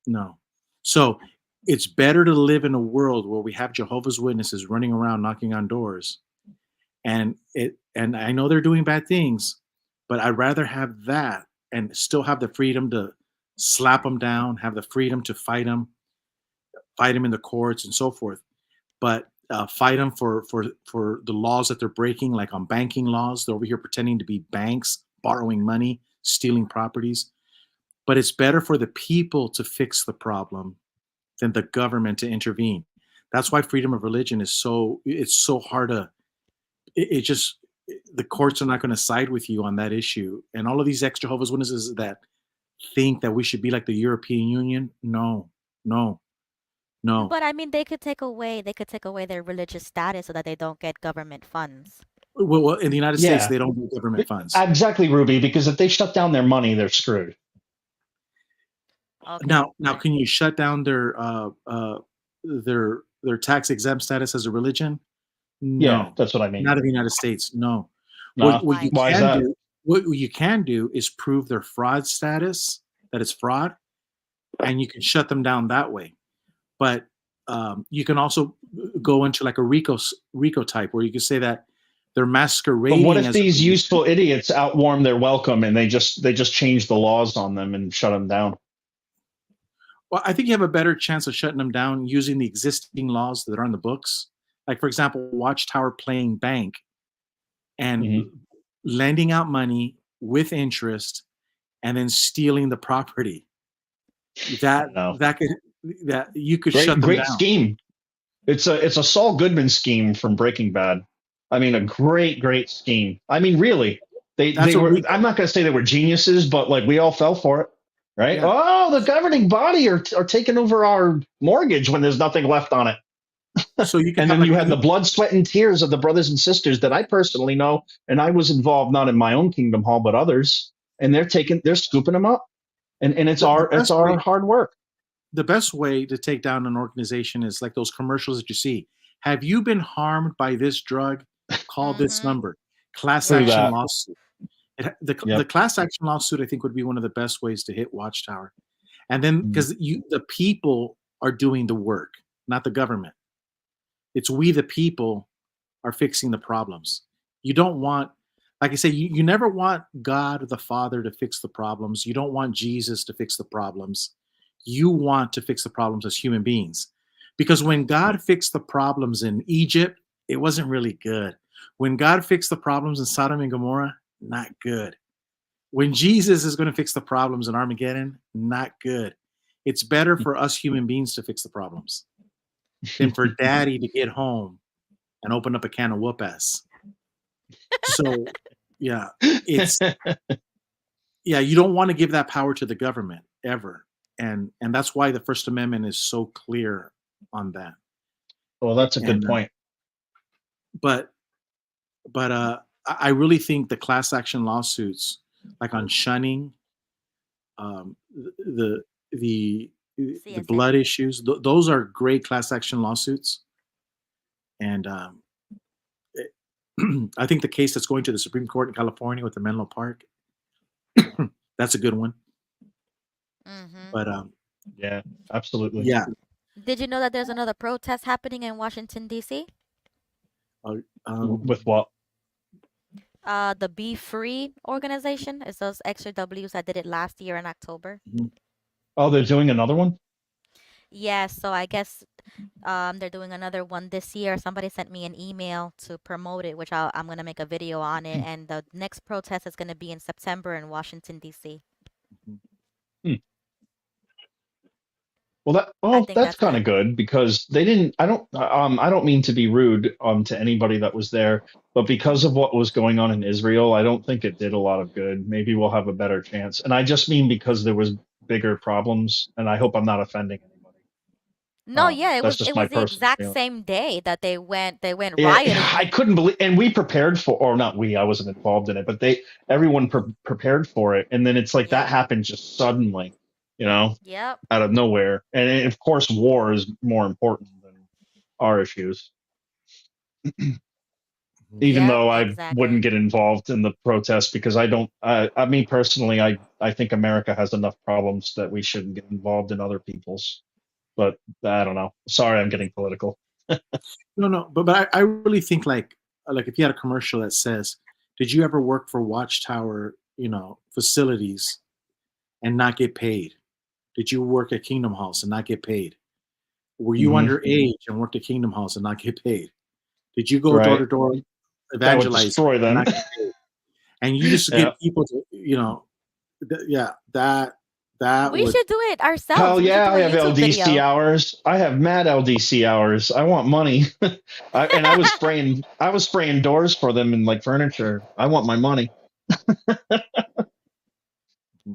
D: no. So it's better to live in a world where we have Jehovah's Witnesses running around knocking on doors, and I know they're doing bad things, but I'd rather have that and still have the freedom to slap them down, have the freedom to fight them in the courts and so forth, but fight them for the laws that they're breaking, like on banking laws. They're over here pretending to be banks, borrowing money, stealing properties. But it's better for the people to fix the problem than the government to intervene. That's why freedom of religion is so hard to. The courts are not going to side with you on that issue. And all of these ex-Jehovah's Witnesses that think that we should be like the European Union, no.
K: But I mean, they could take away their religious status so that they don't get government funds.
D: Well, in the United States,
C: Yeah.
D: they don't get government funds.
C: Exactly, Ruby, because if they shut down their money, they're screwed.
K: Okay.
D: Now, can you shut down their tax exempt status as a religion? No.
C: Yeah, that's what I mean.
D: Not in the United States. No.
C: No.
D: What you
C: Why is
D: can
C: that?
D: do, what you can do is prove their fraud status, that it's fraud, and you can shut them down that way. But you can also go into like a RICO type, where you can say that they're masquerading.
Q: But what if
D: as
Q: these useful idiots outwarm their welcome and they just change the laws on them and shut them down?
D: Well, I think you have a better chance of shutting them down using the existing laws that are on the books. Like, for example, Watchtower playing bank and lending out money with interest and then stealing the property. That you could shut them
Q: great
D: down.
Q: Scheme. It's a Saul Goodman scheme from Breaking Bad. I mean, a great scheme. I mean, really, they were. I'm not going to say they were geniuses, but like we all fell for it, right?
D: Yeah.
Q: Oh, the governing body are taking over our mortgage when there's nothing left on it.
D: So you can
Q: and then you had the blood, sweat, and tears of the brothers and sisters that I personally know, and I was involved not in my own Kingdom Hall, but others, and they're scooping them up, and it's our hard work.
D: The best way to take down an organization is like those commercials that you see. Have you been harmed by this drug? Call this number. Class action lawsuit. The class action lawsuit, I think, would be one of the best ways to hit Watchtower. And then because the people are doing the work, not the government. It's we, the people, are fixing the problems. You don't want, like I say, you never want God the Father to fix the problems. You don't want Jesus to fix the problems. You want to fix the problems as human beings. Because when God fixed the problems in Egypt, it wasn't really good. When God fixed the problems in Sodom and Gomorrah, not good. When Jesus is going to fix the problems in Armageddon, not good. It's better for us human beings to fix the problems than for daddy to get home and open up a can of whoop ass. So, yeah, you don't want to give that power to the government ever. And that's why the First Amendment is so clear on that.
Q: Well, that's a good point.
D: But I really think the class action lawsuits, like on shunning, the blood issues, those are great class action lawsuits. And I think the case that's going to the Supreme Court in California with the Menlo Park, that's a good one. But
Q: yeah, absolutely.
D: Yeah.
K: Did you know that there's another protest happening in Washington, D.C.?
Q: With what?
K: The Be Free organization. It's those extra W's that did it last year in October.
Q: Oh, they're doing another one?
K: Yeah, so I guess they're doing another one this year. Somebody sent me an email to promote it, which I'm going to make a video on it. And the next protest is going to be in September in Washington, D.C.
Q: Well, that's kind of good because they didn't. I don't mean to be rude to anybody that was there, but because of what was going on in Israel, I don't think it did a lot of good. Maybe we'll have a better chance. And I just mean because there was bigger problems, and I hope I'm not offending anybody.
K: No, yeah, it was
Q: just
K: the
Q: my personal
K: exact
Q: feeling.
K: same day that they went
Q: Yeah,
K: rioting.
Q: I couldn't believe, and we prepared for, or not we, I wasn't involved in it, but everyone prepared for it, and then it's like that happened just suddenly,
K: Yep.
Q: out of nowhere. And of course, war is more important than our issues. Even though I wouldn't get involved in the protests because I don't. I mean, personally, I think America has enough problems that we shouldn't get involved in other people's. But I don't know. Sorry, I'm getting political.
D: No, but I really think like if you had a commercial that says, "Did you ever work for Watchtower, facilities, and not get paid? Did you work at Kingdom Halls and not get paid? Were you underage and worked at Kingdom Halls and not get paid? Did you go door to door evangelize?
Q: That would destroy them.
D: And, and you just get people to, that
K: We
D: would,
K: should do it ourselves.
Q: Hell
K: We should
Q: yeah,
K: do
Q: I
K: a
Q: have
K: YouTube
Q: LDC
K: video.
Q: hours. I have mad LDC hours. I want money. And I was spraying doors for them and like furniture. I want my money.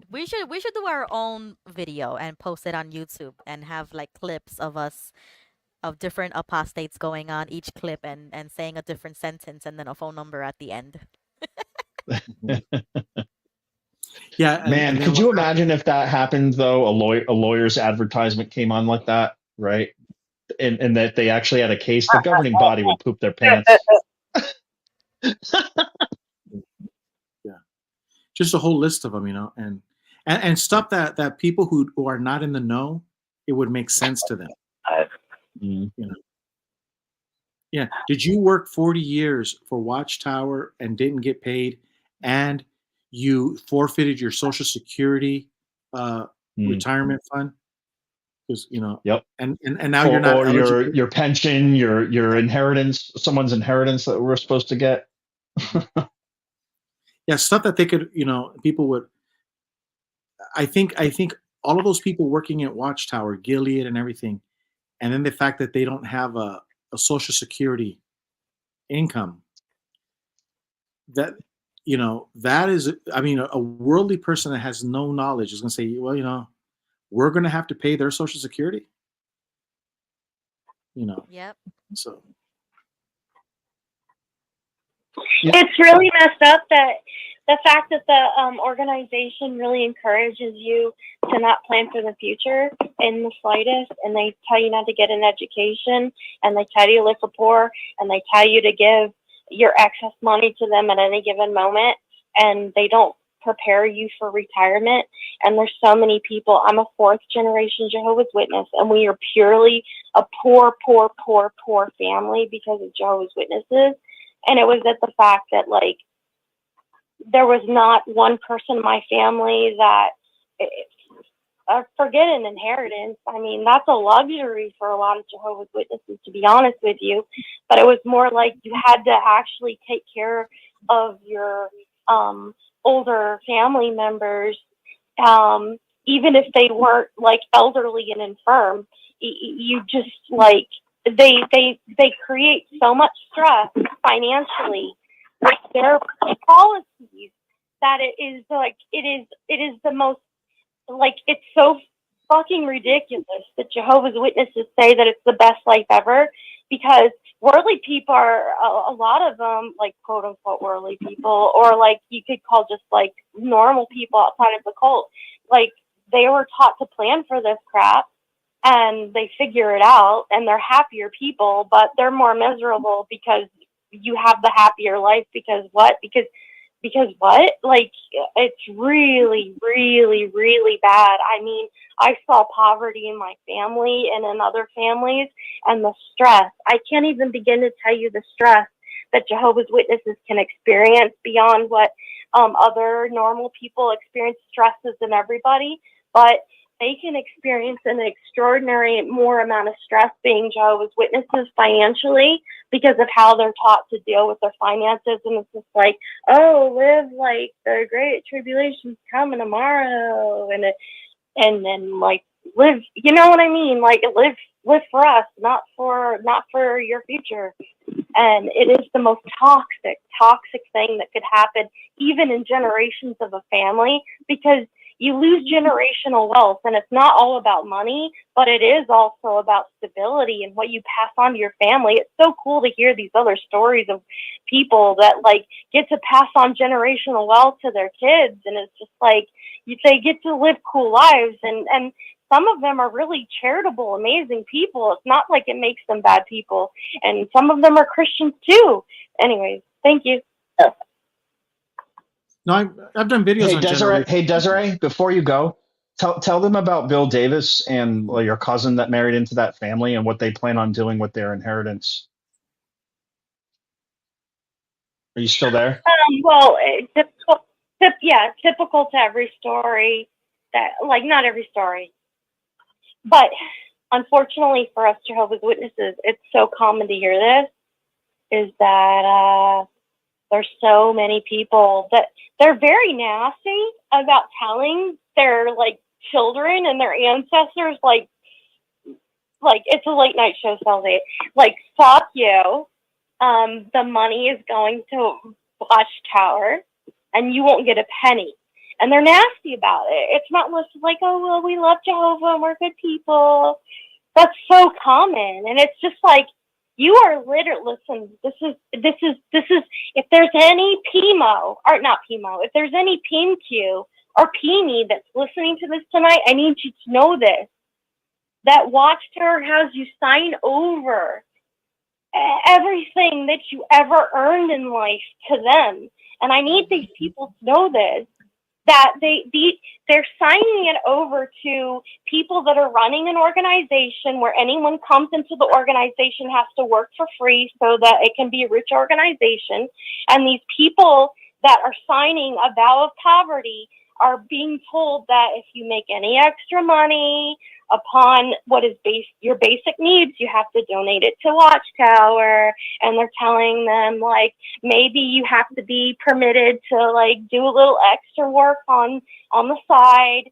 K: We should do our own video and post it on YouTube and have like clips of us of different apostates going on each clip and saying a different sentence and then a phone number at the end.
D: Yeah,
Q: Man, could you imagine if that happened though? A lawyer's advertisement came on like that, right? And that they actually had a case, the governing body would poop their pants.
D: Yeah. just a whole list of them, and stuff that people who are not in the know, it would make sense to them. Yeah. Did you work 40 years for Watchtower and didn't get paid, and you forfeited your Social Security retirement fund? Because
Q: Yep.
D: and now you're not
Q: Or
D: eligible.
Q: your pension, your inheritance, someone's inheritance that we're supposed to get.
D: Yeah, stuff that they could, people would. I think all of those people working at Watchtower, Gilead, and everything, and then the fact that they don't have a Social Security income. That that is, a worldly person that has no knowledge is going to say, well, we're going to have to pay their Social Security.
K: Yep.
D: So
F: It's really messed up that the fact that the organization really encourages you to not plan for the future in the slightest, and they tell you not to get an education, and they tell you to live for poor, and they tell you to give your excess money to them at any given moment, and they don't prepare you for retirement. And there's so many people. I'm a 4th generation Jehovah's Witness, and we are purely a poor family because of Jehovah's Witnesses. And it was at the fact that, like, there was not one person in my family that, forget an inheritance. I mean, that's a luxury for a lot of Jehovah's Witnesses, to be honest with you. But it was more like you had to actually take care of your older family members, even if they weren't, like, elderly and infirm. You just, like, they create so much stress financially with their policies that it is the most, like, it's so fucking ridiculous that Jehovah's Witnesses say that it's the best life ever, because worldly people are, a lot of them, like, quote unquote worldly people, or, like, you could call just, like, normal people outside of the cult, like, they were taught to plan for this crap, and they figure it out, and they're happier people, but they're more miserable because you have the happier life. Because what? Because what? Like, it's really, really, really bad. I mean, I saw poverty in my family and in other families, and the stress. I can't even begin to tell you the stress that Jehovah's Witnesses can experience beyond what other normal people experience. Stresses in everybody, but they can experience an extraordinary more amount of stress being Jehovah's Witnesses financially, because of how they're taught to deal with their finances. And it's just like, oh, live like the great tribulation's coming tomorrow, and then, like, live, you know what I mean? Like, live for us, not for your future. And it is the most toxic thing that could happen, even in generations of a family, because you lose generational wealth, and it's not all about money, but it is also about stability and what you pass on to your family. It's so cool to hear these other stories of people that, like, get to pass on generational wealth to their kids, and it's just like they get to live cool lives, and some of them are really charitable, amazing people. It's not like it makes them bad people, and some of them are Christians too. Anyways, thank you.
D: No, I've done videos
Q: Hey,
D: on
Q: Desiree.
D: generation.
Q: Hey, Desiree. Before you go, tell them about Bill Davis and your cousin that married into that family and what they plan on doing with their inheritance. Are you still there?
F: Well, typical to every story. That, like, not every story, but unfortunately for us Jehovah's Witnesses, it's so common to hear this. Is that there's so many people that they're very nasty about telling their, like, children and their ancestors, like it's a late night show, so I'll say it, like, fuck you. The money is going to Watchtower, and you won't get a penny. And they're nasty about it. It's not listed like, oh, well, we love Jehovah and we're good people. That's so common, and it's just like, you are literally, listen, this is, if there's any PMO, or not PMO, if there's any PMQ or PME that's listening to this tonight, I need you to know this, that Watchtower has you sign over everything that you ever earned in life to them. And I need these people to know this, that they're signing it over to people that are running an organization where anyone comes into the organization has to work for free so that it can be a rich organization. And these people that are signing a vow of poverty are being told that if you make any extra money upon what is your basic needs, you have to donate it to Watchtower. And they're telling them, like, maybe you have to be permitted to, like, do a little extra work on the side,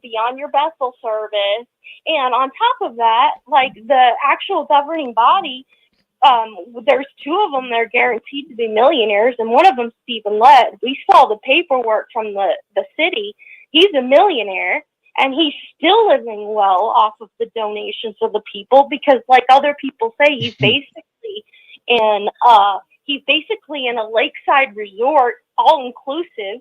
F: beyond your Bethel service. And on top of that, like, the actual governing body, there's two of them that are guaranteed to be millionaires, and one of them, Stephen Lett. We saw the paperwork from the city. He's a millionaire, and he's still living well off of the donations of the people because, like other people say, he's basically in a lakeside resort, all inclusive.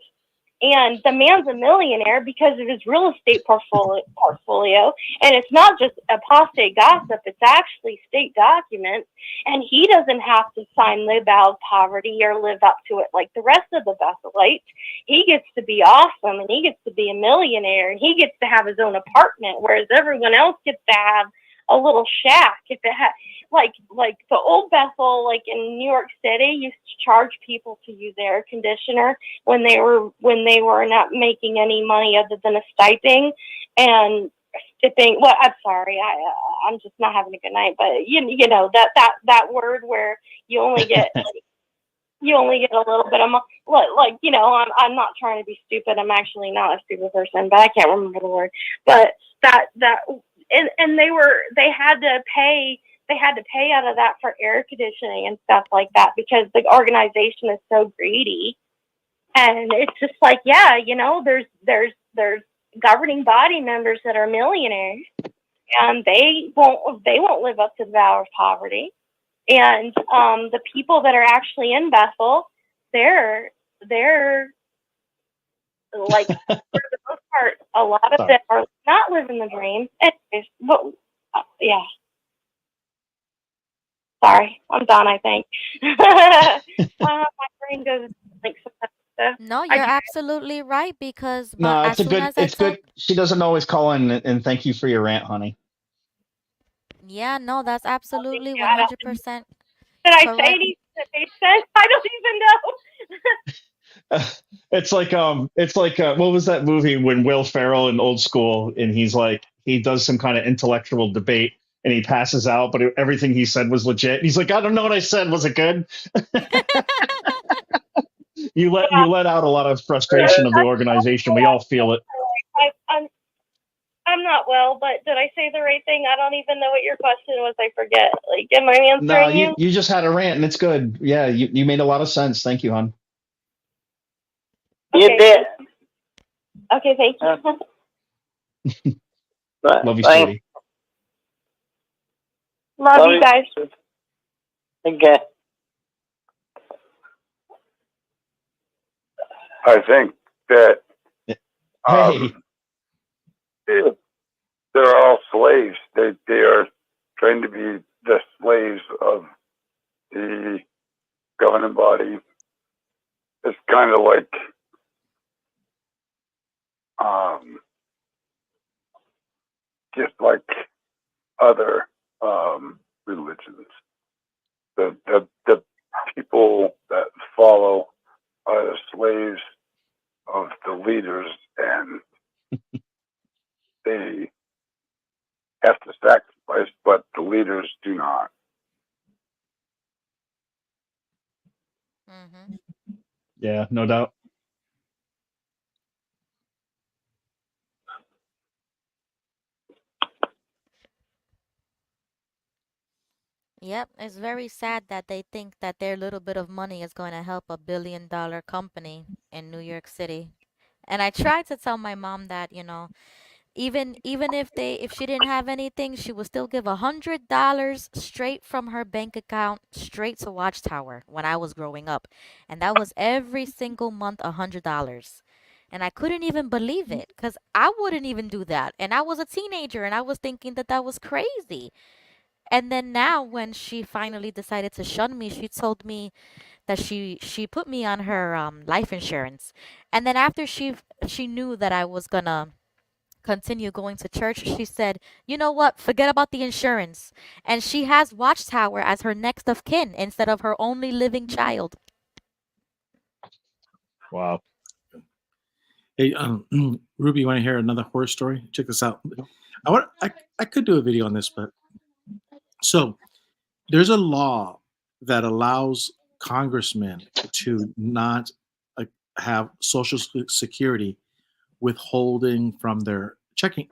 F: And the man's a millionaire because of his real estate portfolio. And it's not just apostate gossip, it's actually state documents. And he doesn't have to sign the vow of poverty or live up to it like the rest of the Bethelites. He gets to be awesome, and he gets to be a millionaire, and he gets to have his own apartment, whereas everyone else gets to have a little shack. If it had, like the old Bethel, like in New York City, used to charge people to use air conditioner when they were not making any money other than a stipend and tipping. Well, I'm sorry, I'm just not having a good night, but you know that word where you only get you only get a little bit of like, you know, I'm not trying to be stupid. I'm actually not a stupid person, but I can't remember the word. But that and they had to pay out of that for air conditioning and stuff like that because the organization is so greedy. And it's just like, yeah, you know, there's governing body members that are millionaires, and they won't live up to the vow of poverty. And the people that are actually in Bethel, they're like, for the most part, a lot of them are not living the dream. Anyways, but, yeah. Sorry, I'm done, I think. My brain goes like sometimes.
K: No, you're absolutely right because
Q: No,
K: as soon as I
Q: it's good. She doesn't always call in and thank you for your rant, honey.
K: Yeah, no, that's absolutely 100%
F: Did I say
K: correct.
F: anything that made sense? I don't even know.
Q: It's like what was that movie when Will Ferrell in Old School and he does some kind of intellectual debate and he passes out, but everything he said was legit. He's like, I don't know what I said. Was it good? You let out a lot of frustration of the organization. We all feel it.
F: I'm not well, but did I say the right thing? I don't even know what your question was. I forget. Like, am I answering
Q: No,
F: you?
Q: you just had a rant and it's good. Yeah, you made a lot of sense. Thank you, hon.
N: You did.
F: Okay, thank you.
Q: Love you, sweetie.
F: Love you guys.
N: Okay.
O: I think that they're all slaves. They are trying to be the slaves of the governing body. It's kind of like just like other religions. The people that follow are the slaves of the leaders, and they have to sacrifice, but the leaders do not.
Q: Yeah, no doubt.
K: Yep, it's very sad that they think that their little bit of money is going to help a billion-dollar company in New York City. And I tried to tell my mom that, you know, even if she didn't have anything, she would still give $100 straight from her bank account straight to Watchtower when I was growing up, and that was every single month $100. And I couldn't even believe it because I wouldn't even do that, and I was a teenager and I was thinking that that was crazy. And then now, when she finally decided to shun me, she told me that she put me on her life insurance. And then after she knew that I was gonna continue going to church, she said, "You know what? Forget about the insurance." And she has Watchtower as her next of kin instead of her only living child.
Q: Wow.
D: Hey, Ruby, you want to hear another horror story? Check this out. I could do a video on this, but so there's a law that allows congressmen to not have Social Security withholding from their checks,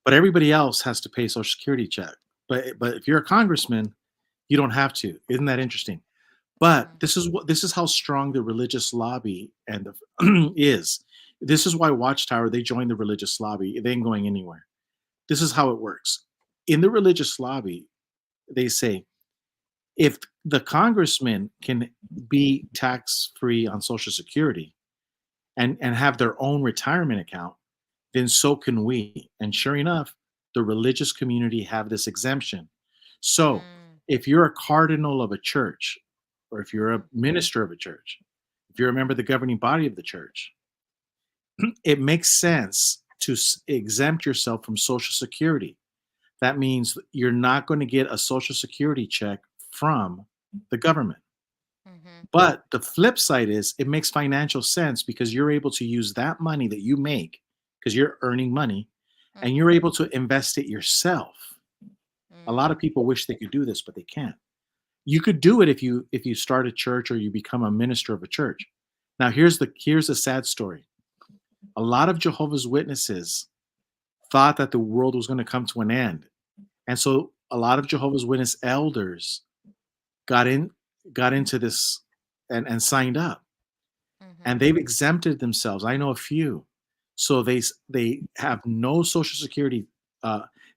D: but everybody else has to pay Social Security check. But if you're a congressman, you don't have to. Isn't that interesting? But this is how strong the religious lobby and is. This is why Watchtower, they joined the religious lobby. They ain't going anywhere. This is how it works. In the religious lobby, they say if the congressman can be tax free on Social Security and have their own retirement account, then so can we. And sure enough, the religious community have this exemption. So if you're a cardinal of a church, or if you're a minister of a church, if you're a member of the governing body of the church, it makes sense to exempt yourself from Social Security. That means you're not going to get a Social Security check from the government. But the flip side is it makes financial sense because you're able to use that money that you make because you're earning money and you're able to invest it yourself. A lot of people wish they could do this, but they can't. You could do it if you start a church or you become a minister of a church. Now here's a sad story. A lot of Jehovah's Witnesses thought that the world was going to come to an end. And so a lot of Jehovah's Witness elders got into this and signed up. And they've exempted themselves. I know a few. So they have no Social Security.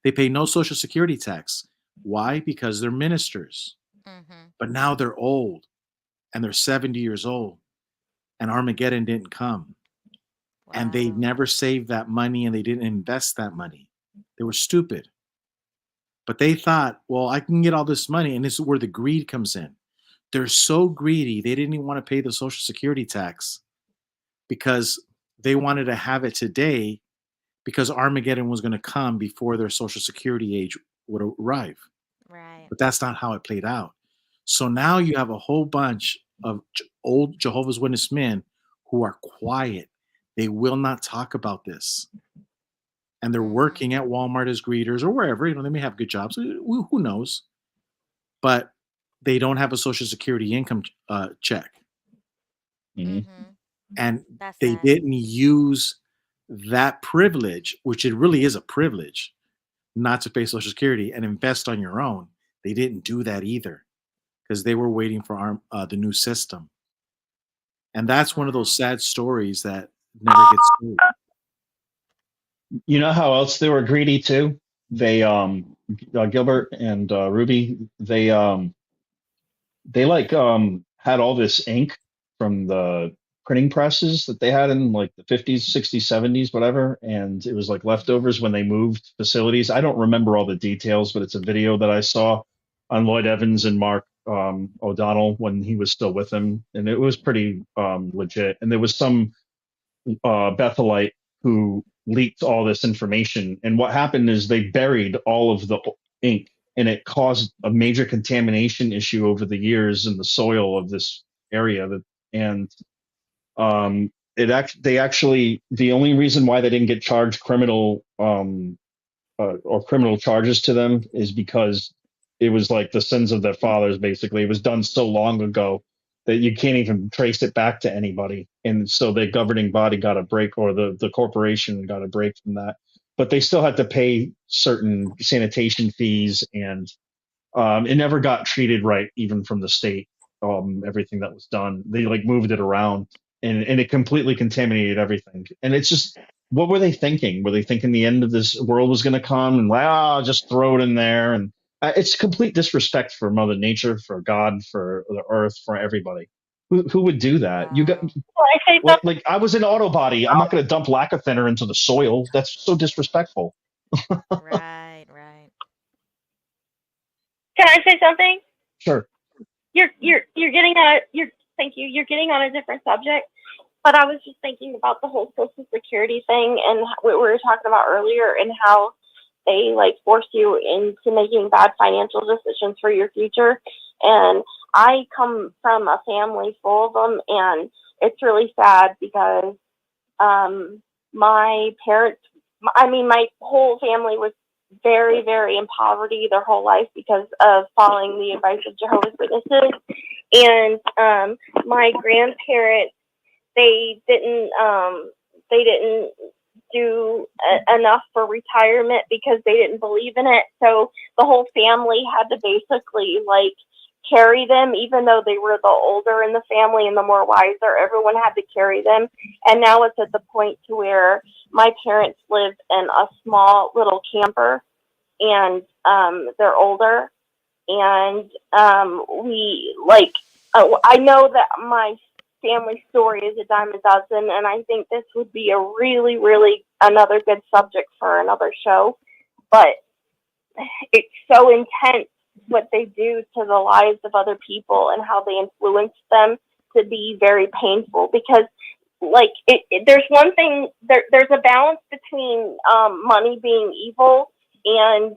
D: They pay no Social Security tax. Why? Because they're ministers. But now they're old and they're 70 years old and Armageddon didn't come. And they never saved that money and they didn't invest that money. They were stupid. But they thought, well, I can get all this money. And this is where the greed comes in. They're so greedy, they didn't even want to pay the Social Security tax because they wanted to have it today because Armageddon was going to come before their Social Security age would arrive. Right. But that's not how it played out. So now you have a whole bunch of old Jehovah's Witness men who are quiet. They will not talk about this. And they're working at Walmart as greeters or wherever. They may have good jobs. Who knows? But they don't have a Social Security income check. And they didn't use that privilege, which it really is a privilege, not to pay Social Security and invest on your own. They didn't do that either because they were waiting for the new system. And that's one of those sad stories that never gets told.
Q: You know how else they were greedy too? They Gilbert and Ruby, they had all this ink from the printing presses that they had in like the 50s, 60s, 70s, whatever, and it was like leftovers when they moved facilities. I don't remember all the details, but it's a video that I saw on Lloyd Evans and Mark O'Donnell when he was still with him, and it was pretty legit. And there was some Bethelite who leaked all this information, and what happened is they buried all of the ink, and it caused a major contamination issue over the years in the soil of this area. The only reason why they didn't get charged criminal or criminal charges to them is because it was like the sins of their fathers. Basically, it was done so long ago that you can't even trace it back to anybody. And so the governing body got a break, or the corporation got a break from that. But they still had to pay certain sanitation fees, and it never got treated right, even from the state. Everything that was done, they like moved it around, and it completely contaminated everything. And it's just, what were they thinking? Were they thinking the end of this world was going to come and just throw it in there? And it's complete disrespect for Mother Nature, for God, for the earth, for everybody. Who would do that? You got like I was in auto body. I'm not going to dump lacquer thinner into the soil. That's so disrespectful.
K: Right.
F: Can I say something?
Q: Sure.
F: You're getting thank you. You're getting on a different subject, but I was just thinking about the whole Social Security thing and what we were talking about earlier, and how they like force you into making bad financial decisions for your future. And I come from a family full of them, and it's really sad because my parents, my whole family was very, very in poverty their whole life because of following the advice of Jehovah's Witnesses. And my grandparents, they didn't do enough for retirement because they didn't believe in it. So the whole family had to basically like carry them, even though they were the older in the family and the more wiser. Everyone had to carry them. And now it's at the point to where my parents live in a small little camper, and they're older. And we like, I know that my family story is a dime a dozen, and I think this would be a really, really another good subject for another show. But it's so intense what they do to the lives of other people and how they influence them to be very painful. Because like there's one thing, there's a balance between money being evil and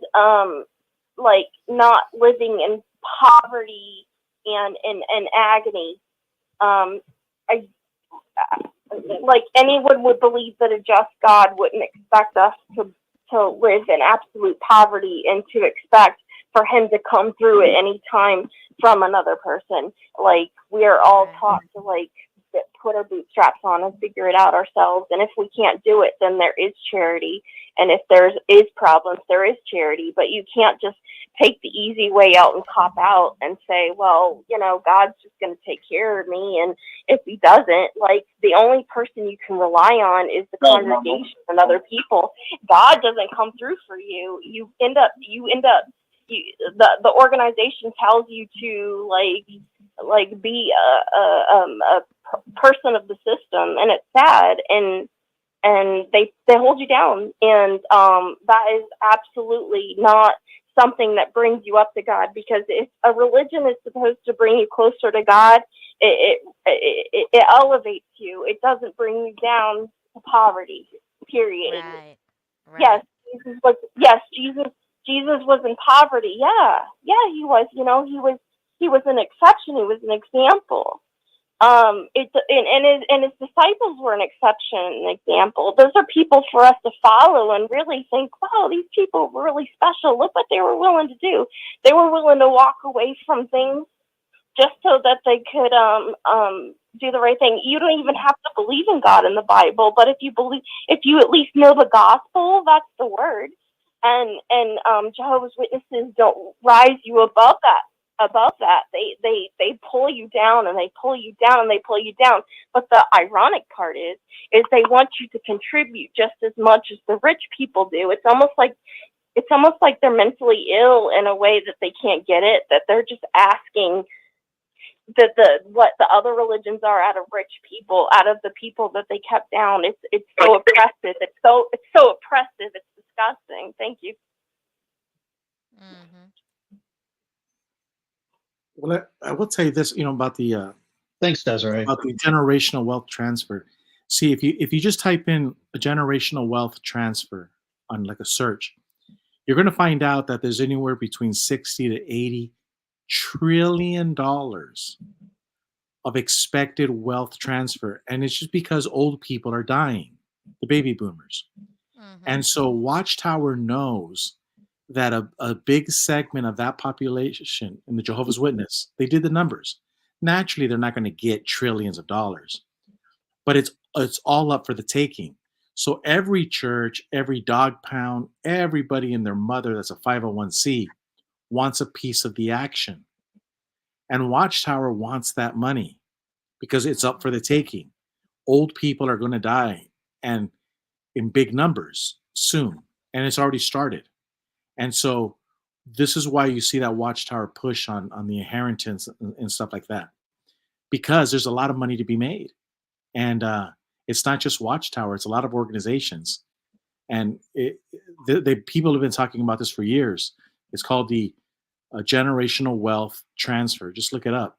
F: like not living in poverty and agony. I like anyone would believe that a just God wouldn't expect us to live in absolute poverty and to expect for him to come through at any time from another person. Like we are all taught to like put our bootstraps on and figure it out ourselves. And if we can't do it, then there is charity. And if there is problems, there is charity. But you can't just take the easy way out and cop out and say, well, you know, God's just going to take care of me. And if he doesn't, like the only person you can rely on is the congregation and other people. God doesn't come through for you. The organization tells you to like be a person of the system, and it's sad, and they hold you down, and that is absolutely not something that brings you up to God. Because if a religion is supposed to bring you closer to God, it elevates you. It doesn't bring you down to poverty. Period.
K: Right.
F: Yes, Jesus was in poverty. Yeah, he was. You know, he was an exception. He was an example. His disciples were an exception, an example. Those are people for us to follow and really think, wow, these people were really special. Look what they were willing to do. They were willing to walk away from things just so that they could do the right thing. You don't even have to believe in God in the Bible, but if you at least know the gospel, that's the word. And Jehovah's Witnesses don't rise you above that. They pull you down, and they pull you down, and they pull you down. But the ironic part is they want you to contribute just as much as the rich people do. It's almost like they're mentally ill in a way that they can't get it, that they're just asking that what the other religions are out of rich people, out of the people that they kept down. It's so oppressive. It's so oppressive. It's disgusting. Thank you.
K: Mm-hmm.
D: Well, I will tell you this, about the
Q: thanks, Desiree,
D: about the generational wealth transfer. See, if you just type in a generational wealth transfer on like a search, you're going to find out that there's anywhere between 60 to 80 trillion dollars of expected wealth transfer, and it's just because old people are dying, the baby boomers. And so Watchtower knows that a big segment of that population in the Jehovah's Witness, they did the numbers. Naturally, they're not going to get trillions of dollars, but it's all up for the taking. So every church, every dog pound, everybody and their mother that's a 501c wants a piece of the action. And Watchtower wants that money because it's up for the taking. Old people are going to die, and in big numbers soon, and it's already started. And so this is why you see that Watchtower push on the inheritance and stuff like that, because there's a lot of money to be made. And it's not just Watchtower, it's a lot of organizations. And the people have been talking about this for years. It's called the generational wealth transfer. Just look it up,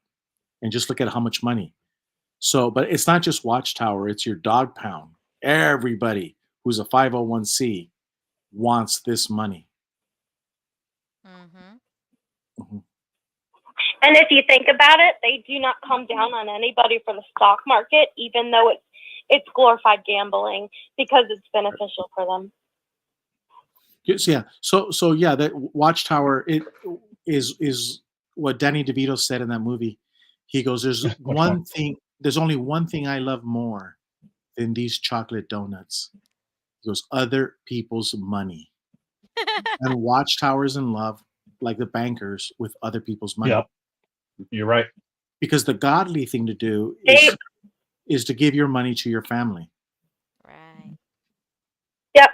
D: and just look at how much money. So, but it's not just Watchtower; it's your dog pound. Everybody who's a 501c wants this money.
K: Mm-hmm.
F: And if you think about it, they do not come down on anybody for the stock market, even though it's glorified gambling, because it's beneficial for them.
D: Yes, yeah. So yeah, that Watchtower it is what Danny DeVito said in that movie. He goes, "There's one thing. There's only one thing I love more than these chocolate donuts." He goes, "Other people's money." And Watchtower's in love, like the bankers, with other people's money.
Q: Yep. You're right.
D: Because the godly thing to do is to give your money to your family.
K: Right.
F: Yep.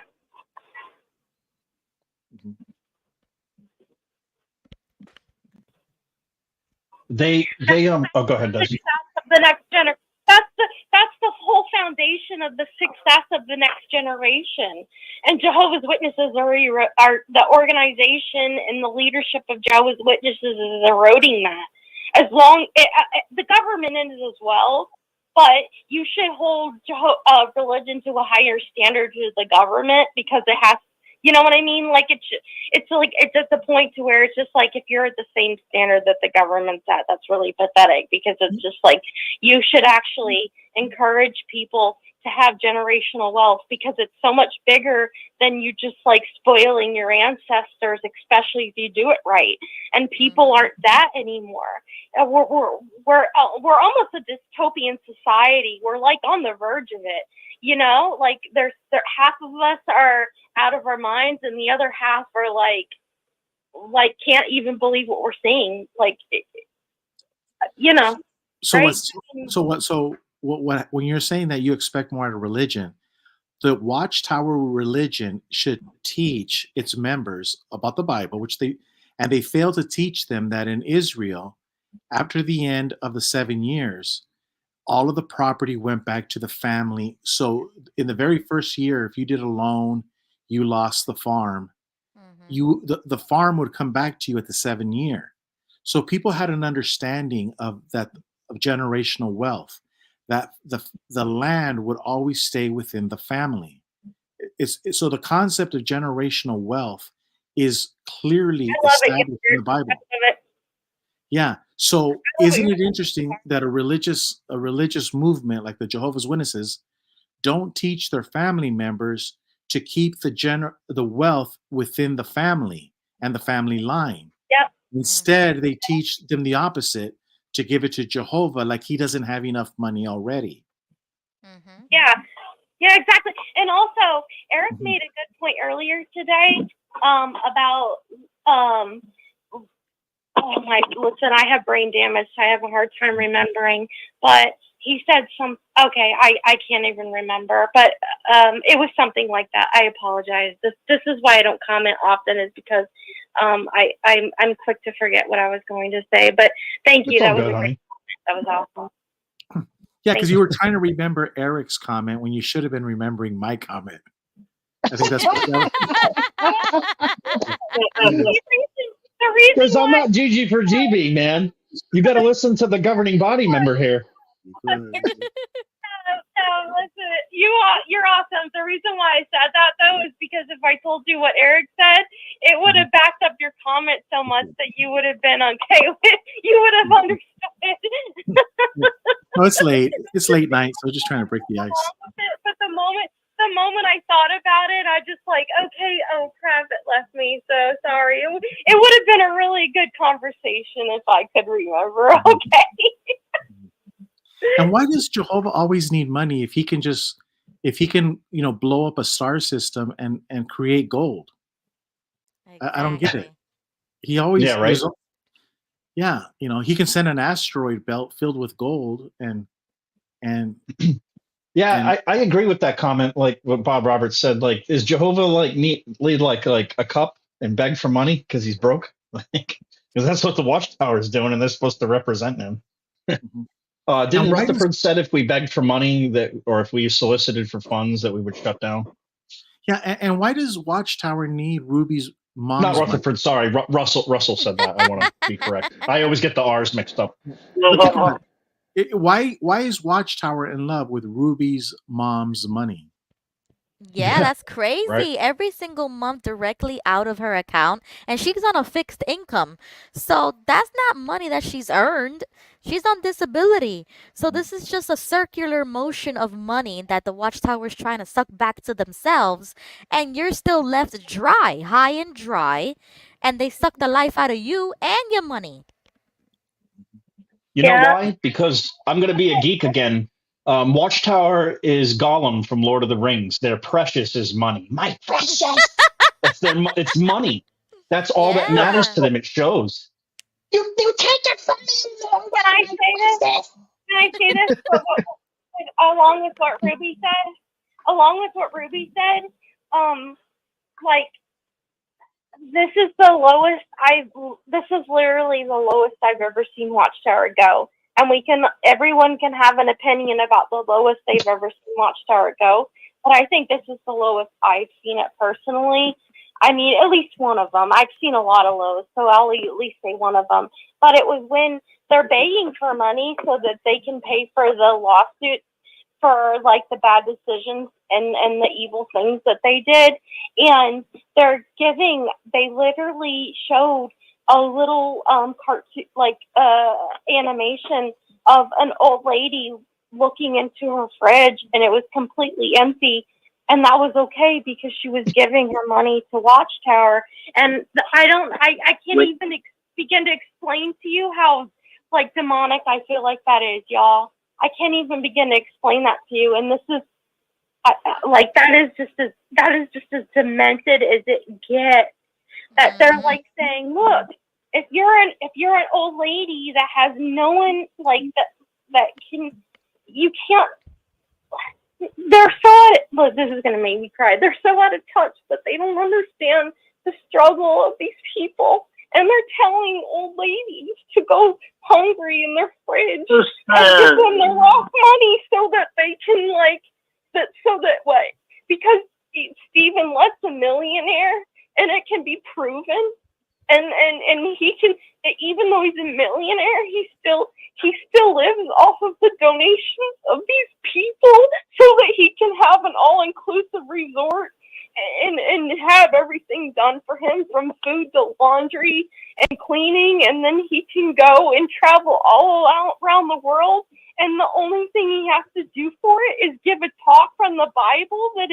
Q: They oh, go ahead, Des.
F: The next generation. That's the whole foundation of the success of the next generation. And Jehovah's Witnesses are the organization and the leadership of Jehovah's Witnesses is eroding that. As long the government is as well, but you should hold religion to a higher standard to the government, because it has. You know what I mean? Like it's at the point to where it's just like, if you're at the same standard that the government's at, that's really pathetic, because it's just like, you should actually encourage people to have generational wealth, because it's so much bigger than you just like spoiling your ancestors, especially if you do it right. And people aren't that anymore. We're almost a dystopian society. We're like on the verge of it. You know, like there's half of us are out of our minds, and the other half are like can't even believe what we're seeing. Like, you know.
D: So
F: right?
D: what when you're saying that you expect more out of religion, the Watchtower religion should teach its members about the Bible, which they fail to teach them that in Israel, after the end of the 7 years, all of the property went back to the family. So in the very first year, if you did a loan, you lost the farm. The farm would come back to you at the 7th year. So people had an understanding of generational wealth, that the land would always stay within the family. So the concept of generational wealth is clearly established in the Bible. Yeah. So isn't it interesting that a religious movement like the Jehovah's Witnesses don't teach their family members to keep the wealth within the family and the family line?
F: Yep.
D: Instead, they teach them the opposite, to give it to Jehovah, like he doesn't have enough money already.
F: Yeah, exactly. And also, Eric made a good point earlier today about listen, I have brain damage, so I have a hard time remembering, but he said I can't even remember, but it was something like that. I apologize. This is why I don't comment often, is because I'm quick to forget what I was going to say, but thank you. That was a great comment. That was awesome.
D: Yeah, because you were trying to remember Eric's comment when you should have been remembering my comment. I think that's what
Q: because I'm not GG for GB, man. You got to listen to the governing body member here.
F: So listen, you're awesome. The reason why I said that, though, is because if I told you what Eric said, it would have backed up your comment so much that you would have been okay with. You would have understood.
D: No, it's late. It's late night, so just trying to break the ice.
F: But the moment I thought about it, I just like, okay, oh crap, it left me. So sorry. It would have been a really good conversation if I could remember. Okay.
D: And why does Jehovah always need money if he can blow up a star system and create gold? Exactly. I don't get it. He always, yeah, he can send an asteroid belt filled with gold and
Q: yeah, I agree with that comment. Like what Bob Roberts said, like, is Jehovah lead like a cup and beg for money because he's broke? Because that's what the Watchtower is doing, and they're supposed to represent him. Didn't Rutherford said if we begged for money or if we solicited for funds that we would shut down?
D: Yeah, and why does Watchtower need Ruby's
Q: Not
D: Mom's money.
Q: Rutherford. Sorry, Russell said that. I want to be correct. I always get the R's mixed up.
D: But think about it. Why is Watchtower in love with Ruby's mom's money?
K: Yeah, that's
Q: Right.
K: crazy. Every single month directly out of her account, and she's on a fixed income. So that's not money that she's earned. She's on disability. So this is just a circular motion of money that the Watchtower is trying to suck back to themselves, and you're still left dry, high and dry, and they suck the life out of you and your money.
Q: You know why? Because I'm going to be a geek again. Watchtower is Gollum from Lord of the Rings. Their precious is money. My precious. It's money. That's all that matters to them. It shows.
F: You take it from me. Can I say this? Can I say this? Along with what Ruby said. Like, this is literally the lowest I've ever seen Watchtower go. And everyone can have an opinion about the lowest they've ever seen Watchtower go. But I think this is the lowest I've seen it personally. I mean, at least one of them. I've seen a lot of lows, so I'll at least say one of them. But it was when they're begging for money so that they can pay for the lawsuit for, like, the bad decisions and the evil things that they did. And they literally showed a little cartoon, like animation of an old lady looking into her fridge, and it was completely empty. And that was okay because she was giving her money to Watchtower. And I can't even begin to explain to you how, like, demonic I feel like that is, y'all. I can't even begin to explain that to you. And this is that is just as demented as it gets. That they're like saying, look, if you're an old lady that has no one like that you can't. They're so look, this is gonna make me cry. They're so out of touch, but they don't understand the struggle of these people. And they're telling old ladies to go hungry in their fridge and give them the raw money so that they can because Stephen Lett's a millionaire and it can be proven. And he can, even though he's a millionaire, he still lives off of the donations of these people so that he can have an all-inclusive resort and have everything done for him, from food to laundry and cleaning, and then he can go and travel all around the world. And the only thing he has to do for it is give a talk from the Bible that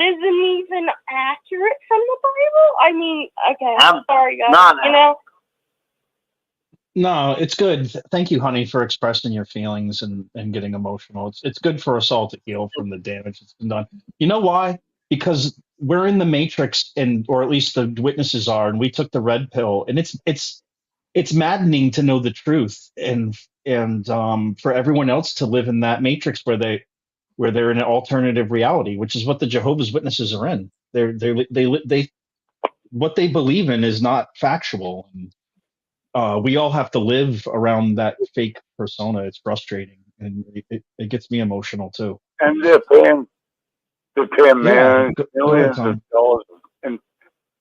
F: isn't even accurate from the Bible. I mean, okay, I'm sorry, guys.
Q: No, it's good. Thank you, honey, for expressing your feelings and getting emotional. It's good for us all to heal from the damage that's been done. You know why? Because we're in the matrix, or at least the witnesses are, and we took the red pill, and it's maddening to know the truth, and for everyone else to live in that matrix where they're in an alternative reality, which is what the Jehovah's Witnesses are in. They what they believe in is not factual. And we all have to live around that fake persona. It's frustrating, and it gets me emotional too.
O: And they're paying millions of dollars in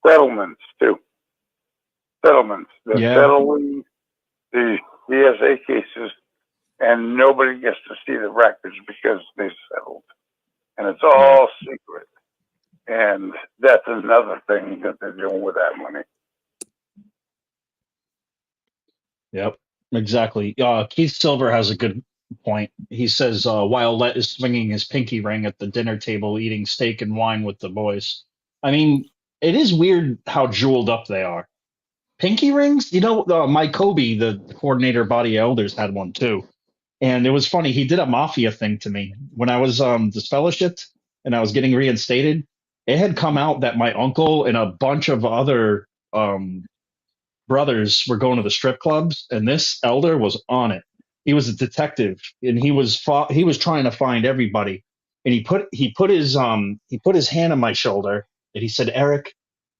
O: settlements too. Settlements. They're settling the ESA cases, and nobody gets to see the records because they settled, and it's all secret. And that's another thing that they're doing with that money.
Q: Yep, exactly. Keith Silver has a good point. He says, while Let is swinging his pinky ring at the dinner table, eating steak and wine with the boys. I mean, it is weird how jeweled up they are. Pinky rings? You know, Mike Kobe, the coordinator of Body Elders, had one too. And it was funny. He did a mafia thing to me. When I was disfellowshipped and I was getting reinstated, it had come out that my uncle and a bunch of other brothers were going to the strip clubs, and this elder was on it. He was a detective, and he was trying to find everybody. And he put his hand on my shoulder, and he said, "Eric,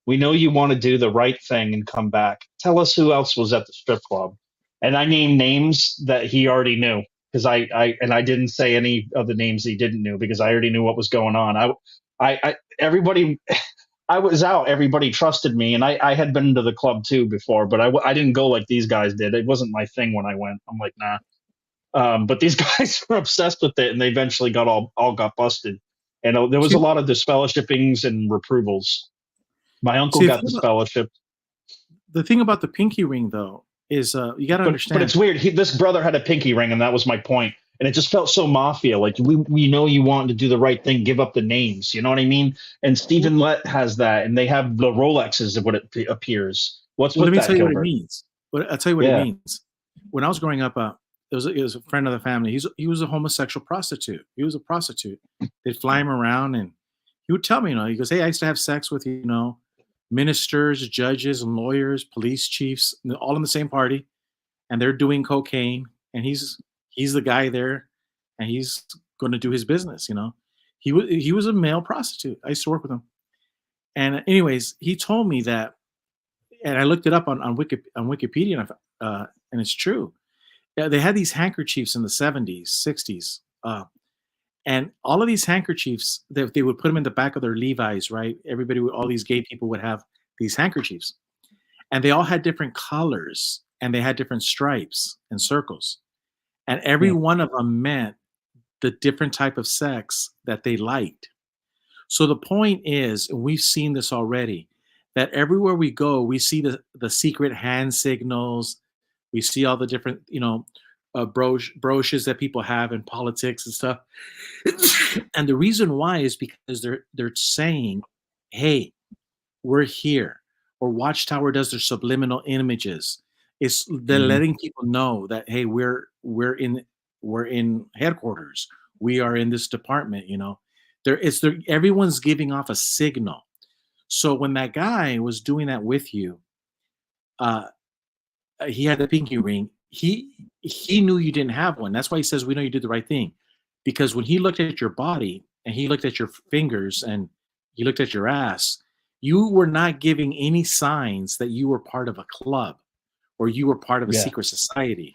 Q: we know you want to do the right thing and come back. Tell us who else was at the strip club." And I named names that he already knew, because I didn't say any of the names he didn't know, because I already knew what was going on. Everybody, I was out. Everybody trusted me, and I had been to the club too before, but I didn't go like these guys did. It wasn't my thing when I went. I'm like, nah. But these guys were obsessed with it, and they eventually all got busted. And there was a lot of disfellowshippings and reprovals. My uncle got disfellowshipped.
D: The thing about the pinky ring, though, is you got to understand.
Q: But it's weird. This brother had a pinky ring, and that was my point. And it just felt so mafia. Like, we know you want to do the right thing, give up the names. You know what I mean? And Stephen Lett has that, and they have the Rolexes of what it appears. What's with that,
D: Let me tell you
Q: Gilbert?
D: what it means. I'll tell you what it means. When I was growing up, it was a friend of the family. He was a homosexual prostitute. He was a prostitute. They'd fly him around, and he would tell me, he goes, hey, I used to have sex with, ministers, judges, and lawyers, police chiefs, all in the same party, and they're doing cocaine, and he's the guy there, and he's going to do his business. He was a male prostitute. I used to work with him, and anyways, he told me that, and I looked it up on Wikipedia, and it's true. They had these handkerchiefs in the 70s, 60s, and all of these handkerchiefs, they would put them in the back of their Levi's, right? All these gay people would have these handkerchiefs, and they all had different colors, and they had different stripes and circles, and every one of them meant the different type of sex that they liked. So the point is, and we've seen this already, that everywhere we go, we see the secret hand signals. We see all the different, broches that people have in politics and stuff. And the reason why is because they're saying, hey, we're here. Or Watchtower does their subliminal images. They're letting people know that, hey, we're in headquarters. We are in this department, everyone's giving off a signal. So when that guy was doing that with you, he had a pinky ring. He knew you didn't have one. That's why he says, we know you did the right thing. Because when he looked at your body and he looked at your fingers and he looked at your ass, you were not giving any signs that you were part of a club or you were part of a secret society.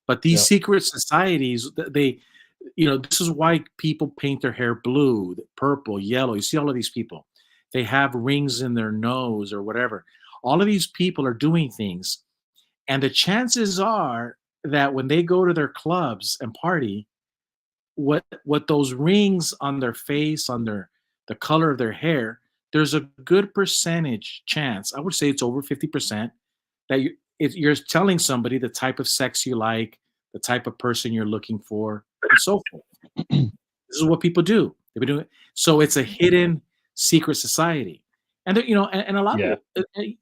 D: But these secret societies, this is why people paint their hair blue, purple, yellow. You see all of these people. They have rings in their nose or whatever. All of these people are doing things. And the chances are that when they go to their clubs and party, what those rings on their face, on the color of their hair, there's a good percentage chance, I would say it's over 50%, that you're telling somebody the type of sex you like, the type of person you're looking for, and so forth. This is what people do. They've been doing it. So it's a hidden secret society. And and a lot of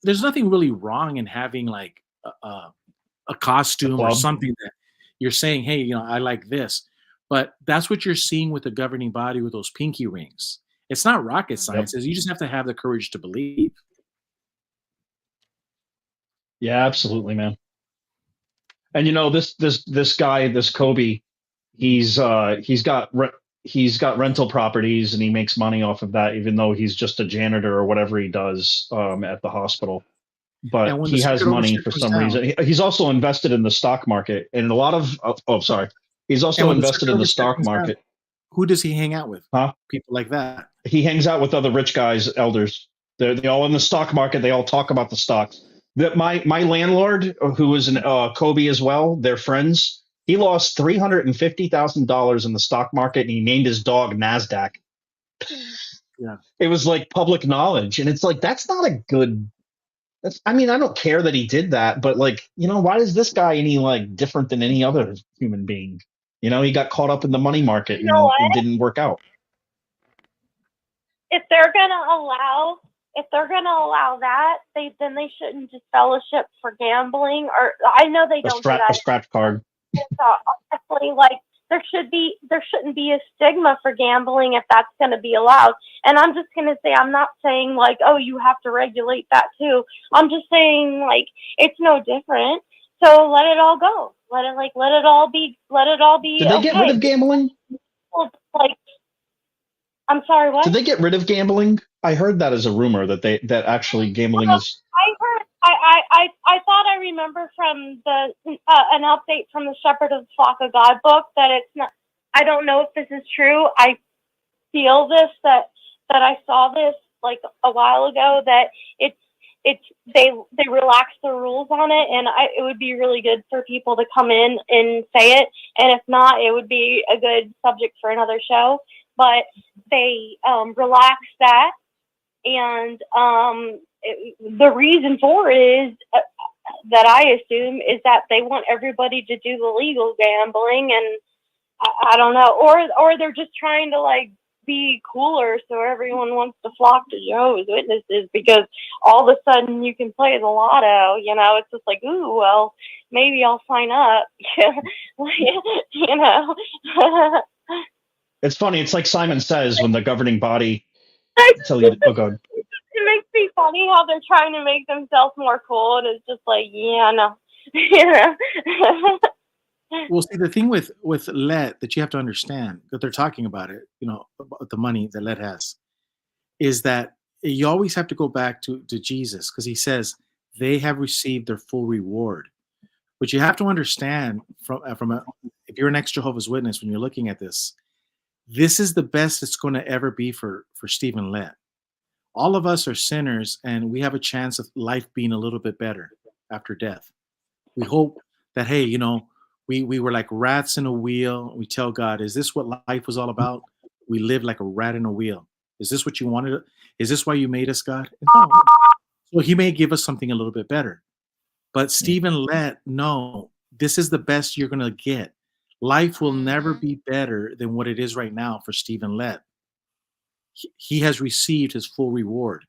D: there's nothing really wrong in having like a costume or something that you're saying, hey, I like this. But that's what you're seeing with the governing body with those pinky rings. It's not rocket science. You just have to have the courage to believe.
Q: Yeah, absolutely, man. And this guy, this Kobe, he's got rental properties and he makes money off of that, even though he's just a janitor or whatever he does at the hospital. But he has money for some reason. He's also invested in the stock market, and a lot of he's also invested in the stock market.
D: Who does he hang out with? People like that.
Q: He hangs out with other rich guys, elders. They're all in the stock market. They all talk about the stocks. That my landlord, who is an Kobe as well, they're friends. He lost $350,000 in the stock market, and he named his dog NASDAQ.
D: Yeah,
Q: it was like public knowledge, and it's like that's not a good. I don't care that he did that, but why is this guy any different than any other human being? He got caught up in the money market and it didn't work out.
F: If they're gonna allow that, then they shouldn't just fellowship for gambling. Or I know they don't do that.
Q: A scratch card.
F: Definitely, there shouldn't be a stigma for gambling if that's going to be allowed. And I'm just going to say, I'm not saying oh, you have to regulate that too. I'm just saying it's no different. So let it all go. Let it all be.
Q: Did they get rid of gambling?
F: I'm sorry, what?
Q: Did they get rid of gambling? I heard that as a rumor that actually gambling is.
F: I thought I remember from an update from the Shepherd of the Flock of God book that it's not. I don't know if this is true. I feel this that I saw this like a while ago that they relaxed the rules on it, and it would be really good for people to come in and say it. And if not, it would be a good subject for another show. But they relaxed that, and the reason for it is that I assume is that they want everybody to do the legal gambling, and I don't know, or they're just trying to like be cooler, so everyone wants to flock to Jehovah's Witnesses because all of a sudden you can play the lotto. You know, it's just like, ooh, well, maybe I'll sign up. You know.
Q: It's funny. It's like Simon Says when the governing body tell you. Oh, God.
F: It makes me funny how they're trying to make themselves more cool, and it's just like, yeah, no. Yeah.
D: Well, see, the thing with Let that you have to understand that they're talking about it, you know, about the money that Let has, is that you always have to go back to Jesus, because he says they have received their full reward. But you have to understand if you're an ex-Jehovah's Witness, when you're looking at this is the best it's going to ever be for Stephen Let. All of us are sinners, and we have a chance of life being a little bit better after death. We hope that, hey, you know, we were like rats in a wheel. We tell God, is this what life was all about? We lived like a rat in a wheel. Is this what you wanted? Is this why you made us, God? No. So he may give us something a little bit better. But Stephen Let, no, this is the best you're going to get. Life will never be better than what it is right now for Stephen Let. He has received his full reward.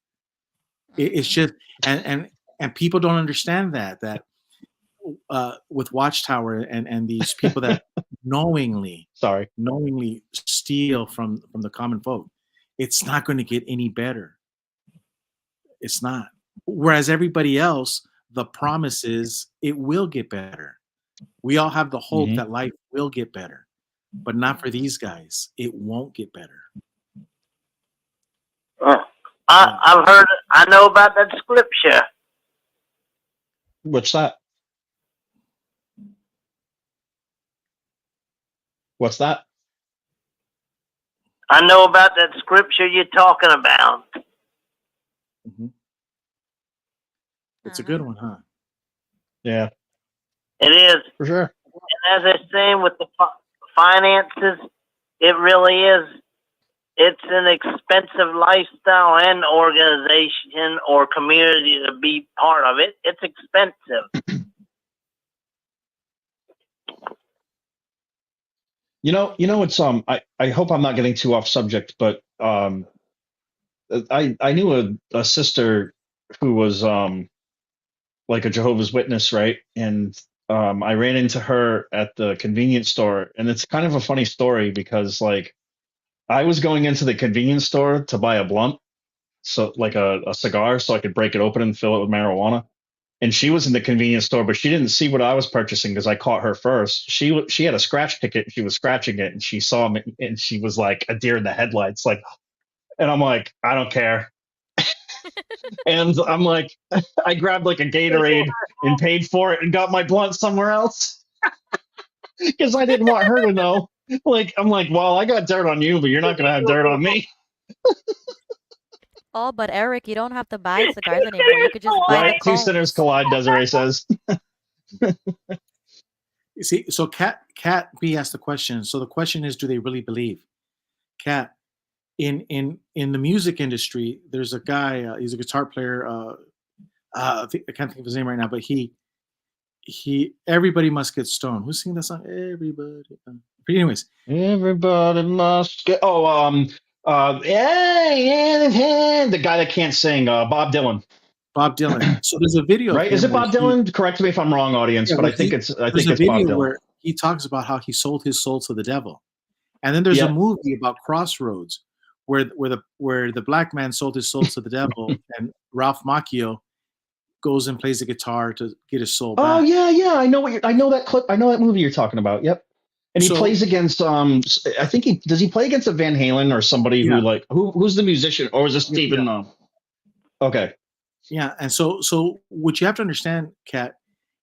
D: It's just, and people don't understand that with Watchtower and these people that knowingly steal from the common folk, it's not going to get any better. It's not. Whereas everybody else, the promise is it will get better. We all have the hope that life will get better, but not for these guys. It won't get better.
N: I've heard. I know about that scripture.
Q: What's that? What's that?
N: I know about that scripture you're talking about.
D: It's a good one, huh?
Q: Yeah.
N: It is.
Q: For sure.
N: And as I say with the finances, it really is. It's an expensive lifestyle and organization or community to be part of it. It's expensive.
Q: You know, it's I hope I'm not getting too off subject, but I knew a sister who was like a Jehovah's Witness, right? And I ran into her at the convenience store, and it's kind of a funny story because like I was going into the convenience store to buy a blunt, so like a cigar, so I could break it open and fill it with marijuana. And she was in the convenience store, but she didn't see what I was purchasing because I caught her first. She had a scratch ticket. She was scratching it, and she saw me, and she was like a deer in the headlights, like. And I'm like, I don't care. And I'm like, I grabbed like a Gatorade and paid for it and got my blunt somewhere else because I didn't want her to know. Like, I'm like, well, I got dirt on you, but you're not gonna have dirt on me.
K: Oh, but Eric, you don't have to buy cigars anymore. You could just buy
Q: Right?
K: the
Q: Two
K: cones.
Q: sinners collide, Desiree says.
D: You see, so Cat B asked the question. So the question is, do they really believe? Cat, in the music industry, there's a guy. He's a guitar player. I can't think of his name right now, but he everybody must get stoned. Who's singing that song? Everybody. But anyways,
Q: everybody must get. Oh, the guy that can't sing, Bob Dylan.
D: Bob Dylan. So there's a video,
Q: right?
D: of him
Q: Is it Bob Dylan? Correct me if I'm wrong, audience,
D: yeah,
Q: but
D: well,
Q: I think it's
D: there's
Q: Bob Dylan.
D: where he talks about how he sold his soul to the devil, and then there's a movie about Crossroads where the black man sold his soul to the devil, and Ralph Macchio goes and plays the guitar to get his soul back.
Q: Oh yeah, I know that clip. I know that movie you're talking about. Yep. And he plays against I think he play against a Van Halen or somebody who like who's the musician, or is it Stephen? Okay.
D: Yeah, and so what you have to understand, Kat,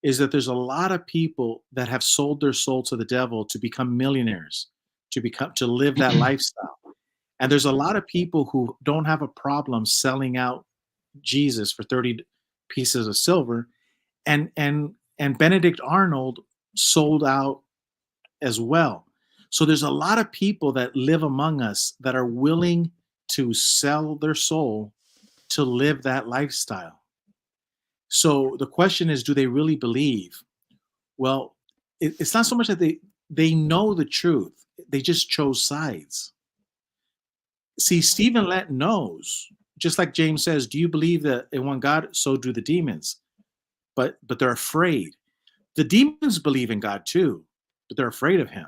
D: is that there's a lot of people that have sold their soul to the devil to become millionaires, to live that lifestyle. And there's a lot of people who don't have a problem selling out Jesus for 30 pieces of silver. And Benedict Arnold sold out as well. So there's a lot of people that live among us that are willing to sell their soul to live that lifestyle. So the question is, do they really believe? Well, it's not so much that they know the truth. They just chose sides. See, Stephen Lett knows, just like James says, do you believe that in one God? So do the demons. But they're afraid. The demons believe in God too, but they're afraid of him.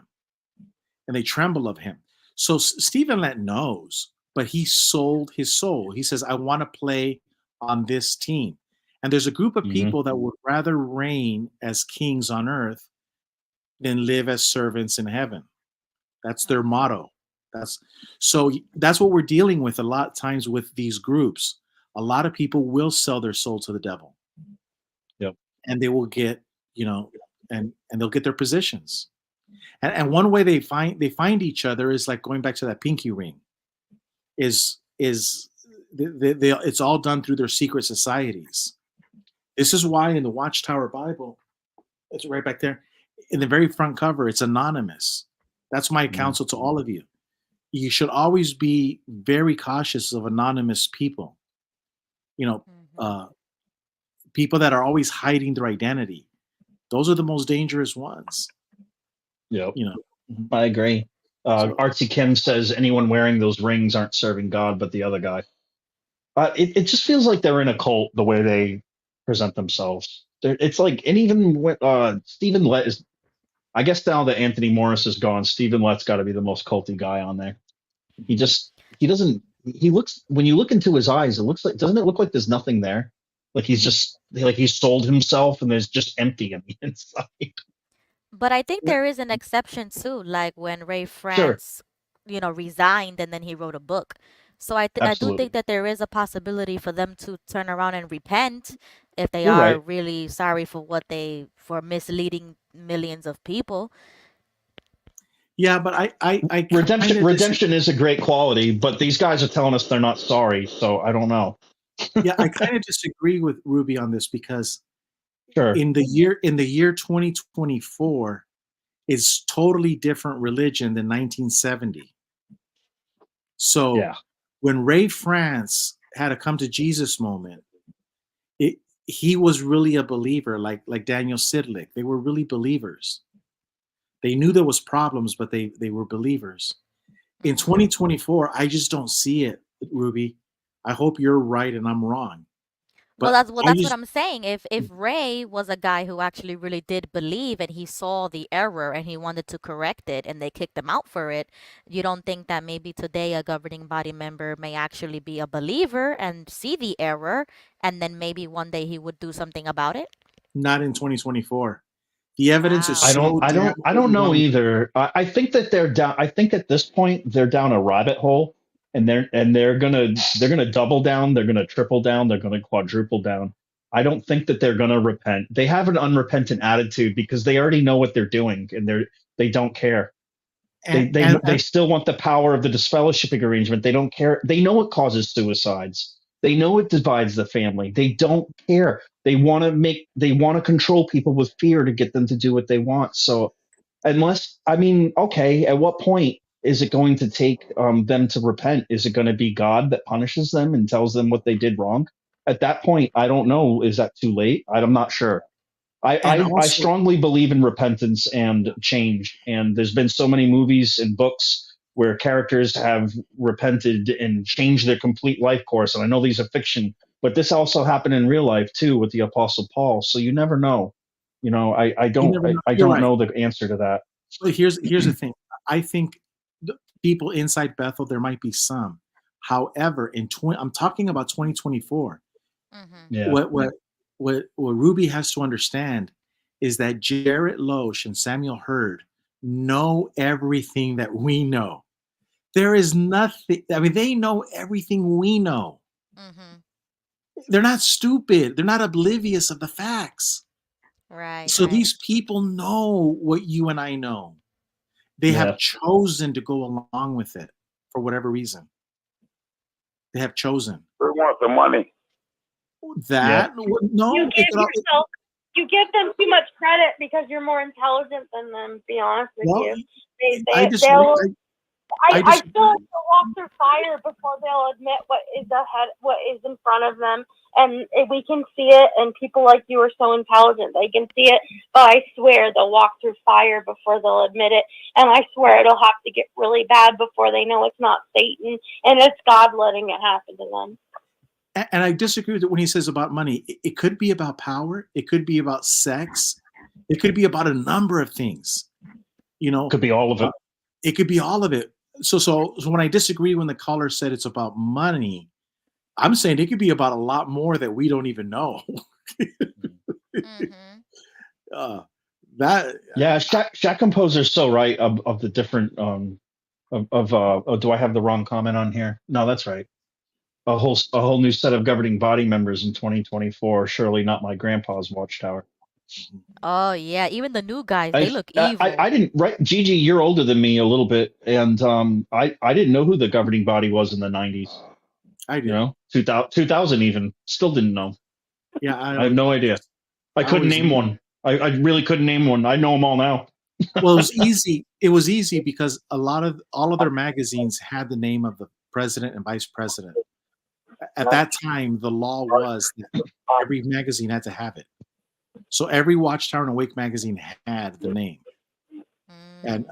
D: And they tremble of him. So Stephen Lett knows, but he sold his soul. He says, I want to play on this team. And there's a group of people that would rather reign as kings on earth than live as servants in heaven. That's their motto. That's what we're dealing with a lot of times with these groups. A lot of people will sell their soul to the devil.
Q: Yep.
D: And they will get, and they'll get their positions. And one way they find each other is like going back to that pinky ring. It's all done through their secret societies. This is why in the Watchtower Bible, it's right back there, in the very front cover, it's anonymous. That's my counsel to all of you. You should always be very cautious of anonymous people. People that are always hiding their identity. Those are the most dangerous ones.
Q: Yep. I agree. Artsy Kim says anyone wearing those rings aren't serving God, but the other guy. It just feels like they're in a cult the way they present themselves. It's like, and even when Stephen Lett is, I guess now that Anthony Morris is gone, Stephen Lett's got to be the most culty guy on there. He looks, when you look into his eyes, doesn't it look like there's nothing there? Like he's sold himself and there's just empty on the inside.
K: But I think there is an exception too, like when Ray France, resigned and then he wrote a book. So I do think that there is a possibility for them to turn around and repent if they are really sorry for for misleading millions of people.
D: Yeah, but I
Q: redemption is a great quality, but these guys are telling us they're not sorry, so I don't know.
D: Yeah, I kind of disagree with Ruby on this because in the year 2024 is totally different religion than 1970. So when Ray France had a come to Jesus moment, he was really a believer, like Daniel Sidlick. They were really believers. They knew there was problems, but they were believers. In 2024, I just don't see it, Ruby. I hope you're right and I'm wrong. But
K: that's what I'm saying. If Ray was a guy who actually really did believe and he saw the error and he wanted to correct it and they kicked him out for it, you don't think that maybe today a governing body member may actually be a believer and see the error and then maybe one day he would do something about it?
D: Not in 2024. The evidence is
Q: I don't know either. I think that they're down. I think at this point they're down a rabbit hole, and they're gonna double down. They're gonna triple down. They're gonna quadruple down. I don't think that they're gonna repent. They have an unrepentant attitude because they already know what they're doing, and they don't care. They still want the power of the disfellowshipping arrangement. They don't care. They know it causes suicides. They know it divides the family. They don't care. They want to control people with fear to get them to do what they want. So at what point is it going to take them to repent? Is it going to be God that punishes them and tells them what they did wrong? At that point, I don't know. Is that too late? I'm not sure. I strongly believe in repentance and change. And there's been so many movies and books where characters have repented and changed their complete life course. And I know these are fiction, but this also happened in real life too with the Apostle Paul. So you never know. I don't know the answer to that.
D: Well, here's the thing. I think the people inside Bethel, there might be some. However, I'm talking about 2024.
Q: Yeah.
D: What Ruby has to understand is that Jarrett Loesch and Samuel Hurd know everything that we know. There is nothing. I mean, they know everything we know. They're not stupid. They're not oblivious of the facts.
K: Right.
D: So these people know what you and I know. They have chosen to go along with it. for whatever reason. They have chosen.
O: They want the money.
D: That no,
F: You give them too much credit because you're more intelligent than them. To be honest with
D: Well,
F: you,
D: I disagree.
F: they'll. I
D: disagree.
F: feel like they'll walk through fire before they'll admit what is ahead, what is in front of them, and we can see it. And people like you are so intelligent; they can see it. But I swear they'll walk through fire before they'll admit it. And I swear it'll have to get really bad before they know it's not Satan and it's God letting it happen to them.
D: And I disagree with it when he says about money. It could be about power. It could be about sex. It could be about a number of things. You know,
Q: Could be all of it.
D: It could be all of it. So when I disagree when the caller said it's about money, I'm saying it could be about a lot more that we don't even know.
Q: Yeah, Shaq Composer's so right of the different do I have the wrong comment on here? No, that's right. A whole new set of governing body members in 2024. Surely not my grandpa's Watchtower.
K: Oh yeah, even the new guys, they look evil.
Q: I didn't, right? Gigi, you're older than me a little bit, and I didn't know who the governing body was in the 90s.
D: I did.
Q: You know, 2000 even. Still didn't know.
D: Yeah,
Q: I have no idea. I couldn't name one. I really couldn't name one. I know them all now.
D: Well, it was easy. It was easy because all of their magazines had the name of the president and vice president. At that time, the law was that every magazine had to have it. So every Watchtower and Awake magazine had the name. And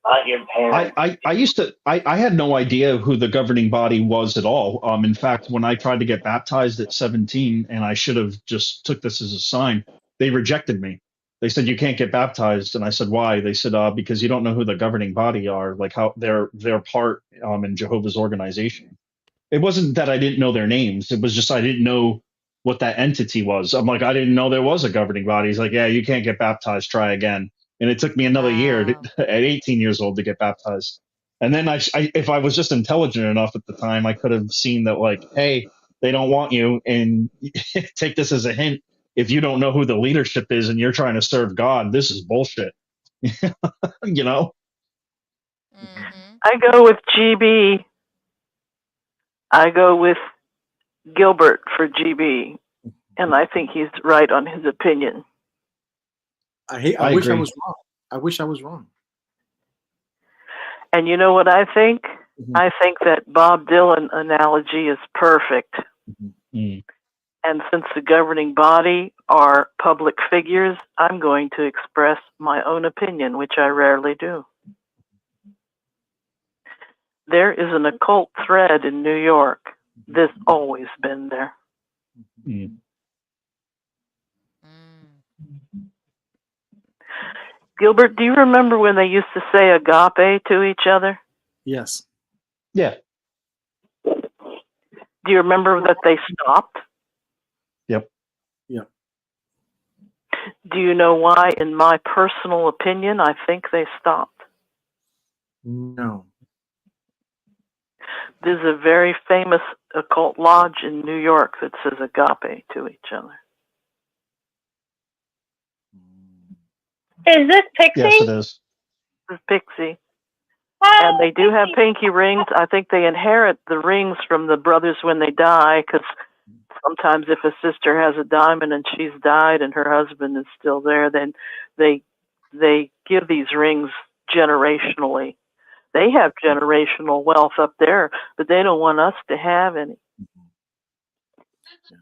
Q: I had no idea who the governing body was at all. In fact, when I tried to get baptized at 17, and I should have just took this as a sign, they rejected me. They said, you can't get baptized. And I said, why? They said, because you don't know who the governing body are, like how they're part in Jehovah's organization. It wasn't that I didn't know their names. It was just I didn't know what that entity was. I'm like, I didn't know there was a governing body. He's like, yeah, you can't get baptized. Try again. And it took me another year at 18 years old to get baptized. And then if I was just intelligent enough at the time, I could have seen that, like, hey, they don't want you, and take this as a hint. If you don't know who the leadership is and you're trying to serve God, this is bullshit. You know?
P: I go with GB. I go with Gilbert for GB, and I think he's right on his opinion.
D: I wish I was wrong. I wish I was wrong.
P: And you know what I think? I think that Bob Dylan analogy is perfect. And since the governing body are public figures, I'm going to express my own opinion, which I rarely do. There is an occult thread in New York. That's always been there. Gilbert, do you remember when they used to say agape to each other?
D: Yes.
Q: Yeah.
P: Do you remember that they stopped?
Q: Yep.
D: Yep.
P: Do you know why, in my personal opinion, I think they stopped?
D: No.
P: There's a very famous occult lodge in New York that says agape to each other.
F: Is this Pixie?
Q: Yes, it is.
P: This is Pixie. And they do have pinky rings. I think they inherit the rings from the brothers when they die, because sometimes if a sister has a diamond and she's died and her husband is still there, then they give these rings generationally. They have generational wealth up there, but they don't want us to have any.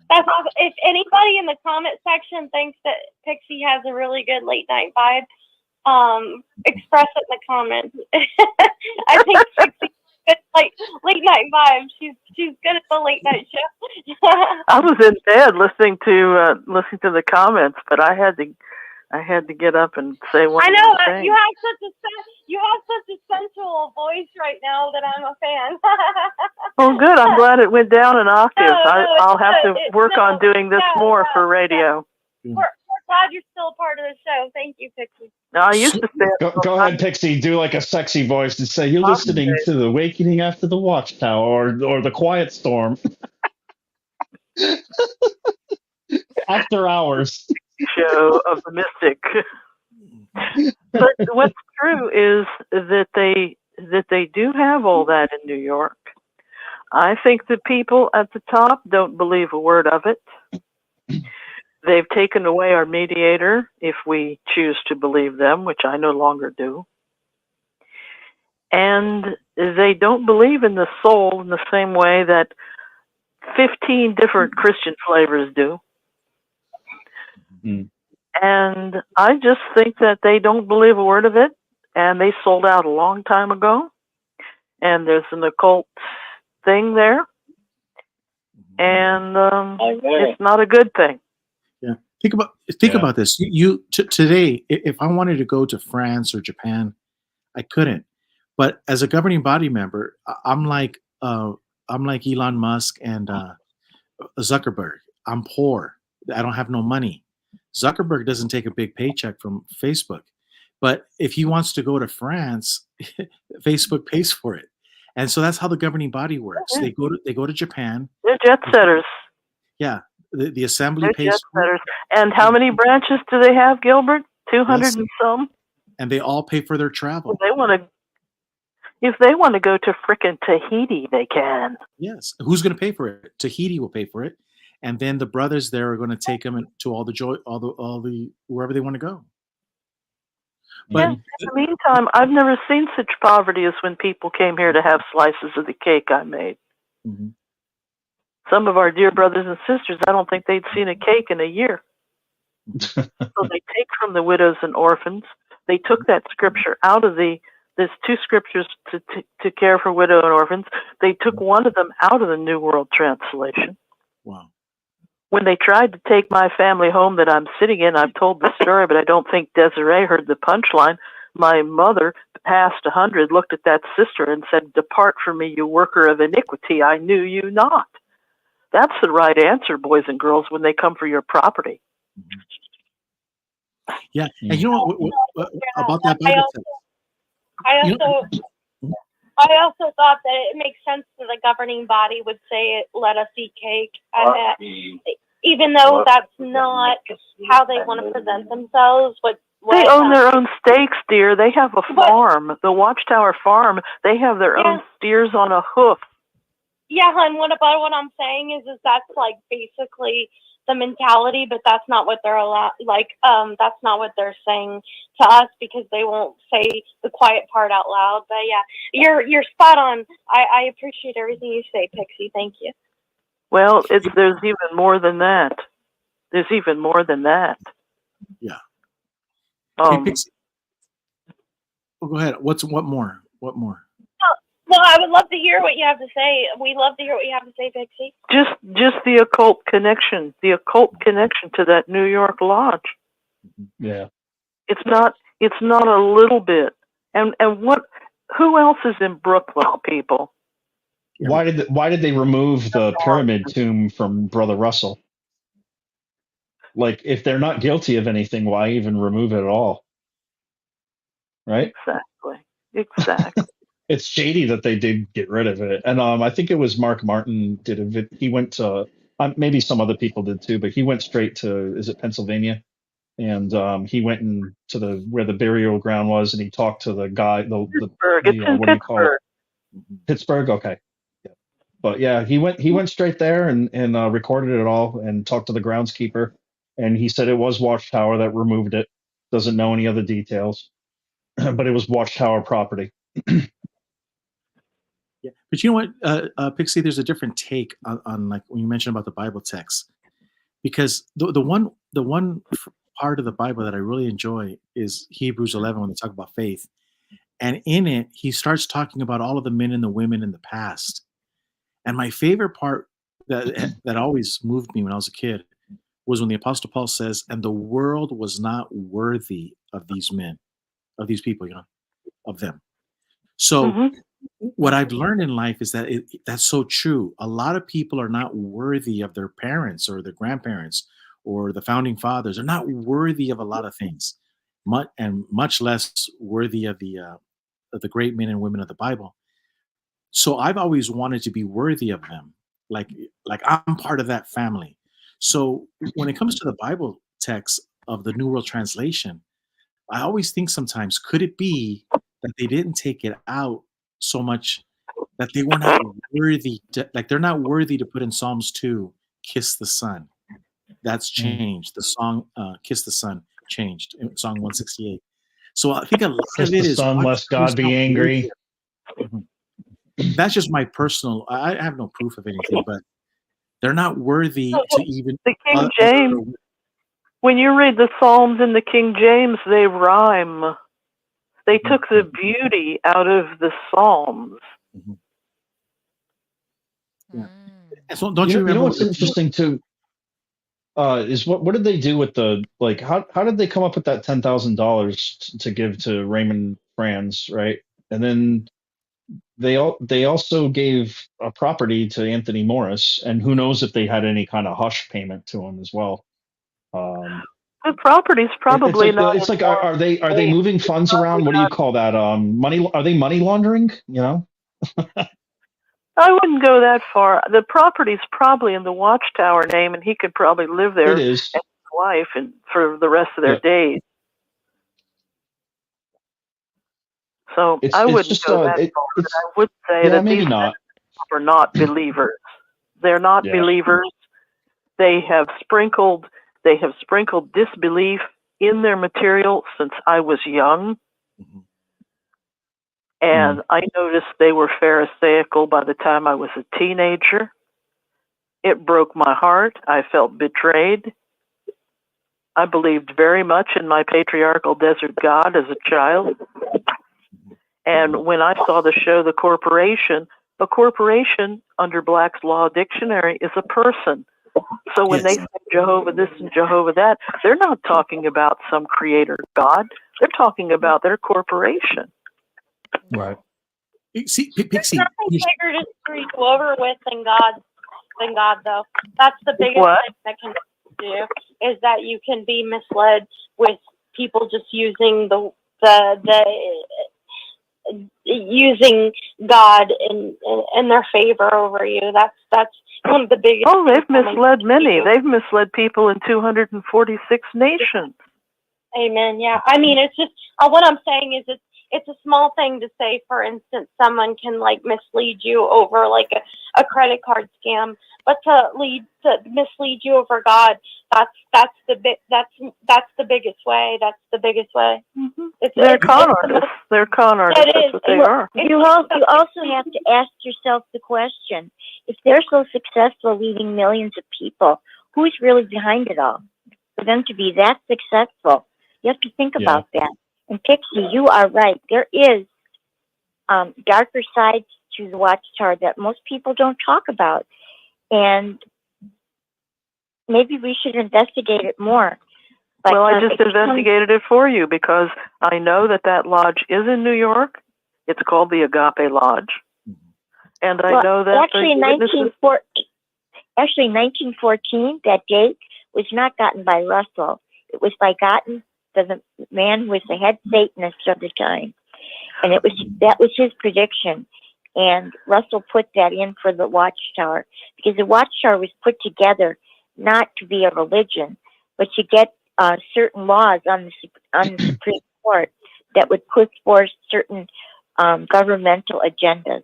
F: That's awesome. If anybody in the comment section thinks that Pixie has a really good late night vibe, express it in the comments. I think Pixie good late night vibe. She's good at the late night show.
P: I was in bed listening to the comments, but I had to get up and say one.
F: I know
P: thing.
F: you have such a sensual voice right now that I'm a fan.
P: Oh, good. I'm glad it went down an octave. I'll have to work on doing this more for radio.
F: We're glad you're still a part of the show. Thank you, Pixie.
P: No, I used to say
Q: Go ahead, Pixie. Do like a sexy voice and say, you're listening to the Awakening After the Watchtower or the Quiet Storm. After hours.
P: Show of the mystic. But what's true is that that they do have all that in New York. I think the people at the top don't believe a word of it. They've taken away our mediator, if we choose to believe them, which I no longer do. And they don't believe in the soul in the same way that 15 different Christian flavors do.
Q: Mm.
P: And I just think that they don't believe a word of it, and they sold out a long time ago. And there's an occult thing there, and it's not a good thing.
D: Yeah. Think about this. Today, if I wanted to go to France or Japan, I couldn't. But as a governing body member, I'm like Elon Musk and Zuckerberg. I'm poor. I don't have no money. Zuckerberg doesn't take a big paycheck from Facebook, but if he wants to go to France, Facebook pays for it. And so that's how the governing body works. They go to Japan.
P: They're jet setters.
D: Yeah, the assembly
P: They're
D: pays
P: jet
D: for it,
P: setters. And how many branches do they have, Gilbert? 200
D: Yes.
P: and some.
D: and they all pay for their travel.
P: If they want to go to frickin' Tahiti, they can.
D: Yes. Who's going to pay for it? Tahiti will pay for it, and then the brothers there are going to take them to all the wherever they want to go. But
P: In the meantime, I've never seen such poverty as when people came here to have slices of the cake I made.
D: Mm-hmm.
P: Some of our dear brothers and sisters, I don't think they'd seen a cake in a year. So they take from the widows and orphans. They took that scripture out of there's two scriptures to care for widow and orphans. They took one of them out of the New World Translation.
D: Wow.
P: When they tried to take my family home that I'm sitting in, I've told the story, but I don't think Desiree heard the punchline. My mother, past 100, looked at that sister and said, "Depart from me, you worker of iniquity. I knew you not." That's the right answer, boys and girls, when they come for your property.
D: Yeah, and you know what about that Bible text?
F: I also thought that it makes sense that the governing body would say, "Let us eat cake," even though that's not how they want to present themselves.
P: They own their own stakes, dear. They have a farm, the Watchtower farm. They have their own steers on a hoof.
F: Yeah, hon. What I'm saying is that's like basically the mentality, but that's not what they're that's not what they're saying to us, because they won't say the quiet part out loud. But yeah, you're spot on. I appreciate everything you say, Pixie. Thank you.
P: Well, there's even more than that. There's even more than that.
D: Yeah. Hey, Pixie. Oh, go ahead. What more? What more?
F: Well, I would love to hear what you have to say. We love to hear what you have to say, Pixie.
P: Just the occult connection to that New York lodge.
Q: Yeah.
P: It's not a little bit. And who else is in Brooklyn, people?
Q: Why did they remove the pyramid tomb from Brother Russell? Like, if they're not guilty of anything, why even remove it at all? Right?
P: Exactly.
Q: It's shady that they did get rid of it. And I think it was Mark Martin he went to, maybe some other people did too, but he went straight to, is it Pennsylvania? And he went to where the burial ground was, and he talked to the guy,
P: Pittsburgh. It's in
Q: what do you call it?
P: Pittsburgh.
Q: Pittsburgh, okay. Yeah. But yeah, he went straight there and recorded it all and talked to the groundskeeper, and he said it was Watchtower that removed it. Doesn't know any other details, but it was Watchtower property.
D: Yeah, but you know what, Pixie? There's a different take on like when you mentioned about the Bible text, because the one part of the Bible that I really enjoy is Hebrews 11 when they talk about faith, and in it he starts talking about all of the men and the women in the past, and my favorite part that always moved me when I was a kid was when the Apostle Paul says, "And the world was not worthy of these men, of these people, of them." So. What I've learned in life is that that's so true. A lot of people are not worthy of their parents or their grandparents or the founding fathers. They're not worthy of a lot of things, much less worthy of the great men and women of the Bible. So I've always wanted to be worthy of them, like I'm part of that family. So when it comes to the Bible text of the New World Translation, I always think sometimes, could it be that they didn't take it out so much that they were not worthy to, like, they're not worthy to put in Psalms 2, kiss the Son. That's changed. The song Kiss the Sun changed in Song 168. So I think a lot
Q: Kiss
D: of it
Q: the
D: is
Q: sun, lest God be angry.
D: That's just my personal, I have no proof of anything, but they're not worthy to even.
P: The King James, when you read the Psalms in the King James, they rhyme. They took the beauty out of the Psalms.
D: Yeah. So don't you
Q: You
D: remember
Q: know what's interesting too? Is what did they do with the, like, how did they come up with that $10,000 to give to Raymond Franz, right? And then they also gave a property to Anthony Morris, and who knows if they had any kind of hush payment to him as well.
P: The property's probably not.
Q: It's like are they moving funds around? What do you call that? Money? Are they money laundering? You know.
P: I wouldn't go that far. The property's probably in the Watchtower name, and he could probably live there
Q: It is.
P: and his wife and for the rest of their days. So I wouldn't go that far, but I would say that these
Q: not.
P: are not believers. They're not believers. They have sprinkled disbelief in their material since I was young. And I noticed they were Pharisaical by the time I was a teenager. It broke my heart. I felt betrayed. I believed very much in my patriarchal desert God as a child. And when I saw the show The Corporation, a corporation under Black's Law Dictionary is a person. So when they say Jehovah this and Jehovah that, they're not talking about some creator God. They're talking about their corporation.
Q: Right.
D: See,
F: There's nothing bigger to screw you over with than God, though. That's the biggest thing that can do, is that you can be misled with people just using using God in their favor over you. That's one of the biggest.
P: Oh, they've misled many. They've misled people in 246 nations.
F: Amen. Yeah. I mean, it's just what I'm saying is it's a small thing to say. For instance, someone can like mislead you over like a credit card scam, but to mislead you over God, that's the biggest way. That's the biggest way.
P: They're con artists. They're con artists. That's what they are.
H: You also have to ask yourself the question: if they're so successful, leading millions of people, who's really behind it all? For them to be that successful, you have to think about that. And Pixie, you are right. There is darker sides to the Watchtower that most people don't talk about. And maybe we should investigate it more. But,
P: well, I just investigated it for you because I know that lodge is in New York. It's called the Agape Lodge. And I know that
H: actually, 1914, that date was not gotten by Russell. It was gotten by the man who was the head Satanist of the time. And that was his prediction. And Russell put that in for the Watchtower, because the Watchtower was put together not to be a religion, but to get certain laws on the Supreme Court that would put forth certain governmental agendas.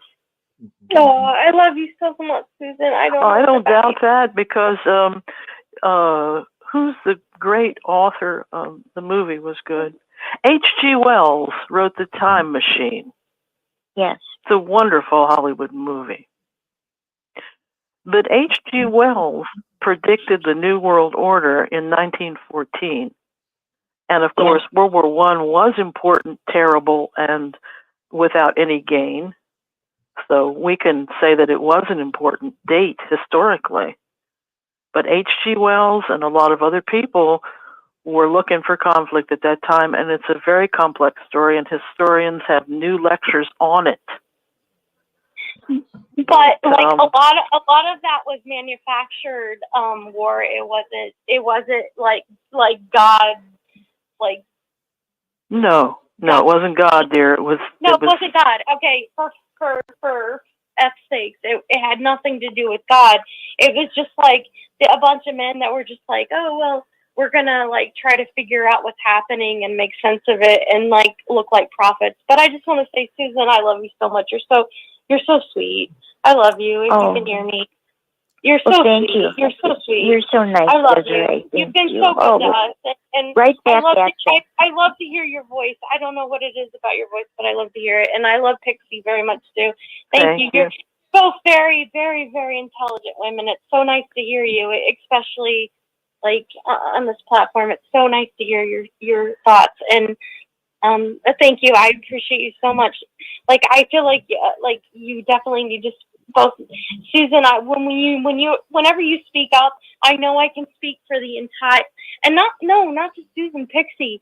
F: Oh, I love you so much, Susan. I
P: don't doubt that, because who's the great author? The movie was good. H.G. Wells wrote The Time Machine.
H: Yes.
P: It's a wonderful Hollywood movie. But H.G. Wells predicted the New World Order in 1914. And of course, World War I was important, terrible, and without any gain. So we can say that it was an important date historically. But H.G. Wells and a lot of other people were looking for conflict at that time, and it's a very complex story, and historians have new lectures on it.
F: But a lot of that was manufactured war. It wasn't like God, like.
P: No, it wasn't God, dear. It
F: wasn't God. Okay, for F's sakes, it had nothing to do with God. It was just like a bunch of men that were just like, oh we're gonna like try to figure out what's happening and make sense of it and like look like prophets. But I just want to say, Susan, I love you so much. You're so sweet. I love you. If you can hear me, you're so
H: thank
F: sweet.
H: you.
F: You're so sweet.
H: You're so nice,
F: I love
H: Desiree.
F: you. You've
H: Thank
F: been
H: you.
F: so good
H: Oh,
F: to us, and
H: right back
F: I love
H: at you.
F: I love to hear your voice. I don't know what it is about your voice, but I love to hear it, and I love Pixie very much too. Thank you. You're both very, very, very intelligent women. It's so nice to hear you, especially like on this platform. It's so nice to hear your thoughts, and thank you. I appreciate you so much. Like I feel like you definitely need to both, Susan. Whenever you speak up, I know I can speak for the entire, and not just Susan. Pixie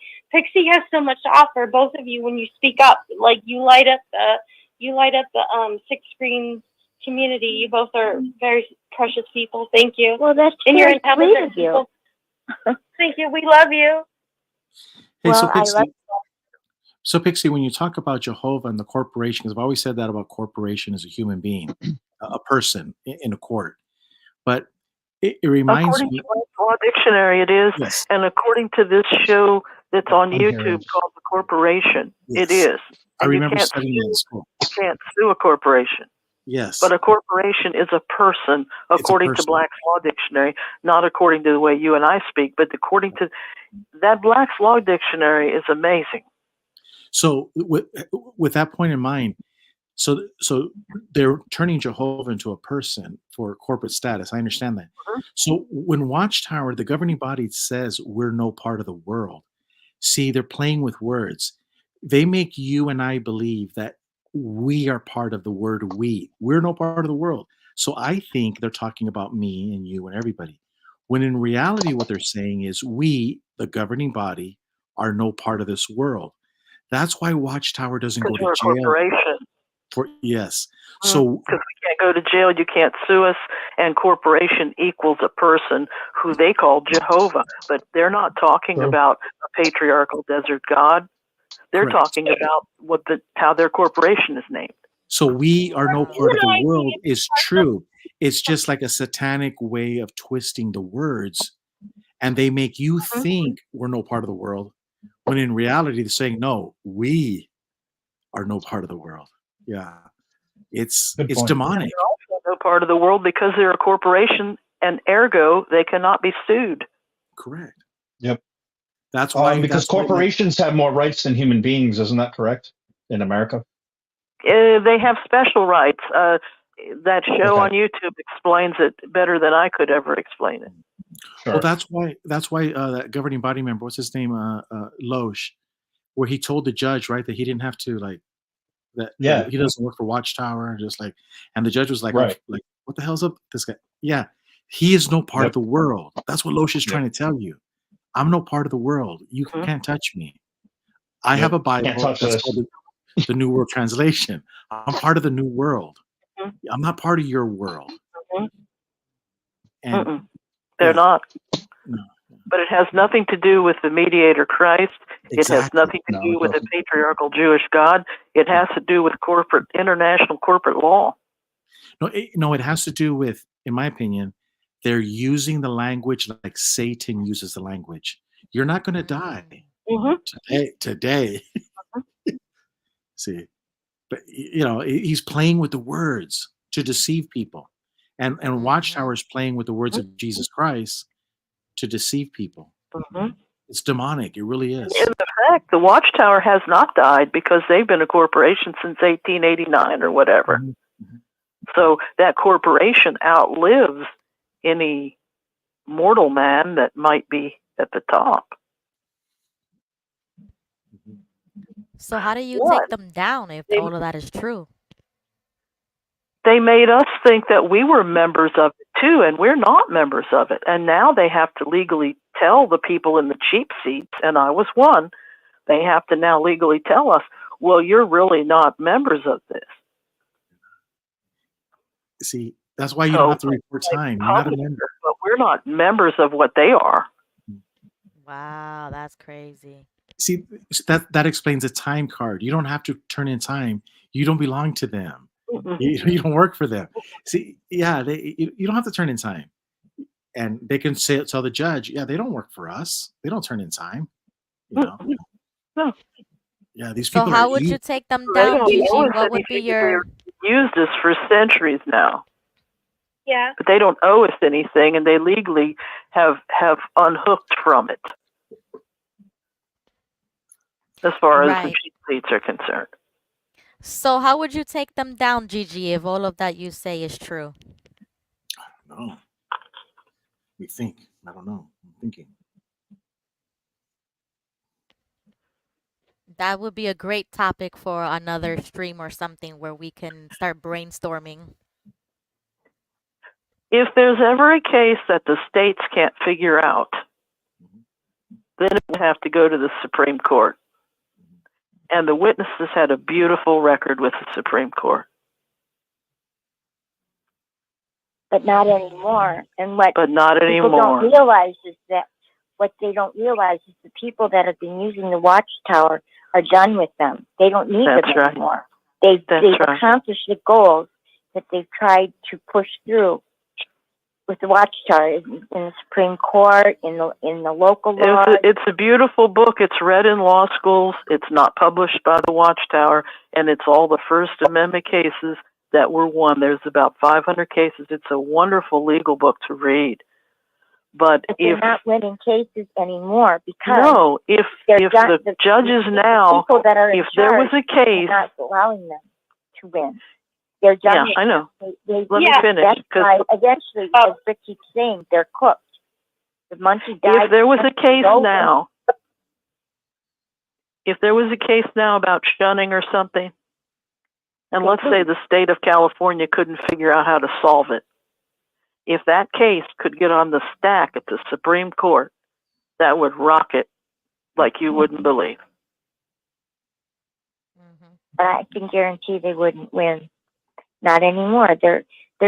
F: has so much to offer. Both of you, when you speak up, like you light up the Six Screens community. You both are very precious people. Thank you.
H: Well, that's
F: and
H: very
F: you're intelligent
H: sweet of
F: people. Thank you. We love you.
D: Hey,
H: Well,
D: so
H: I
D: Pixie,
H: love
D: Pixie, when you talk about Jehovah and the corporation, because I've always said that about corporation as a human being, a person in a court. But it reminds
P: According
D: me.
P: to Black's Law Dictionary, it is,
D: Yes.
P: and according to this show that's on
Q: I'm
P: YouTube
Q: hearing.
P: called The Corporation, it
D: Yes.
P: is.
D: I
P: And
D: remember studying that in school.
P: you can't sue a corporation.
D: Yes.
P: But a corporation is a person,
D: It's a
P: according to
D: person.
P: Black's Law Dictionary, not according to the way you and I speak, but according to that Black's Law Dictionary is amazing.
D: So with that point in mind, so they're turning Jehovah into a person for corporate status. I understand that. So when Watchtower, the governing body, says we're no part of the world, see, they're playing with words. They make you and I believe that we are part of the word we. We're no part of the world. So I think they're talking about me and you and everybody. When in reality, what they're saying is we, the governing body, are no part of this world. That's why Watchtower doesn't
P: Because
D: go to
P: we're a
D: jail.
P: corporation.
D: Yes. So
P: Because we can't go to jail, you can't sue us, and corporation equals a person who they call Jehovah. But they're not talking
Q: True.
P: about a patriarchal desert god. They're
D: Correct.
P: talking about how their corporation is named.
D: So we are no part of the
F: I
D: world
F: think
D: is true. It's just like a satanic way of twisting the words, and they make you think we're no part of the world, when in reality they're saying no, we are no part of the world. Yeah, it's
Q: Good point.
D: demonic.
P: They're also no part of the world because they're a corporation, and ergo they cannot be sued.
D: Correct.
Q: Yep.
D: That's why
Q: Because
D: that's why,
Q: corporations have more rights than human beings, isn't that correct? In America.
P: They have special rights. That show
Q: Okay.
P: on YouTube explains it better than I could ever explain it.
Q: Sure.
D: Well, that's why that governing body member, what's his name, Loesch, where he told the judge, right, that he didn't have to that he doesn't work for Watchtower, and the judge was like,
Q: Right.
D: like, what the hell's up with this guy? Yeah, he is no part of the world. That's what Loesch is trying to tell you. I'm no part of the world. You can't touch me. I have a Bible
Q: touch
D: that's
Q: this.
D: called the New World Translation. I'm part of the New World. I'm not part of your world. And
P: They're not.
D: No.
P: But it has nothing to do with the mediator Christ. It has
D: Exactly.
P: nothing to
Q: No,
P: do
Q: it
P: with a
Q: doesn't.
P: patriarchal Jewish God. It has to do with international corporate law.
D: No, it has to do with, in my opinion, they're using the language like Satan uses the language. You're not going to die today. See, but he's playing with the words to deceive people, and Watchtower is playing with the words of Jesus Christ to deceive people. It's demonic. It really is.
P: In fact, the Watchtower has not died because they've been a corporation since 1889 or whatever. So that corporation outlives any mortal man that might be at the top.
K: So how do you take them down if all of that is true?
P: They made us think that we were members of it too, and we're not members of it. And now they have to legally tell the people in the cheap seats, and I was one, they have to now legally tell us, well, you're really not members of this.
D: See, that's why you don't have to report time. You're not a member.
P: But we're not members of what they are.
K: Wow, that's crazy.
D: See, that explains a time card. You don't have to turn in time. You don't belong to them. You don't work for them. See, yeah, you don't have to turn in time. and they can tell the judge, yeah, they don't work for us. They don't turn in time. You know.
P: No.
D: Yeah, these
K: So
D: people are
K: how would
D: evil.
K: you take them
P: They
K: down,
P: don't
K: Gigi?
P: owe us
K: What would be
P: anything.
K: your...
P: They've used this for centuries now.
F: Yeah.
P: But they don't owe us anything, and they legally have unhooked from it, as far as the
K: Right.
P: cheap seats are concerned.
K: So how would you take them down, Gigi, if all of that you say is true?
D: No. We think. I don't know. I'm thinking.
K: That would be a great topic for another stream or something where we can start brainstorming.
P: If there's ever a case that the states can't figure out, then it would have to go to the Supreme Court. And the witnesses had a beautiful record with the Supreme Court.
H: But not anymore. And what
P: But not
H: people
P: anymore.
H: don't realize is that what they don't realize is the people that have been using the Watchtower are done with them. They don't need
P: That's
H: them
P: right.
H: anymore. They've
P: right.
H: accomplished the goals that they've tried to push through with the Watchtower in the Supreme Court, in the local laws.
P: It's a beautiful book. It's read in law schools. It's not published by the Watchtower, and it's all the First Amendment cases that were won. There's about 500 cases. It's a wonderful legal book to read. But
H: they're not winning cases anymore because
P: no, if the judges now,
H: people that are
P: if there was a case,
H: not allowing them to win. They're done.
P: Yeah, I know.
H: Let
P: me finish.
H: That's why eventually, as Rick keeps saying, they're cooked. The monkey died.
P: If there was a case now, about shunning or something, and let's say the state of California couldn't figure out how to solve it, if that case could get on the stack at the Supreme Court, that would rock it like you wouldn't believe.
H: I can guarantee they wouldn't win. Not anymore. They're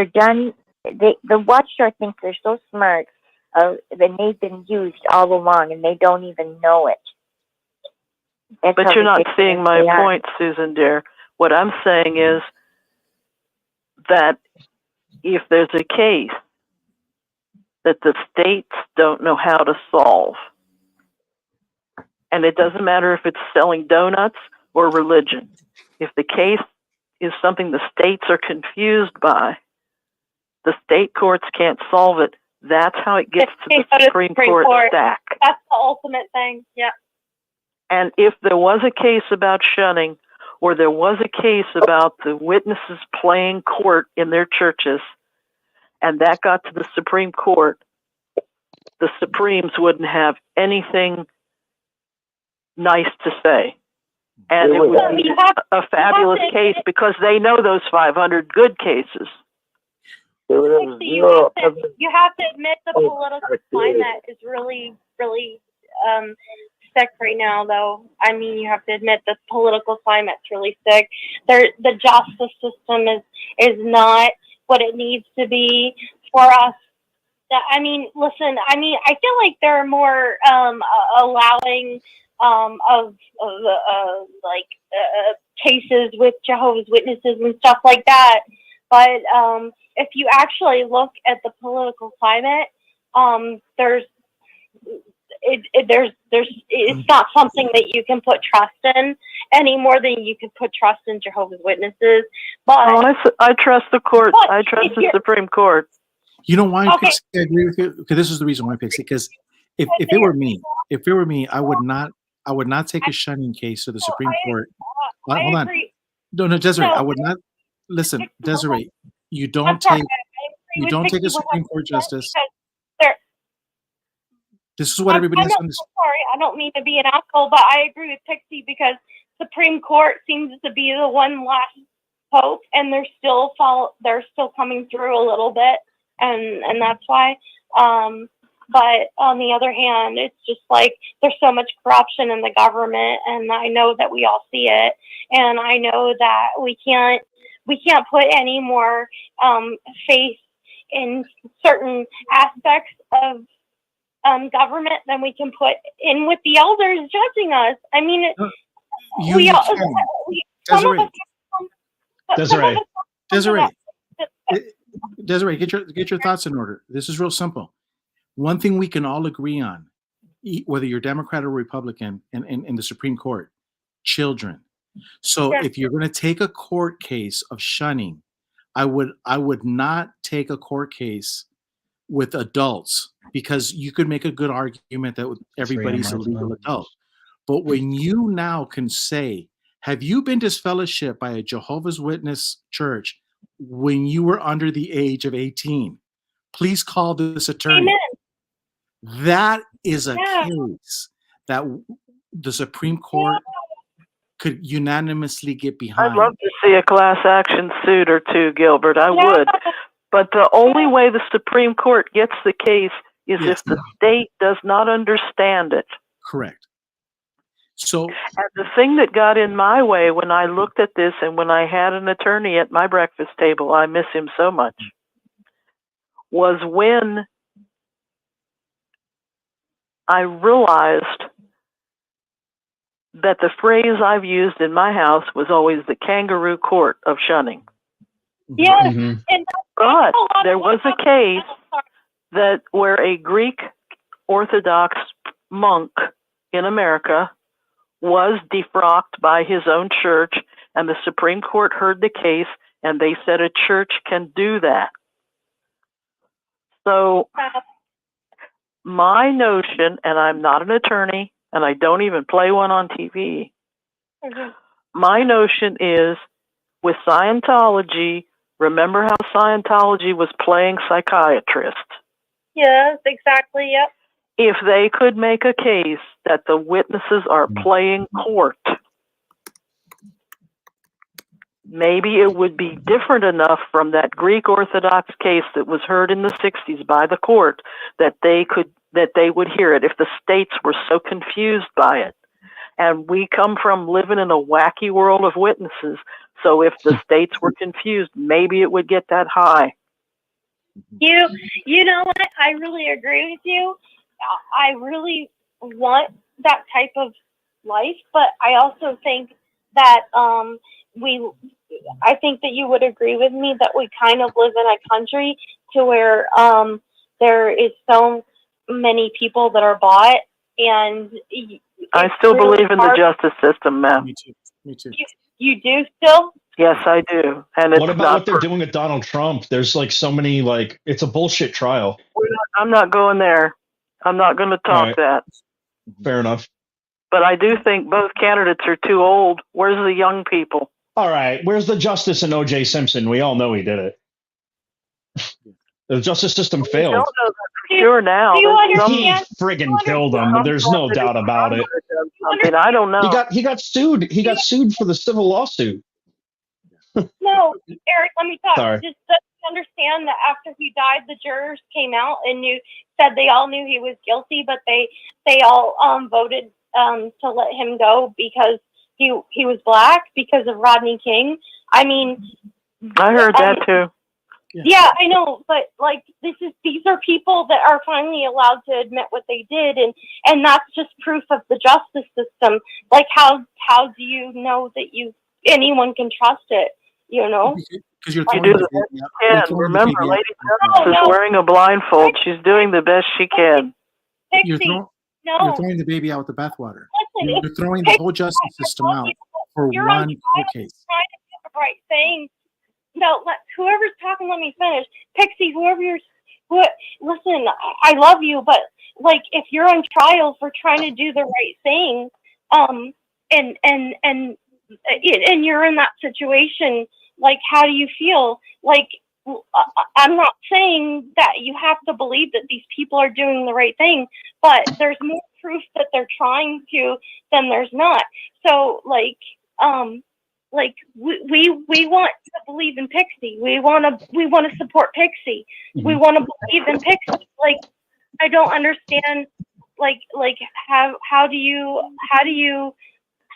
H: done. The Watchtower thinks they're so smart, and they've been used all along, and they don't even know it. That's
P: but
H: how
P: you're not
H: ridiculous
P: seeing my
H: they are.
P: point, Susan dear. What I'm saying is that if there's a case that the states don't know how to solve, and it doesn't matter if it's selling donuts or religion, if the case is something the states are confused by, the state courts can't solve it. That's how it gets to the Supreme Court stack.
F: That's the ultimate thing. Yeah.
P: And if there was a case about shunning, or there was a case about the witnesses playing court in their churches, and that got to the Supreme Court, the Supremes wouldn't have anything nice to say. And it would be a fabulous case because they know those 500 good cases.
F: You have to admit the political climate is really, really sick right now, though. I mean, you have to admit the political climate's really sick. The justice system is not what it needs to be for us. I mean, listen, I feel like they're more allowing of cases with Jehovah's Witnesses and stuff like that. But if you actually look at the political climate, it's not something that you can put trust in any more than you can put trust in Jehovah's Witnesses. But
P: I trust the court. I trust the Supreme Court.
D: You know why, Pixie? I agree with you. Because this is the reason why, Pixie. Because if it were me, I would not take a shunning case to the Supreme Court. Hold on. No, Desiree, I would not. Listen, Desiree, you don't take a Supreme Court justice. This is what everybody has to understand.
F: Sorry, I don't mean to be an asshole, but I agree with Pixie because Supreme Court seems to be the one last hope, and they're still coming through a little bit, and that's why. But on the other hand, it's just like there's so much corruption in the government, and I know that we all see it, and I know that we can't put any more faith in certain aspects of government than we can put in with the elders judging us. I mean,
D: Desiree, get your thoughts in order. This is real simple. One thing we can all agree on, whether you're Democrat or Republican in the Supreme Court, children. So
F: Yes.
D: if you're going to take a court case of shunning, I would not take a court case with adults, because you could make a good argument that everybody's a legal adult. But when you now can say, have you been disfellowshipped by a Jehovah's Witness church when you were under the age of 18? Please call this attorney.
F: Amen.
D: That is a
F: Yeah.
D: case that the Supreme Court could unanimously get behind.
P: I'd love to see a class action suit or two, Gilbert. I would. But the only way the Supreme Court gets the case is if the state does not understand it.
D: Correct. So,
P: and the thing that got in my way when I looked at this, and when I had an attorney at my breakfast table, I miss him so much, was when I realized that the phrase I've used in my house was always the kangaroo court of shunning.
F: Yes.
P: Mm-hmm.
F: And
P: but there was a case that where a Greek Orthodox monk in America was defrocked by his own church, and the Supreme Court heard the case, and they said a church can do that. So my notion, and I'm not an attorney, and I don't even play one on TV, my notion is, with Scientology, remember how Scientology was playing psychiatrist?
F: Yes, exactly, yep.
P: If they could make a case that the witnesses are playing court, maybe it would be different enough from that Greek Orthodox case that was heard in the 60s by the court that they would hear it if the states were so confused by it. And we come from living in a wacky world of witnesses, so if the states were confused, maybe it would get that high.
F: You know what? I really agree with you. I really want that type of life, but I also think that I think that you would agree with me that we kind of live in a country to where there is so many people that are bought, and
P: I still believe in the justice system, ma'am.
D: Me too. Me too.
F: You do still?
P: Yes, I do. And it's
Q: what about what they're doing with Donald Trump? There's like so many, like, it's a bullshit trial.
P: I'm not going there. I'm not going to talk that.
Q: Fair enough.
P: But I do think both candidates are too old. Where's the young people?
Q: All right. Where's the justice in O.J. Simpson? We all know he did it. The justice system failed.
P: We don't know that for sure now.
Q: He friggin' killed him. There's no doubt about it.
P: I don't know.
Q: He got sued. He got sued for the civil lawsuit.
F: No, Eric, let me talk.
Q: Sorry.
F: Just understand that after he died, the jurors came out and said they all knew he was guilty, but they all voted to let him go because he was black, because of Rodney King. I mean,
P: I heard that too.
F: Yeah, I know, but like these are people that are finally allowed to admit what they did, and that's just proof of the justice system. Like how do you know that anyone can trust it? You know,
D: because you're
P: throwing the baby out. Remember, Lady Justice is wearing a blindfold. She's doing the best she can.
D: You're throwing the baby out with the bathwater. You're throwing the whole justice system out for one court case.
F: Trying to do the right thing. No, whoever's talking, let me finish. Pixie, listen, I love you, but like if you're on trial for trying to do the right thing, and you're in that situation, like how do you feel? Like I'm not saying that you have to believe that these people are doing the right thing, but there's more proof that they're trying to than there's not. So we want to believe in Pixie. We want to support Pixie.
Q: Mm-hmm.
F: We want to believe in Pixie. Like I don't understand. Like how do you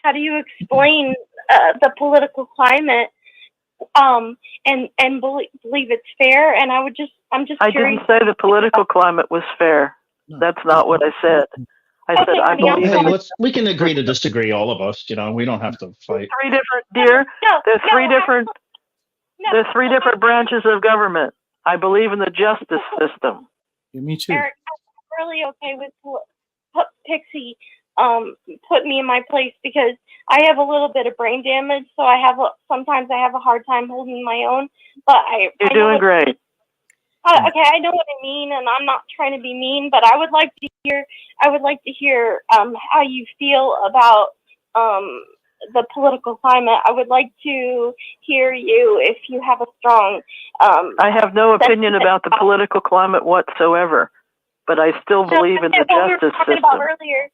F: explain the political climate and believe it's fair? And I'm just
P: I
F: curious.
P: didn't say the political climate was fair. That's not what I said. I said I believe.
Q: Hey, we can agree to disagree, all of us. You know, we don't have to fight.
P: There's three different branches of government. I believe in the justice system.
D: Yeah, me too.
F: Eric, really okay with Pixie put me in my place because I have a little bit of brain damage, so sometimes I have a hard time holding my own. But
P: You're doing great.
F: Okay, I know what I mean, and I'm not trying to be mean, but I would like to hear how you feel about the political climate. I would like to hear you if you have a strong.
P: I have no opinion about the political climate whatsoever, but I still believe in the justice system.
F: About earlier,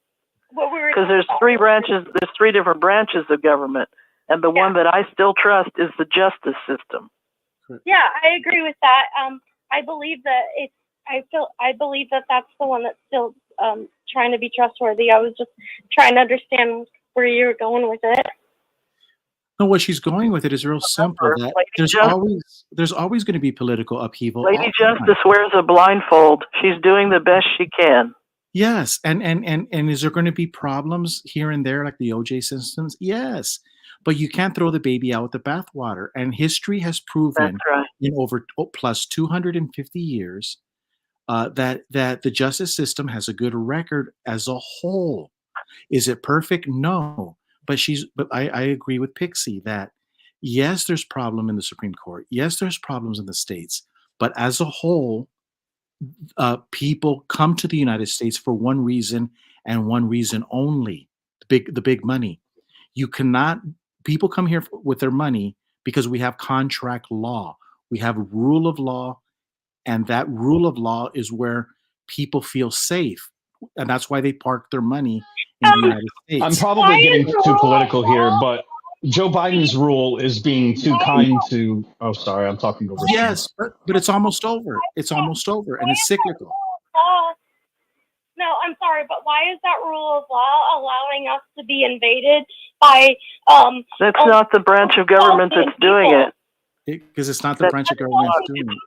P: because there's three branches. There's three different branches of government, and the one that I still trust is the justice system.
F: Yeah, I agree with that. I believe that I believe that that's the one that's still trying to be trustworthy. I was just trying to understand where you're going with it.
D: No, what she's going with it is real simple. That there's always going to be political upheaval.
P: Lady Justice wears a blindfold. She's doing the best she can.
D: Yes, and is there going to be problems here and there, like the OJ systems? Yes, but you can't throw the baby out with the bathwater. And history has proven in over plus 250 years that the justice system has a good record as a whole. Is it perfect? No. But I agree with Pixie that yes, there's problem in the Supreme Court. Yes, there's problems in the states. But as a whole, people come to the United States for one reason and one reason only: the big money. People come here with their money because we have contract law. We have a rule of law, and that rule of law is where people feel safe, and that's why they park their money in the United States.
Q: I'm probably getting too political here, but Joe Biden's rule is being too kind to. Oh, sorry, I'm talking over.
D: Yes, but it's almost over. It's almost over, and it's cyclical.
F: No, I'm sorry, but why is that rule of law allowing us to be invaded by?
P: That's not the branch of government that's doing it.
D: Because it's not the branch of government that's doing it.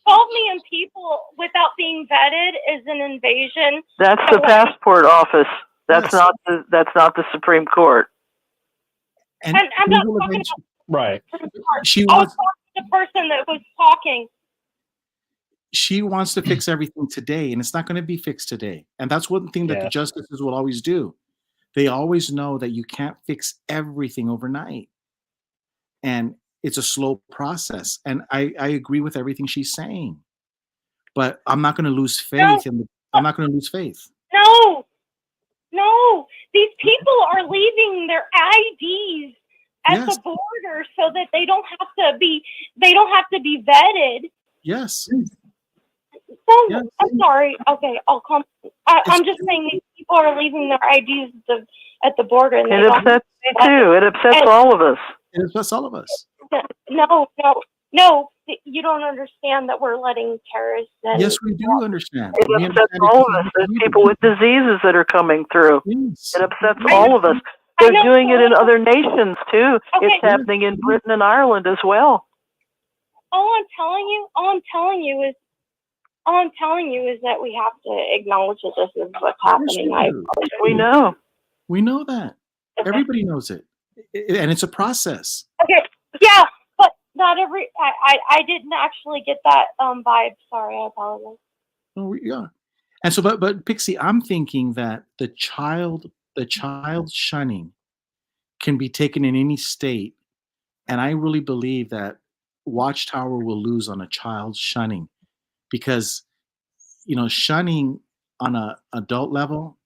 F: 12 million people without being vetted is an invasion.
P: That's the passport office. That's not the Supreme Court.
F: And I'm not talking about
Q: right.
F: I was talking to the person that was talking.
D: She wants to fix everything today, and it's not going to be fixed today. And that's one thing that the justices will always do. They always know that you can't fix everything overnight. And it's a slow process. And I agree with everything she's saying. But I'm not going to lose faith. I'm not going to lose faith.
F: No. These people are leaving their IDs at the border so that they don't have to be vetted.
D: Yes.
F: So, I'm sorry. Okay, I'll come. I'm just saying these people are leaving their IDs at the border. And
P: it upsets me too. It upsets all of us.
D: It upsets all of us.
F: No. You don't understand that we're letting terrorists in.
D: Yes, we do understand.
P: It upsets all of us. There's people with diseases that are coming through. It upsets all of us. They're doing it in other nations too.
F: Okay.
P: It's happening in Britain and Ireland as well.
F: All I'm telling you is that we have to acknowledge that this is what's happening.
P: We know.
D: We know that. Everybody knows it. And it's a process.
F: Okay. Yeah, but not every. I didn't actually get that vibe. Sorry, I apologize.
D: Oh, yeah. And so, but Pixie, I'm thinking that the child shunning can be taken in any state, and I really believe that Watchtower will lose on a child shunning, because shunning on an adult level,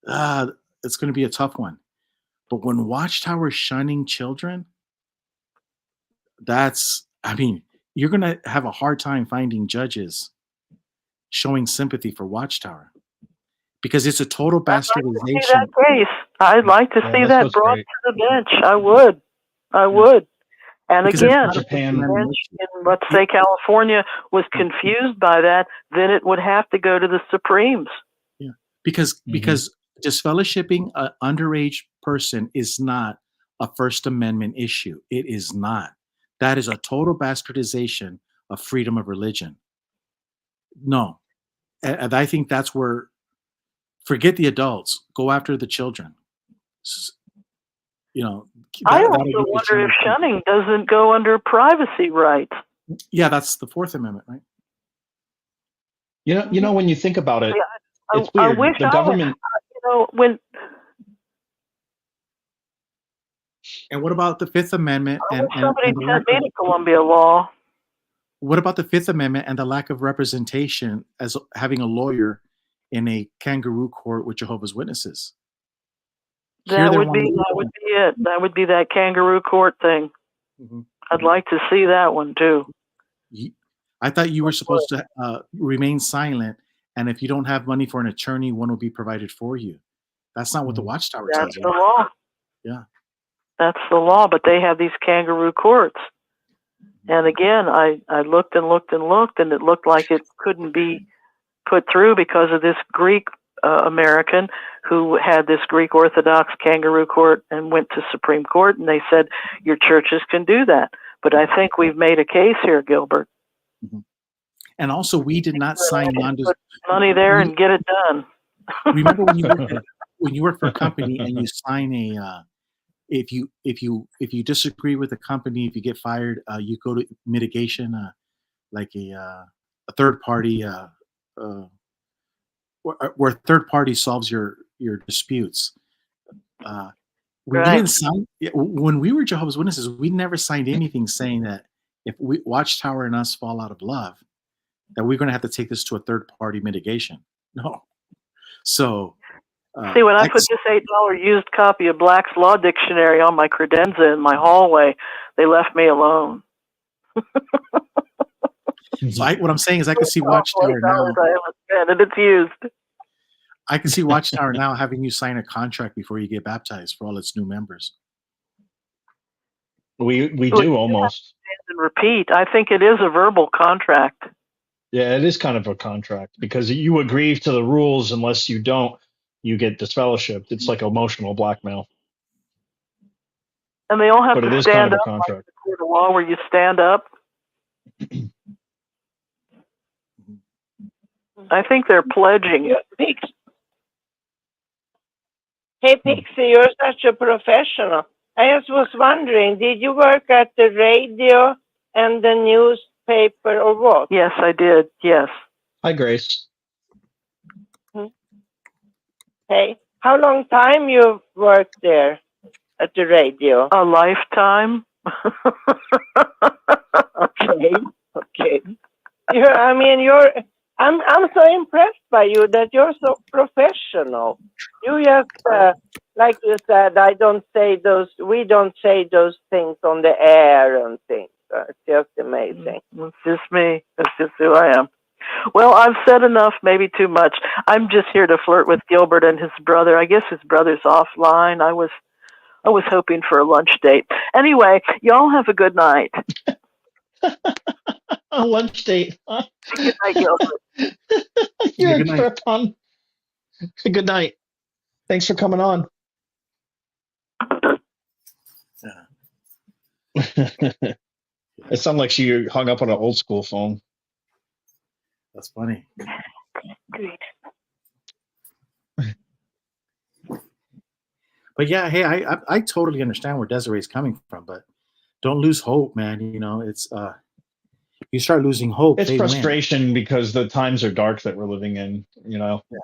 D: it's going to be a tough one. But when Watchtower shunning children, you're going to have a hard time finding judges showing sympathy for Watchtower, because it's a total bastardization.
P: I'd like to see that case. I'd like to see that brought to the bench. I would. And
D: because
P: again, if the bench in, let's say, California was confused by that, then it would have to go to the Supremes.
D: Yeah, because disfellowshipping an underage person is not a First Amendment issue. It is not. That is a total bastardization of freedom of religion. No. And I think that's where, forget the adults, go after the children.
P: I also wonder if shunning doesn't go under privacy rights.
D: Yeah, that's the Fourth Amendment, right?
Q: You know, when you think about it, it's
P: I
Q: weird.
P: wish
Q: The government.
P: when
D: And what about the Fifth Amendment and
P: somebody
D: the
P: sent me to Columbia Law.
D: what about the Fifth Amendment and the lack of representation as having a lawyer in a kangaroo court with Jehovah's Witnesses?
P: That would be it. That would be that kangaroo court thing.
D: Mm-hmm.
P: I'd like to see that one too.
D: I thought you were supposed to remain silent, and if you don't have money for an attorney, one will be provided for you. That's not what the Watchtower tells
P: That's
D: you.
P: the law.
D: Yeah.
P: That's the law, but they have these kangaroo courts. And again, I looked and looked and looked, and it looked like it couldn't be put through because of this Greek American who had this Greek Orthodox kangaroo court and went to Supreme Court, and they said, your churches can do that. But I think we've made a case here, Gilbert.
D: Mm-hmm. And also, we did not sign
P: put money there and get it done.
D: Remember when you work for a company and you sign a if you disagree with the company, if you get fired, you go to mitigation, like a third party, where a third party solves your disputes. We didn't sign when we were Jehovah's Witnesses. We never signed anything saying that if Watchtower and us fall out of love, that we're going to have to take this to a third party mitigation. No. So.
P: See, when I put this $8 used copy of Black's Law Dictionary on my credenza in my hallway, they left me alone.
D: So what I'm saying is I can see Watchtower now.
P: And it's used.
D: I can see Watchtower now having you sign a contract before you get baptized for all its new members.
Q: We do almost.
P: And repeat. I think it is a verbal contract.
Q: Yeah, it is kind of a contract because you agree to the rules. Unless you don't, you get disfellowshipped. It's like emotional blackmail.
P: And they all have
Q: but
P: to
Q: it is
P: stand
Q: kind of
P: up
Q: a contract.
P: like the court of law where you stand up. I think they're pledging.
R: Hey, Pixie, you're such a professional. I just was wondering, did you work at the radio and the newspaper or what?
P: Yes, I did. Yes.
Q: Hi, Grace.
R: Hey, how long time you worked there at the radio?
P: A lifetime.
R: Okay. I'm so impressed by you that you're so professional. You just, like you said, we don't say those things on the air and things. It's just amazing.
P: It's just me. That's just who I am. Well, I've said enough, maybe too much. I'm just here to flirt with Gilbert and his brother. I guess his brother's offline. I was hoping for a lunch date. Anyway, y'all have a good night.
Q: A lunch date. Huh?
P: Good night, Gilbert.
Q: You're a trip on. Good night. Thanks for coming on. It sounded like she hung up on an old school phone.
D: That's funny.
P: Great.
D: But yeah, hey, I totally understand where Desiree's coming from, but don't lose hope, man. You know, it's you start losing hope.
Q: It's frustration because the times are dark that we're living in, you know.
D: Yeah.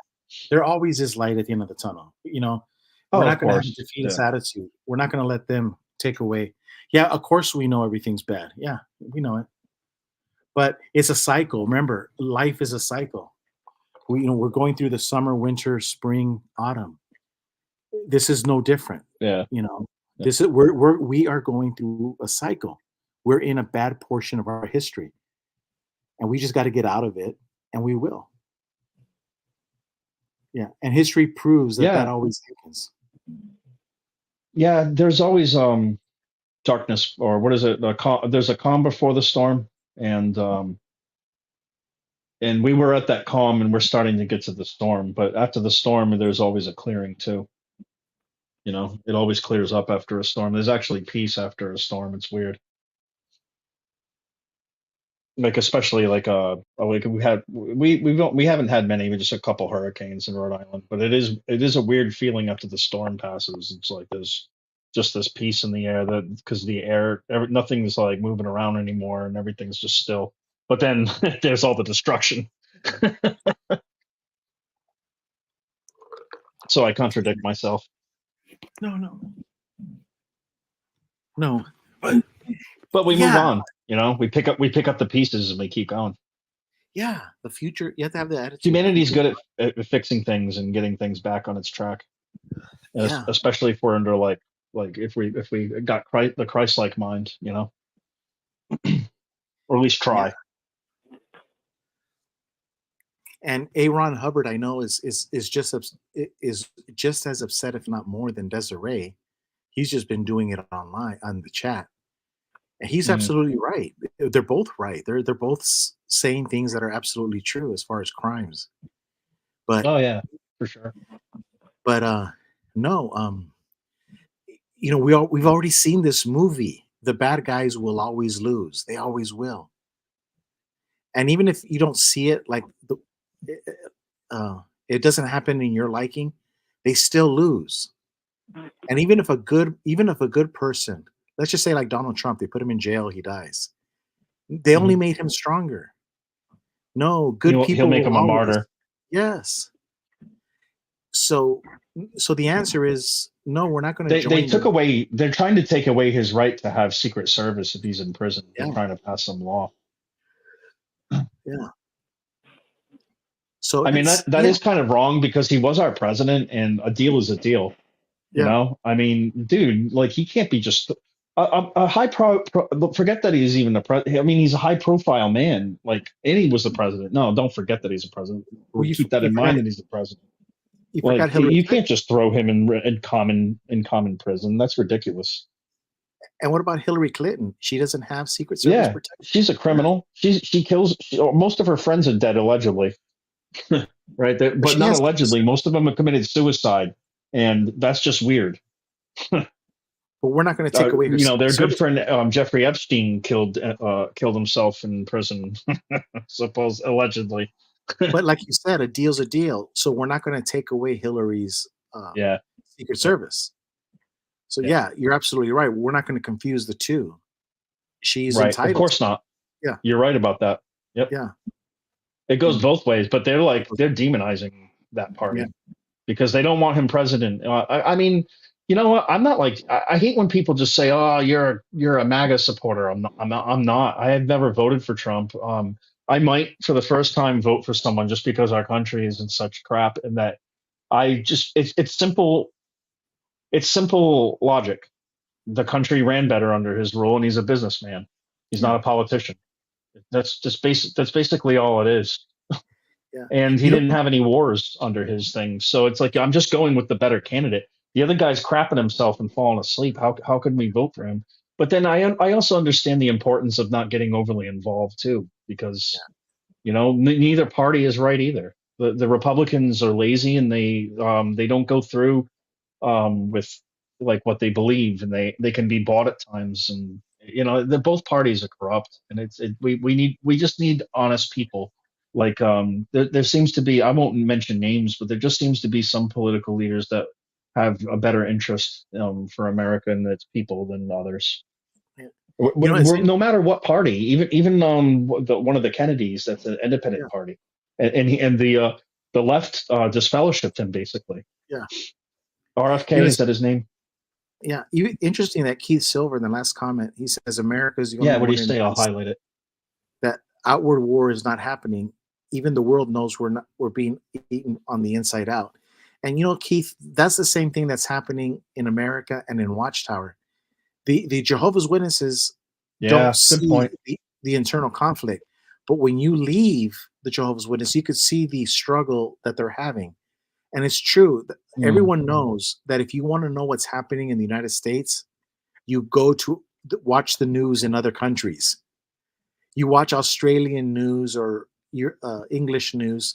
D: There always is light at the end of the tunnel. You know, we're not going to have a defeatist attitude. We're not going to let them take away. Yeah, of course we know everything's bad. Yeah, we know it. But it's a cycle. Remember, life is a cycle. We're going through the summer, winter, spring, autumn. This is no different.
Q: Yeah.
D: You know, this is we are going through a cycle. We're in a bad portion of our history, and we just got to get out of it, and we will. Yeah, and history proves that always happens.
Q: Yeah, there's always darkness, or what is it? There's a calm before the storm, and we were at that calm, and we're starting to get to the storm. But after the storm, there's always a clearing too. You know, it always clears up after a storm. There's actually peace after a storm. It's weird. Like especially like we haven't had many, just a couple hurricanes in Rhode Island, but it is a weird feeling after the storm passes. It's like there's just this peace in the air because the air, nothing's like moving around anymore and everything's just still. But then there's all the destruction So I contradict myself.
D: No.
Q: But we move
D: Yeah.
Q: on. You know, we pick up the pieces and we keep going.
D: Yeah, the future. You have to have the attitude.
Q: Humanity's good at fixing things and getting things back on its track.
D: Yeah.
Q: Especially if we're under like if we got the Christ-like mind, you know, or at least try.
D: Yeah. And A. Ron Hubbard, I know, is just as upset, if not more, than Desiree. He's just been doing it online on the chat, and he's absolutely right. They're both right. They're both saying things that are absolutely true as far as crimes. But
Q: oh yeah, for sure.
D: But no, you know, we've already seen this movie. The bad guys will always lose. They always will. And even if you don't see it, like it doesn't happen in your liking, they still lose. And even if a good person, let's just say like Donald Trump, they put him in jail, he dies. They only made him stronger. No, good people.
Q: He'll make
D: will
Q: him a
D: always,
Q: martyr.
D: Yes. So the answer is no. We're not going to.
Q: They took away. They're trying to take away his right to have Secret Service if he's in prison. They're trying to pass some law.
D: Yeah. So
Q: I mean that is kind of wrong because he was our president, and a deal is a deal. You know, I mean, dude, like he can't be just a high forget that he's even the president. I mean, he's a high profile man. Like, and he was the president. No, don't forget that he's a president. Keep that in mind that he's the president. Like, you can't just throw him in common prison. That's ridiculous.
D: And what about Hillary Clinton? She doesn't have Secret Service protection.
Q: She's a criminal. She kills. Most of her friends are dead allegedly. Right, but not allegedly. Most of them have committed suicide, and that's just weird.
D: But we're not going to take away her.
Q: You know, their good friend Jeffrey Epstein killed himself in prison, suppose allegedly.
D: But like you said, a deal's a deal. So we're not going to take away Hillary's Secret Service. So yeah, you're absolutely right. We're not going to confuse the two. She's entitled.
Q: Of course not.
D: Yeah,
Q: you're right about that. Yep.
D: Yeah.
Q: It goes both ways, but they're demonizing that party because they don't want him president. I mean, you know what? I'm not like I hate when people just say, "Oh, you're a MAGA supporter." I'm not. I have never voted for Trump. I might, for the first time, vote for someone just because our country is in such crap, and that it's simple. It's simple logic. The country ran better under his rule, and he's a businessman. He's not a politician. That's basically all it is.
D: Yeah.
Q: And he didn't have any wars under his thing, so it's like I'm just going with the better candidate. The other guy's crapping himself and falling asleep. How could we vote for him? But then I also understand the importance of not getting overly involved too, because you know neither party is right either. The Republicans are lazy and they don't go through with like what they believe, and they can be bought at times, and you know both parties are corrupt, and we just need honest people. Like there seems to be, I won't mention names, but there just seems to be some political leaders that have a better interest for America and its people than others. No matter what party, even one of the Kennedys, that's an independent party, and the left disfellowshipped him basically.
D: Yeah.
Q: RFK, is that his name?
D: Yeah, interesting that Keith Silver in the last comment, he says America's the only
Q: what do you
D: one
Q: say? I'll highlight it.
D: That outward war is not happening. Even the world knows we're being eaten on the inside out. And you know, Keith, that's the same thing that's happening in America and in Watchtower. The Jehovah's Witnesses don't see the internal conflict, but when you leave the Jehovah's Witness, you could see the struggle that they're having. And it's true. Everyone knows that if you want to know what's happening in the United States, you go to watch the news in other countries. You watch Australian news or English news,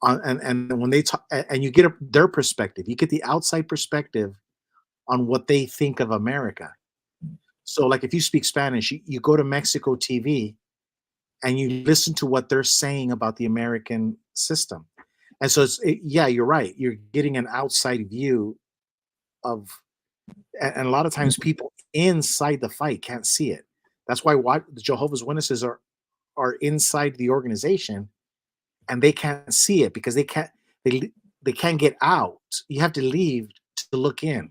D: and when they talk, and you get their perspective, you get the outside perspective on what they think of America. So, like if you speak Spanish, you go to Mexico TV, and you listen to what they're saying about the American system. And so, you're right. You're getting an outside view of, and a lot of times people inside the fight can't see it. That's why the Jehovah's Witnesses are inside the organization, and they can't see it because they can't get out. You have to leave to look in.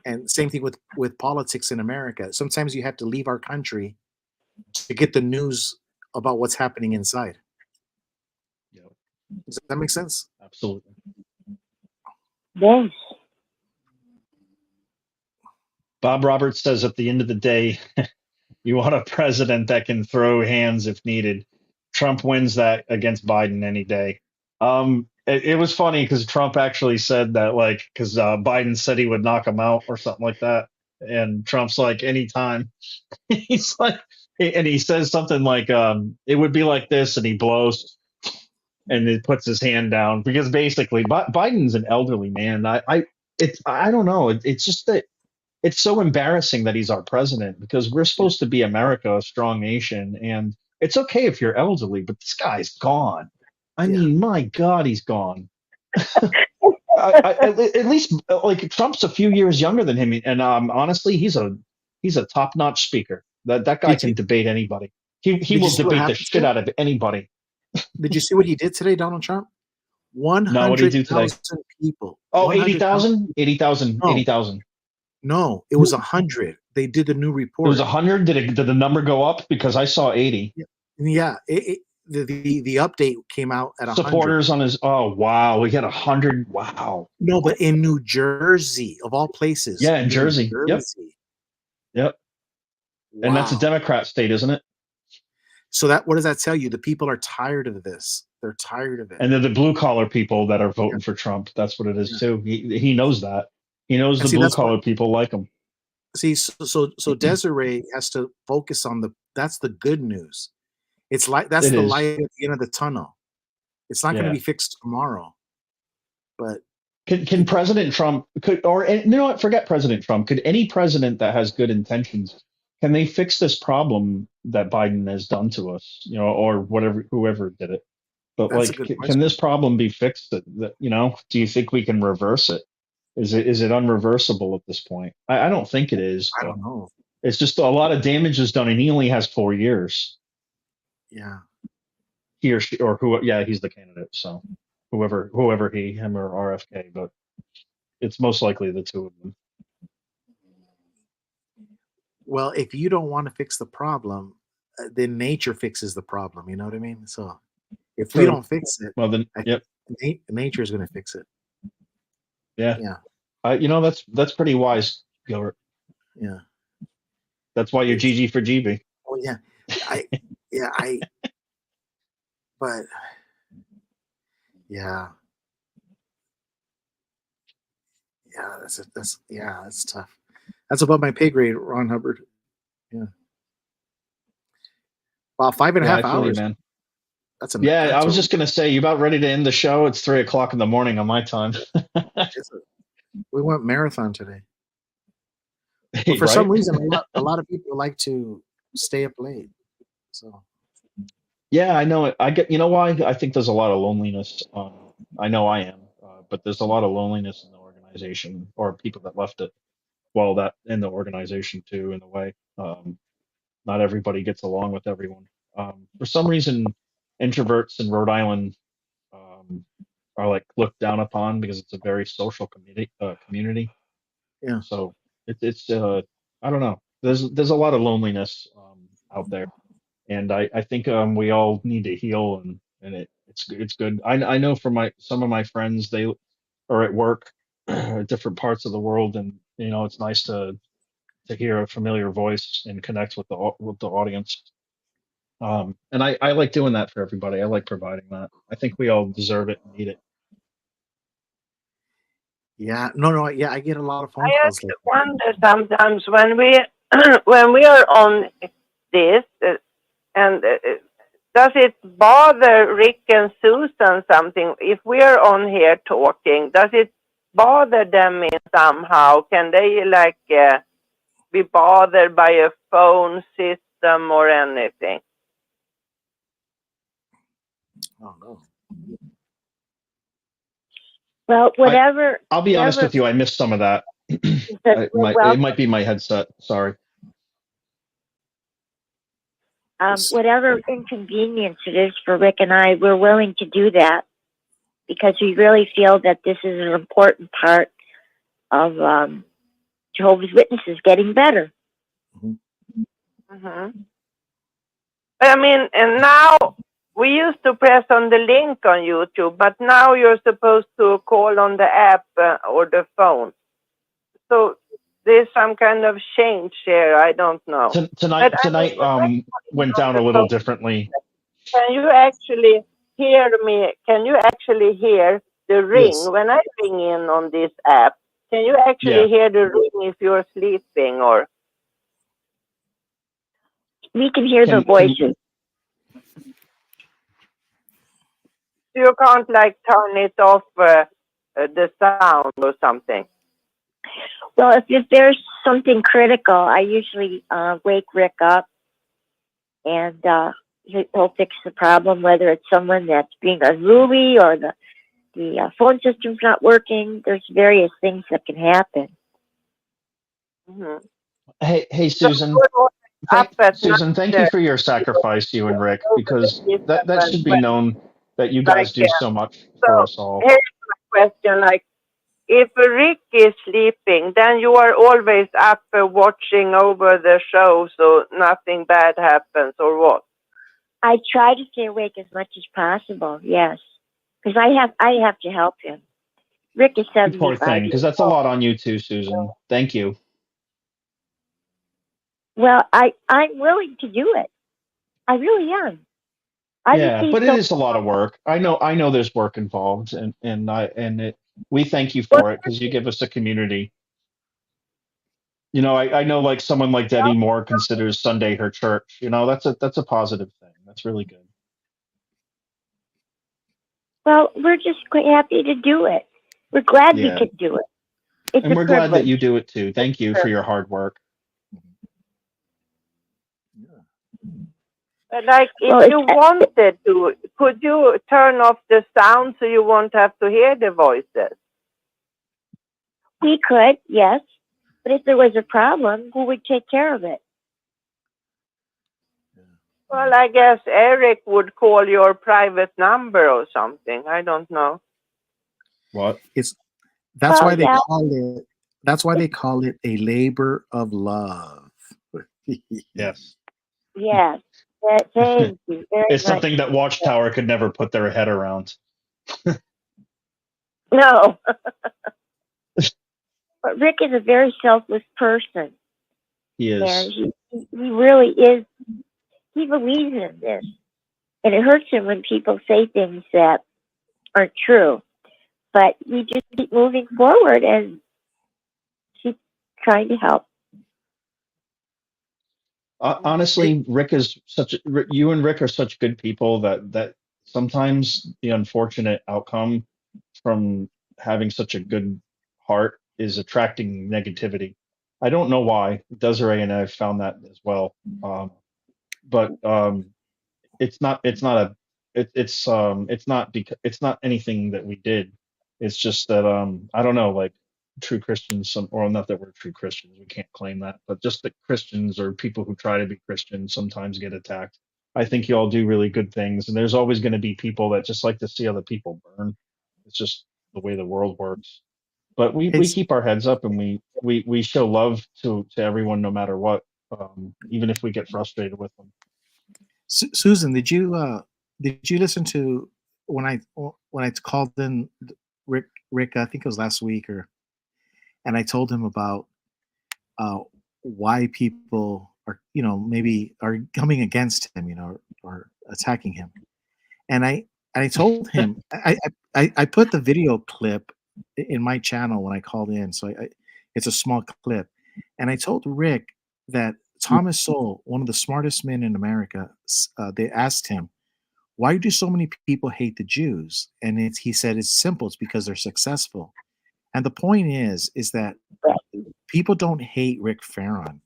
D: And same thing with politics in America. Sometimes you have to leave our country to get the news about what's happening inside.
Q: Yeah.
D: Does that make sense?
Q: Absolutely.
H: Yes.
Q: Bob Roberts says at the end of the day, you want a president that can throw hands if needed. Trump wins that against Biden any day. It was funny because Trump actually said that, like, because Biden said he would knock him out or something like that. And Trump's like, anytime. He's like, and he says something like, it would be like this, and he blows and he puts his hand down because basically Biden's an elderly man. I don't know. It's just that it's so embarrassing that he's our president because we're supposed to be America, a strong nation, and it's okay if you're elderly, but this guy's gone. I mean, my God, he's gone. At least, like, Trump's a few years younger than him, and honestly, he's a top-notch speaker. That guy can debate anybody. He will debate the shit out of anybody.
D: Did you see what he did today, Donald Trump?
Q: No, what did he do today?
D: 100,000 people.
Q: Oh, 80,000? 80,000.
D: No.
Q: 80,000.
D: No, it was 100. They did the new report.
Q: It was 100. Did the number go up? Because I saw 80.
D: Yeah, the update came out at 100.
Q: Supporters on his. Oh wow, we got 100. Wow.
D: No, but in New Jersey, of all places.
Q: Yeah, in Jersey. Yep.
D: Wow.
Q: And that's a Democrat state, isn't it?
D: So what does that tell you? The people are tired of this. They're tired of it.
Q: And they're the blue collar people that are voting for Trump. That's what it is too. He knows that. He knows the blue collar people like him.
D: See, so Desiree has to focus on that's the good news. It's like that's the light at the end of the tunnel. It's not going to be fixed tomorrow. But
Q: can President Trump forget President Trump. Could any president that has good intentions, can they fix this problem that Biden has done to us? Or whoever did it. But
D: that's
Q: can this problem be fixed? Do you think we can reverse it? Is it unreversible at this point? I don't think it is.
D: I don't know.
Q: It's just a lot of damage is done, and he only has 4 years.
D: Yeah.
Q: He or she or who? Yeah, he's the candidate. So whoever him or RFK, but it's most likely the two of them.
D: Well, if you don't want to fix the problem, then nature fixes the problem. You know what I mean? So if we don't fix it,
Q: well then,
D: nature is going to fix it.
Q: Yeah. That's pretty wise, Gilbert.
D: Yeah.
Q: That's why you're GG for GB.
D: Oh yeah. But yeah. Yeah, that's tough. That's above my pay grade, Ron Hubbard. Yeah. Wow, 5.5 hours.
Q: Man.
D: That's
Q: I was just gonna say, you about ready to end the show? It's 3:00 in the morning on my time.
D: We went marathon today. But for some reason, a lot of people like to stay up late. So.
Q: Yeah, I know it. I get. You know why? I think there's a lot of loneliness. I know I am, but there's a lot of loneliness in the organization, or people that left it. Well, that in the organization too, in a way. Not everybody gets along with everyone. For some reason, introverts in Rhode Island are like looked down upon because it's a very social community.
D: Yeah.
Q: So it's I don't know. There's a lot of loneliness out there, and I think we all need to heal, and it's good. I know from some of my friends, they are at work, different parts of the world, and it's nice to hear a familiar voice and connect with the audience. And I like doing that for everybody. I like providing that. I think we all deserve it and need it.
D: Yeah, no, yeah, I get a lot of phone
R: I
D: calls.
R: just wonder sometimes when we when we are on this, and does it bother Rick and Susan something if we are on here talking? Does it bother them in somehow? Can they be bothered by a phone system or anything?
D: Oh no.
H: Well, whatever.
Q: I'll be honest with you. I missed some of that. It might be my headset. Sorry.
H: whatever inconvenience it is for Rick and I, we're willing to do that because we really feel that this is an important part of Jehovah's Witnesses getting better.
R: Mm-hmm. I mean, and now we used to press on the link on YouTube, but now you're supposed to call on the app or the phone. So there's some kind of change here. I don't know.
Q: Tonight went down a little differently.
R: Can you actually hear me? Can you actually hear the ring
D: Yes.
R: when I ring in on this app? Can you actually hear the ring if you're sleeping or?
H: We can hear the voices.
R: You can't like turn it off the sound or something.
H: Well, if there's something critical, I usually wake Rick up and he'll fix the problem, whether it's someone that's being unruly or the phone system's not working. There's various things that can happen.
R: Mm-hmm.
Q: Hey, Susan. Susan, thank you for your sacrifice, you and Rick, because that should be known that you guys do so much for us all.
R: Here's my question, like, if Rick is sleeping, then you are always up watching over the show so nothing bad happens, or what?
H: I try to stay awake as much as possible, yes. Because I have to help him. Rick is 75.
Q: Poor thing, because that's a lot on you too, Susan. Thank you.
H: Well, I'm willing to do it. I really am.
Q: But it is a lot of work. I know there's work involved, we thank you for it because you give us a community. You know, I know like someone like Debbie Moore considers Sunday her church. You know, that's a positive thing. That's really good.
H: Well, we're just quite happy to do it. We're glad we could do it.
Q: And we're glad that you do it too. Thank you for your hard work.
R: Like, if you wanted to, could you turn off the sound so you won't have to hear the voices?
H: We could, yes. But if there was a problem, who would take care of it?
R: Well, I guess Eric would call your private number or something. I don't know.
Q: What?
D: That's why they call it a labor of love.
Q: Yes.
H: Yes. Thank you very
Q: It's
H: much.
Q: something that Watchtower could never put their head around.
H: No. But Rick is a very selfless person.
Q: He is.
H: And he really is. He believes in this. And it hurts him when people say things that aren't true. But we just keep moving forward and keep trying to help.
Q: Honestly, you and Rick are such good people that sometimes the unfortunate outcome from having such a good heart is attracting negativity. I don't know why. Desiree and I have found that as well. But it's not anything that we did. It's just that I don't know, like true Christians, or not that we're true Christians, we can't claim that, but just that Christians or people who try to be Christians sometimes get attacked. I think you all do really good things, and there's always going to be people that just like to see other people burn. It's just the way the world works. But we keep our heads up, and we show love to everyone no matter what, even if we get frustrated with them.
D: Susan, did you listen to when I called in Rick? I think it was last week, and I told him about why people are maybe are coming against him, or attacking him, and I told him I put the video clip in my channel when I called in, so it's a small clip, and I told Rick that Thomas Sowell, one of the smartest men in America, they asked him, why do so many people hate the Jews? And he said it's simple. It's because they're successful. And the point is that people don't hate Rick Farron.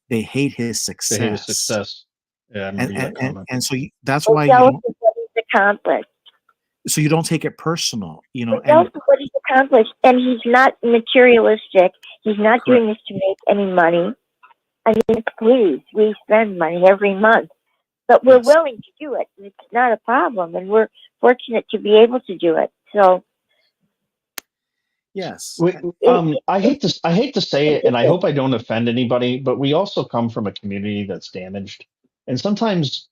D: They hate his success.
Q: They hate his success. Yeah, I remember that comment.
D: And so that's why
H: what he's accomplished.
D: So you don't take it personal,
H: And what he's accomplished, and he's not materialistic. He's not doing this to make any money. I mean, please, we spend money every month, but we're
D: Yes.
H: willing to do it. It's not a problem, and we're fortunate to be able to do it. So,
D: Yes.
Q: I hate to say it, and I hope I don't offend anybody, but we also come from a community that's damaged, and sometimes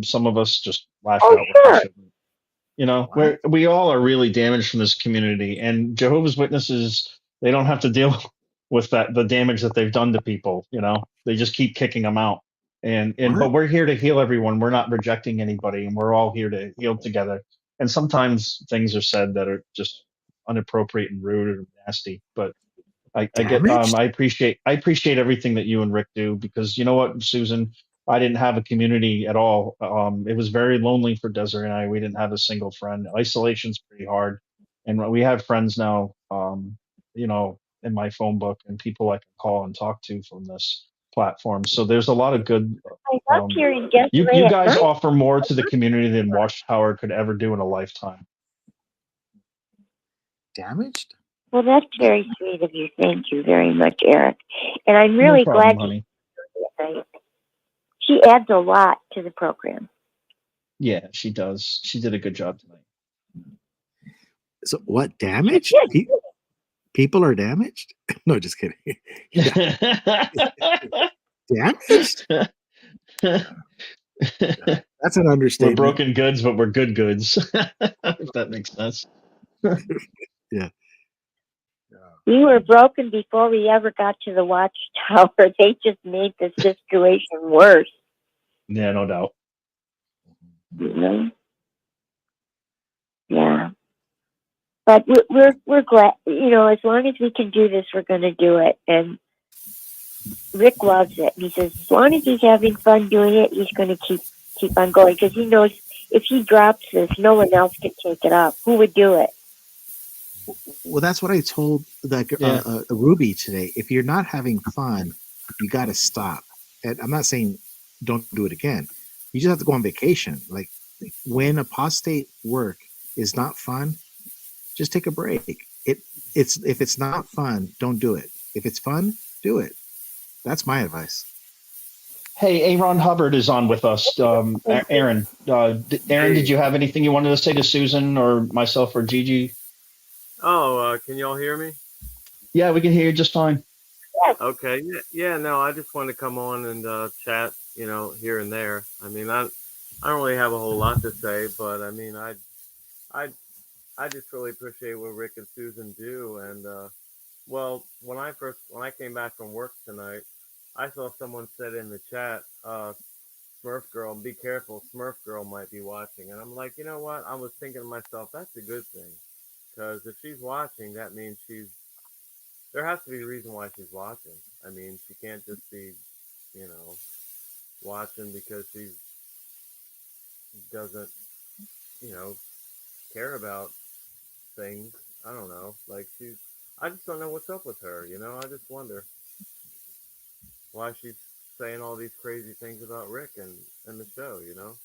Q: some of us just lash
H: oh,
Q: out when we
H: sure.
Q: shouldn't. You know, we all are really damaged from this community, and Jehovah's Witnesses, they don't have to deal with the damage that they've done to people. You know, they just keep kicking them out, but we're here to heal everyone. We're not rejecting anybody, and we're all here to heal together. And sometimes things are said that are just inappropriate and rude and nasty, but
D: Damaged?
Q: I appreciate everything that you and Rick do, because you know what, Susan, I didn't have a community at all. It was very lonely for Desiree and I. We didn't have a single friend. Isolation's pretty hard, and we have friends now. You know, in my phone book, and people I can call and talk to from this platform. So there's a lot of good.
H: I love hearing
Q: You
H: Desiree at
Q: guys
H: night.
Q: offer more to the community than Watchtower could ever do in a lifetime.
D: Damaged?
H: Well, that's very sweet of you. Thank you very much, Eric. And I'm really
Q: No problem,
H: glad
Q: honey.
H: she adds a lot to the program.
Q: Yeah, she does. She did a good job tonight.
D: So what? Damaged? People are damaged? No, just kidding. Damaged? That's an
Q: We're
D: understatement.
Q: broken goods, but we're good goods. If that makes sense.
D: Yeah.
H: We were broken before we ever got to the Watchtower. They just made the situation worse.
Q: Yeah, no doubt.
H: You know? Yeah. But we're glad, you know, as long as we can do this, we're going to do it. And Rick loves it. He says, as long as he's having fun doing it, he's going to keep on going, because he knows if he drops this, no one else can take it up. Who would do it?
D: Well, that's what I told Ruby today. If you're not having fun, you got to stop. And I'm not saying don't do it again. You just have to go on vacation. Like, when apostate work is not fun, just take a break. If it's not fun, don't do it. If it's fun, do it. That's my advice.
Q: Hey, Aaron Hubbard is on with us. Aaron, did you have anything you wanted to say to Susan or myself or Gigi?
S: Oh, can y'all hear me?
Q: Yeah, we can hear you just fine.
S: Okay. Yeah. No, I just wanted to come on and chat, you know, here and there. I mean, I don't really have a whole lot to say, but I mean, I just really appreciate what Rick and Susan do. And well, when I came back from work tonight, I saw someone said in the chat, Smurf Girl, be careful, Smurf Girl might be watching. And I'm like, you know what? I was thinking to myself, that's a good thing. Because if she's watching, that means there has to be a reason why she's watching. I mean, she can't just be, you know, watching because she doesn't, you know, care about things. I don't know. Like, I just don't know what's up with her, you know? I just wonder why she's saying all these crazy things about Rick and the show, you know?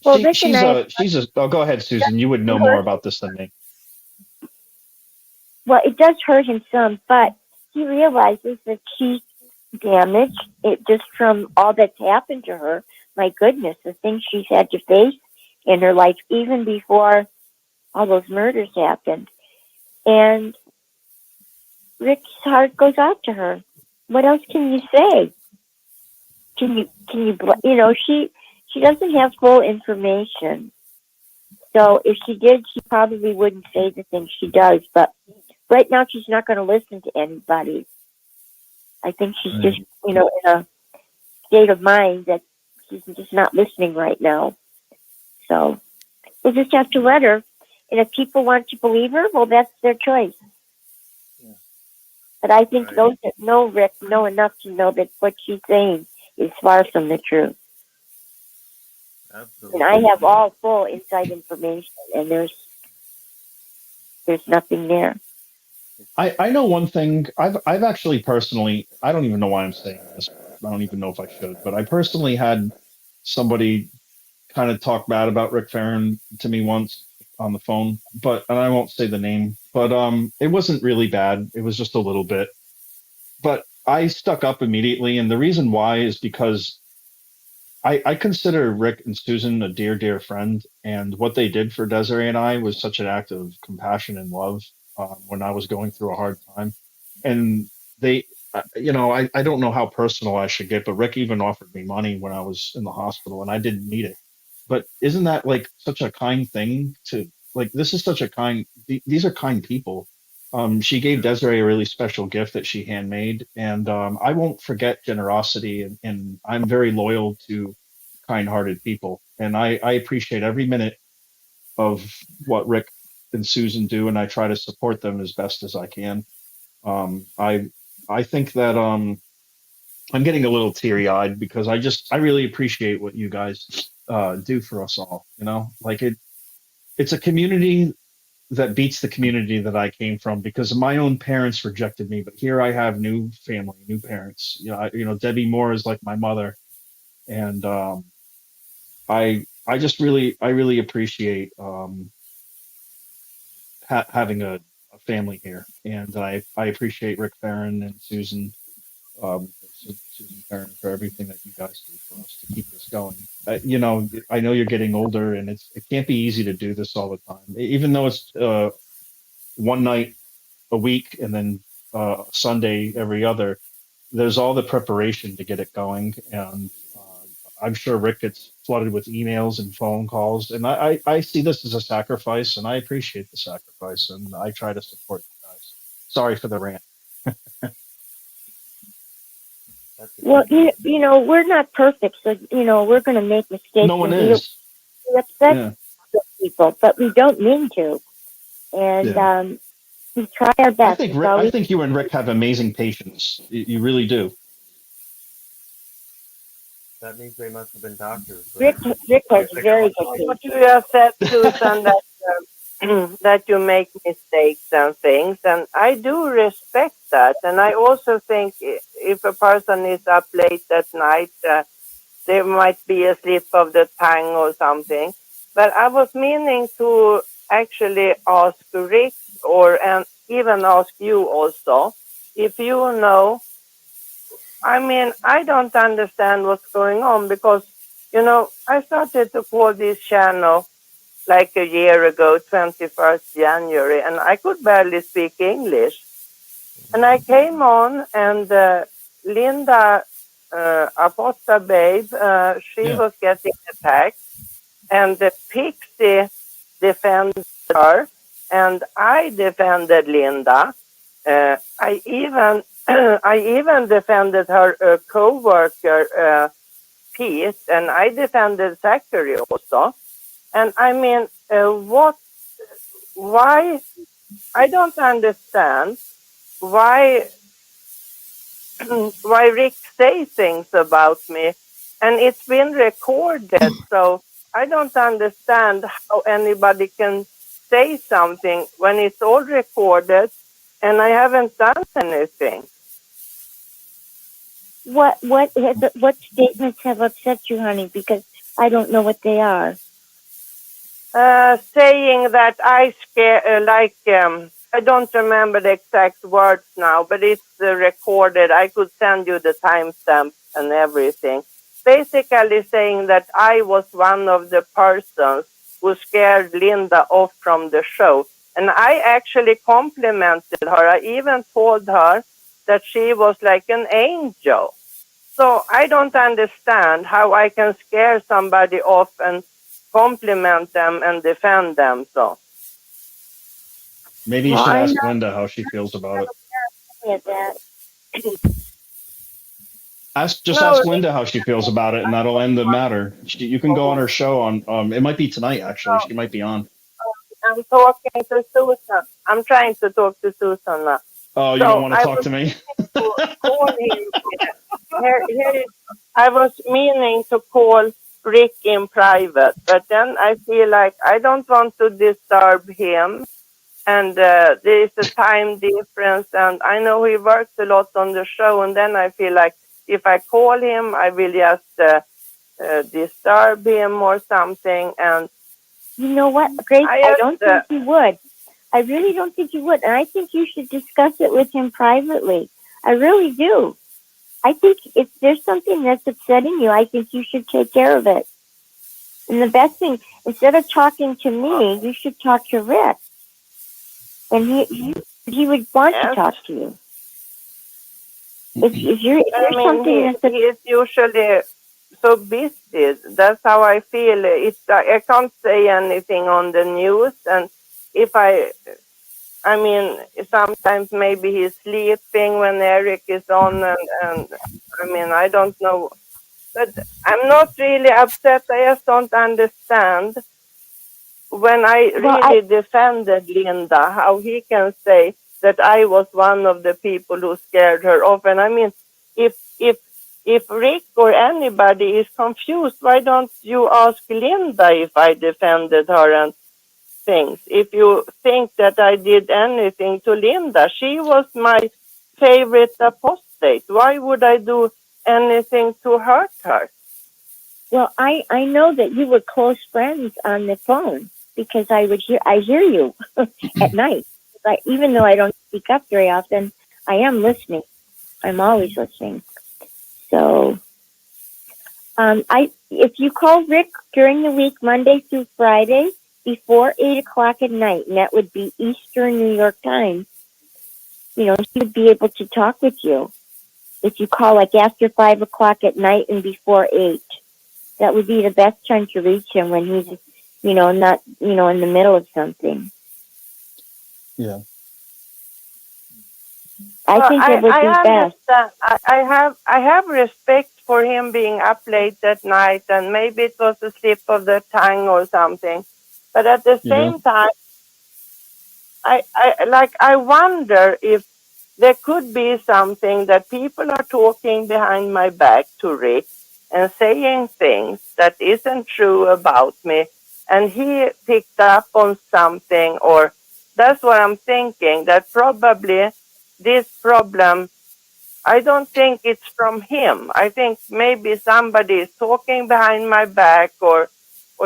H: Well,
Q: Oh, go ahead, Susan. You would know more about this than me.
H: Well, it does hurt him some, but he realizes that she's damaged just from all that's happened to her. My goodness, the things she's had to face in her life, even before all those murders happened. And Rick's heart goes out to her. What else can you say? Can you know, she doesn't have full information. So if she did, she probably wouldn't say the things she does. But right now, she's not going to listen to anybody. I think she's just, you know, in a state of mind that she's just not listening right now. So we'll just have to let her. And if people want to believe her, well, that's their choice. Yeah. But I think those that know Rick know enough to know that what she's saying is far from the truth.
S: Absolutely.
H: And I have all full inside information, and there's nothing there.
Q: I know one thing. I've actually personally, I don't even know why I'm saying this. I don't even know if I should, but I personally had somebody kind of talk bad about Rick Farron to me once. on the phone, and I won't say the name, but it wasn't really bad. It was just a little bit. But I stuck up immediately, and the reason why is because I consider Rick and Susan a dear, dear friend, and what they did for Desiree and I was such an act of compassion and love when I was going through a hard time. And they, I don't know how personal I should get, but Rick even offered me money when I was in the hospital, and I didn't need it. But isn't that like such a kind thing to like? This is such a kind. These are kind people. She gave Desiree a really special gift that she handmade, and I won't forget generosity. And I'm very loyal to kind-hearted people, and I appreciate every minute of what Rick and Susan do, and I try to support them as best as I can. I think that I'm getting a little teary-eyed because I really appreciate what you guys do for us all. Like it's a community that beats the community that I came from because my own parents rejected me, but here I have new family, new parents. Debbie Moore is like my mother, and I just really appreciate having a family here, and I appreciate Rick Farron and Susan Susan Farron for everything that you guys do for us to keep this going. I know you're getting older, and it can't be easy to do this all the time, even though it's one night a week and then Sunday every other. There's all the preparation to get it going, and I'm sure Rick gets flooded with emails and phone calls, and I see this as a sacrifice, and I appreciate the sacrifice, and I try to support you guys. Sorry for the rant.
H: Well, we're not perfect, so we're going to make mistakes.
Q: No one
H: and
Q: is.
H: We upset
Q: Yeah.
H: people, but we don't mean to, and
Q: Yeah.
H: we try our best.
Q: I think you and Rick have amazing patience. You really do.
S: That means they must have been doctors.
H: Rick has very good.
R: What you have said, Susan, that that you make mistakes and things, and I do respect that. And I also think if a person is up late at night, there might be a slip of the tongue or something. But I was meaning to actually ask Rick and even ask you also, if you know. I mean, I don't understand what's going on because, I started to call this channel like a year ago, 21st January, and I could barely speak English. And I came on, and Linda, Aposta Babe, she was getting attacked, and the Pixie defended her, and I defended Linda. I even defended her co-worker, Pete, and I defended Zachary also. And I mean, why, I don't understand why Rick say things about me, and it's been recorded, so I don't understand how anybody can say something when it's all recorded and I haven't done anything.
H: What statements have upset you, honey? Because I don't know what they are.
R: Saying that I I don't remember the exact words now, but it's recorded. I could send you the timestamp and everything. Basically saying that I was one of the persons who scared Linda off from the show. And I actually complimented her. I even told her that she was like an angel. So I don't understand how I can scare somebody off and compliment them and defend them. So
Q: maybe you should ask Linda how she feels about it. Ask Linda how she feels about it, and that'll end the matter. You can go on her show on. It might be tonight, actually. She might be on.
R: I'm talking to Susan. I'm trying to talk to Susan now.
Q: Oh, you don't want to talk to me?
R: I was meaning to call Rick in private, but then I feel like I don't want to disturb him, and there is a time difference, and I know he works a lot on the show, and then I feel like if I call him, I will just disturb him or something, and
H: You know what, Grace?
R: I
H: I don't
R: just,
H: think you would. I really don't think you would. And I think you should discuss it with him privately. I really do. I think if there's something that's upsetting you, I think you should take care of it. And the best thing, instead of talking to me, you should talk to Rick. And he would want to
R: yes.
H: talk to you. If there's
R: I mean,
H: something that's
R: he is usually so busy. That's how I feel. I can't say anything on the news, and if I mean, sometimes maybe he's sleeping when Eric is on, and I mean, I don't know, but I'm not really upset. I just don't understand when I really defended Linda, how he can say that I was one of the people who scared her off. And I mean, if Rick or anybody is confused, why don't you ask Linda if I defended her and things? If you think that I did anything to Linda, she was my favorite apostate. Why would I do anything to hurt her?
H: well, I know that you were close friends on the phone because I hear you at night. Even though I don't speak up very often, I am listening. I'm always listening. So, if you call Rick during the week, Monday through Friday, before 8:00 at night, and that would be Eastern New York time, he would be able to talk with you. If you call like after 5:00 at night and before 8, that would be the best time to reach him when he's, not, in the middle of something.
Q: Yeah.
H: I think it would be best.
R: Understand. I have respect for him being up late at night, and maybe it was a slip of the tongue or something. But at the same time, I wonder if there could be something that people are talking behind my back to Rick and saying things that isn't true about me, and he picked up on something, or that's what I'm thinking, that probably this problem, I don't think it's from him. I think maybe somebody is talking behind my back or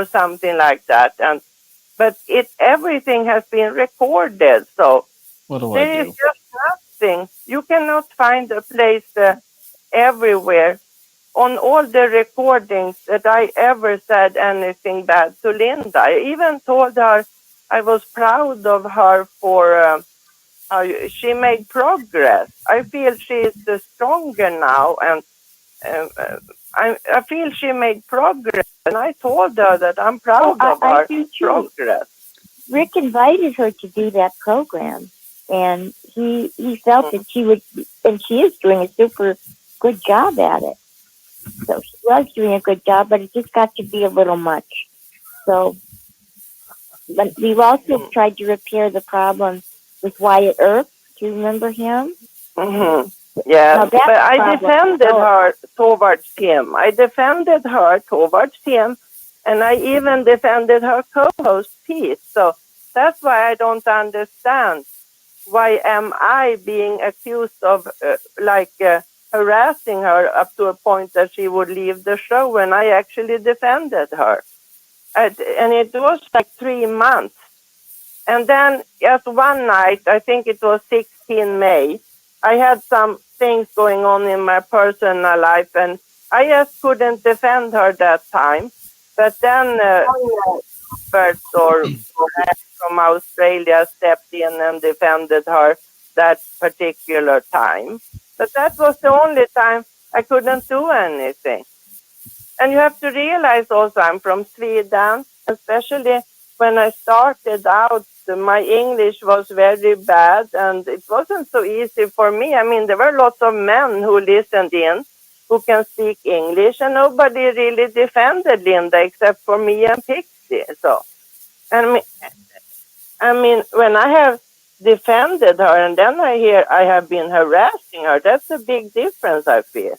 R: something like that. But everything has been recorded, so
Q: What do
R: there
Q: I
R: is
Q: do?
R: just nothing. You cannot find a place everywhere on all the recordings that I ever said anything bad to Linda. I even told her I was proud of her for how she made progress. I feel she is stronger now, and I feel she made progress. And I told her that I'm proud of
H: I
R: her
H: do too.
R: progress.
H: Rick invited her to do that program, and he felt that she would, and she is doing a super good job at it. So she was doing a good job, but it just got to be a little much. So, but we've also tried to repair the problem with Wyatt Earp. Do you remember him?
R: Mm-hmm. Yeah, but I defended her towards him. And I even defended her co-host Pete. So that's why I don't understand. Why am I being accused of harassing her up to a point that she would leave the show when I actually defended her? And it was like 3 months. And then just one night, I think it was 16 May, I had some things going on in my personal life, and I just couldn't defend her that time. But then experts or from Australia stepped in and defended her that particular time. But that was the only time I couldn't do anything. And you have to realize also I'm from Sweden, especially when I started out, my English was very bad and it wasn't so easy for me. I mean, there were lots of men who listened in who can speak English, and nobody really defended Linda except for me and Pixie. So, I mean, when I have defended her and then I hear I have been harassing her, that's a big difference, I feel.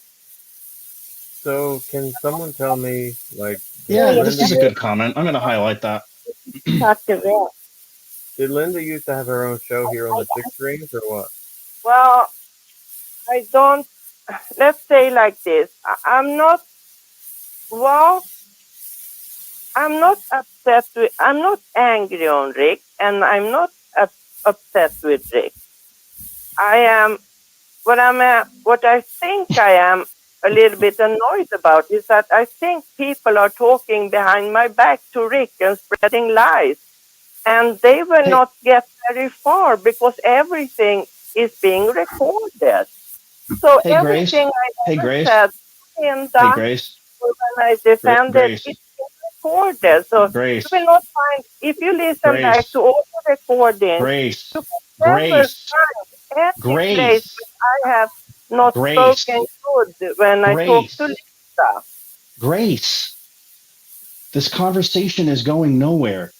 S: So, can someone tell me, like,
Q: Yeah, this is a good comment. I'm going to highlight that.
H: Talk to Rick.
S: Did Linda used to have her own show here on the Six Screens, or what?
R: Well, I don't, let's say like this. I'm not I'm not upset with, I'm not angry on Rick, and I'm not upset with Rick. I am, what I think I am a little bit annoyed about is that I think people are talking behind my back to Rick and spreading lies. And they will not get very far because everything is being recorded. So
Q: Hey, Grace.
R: everything I
Q: Hey,
R: ever
Q: Grace.
R: said, Linda,
Q: Hey, Grace.
R: or when I defended,
Q: Grace.
R: it's being recorded. So
Q: Grace.
R: you will not find, if you listen back
Q: Grace.
R: to all the recordings,
Q: Grace.
R: you can never
Q: Grace.
R: find any
Q: Grace.
R: place where I have not
Q: Grace.
R: spoken good when I talk to Lisa.
Q: Grace. This conversation is going nowhere.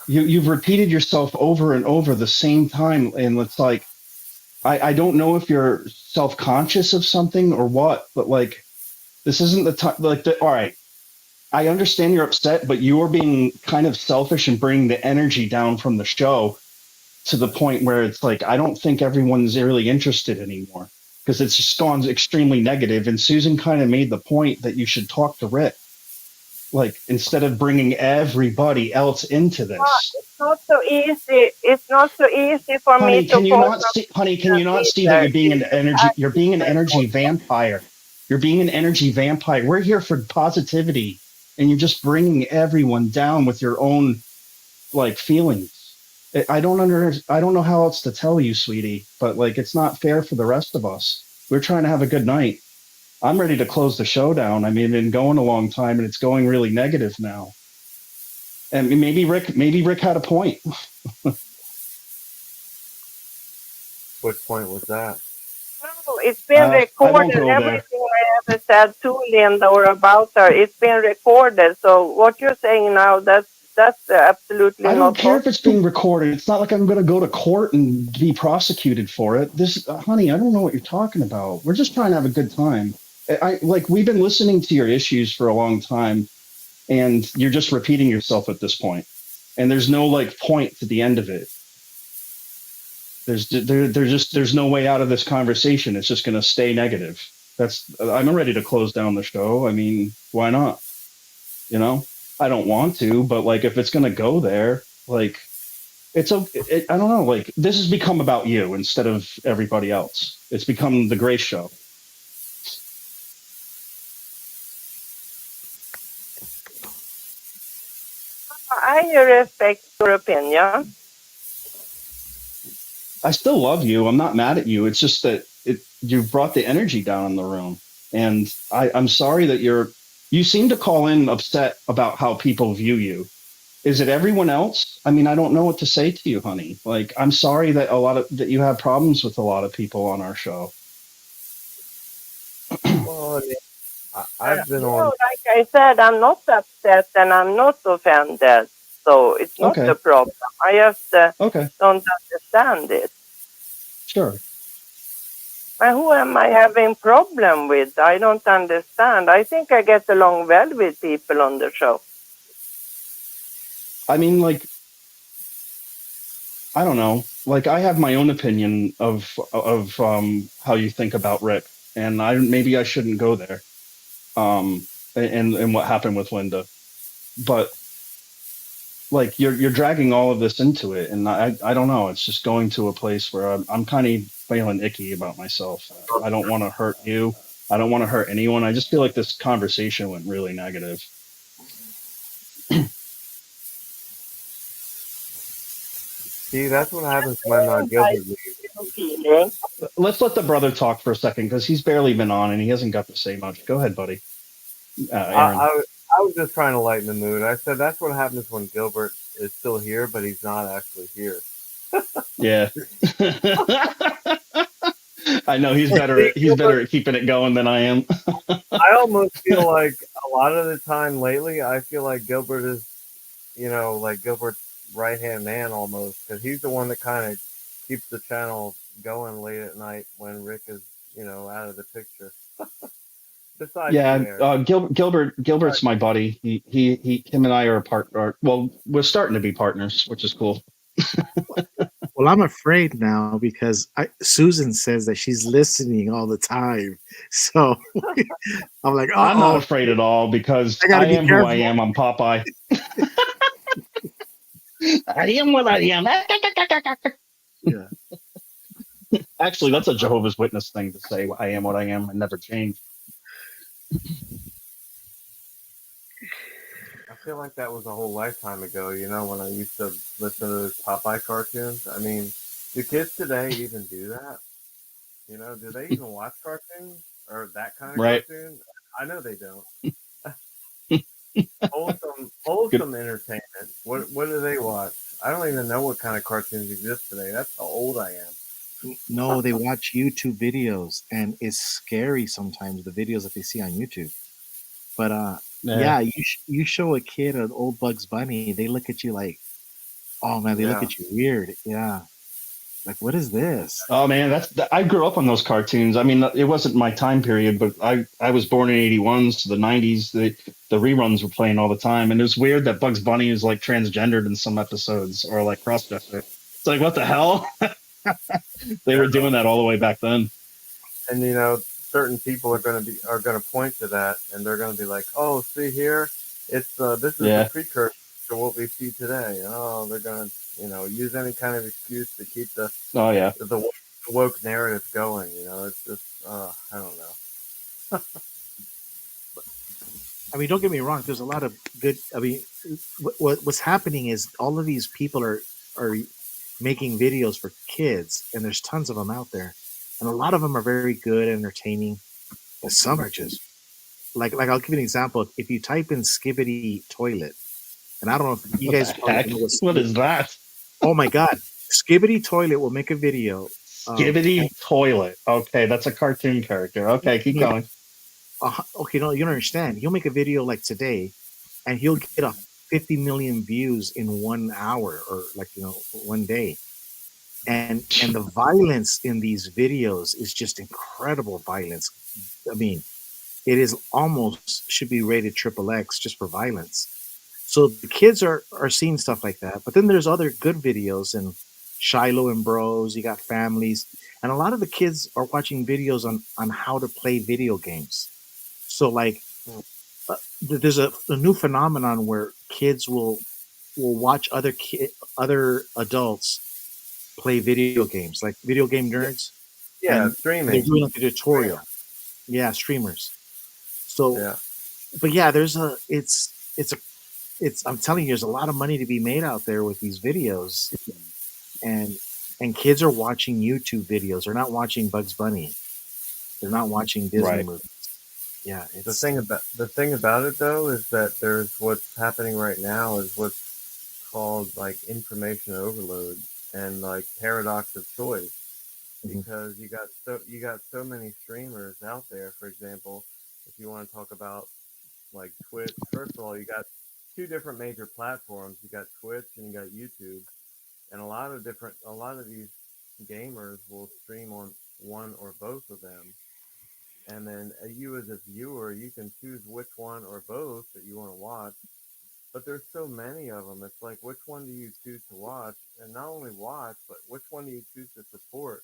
Q: You've repeated yourself over and over the same time, and it's like I don't know if you're self-conscious of something or what, but like this isn't the time. Like, all right, I understand you're upset, but you're being kind of selfish and bringing the energy down from the show to the point where it's like I don't think everyone's really interested anymore because it's just gone extremely negative. And Susan kind of made the point that you should talk to Rick, like instead of bringing everybody else into this.
R: It's not so easy. It's not so easy for
Q: Honey,
R: me to
Q: can you
R: call
Q: not see? Honey, can you not see that you're being an energy? You're being an energy vampire. You're being an energy vampire. We're here for positivity, and you're just bringing everyone down with your own like feelings. I don't know how else to tell you, sweetie, but like it's not fair for the rest of us. We're trying to have a good night. I'm ready to close the show down. I mean, it's been going a long time, and it's going really negative now. And maybe Rick had a point.
S: Which point was that?
R: No, it's been recorded.
Q: go
R: Everything I ever said to Linda or about her, it's been recorded. So what you're saying now, that's absolutely
Q: I
R: not.
Q: don't care if it's being recorded. It's not like I'm going to go to court and be prosecuted for it. This, honey, I don't know what you're talking about. We're just trying to have a good time. We've been listening to your issues for a long time, and you're just repeating yourself at this point. And there's no like point to the end of it. There's no way out of this conversation. It's just going to stay negative. I'm ready to close down the show. I mean, why not? You know, I don't want to, but like if it's going to go there, like it's okay. I don't know. Like this has become about you instead of everybody else. It's become the Grace Show.
R: I respect your opinion.
Q: I still love you. I'm not mad at you. It's just that you brought the energy down in the room, and I'm sorry that you seem to call in upset about how people view you. Is it everyone else? I mean, I don't know what to say to you, honey. Like, I'm sorry that that you have problems with a lot of people on our show.
S: Well, I've been on.
R: Like I said, I'm not upset and I'm not offended. So it's not
Q: Okay.
R: a problem. I just
Q: Okay.
R: don't understand it.
Q: Sure.
R: And who am I having problem with? I don't understand. I think I get along well with people on the show.
Q: I mean, like, I don't know. Like, I have my own opinion of how you think about Rick, and maybe I shouldn't go there. And what happened with Linda, but like you're dragging all of this into it, and I don't know. It's just going to a place where I'm kind of feeling icky about myself. I don't want to hurt you. I don't want to hurt anyone. I just feel like this conversation went really negative.
S: See, that's what happens when Gilbert leaves.
Q: Let's let the brother talk for a second because he's barely been on and he hasn't got to say much. Go ahead, buddy. Aaron.
S: I was just trying to lighten the mood. I said that's what happens when Gilbert is still here, but he's not actually here.
Q: Yeah. I know he's better. He's better at keeping it going than I am.
S: I almost feel like a lot of the time lately, I feel like Gilbert is, like Gilbert's right-hand man almost, because he's the one that kind of keeps the channel going late at night when Rick is, out of the picture. Besides
Q: Gilbert's my buddy. Him and I are well, we're starting to be partners, which is cool.
D: Well, I'm afraid now because Susan says that she's listening all the time. So I'm like,
Q: I'm not
D: uh-oh,
Q: afraid at all because
D: I got
Q: I
D: to be
Q: am who I
D: careful.
Q: am. I'm Popeye. I am what I am.
D: Yeah.
Q: Actually, that's a Jehovah's Witness thing to say. I am what I am and never change.
S: I feel like that was a whole lifetime ago, when I used to listen to those Popeye cartoons. I mean, do kids today even do that? Do they even watch cartoons or that kind of
Q: Right.
S: cartoon? I know they don't.
Q: Good.
S: Wholesome entertainment. What do they watch? I don't even know what kind of cartoons exist today. That's how old I am.
D: No, they watch YouTube videos, and it's scary sometimes the videos that they see on YouTube. But
Q: Yeah.
D: yeah, you show a kid an old Bugs Bunny, they look at you like, oh man, they look
S: Yeah.
D: at you weird. Yeah, like what is this?
Q: Oh man, I grew up on those cartoons. I mean, it wasn't my time period, but I was born in '81, so the '90s. The reruns were playing all the time, and it was weird that Bugs Bunny is like transgendered in some episodes or like cross-dresser. It's like, what the hell? They were doing that all the way back then.
S: And certain people are gonna point to that, and they're gonna be like, "Oh, see here, it's this is
Q: Yeah.
S: the precursor to what we see today." Oh, they're gonna use any kind of excuse to keep the
Q: Oh yeah.
S: the woke narrative going. It's just I don't know.
D: I mean, don't get me wrong. There's a lot of good. I mean, what's happening is all of these people are making videos for kids, and there's tons of them out there, and a lot of them are very good and entertaining, but some are just like I'll give you an example. If you type in "skibbity toilet," and I don't know if you
Q: What
D: guys
Q: the
D: probably
Q: heck?
D: know
Q: What is that?
D: Oh my God, "skibbity toilet" will make a video.
Q: Skibbity toilet. Okay, that's a cartoon character. Okay, keep going.
D: Okay, no, you don't understand. He'll make a video like today, and he'll get 50 million views in 1 hour or one day. And the violence in these videos is just incredible violence. I mean, it is almost should be rated XXX just for violence. So the kids are seeing stuff like that. But then there's other good videos and Shiloh and Bros. You got families, and a lot of the kids are watching videos on how to play video games. So like, there's a new phenomenon where kids will watch other adults play video games, like video game nerds.
S: Yeah,
D: And
S: streaming.
D: they're doing like a tutorial. Yeah, streamers. So,
S: Yeah.
D: but yeah, I'm telling you, there's a lot of money to be made out there with these videos, and kids are watching YouTube videos. They're not watching Bugs Bunny. They're not watching Disney movies. Yeah,
S: The thing about it though is that there's what's happening right now is what's called like information overload and like paradox of choice, because you got so many streamers out there. For example, if you want to talk about like Twitch, first of all, you got two different major platforms. You got Twitch and you got YouTube, and a lot of these gamers will stream on one or both of them. And then you as a viewer, you can choose which one or both that you want to watch. But there's so many of them. It's like, which one do you choose to watch? And not only watch, but which one do you choose to support?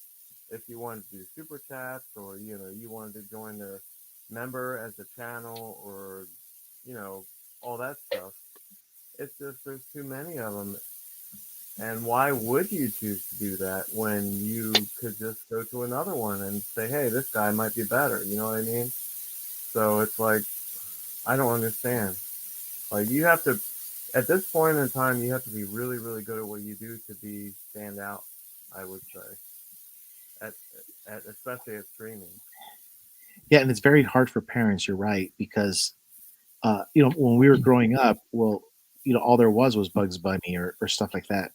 S: If you want to do super chats, or you wanted to join their member as a channel, or all that stuff. It's just there's too many of them. And why would you choose to do that when you could just go to another one and say, hey, this guy might be better? You know what I mean? So it's like, I don't understand. Like, you have to, at this point in time, you have to be really, really good at what you do to stand out, I would say, especially at streaming.
D: Yeah, and it's very hard for parents. You're right, because when we were growing up, well, all there was Bugs Bunny or stuff like that.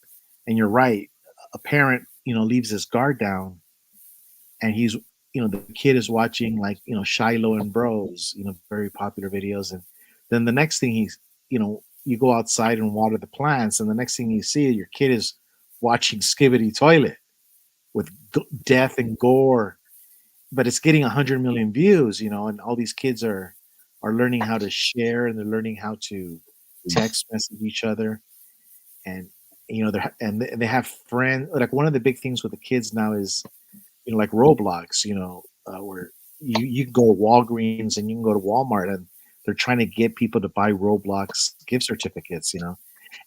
D: And you're right, a parent leaves his guard down, and he's the kid is watching like Shiloh and Bros, very popular videos, and then the next thing you go outside and water the plants, and the next thing you see, your kid is watching Skibbity Toilet with death and gore, but it's getting 100 million views, and all these kids are learning how to share, and they're learning how to text message each other, and you know, they have friends. Like one of the big things with the kids now is, you know, like Roblox, you know, where you can go to Walgreens and you can go to Walmart, and they're trying to get people to buy Roblox gift certificates, you know.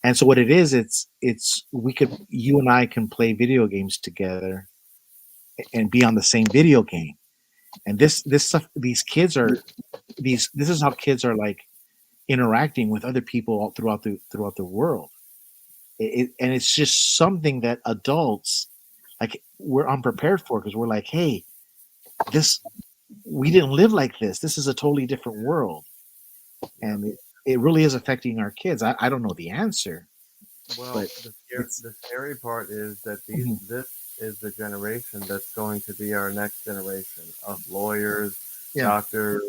D: And so what it is, it's you and I can play video games together and be on the same video game. And this stuff, this is how kids are like interacting with other people all throughout the world. And it's just something that adults, like, we're unprepared for, because we're like, hey, we didn't live like this. This is a totally different world, and it really is affecting our kids. I don't know the answer.
S: Well,
D: But
S: the scary part is that
D: Mhm.
S: this is the generation that's going to be our next generation of lawyers,
D: Yeah.
S: doctors,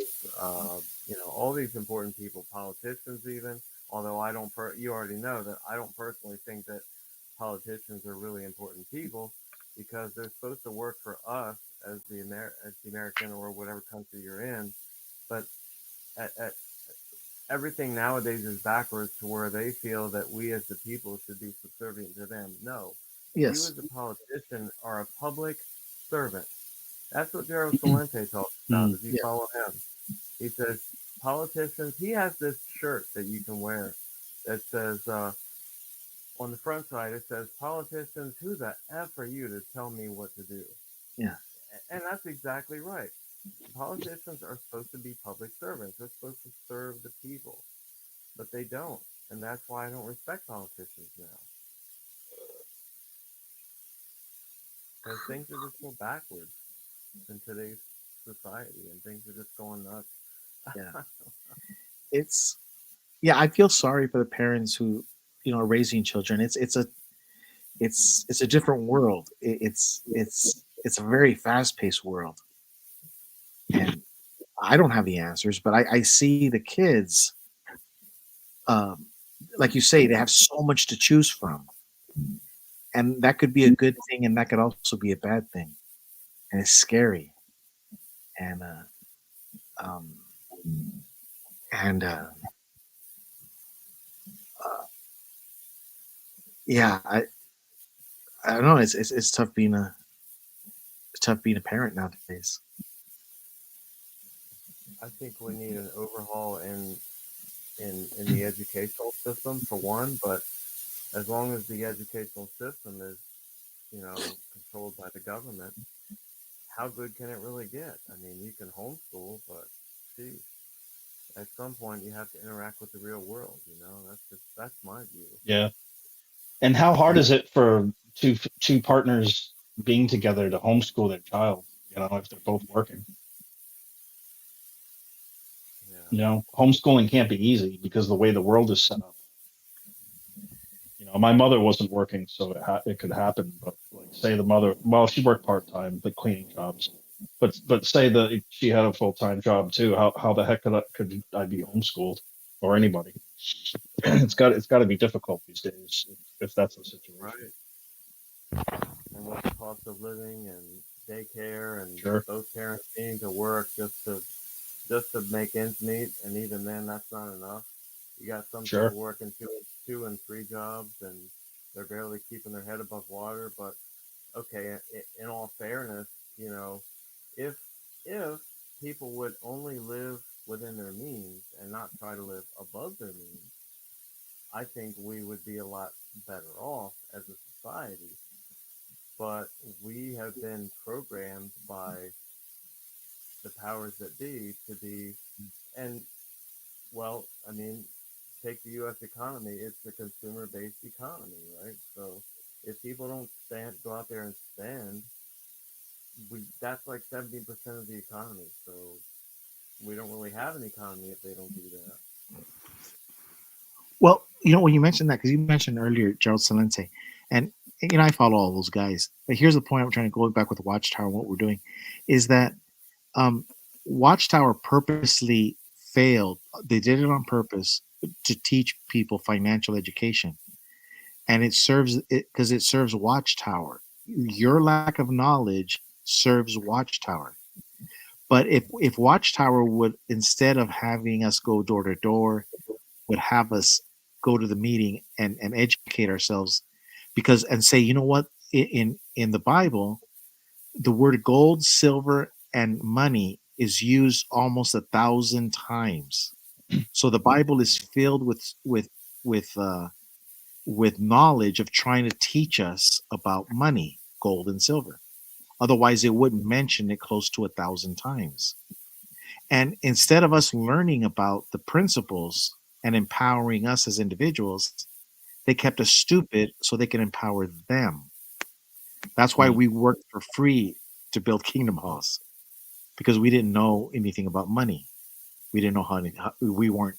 S: you know, all these important people, politicians even. Although I don't, you already know that I don't personally think that politicians are really important people, because they're supposed to work for us as the American or whatever country you're in. But at everything nowadays is backwards to where they feel that we as the people should be subservient to them. No, you
D: Yes.
S: as a politician are a public servant. That's what Gerald Salente talks about. If you
D: Yeah.
S: follow him, he says politicians. He has this shirt that you can wear that says on the front side it says, "Politicians, who the f are you to tell me what to do?"
D: Yeah.
S: And that's exactly right. Politicians are supposed to be public servants. They're supposed to serve the people, but they don't, and that's why I don't respect politicians now, because things are just so backwards in today's society, and things are just going nuts.
D: Yeah. It's I feel sorry for the parents who, you know, are raising children. It's a different world. It's a very fast paced world, and I don't have the answers, but I see the kids. Um, like you say, they have so much to choose from, and that could be a good thing, and that could also be a bad thing, and it's scary. And um, and yeah, I don't know. It's tough being a parent nowadays.
S: I think we need an overhaul in the educational system for one, but as long as the educational system is, you know, controlled by the government, how good can it really get? I mean, you can homeschool, but geez, at some point you have to interact with the real world. You know, that's my view.
Q: Yeah. And how hard is it for two partners being together to homeschool their child? You know, if they're both working. You know, homeschooling can't be easy because the way the world is set up. You know, my mother wasn't working, so it could happen. But like, say the mother, well, she worked part time, like cleaning jobs. But say that she had a full time job too. How the heck could I be homeschooled, or anybody? It's got to be difficult these days if that's the situation.
S: Right. And with the cost of living and daycare and
Q: Sure.
S: both parents needing to work just to make ends meet, and even then, that's not enough. You got some
Q: Sure.
S: people working two and three jobs, and they're barely keeping their head above water. But okay, in all fairness, you know, if people would only live within their means and not try to live above their means, I think we would be a lot better off as a society. But we have been programmed by the powers that be to be, and well, I mean, take the U.S. economy. It's a consumer-based economy, right? So if people don't go out there and spend, that's like 70% of the economy. So we don't really have an economy if they don't do that.
D: Well, you know, when you mentioned that, because you mentioned earlier Gerald Salente, and you know, I follow all those guys. But here's the point I'm trying to go back with Watchtower. What we're doing is that Watchtower purposely failed. They did it on purpose to teach people financial education, and it serves it because it serves Watchtower. Your lack of knowledge serves Watchtower. But if Watchtower would, instead of having us go door to door, would have us go to the meeting and educate ourselves, because and say, you know what, in the Bible, the word gold, silver, and money is used almost 1,000 times. So the Bible is filled with knowledge of trying to teach us about money, gold, and silver. Otherwise, it wouldn't mention it close to 1,000 times. And instead of us learning about the principles and empowering us as individuals, they kept us stupid so they can empower them. That's why we worked for free to build Kingdom Halls, because we didn't know anything about money. We didn't know how we weren't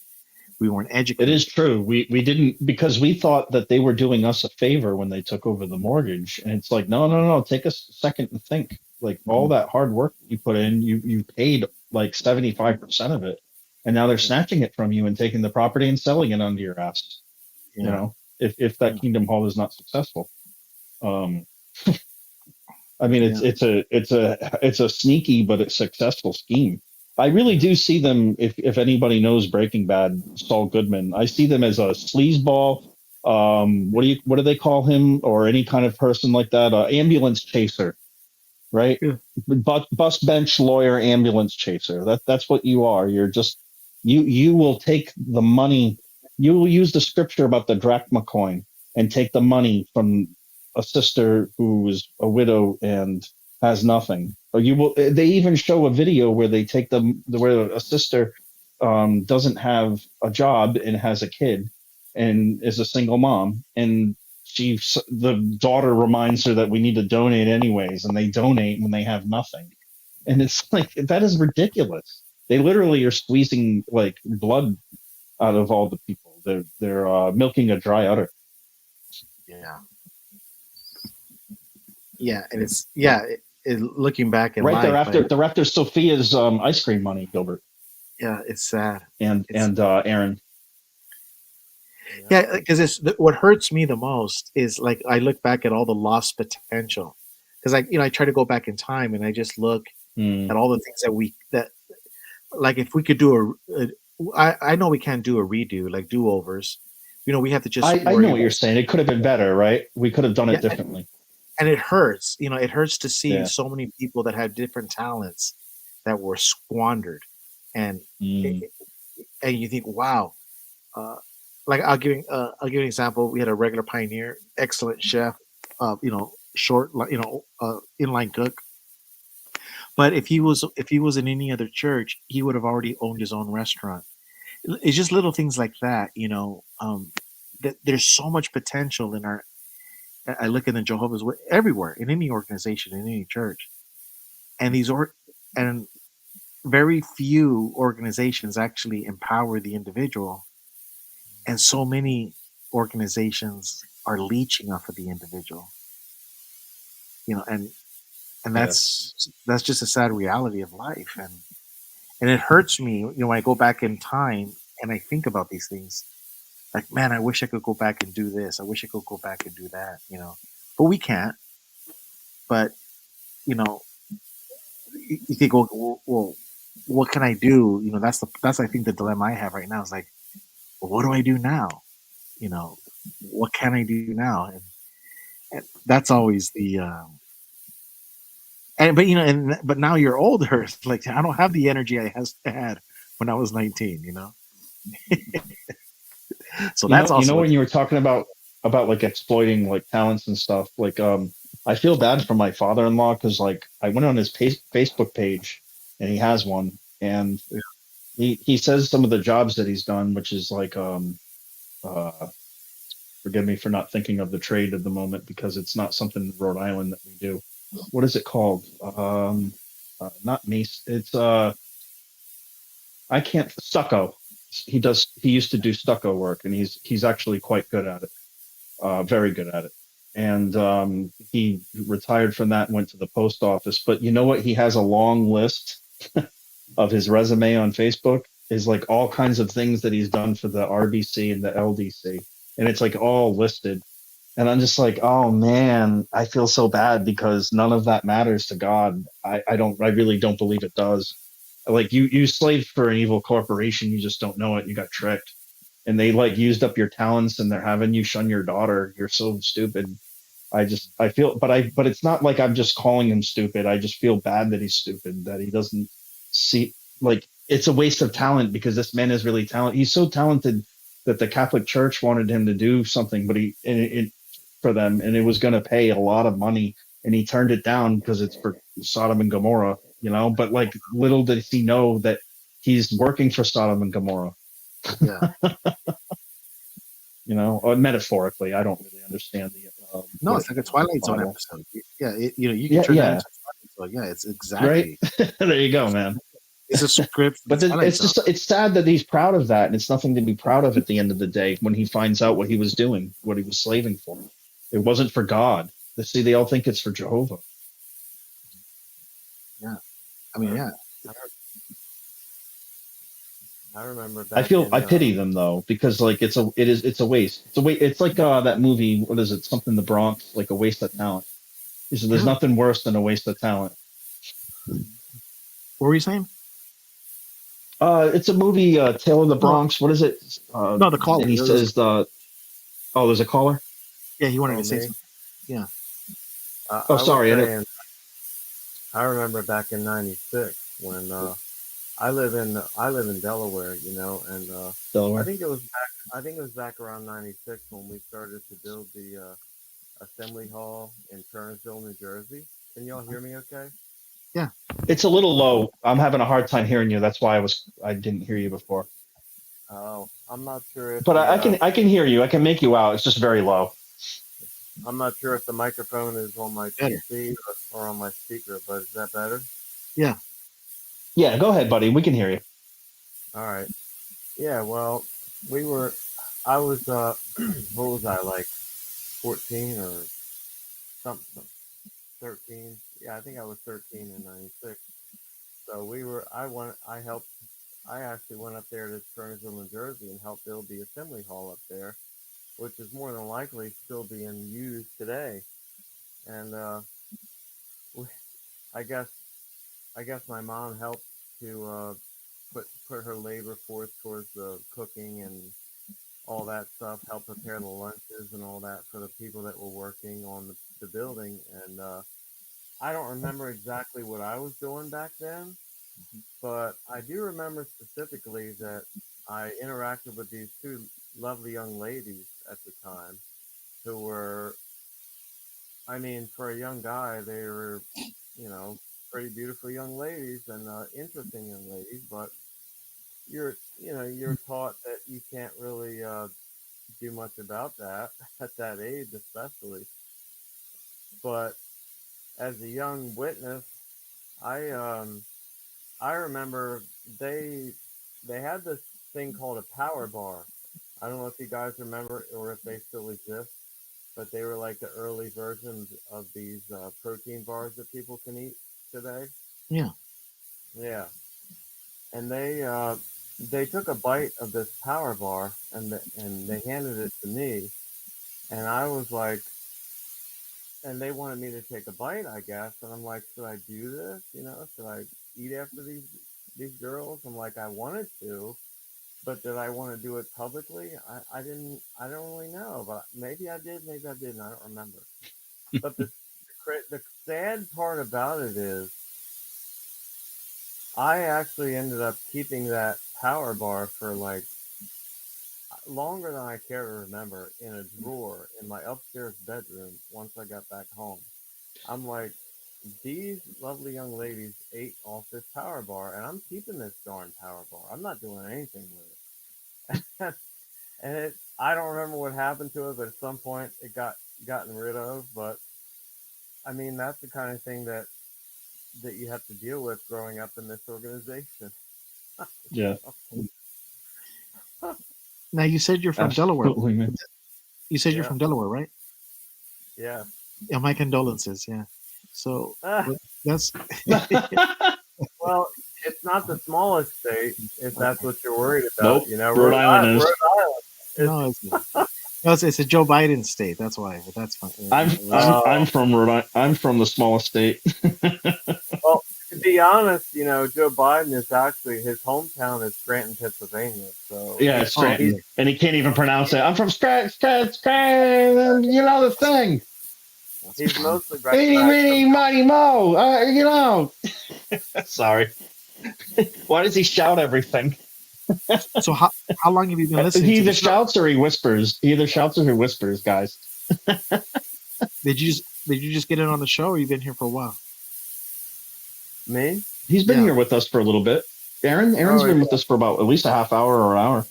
D: educated.
Q: It is true. We didn't, because we thought that they were doing us a favor when they took over the mortgage. And it's like, no. Take a second and think. Like all that hard work you put in, you paid like 75% of it. And now they're snatching it from you and taking the property and selling it under your ass.
D: Yeah.
Q: You know, if that Kingdom Hall is not successful. I mean, it's a sneaky but a successful scheme. I really do see them. If anybody knows Breaking Bad, Saul Goodman, I see them as a sleazeball. What do they call him, or any kind of person like that? Ambulance chaser, right?
D: Yeah.
Q: Bus bench lawyer, ambulance chaser. That's what you are. You're just you will take the money. You will use the scripture about the drachma coin and take the money from a sister who is a widow and has nothing. Or you will. They even show a video where they take them where a sister doesn't have a job and has a kid and is a single mom, and the daughter reminds her that we need to donate anyways, and they donate when they have nothing. And it's like, that is ridiculous. They literally are squeezing like blood out of all the people. They're milking a dry udder.
D: Yeah, and it's looking back in
Q: right
D: life,
Q: they're after Sophia's ice cream money, Gilbert.
D: Yeah, it's sad.
Q: And Aaron.
D: Yeah, because what hurts me the most is, like, I look back at all the lost potential, because I try to go back in time and I just look at all the things that like, if we could do I know we can't do a redo, like do-overs. We have to just.
Q: I know what you're saying. It could have been better, right? We could have done it differently.
D: And it hurts. It hurts to see so many people that have different talents that were squandered, and you think, wow. Like, I'll give you an example. We had a regular pioneer, excellent chef, short, inline cook. But if he was in any other church, he would have already owned his own restaurant. It's just little things like that, that there's so much potential in our. I look in the Jehovah's Witness everywhere, in any organization, in any church, and and very few organizations actually empower the individual, and so many organizations are leeching off of the individual. And that's just a sad reality of life, and it hurts me, when I go back in time and I think about these things. Like, man, I wish I could go back and do this. I wish I could go back and do that, but we can't. But, you think, well, what can I do? That's I think the dilemma I have right now is like, well, what do I do now? What can I do now? And that's always the, but now you're older. It's like, I don't have the energy I had when I was 19, So that's also,
Q: when you were talking about like exploiting like talents and stuff, like I feel bad for my father-in-law, because like I went on his Facebook page, and he has one, and he says some of the jobs that he's done, which is like forgive me for not thinking of the trade at the moment, because it's not something in Rhode Island that we do. What is it called? Not mace. It's I can't stucco. He used to do stucco work, and he's actually quite good at it, very good at it. And he retired from that and went to the post office. But you know what? He has a long list of his resume on Facebook, is like all kinds of things that he's done for the RBC and the LDC, and it's like all listed. And I'm just like, oh man, I feel so bad, because none of that matters to God. I really don't believe it does. Like, you slaved for an evil corporation, you just don't know it. You got tricked, and they like used up your talents, and they're having you shun your daughter. You're so stupid. I feel, but it's not like I'm just calling him stupid. I just feel bad that he's stupid, that he doesn't see, like, it's a waste of talent because this man is really talented. He's so talented that the Catholic Church wanted him to do something, but for them, and it was going to pay a lot of money, and he turned it down because it's for Sodom and Gomorrah, but like, little did he know that he's working for Sodom and Gomorrah.
D: Yeah.
Q: Or metaphorically, I don't really understand the.
D: No, it's like a Twilight Zone
Q: Bible.
D: episode. Yeah, you can turn that into a Twilight Zone. Yeah, it's exactly
Q: right. There you go, man.
D: It's a script.
Q: But it's sad that he's proud of that, and it's nothing to be proud of at the end of the day when he finds out what he was doing, what he was slaving for. It wasn't for God. See, they all think it's for Jehovah.
D: Yeah, I mean, yeah.
S: I remember.
Q: I pity them though, because like it's a waste. It's like that movie. What is it? Something in the Bronx, like a waste of talent. There's nothing worse than a waste of talent.
D: What were you saying?
Q: It's a movie, Tale of the Bronx. What is it?
D: No, the caller.
Q: And he says there's a caller.
D: Yeah, he wanted to say something. Yeah.
Q: Sorry.
S: I remember back in '96 when I live in Delaware, and
Q: Delaware.
S: I think it was back around '96 when we started to build the Assembly Hall in Turnersville, New Jersey. Can y'all hear me? Okay.
D: Yeah.
Q: It's a little low. I'm having a hard time hearing you. That's why I didn't hear you before.
S: Oh, I'm not sure if.
Q: But I can hear you. I can make you out. It's just very low.
S: I'm not sure if the microphone is on my PC or on my speaker, but is that better?
D: Yeah.
Q: Yeah, go ahead, buddy. We can hear you.
S: All right. Yeah, well, I was, what was I, like 14 or something, 13? Yeah, I think I was 13 in '96. So I actually went up there to Turnersville, New Jersey and helped build the Assembly Hall up there, which is more than likely still being used today. And I guess my mom helped to put her labor force towards the cooking and all that stuff, help prepare the lunches and all that for the people that were working on the building. And I don't remember exactly what I was doing back then, but I do remember specifically that I interacted with these two lovely young ladies at the time who were, I mean, for a young guy, they were, pretty beautiful young ladies and interesting young ladies, but you're taught that you can't really do much about that at that age, especially. But as a young witness, I remember they had this thing called a power bar. I don't know if you guys remember or if they still exist, but they were like the early versions of these protein bars that people can eat today.
D: Yeah.
S: Yeah. And they took a bite of this power bar and they handed it to me, and I was like, and they wanted me to take a bite, I guess, and I'm like, should I do this? Should I eat after these girls? I'm like, I wanted to, but did I want to do it publicly? I don't really know, but maybe I did, maybe I didn't. I don't remember. But the sad part about it is, I actually ended up keeping that power bar for like longer than I care to remember in a drawer in my upstairs bedroom once I got back home. I'm like, these lovely young ladies ate off this power bar, and I'm keeping this darn power bar. I'm not doing anything with it. And I don't remember what happened to it, but at some point it got gotten rid of. But I mean, that's the kind of thing that you have to deal with growing up in this organization.
Q: Yeah.
D: Now you said you're from Delaware.
Q: Man.
D: You said you're from Delaware, right?
S: Yeah.
D: Yeah, my condolences. Yeah. So that's
S: well, it's not the smallest state if that's what you're worried about.
Q: Nope. Rhode Island is.
D: No, it's a Joe Biden state. That's why. But that's fine.
Q: I'm from Rhode Island. I'm from the smallest state.
S: Well, to be honest, Joe Biden is actually, his hometown is Scranton, Pennsylvania. So
Q: yeah, it's Scranton, and he can't even pronounce it. I'm from Scranton. You know the thing.
S: He's mostly
Q: Eeny,
S: recognized.
Q: meeny, miny, mo. You know. Sorry. Why does he shout everything?
D: So how long have you been listening
Q: He
D: to
Q: either
D: the show?
Q: shouts or he whispers. He either shouts or he whispers, guys.
D: Did you just get in on the show, or you've been here for a while?
S: Me?
Q: He's been
D: Yeah.
Q: here with us for a little bit. Aaron's
S: Oh,
Q: been
S: yeah.
Q: with us for about at least a half hour or an hour.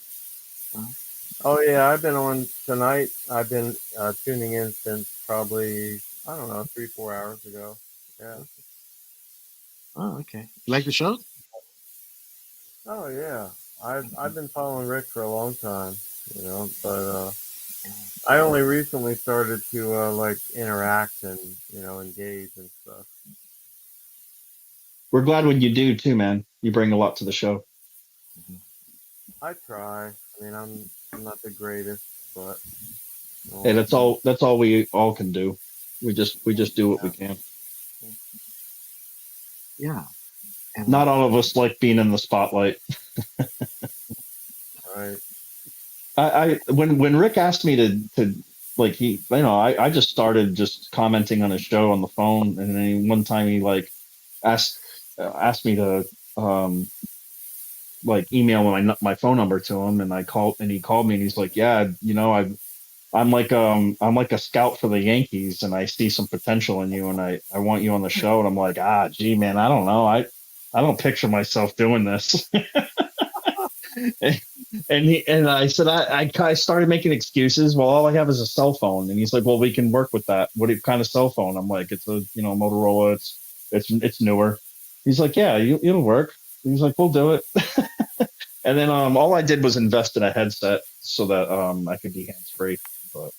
S: Oh yeah, I've been on tonight. I've been tuning in since probably, I don't know, 3-4 hours ago. Yeah.
D: Oh, okay. You like the show?
S: Oh yeah, I've been following Rick for a long time, but I only recently started to like interact and engage and stuff.
Q: We're glad when you do too, man. You bring a lot to the show.
S: I try. I mean, I'm not the greatest, but
Q: Hey, that's all we all can do. We just do what we can.
D: Yeah. And
Q: Not all of us like being in the spotlight.
S: Right.
Q: I when Rick asked me to like I just started just commenting on his show on the phone, and then one time he like asked me to like email my phone number to him, and he called me and he's like, yeah, I'm like a scout for the Yankees, and I see some potential in you, and I want you on the show. And I'm like, gee, man, I don't know, I don't picture myself doing this. and I said I started making excuses. Well, all I have is a cell phone, and he's like, well, we can work with that. What kind of cell phone? I'm like, it's a Motorola. It's newer. He's like, yeah, it'll work. He's like, we'll do it. And then all I did was invest in a headset so that I could be hands free. But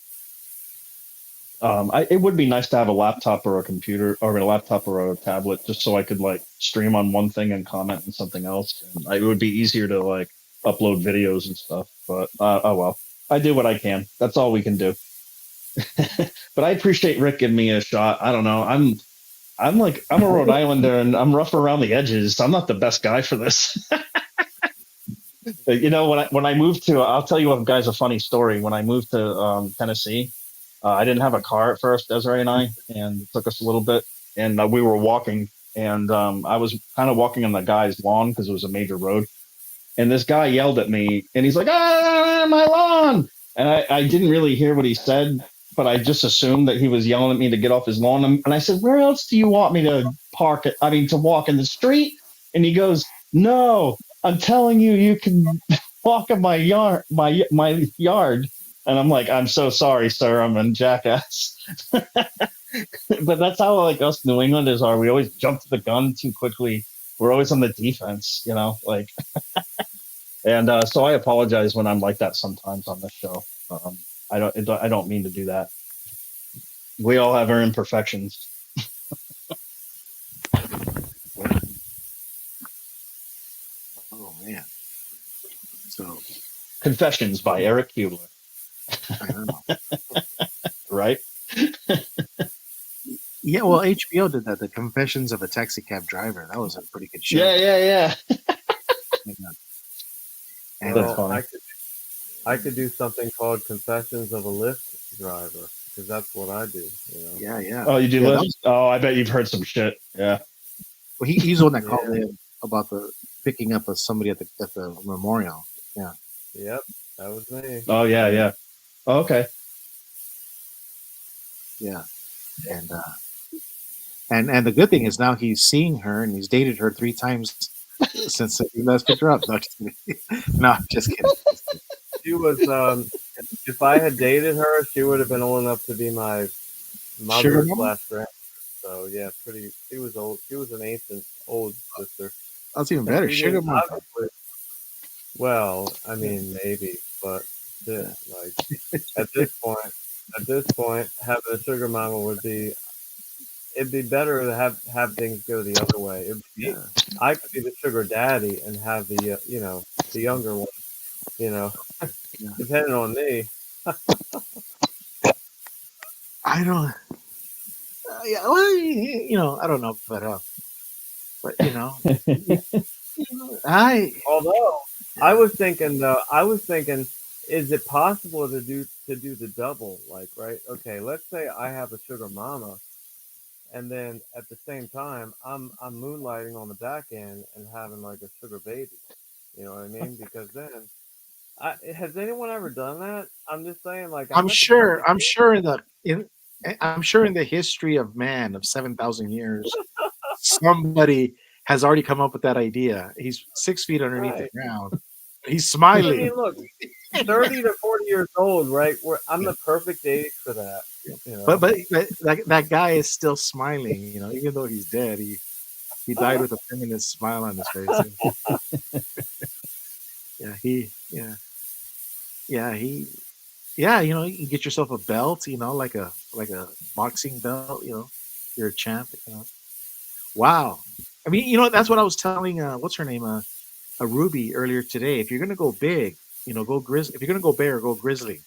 Q: it would be nice to have a laptop or a computer, or a laptop or a tablet, just so I could like stream on one thing and comment on something else. And it would be easier to like upload videos and stuff. But oh well, I do what I can. That's all we can do. But I appreciate Rick giving me a shot. I don't know. I'm a Rhode Islander, and I'm rough around the edges. I'm not the best guy for this. When I moved to, I'll tell you guys a funny story. When I moved to Tennessee, I didn't have a car at first, Desiree and I, and it took us a little bit. And we were walking, and I was kind of walking on the guy's lawn because it was a major road. And this guy yelled at me, and he's like, my lawn! And I didn't really hear what he said, but I just assumed that he was yelling at me to get off his lawn. And I said, where else do you want me to to walk in the street? And he goes, no, I'm telling you, you can walk in my yard, my yard. And I'm like, I'm so sorry, sir. I'm a jackass. But that's how like us New Englanders are. We always jump to the gun too quickly. We're always on the defense, like. And so I apologize when I'm like that sometimes on this show. I don't mean to do that. We all have our imperfections.
D: Oh man. So
Q: Confessions by Eric Hubler.
D: I don't know.
Q: Right?
D: Yeah, well, HBO did that. The Confessions of a Taxi Cab Driver. That was a pretty good show.
Q: Yeah.
D: And,
S: Well, I could do something called Confessions of a Lyft Driver, because that's what I do.
D: Yeah.
Q: Oh, you do
D: Yeah,
Q: Lyft? Oh, I bet you've heard some shit. Yeah.
D: Well, he's the one that called in about the picking up of somebody at the memorial. Yeah.
S: Yep, that was me.
Q: Oh yeah. Oh, okay.
D: Yeah. And the good thing is now he's seeing her, and he's dated her 3 times since he last picked her up. No, just kidding. No, I'm just kidding.
S: She was, if I had dated her, she would have been old enough to be my
D: Sugar
S: mother
D: mama?
S: / grandmother. So yeah, she was old. She was an ancient old sister.
D: That's even better.
S: She
D: Sugar
S: didn't
D: mama.
S: obviously- Well, I mean, maybe, but shit, like at this point, having a sugar mama it'd be better to have things go the other way. I could be the sugar daddy and have the the younger one, depending on me.
D: I don't. Yeah, well, I don't know, but
S: Although I was thinking, is it possible to do to do the double, like, right? Okay, let's say I have a sugar mama, and then at the same time, I'm moonlighting on the back end and having like a sugar baby. You know what I mean? Because then, has anyone ever done that? I'm just saying, like, I
D: I'm
S: got the
D: sure.
S: perfect.
D: I'm sure in the history of man of 7,000 years, somebody has already come up with that idea. He's 6 feet underneath the
S: Right.
D: ground. He's
S: I
D: smiling.
S: mean, look, 30 to 40 years old, right? I'm the perfect age for that. You know.
D: But that guy is still smiling. You know, even though he's dead, he died with a feminist smile on his face. Yeah. You know, you can get yourself a belt. You know, like a boxing belt. You know, you're a champ. You know. Wow. I mean, you know, that's what I was telling. What's her name? A Ruby earlier today. If you're gonna go big, you know, go grizzly. If you're gonna go bear, go grizzly.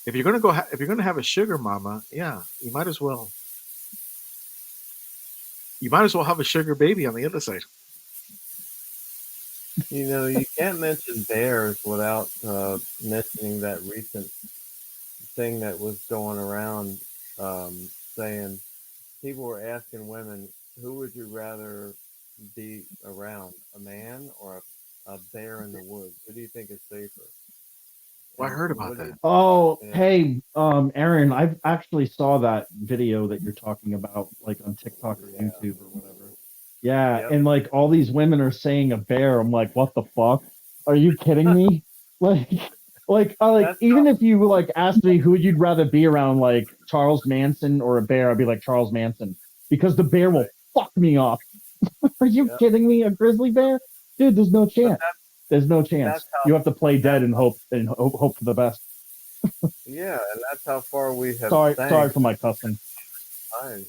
D: If you're gonna if you're gonna have a sugar mama, yeah, you might as well. You might as well have a sugar baby on the other side.
S: You know, you can't mention bears without mentioning that recent thing that was going around, saying people were asking women, who would you rather be around, a man or a bear in the woods? Who do you think is safer?
D: Well, I heard about
S: What do
D: that.
S: you,
C: Oh,
S: yeah,
C: hey, Aaron, I actually saw that video that you're talking about, like on TikTok or YouTube or whatever. Yeah,
S: Yep.
C: and like all these women are saying a bear. I'm like, what the fuck? Are you kidding me? Like,
S: That's
C: even if you like asked me who you'd rather be around, like Charles Manson or a bear, I'd be like Charles Manson because the bear will
S: right.
C: fuck me off. Are you
S: Yep.
C: kidding me? A grizzly bear, dude? There's no
S: But
C: chance. There's no chance.
S: that's how
C: You have to play dead
S: that's
C: and hope for the best.
S: yeah, and that's how far we have
C: Sorry
S: sank.
C: for my cussing.
S: Time.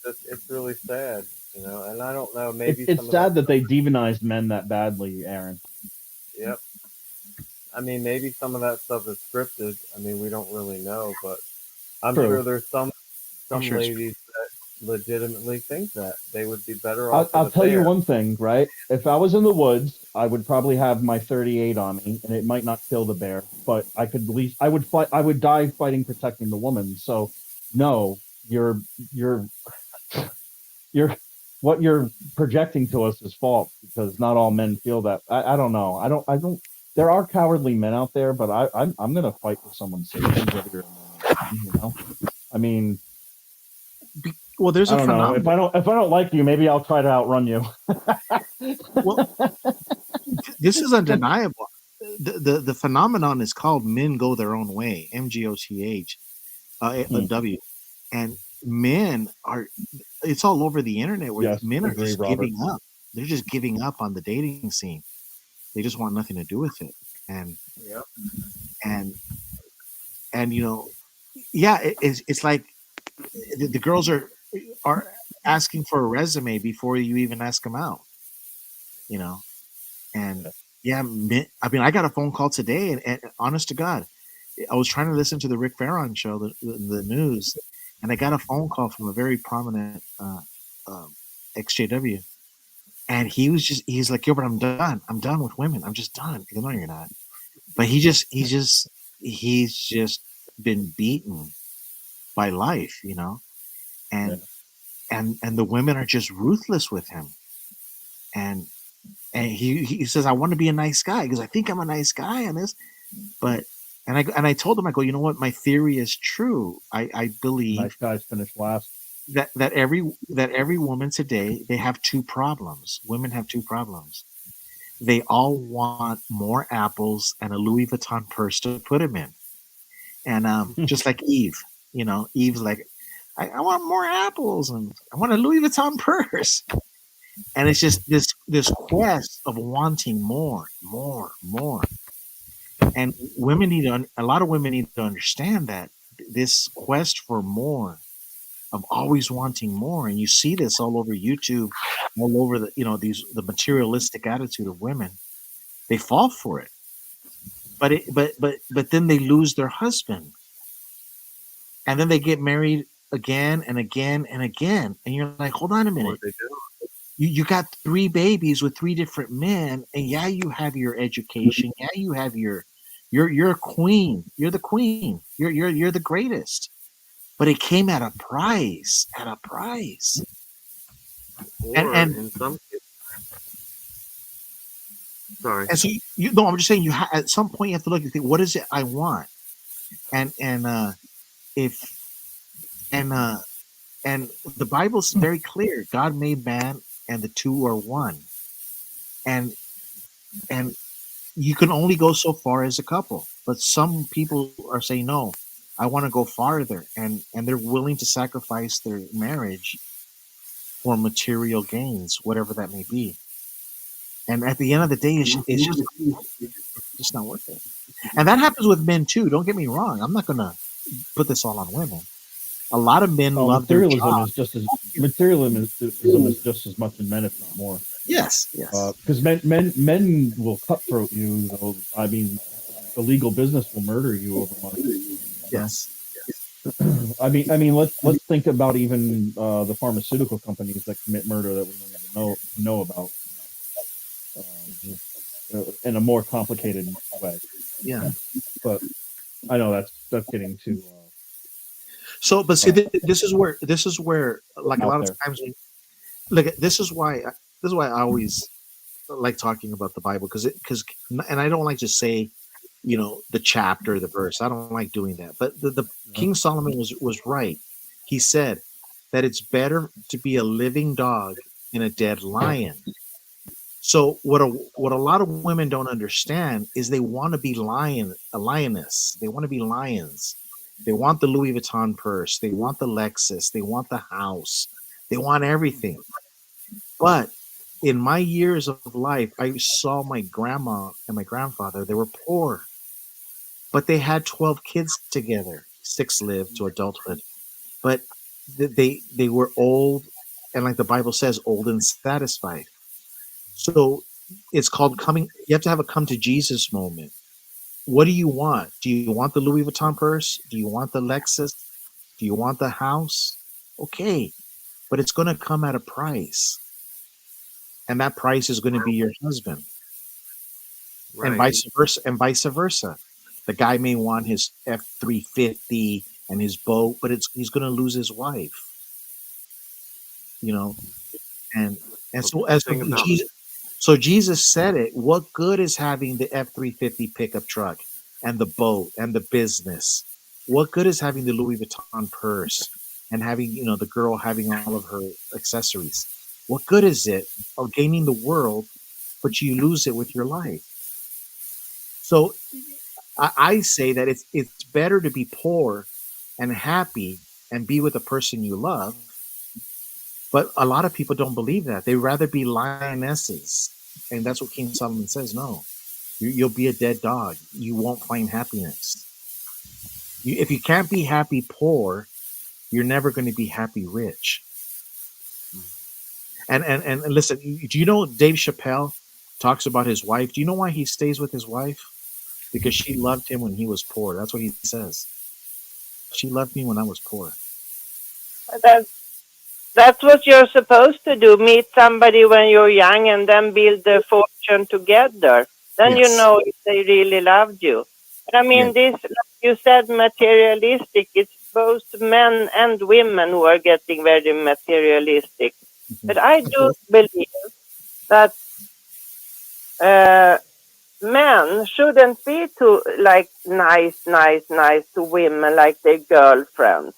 S: It's really sad, you know. And I don't know, maybe
C: It's
S: some of that
C: sad that
S: stuff.
C: they demonized men that badly, Aaron.
S: Yep. I mean, maybe some of that stuff is scripted. I mean, we don't really know, but I'm
C: True.
S: sure there's some
D: sure it's
S: ladies that legitimately think that they would be better
C: I'll,
S: off
C: I'll
S: with a
C: tell you
S: bear.
C: one thing, right? If I was in the woods, I would probably have my 38 on me, and it might not kill the bear, but I could at least I would fight. I would die fighting protecting the woman. So, no, you're what you're projecting to us is false because not all men feel that. I don't know. I don't. There are cowardly men out there, but I'm gonna fight for someone's safety, whether you're a man or a woman, you know. I mean,
D: Well, there's
C: I
D: a
C: don't know.
D: phenomenon.
C: If I don't like you, maybe I'll try to outrun you.
D: Well, this is undeniable. The phenomenon is called men go their own way. MGOTH, W, and men are. It's all over the internet where
C: Yes,
D: men are
C: agree,
D: just
C: Robert.
D: giving up. They're just giving up on the dating scene. They just want nothing to do with it. And
S: Yep.
D: and you know, yeah, it's like the girls are asking for a resume before you even ask them out. You know, and yeah, I mean, I got a phone call today, and honest to God, I was trying to listen to the Rick Farron show, the news, and I got a phone call from a very prominent XJW, and he's like, "Yo, but I'm done. I'm done with women. I'm just done." I go, "No, you're not." But he's just been beaten by life, you know, and the women are just ruthless with him, and he says, "I want to be a nice guy because I think I'm a nice guy on this." But and I told him, I go, you know what, my theory is true. I believe
C: Nice guys finish last.
D: that every woman today, they have two problems. Women have two problems. They all want more apples and a Louis Vuitton purse to put them in. And just like Eve, you know, Eve's like, I want more apples and I want a Louis Vuitton purse. And it's just this quest of wanting more. And a lot of women need to understand that this quest for more, of always wanting more, and you see this all over YouTube, all over the materialistic attitude of women. They fall for it, but then they lose their husband, and then they get married again and again and again, and you're like, hold on a minute.
S: What they do.
D: You got 3 babies with 3 different men, and yeah, you have your education, yeah, you have your You're a queen. You're the queen. You're the greatest. But it came at a price. At a price.
S: Or
D: And
S: in some cases, sorry.
D: and so you know, I'm just saying, at some point you have to look and think, what is it I want? And if and and the Bible's very clear. God made man, and the two are one. And and you can only go so far as a couple. But some people are saying, no, I want to go farther, and they're willing to sacrifice their marriage for material gains, whatever that may be. And at the end of the day, it's just not worth it. And that happens with men too. Don't get me wrong. I'm not going to put this all on women. A lot of men love their job.
C: Materialism is just as much in men, if not more.
D: Yes.
C: Because men will cutthroat you. I mean, the legal business will murder you over money.
D: Yes.
C: I mean, let's think about even the pharmaceutical companies that commit murder that we don't even know about in a more complicated way.
D: Yeah.
C: But I know that's getting too.
D: So, but see, this is where, like a lot of times, look, this is why I always like talking about the Bible, because and I don't like to say, the chapter, the verse. I don't like doing that. But the King Solomon was right. He said that it's better to be a living dog than a dead lion. So what a lot of women don't understand is they want to be a lioness. They want to be lions. They want the Louis Vuitton purse. They want the Lexus. They want the house. They want everything. But in my years of life, I saw my grandma and my grandfather. They were poor, but they had 12 kids together. 6 lived to adulthood. But they were old, and like the Bible says, old and satisfied. So it's called coming. You have to have a come to Jesus moment. What do you want? Do you want the Louis Vuitton purse? Do you want the Lexus? Do you want the house? Okay, but it's going to come at a price, and that price is going to be your husband,
S: Right.
D: and vice versa. The guy may want his F-350 and his boat, but he's going to lose his wife. And so Jesus said it. What good is having the F-350 pickup truck and the boat and the business? What good is having the Louis Vuitton purse and having, the girl having all of her accessories? What good is it of gaining the world, but you lose it with your life? So I say that it's better to be poor and happy and be with the person you love. But a lot of people don't believe that. They rather be lionesses. And that's what King Solomon says. No, you'll be a dead dog. You won't find happiness. If you can't be happy poor, you're never going to be happy rich. And listen, do you know Dave Chappelle talks about his wife? Do you know why he stays with his wife? Because she loved him when he was poor. That's what he says. She loved me when I was poor.
R: That's what you're supposed to do. Meet somebody when you're young and then build a fortune together. Then you know if they really loved you. But I mean, this, like you said, materialistic. It's both men and women who are getting very materialistic. But I do believe that men shouldn't be too nice to women like their girlfriends.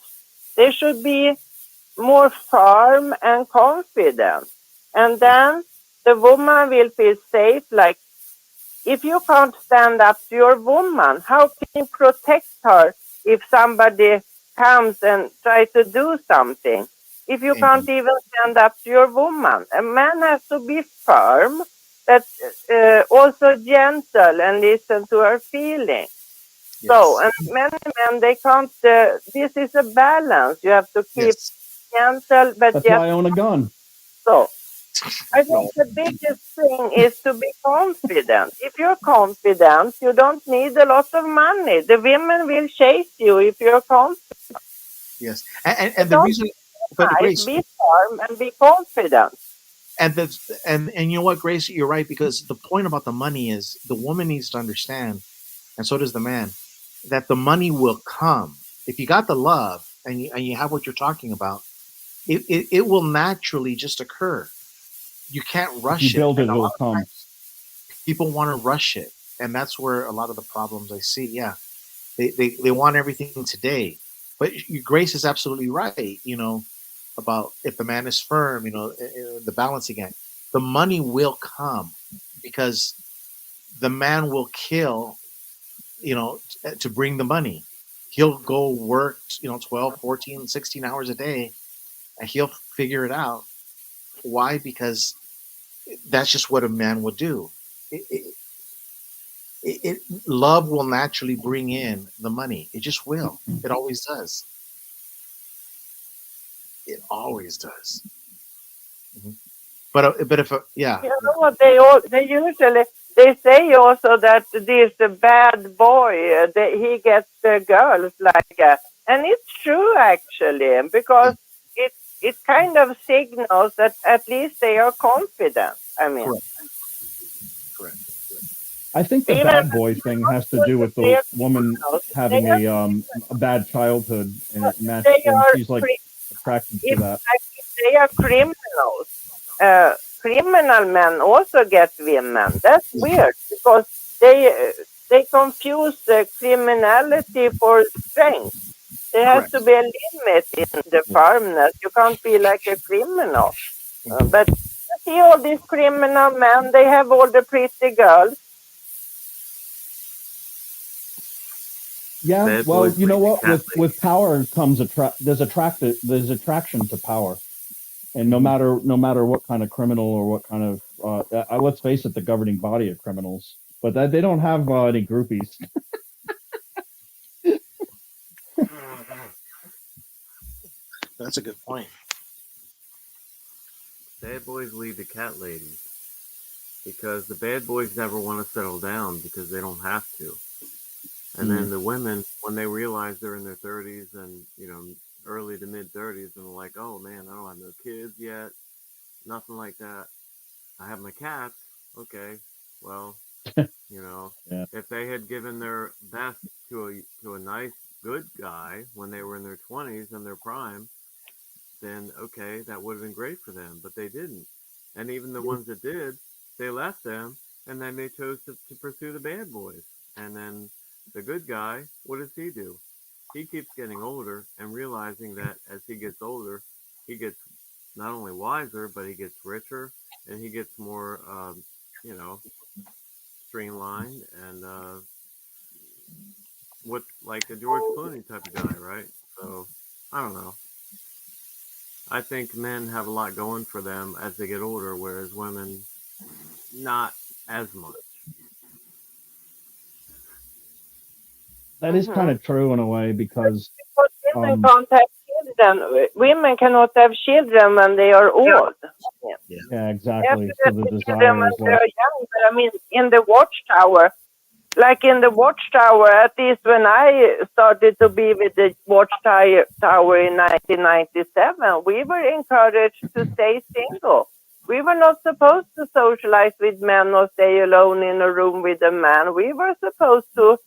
R: They should be more firm and confident. And then the woman will feel safe. Like, if you can't stand up to your woman, how can you protect her if somebody comes and tries to do something? If you can't even stand up to your woman, a man has to be firm, but also gentle and listen to her feelings. Yes. So, and many men, they can't, this is a balance. You have to keep gentle, but
C: that's why I own a gun.
R: So, I think the biggest thing is to be confident. If you're confident, you don't need a lot of money. The women will chase you if you're confident.
D: Yes, and the reason, but Grace,
R: be firm and be confident.
D: And you know what, Grace, you're right, because the point about the money is the woman needs to understand and so does the man, that the money will come. If you got the love and you have what you're talking about, it will naturally just occur. You can't
C: If you
D: rush it.
C: build it,
D: And a
C: it'll
D: lot of
C: come.
D: times people want to rush it. And that's where a lot of the problems I see. Yeah. They want everything today. But Grace is absolutely right, about if the man is firm, the balancing act. The money will come because the man will kill, to bring the money. He'll go work, 12, 14, 16 hours a day, and he'll figure it out. Why? Because that's just what a man would do. Love will naturally bring in the money. It just will. It always does. It always does. Mhm. But if yeah,
R: You know what they usually they say also that this bad boy he gets the girls and it's true actually because it kind of signals that at least they are confident. I mean,
D: correct.
C: I think the
R: even
C: bad boy thing has to do with the
R: they're
C: woman
R: criminals,
C: having a bad childhood and
R: they
C: and
R: are
C: she's like attracted to
R: it's
C: that.
R: like if they are criminals. Criminal men also get women. That's weird because they confuse criminality for strength. There has
D: Correct.
R: to be a limit in the firmness. You can't be like a criminal. But you see all these criminal men, they have all the pretty girls.
C: Yeah,
S: Bad
C: well,
S: boys
C: you know
S: lead to
C: what?
S: cat
C: With power comes there's attraction to power, and no matter what kind of criminal or what kind of let's face it, the governing body of criminals, but that they don't have any groupies.
D: That's a good point.
S: Bad boys lead to cat ladies because the bad boys never want to settle down because they don't have to. And then the women, when they realize they're in their 30s and, early to mid 30s, and they're like, oh man, I don't have no kids yet, nothing like that. I have my cats. Okay, well,
C: Yeah.
S: if they had given their best to a nice, good guy when they were in their 20s and their prime, then okay, that would have been great for them, but they didn't. And even the ones that did, they left them, and then they chose to pursue the bad boys. And then the good guy, what does he do? He keeps getting older and realizing that as he gets older, he gets not only wiser, but he gets richer and he gets more, streamlined and what like a George Clooney type of guy, right? So I don't know. I think men have a lot going for them as they get older, whereas women not as much.
C: That is kind of true in a way because
R: Because women can't have children. Women cannot have children when they are old.
C: yeah, exactly. So the
R: Children
C: desire
R: when
C: is
R: they are
C: like
R: young. But I mean, in the Watchtower, like in the Watchtower, at least when I started to be with the Watchtower in 1997, we were encouraged to stay single. We were not supposed to socialize with men or stay alone in a room with a man. We were supposed to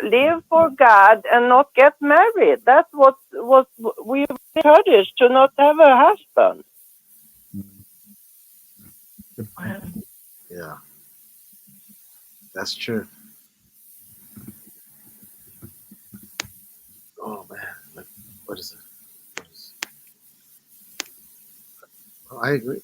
R: live for God and not get married. That's what we were encouraged to not have a husband.
D: Yeah, that's true. Oh man, what is it? Oh, I agree.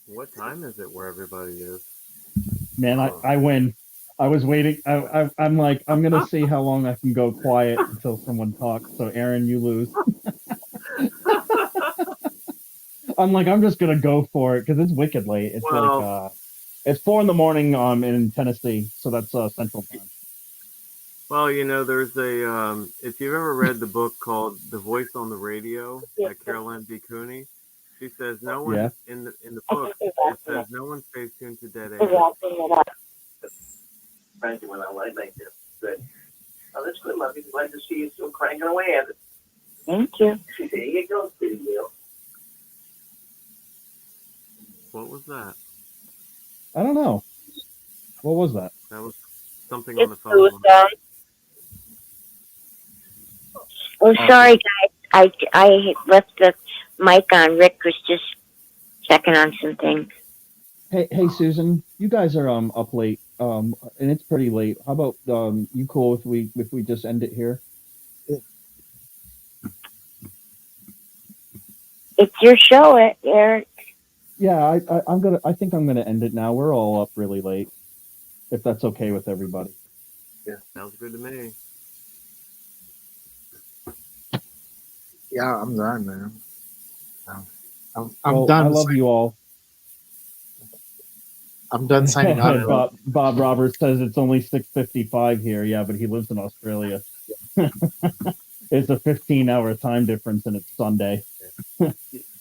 S: What time is it where everybody is?
C: man, I win. I was waiting. I'm like, I'm gonna see how long I can go quiet until someone talks. So Aaron, you lose. I'm like, I'm just gonna go for it because it's wicked late. It's
S: Well,
C: it's 4 a.m. In Tennessee, so that's Central Time.
S: well, there's a if you've ever read the book called The Voice on the Radio by Carolyn B. Cooney, she says no one
C: Yeah.
S: in the book it says no one stays tuned to dead ends.
N: Thank you when I like that. Good. Oh, that's good, Muffy. Glad to see you still cranking away at it.
H: Thank you.
N: There you go, pretty deal.
S: What was that?
C: I don't know. What was that?
S: That was something on
H: It's
S: the phone.
H: Susan. Oh, sorry, guys. I left the mic on. Rick was just checking on some things.
C: Hey, Susan, you guys are up late, and it's pretty late. How about you cool if we just end it here?
H: It's your show, Eric.
C: Yeah, I think I'm gonna end it now. We're all up really late, if that's okay with everybody.
S: Yeah, sounds good to me.
D: Yeah, I'm done, man. I'm
C: Well,
D: done.
C: I love you all.
D: I'm done signing out.
C: Bob Roberts says it's only 6:55 here. Yeah, but he lives in Australia. It's a 15-hour time difference, and it's Sunday.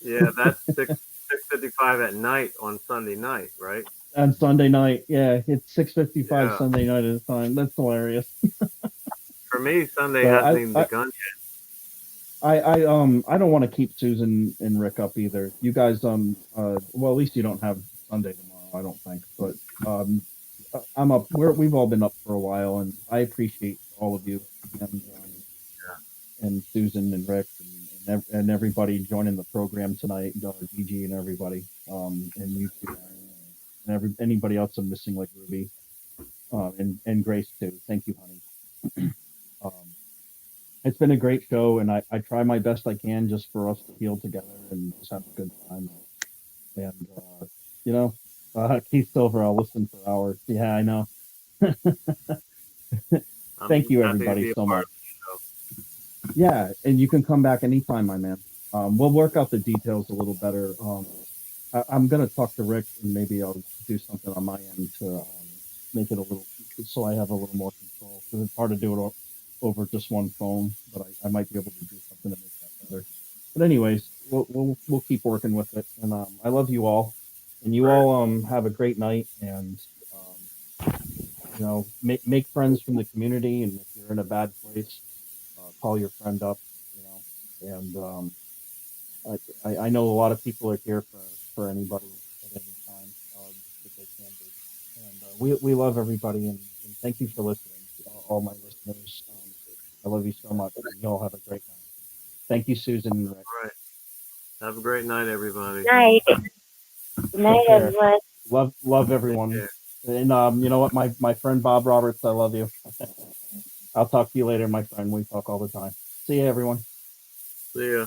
S: Yeah, that's 6:55 at night on Sunday night, right?
C: On Sunday night, yeah, it's 6:55
S: Yeah.
C: Sunday night at a time. That's hilarious.
S: For me, Sunday
C: So
S: hasn't even begun yet.
C: I don't want to keep Susan and Rick up either. You guys well, at least you don't have Sunday tomorrow, I don't think. But I'm up. We've all been up for a while, and I appreciate all of you and Susan and Rick and everybody joining the program tonight. Gigi and everybody, and you too, and anybody else I'm missing, like Ruby, and Grace too. Thank you, honey. It's been a great show, and I try my best I can just for us to heal together and just have a good time. And you know, Keith Silver, I'll listen for hours. Yeah, I know. Thank you, everybody, so much. Yeah, and you can come back anytime, my man. We'll work out the details a little better. I'm gonna talk to Rick, and maybe I'll do something on my end to make it a little, so I have a little more control. Because it's hard to do it over just one phone, but I might be able to do something to make that better. But anyways, we'll keep working with it, and I love you all, and you all have a great night, and you know, make friends from the community, and if you're in a bad place, call your friend up, you know, and I know a lot of people are here for anybody at any time that they can be, and we love everybody, and thank you for listening, all my listeners. I love you so much. You all have a great night. Thank you, Susan and Rick.
S: All right. Have a great night, everybody.
H: Night. Good night,
C: Take care.
H: everyone.
C: Love everyone. And you know what, my friend Bob Roberts, I love you. I'll talk to you later, my friend. We talk all the time. See you, everyone.
S: See ya.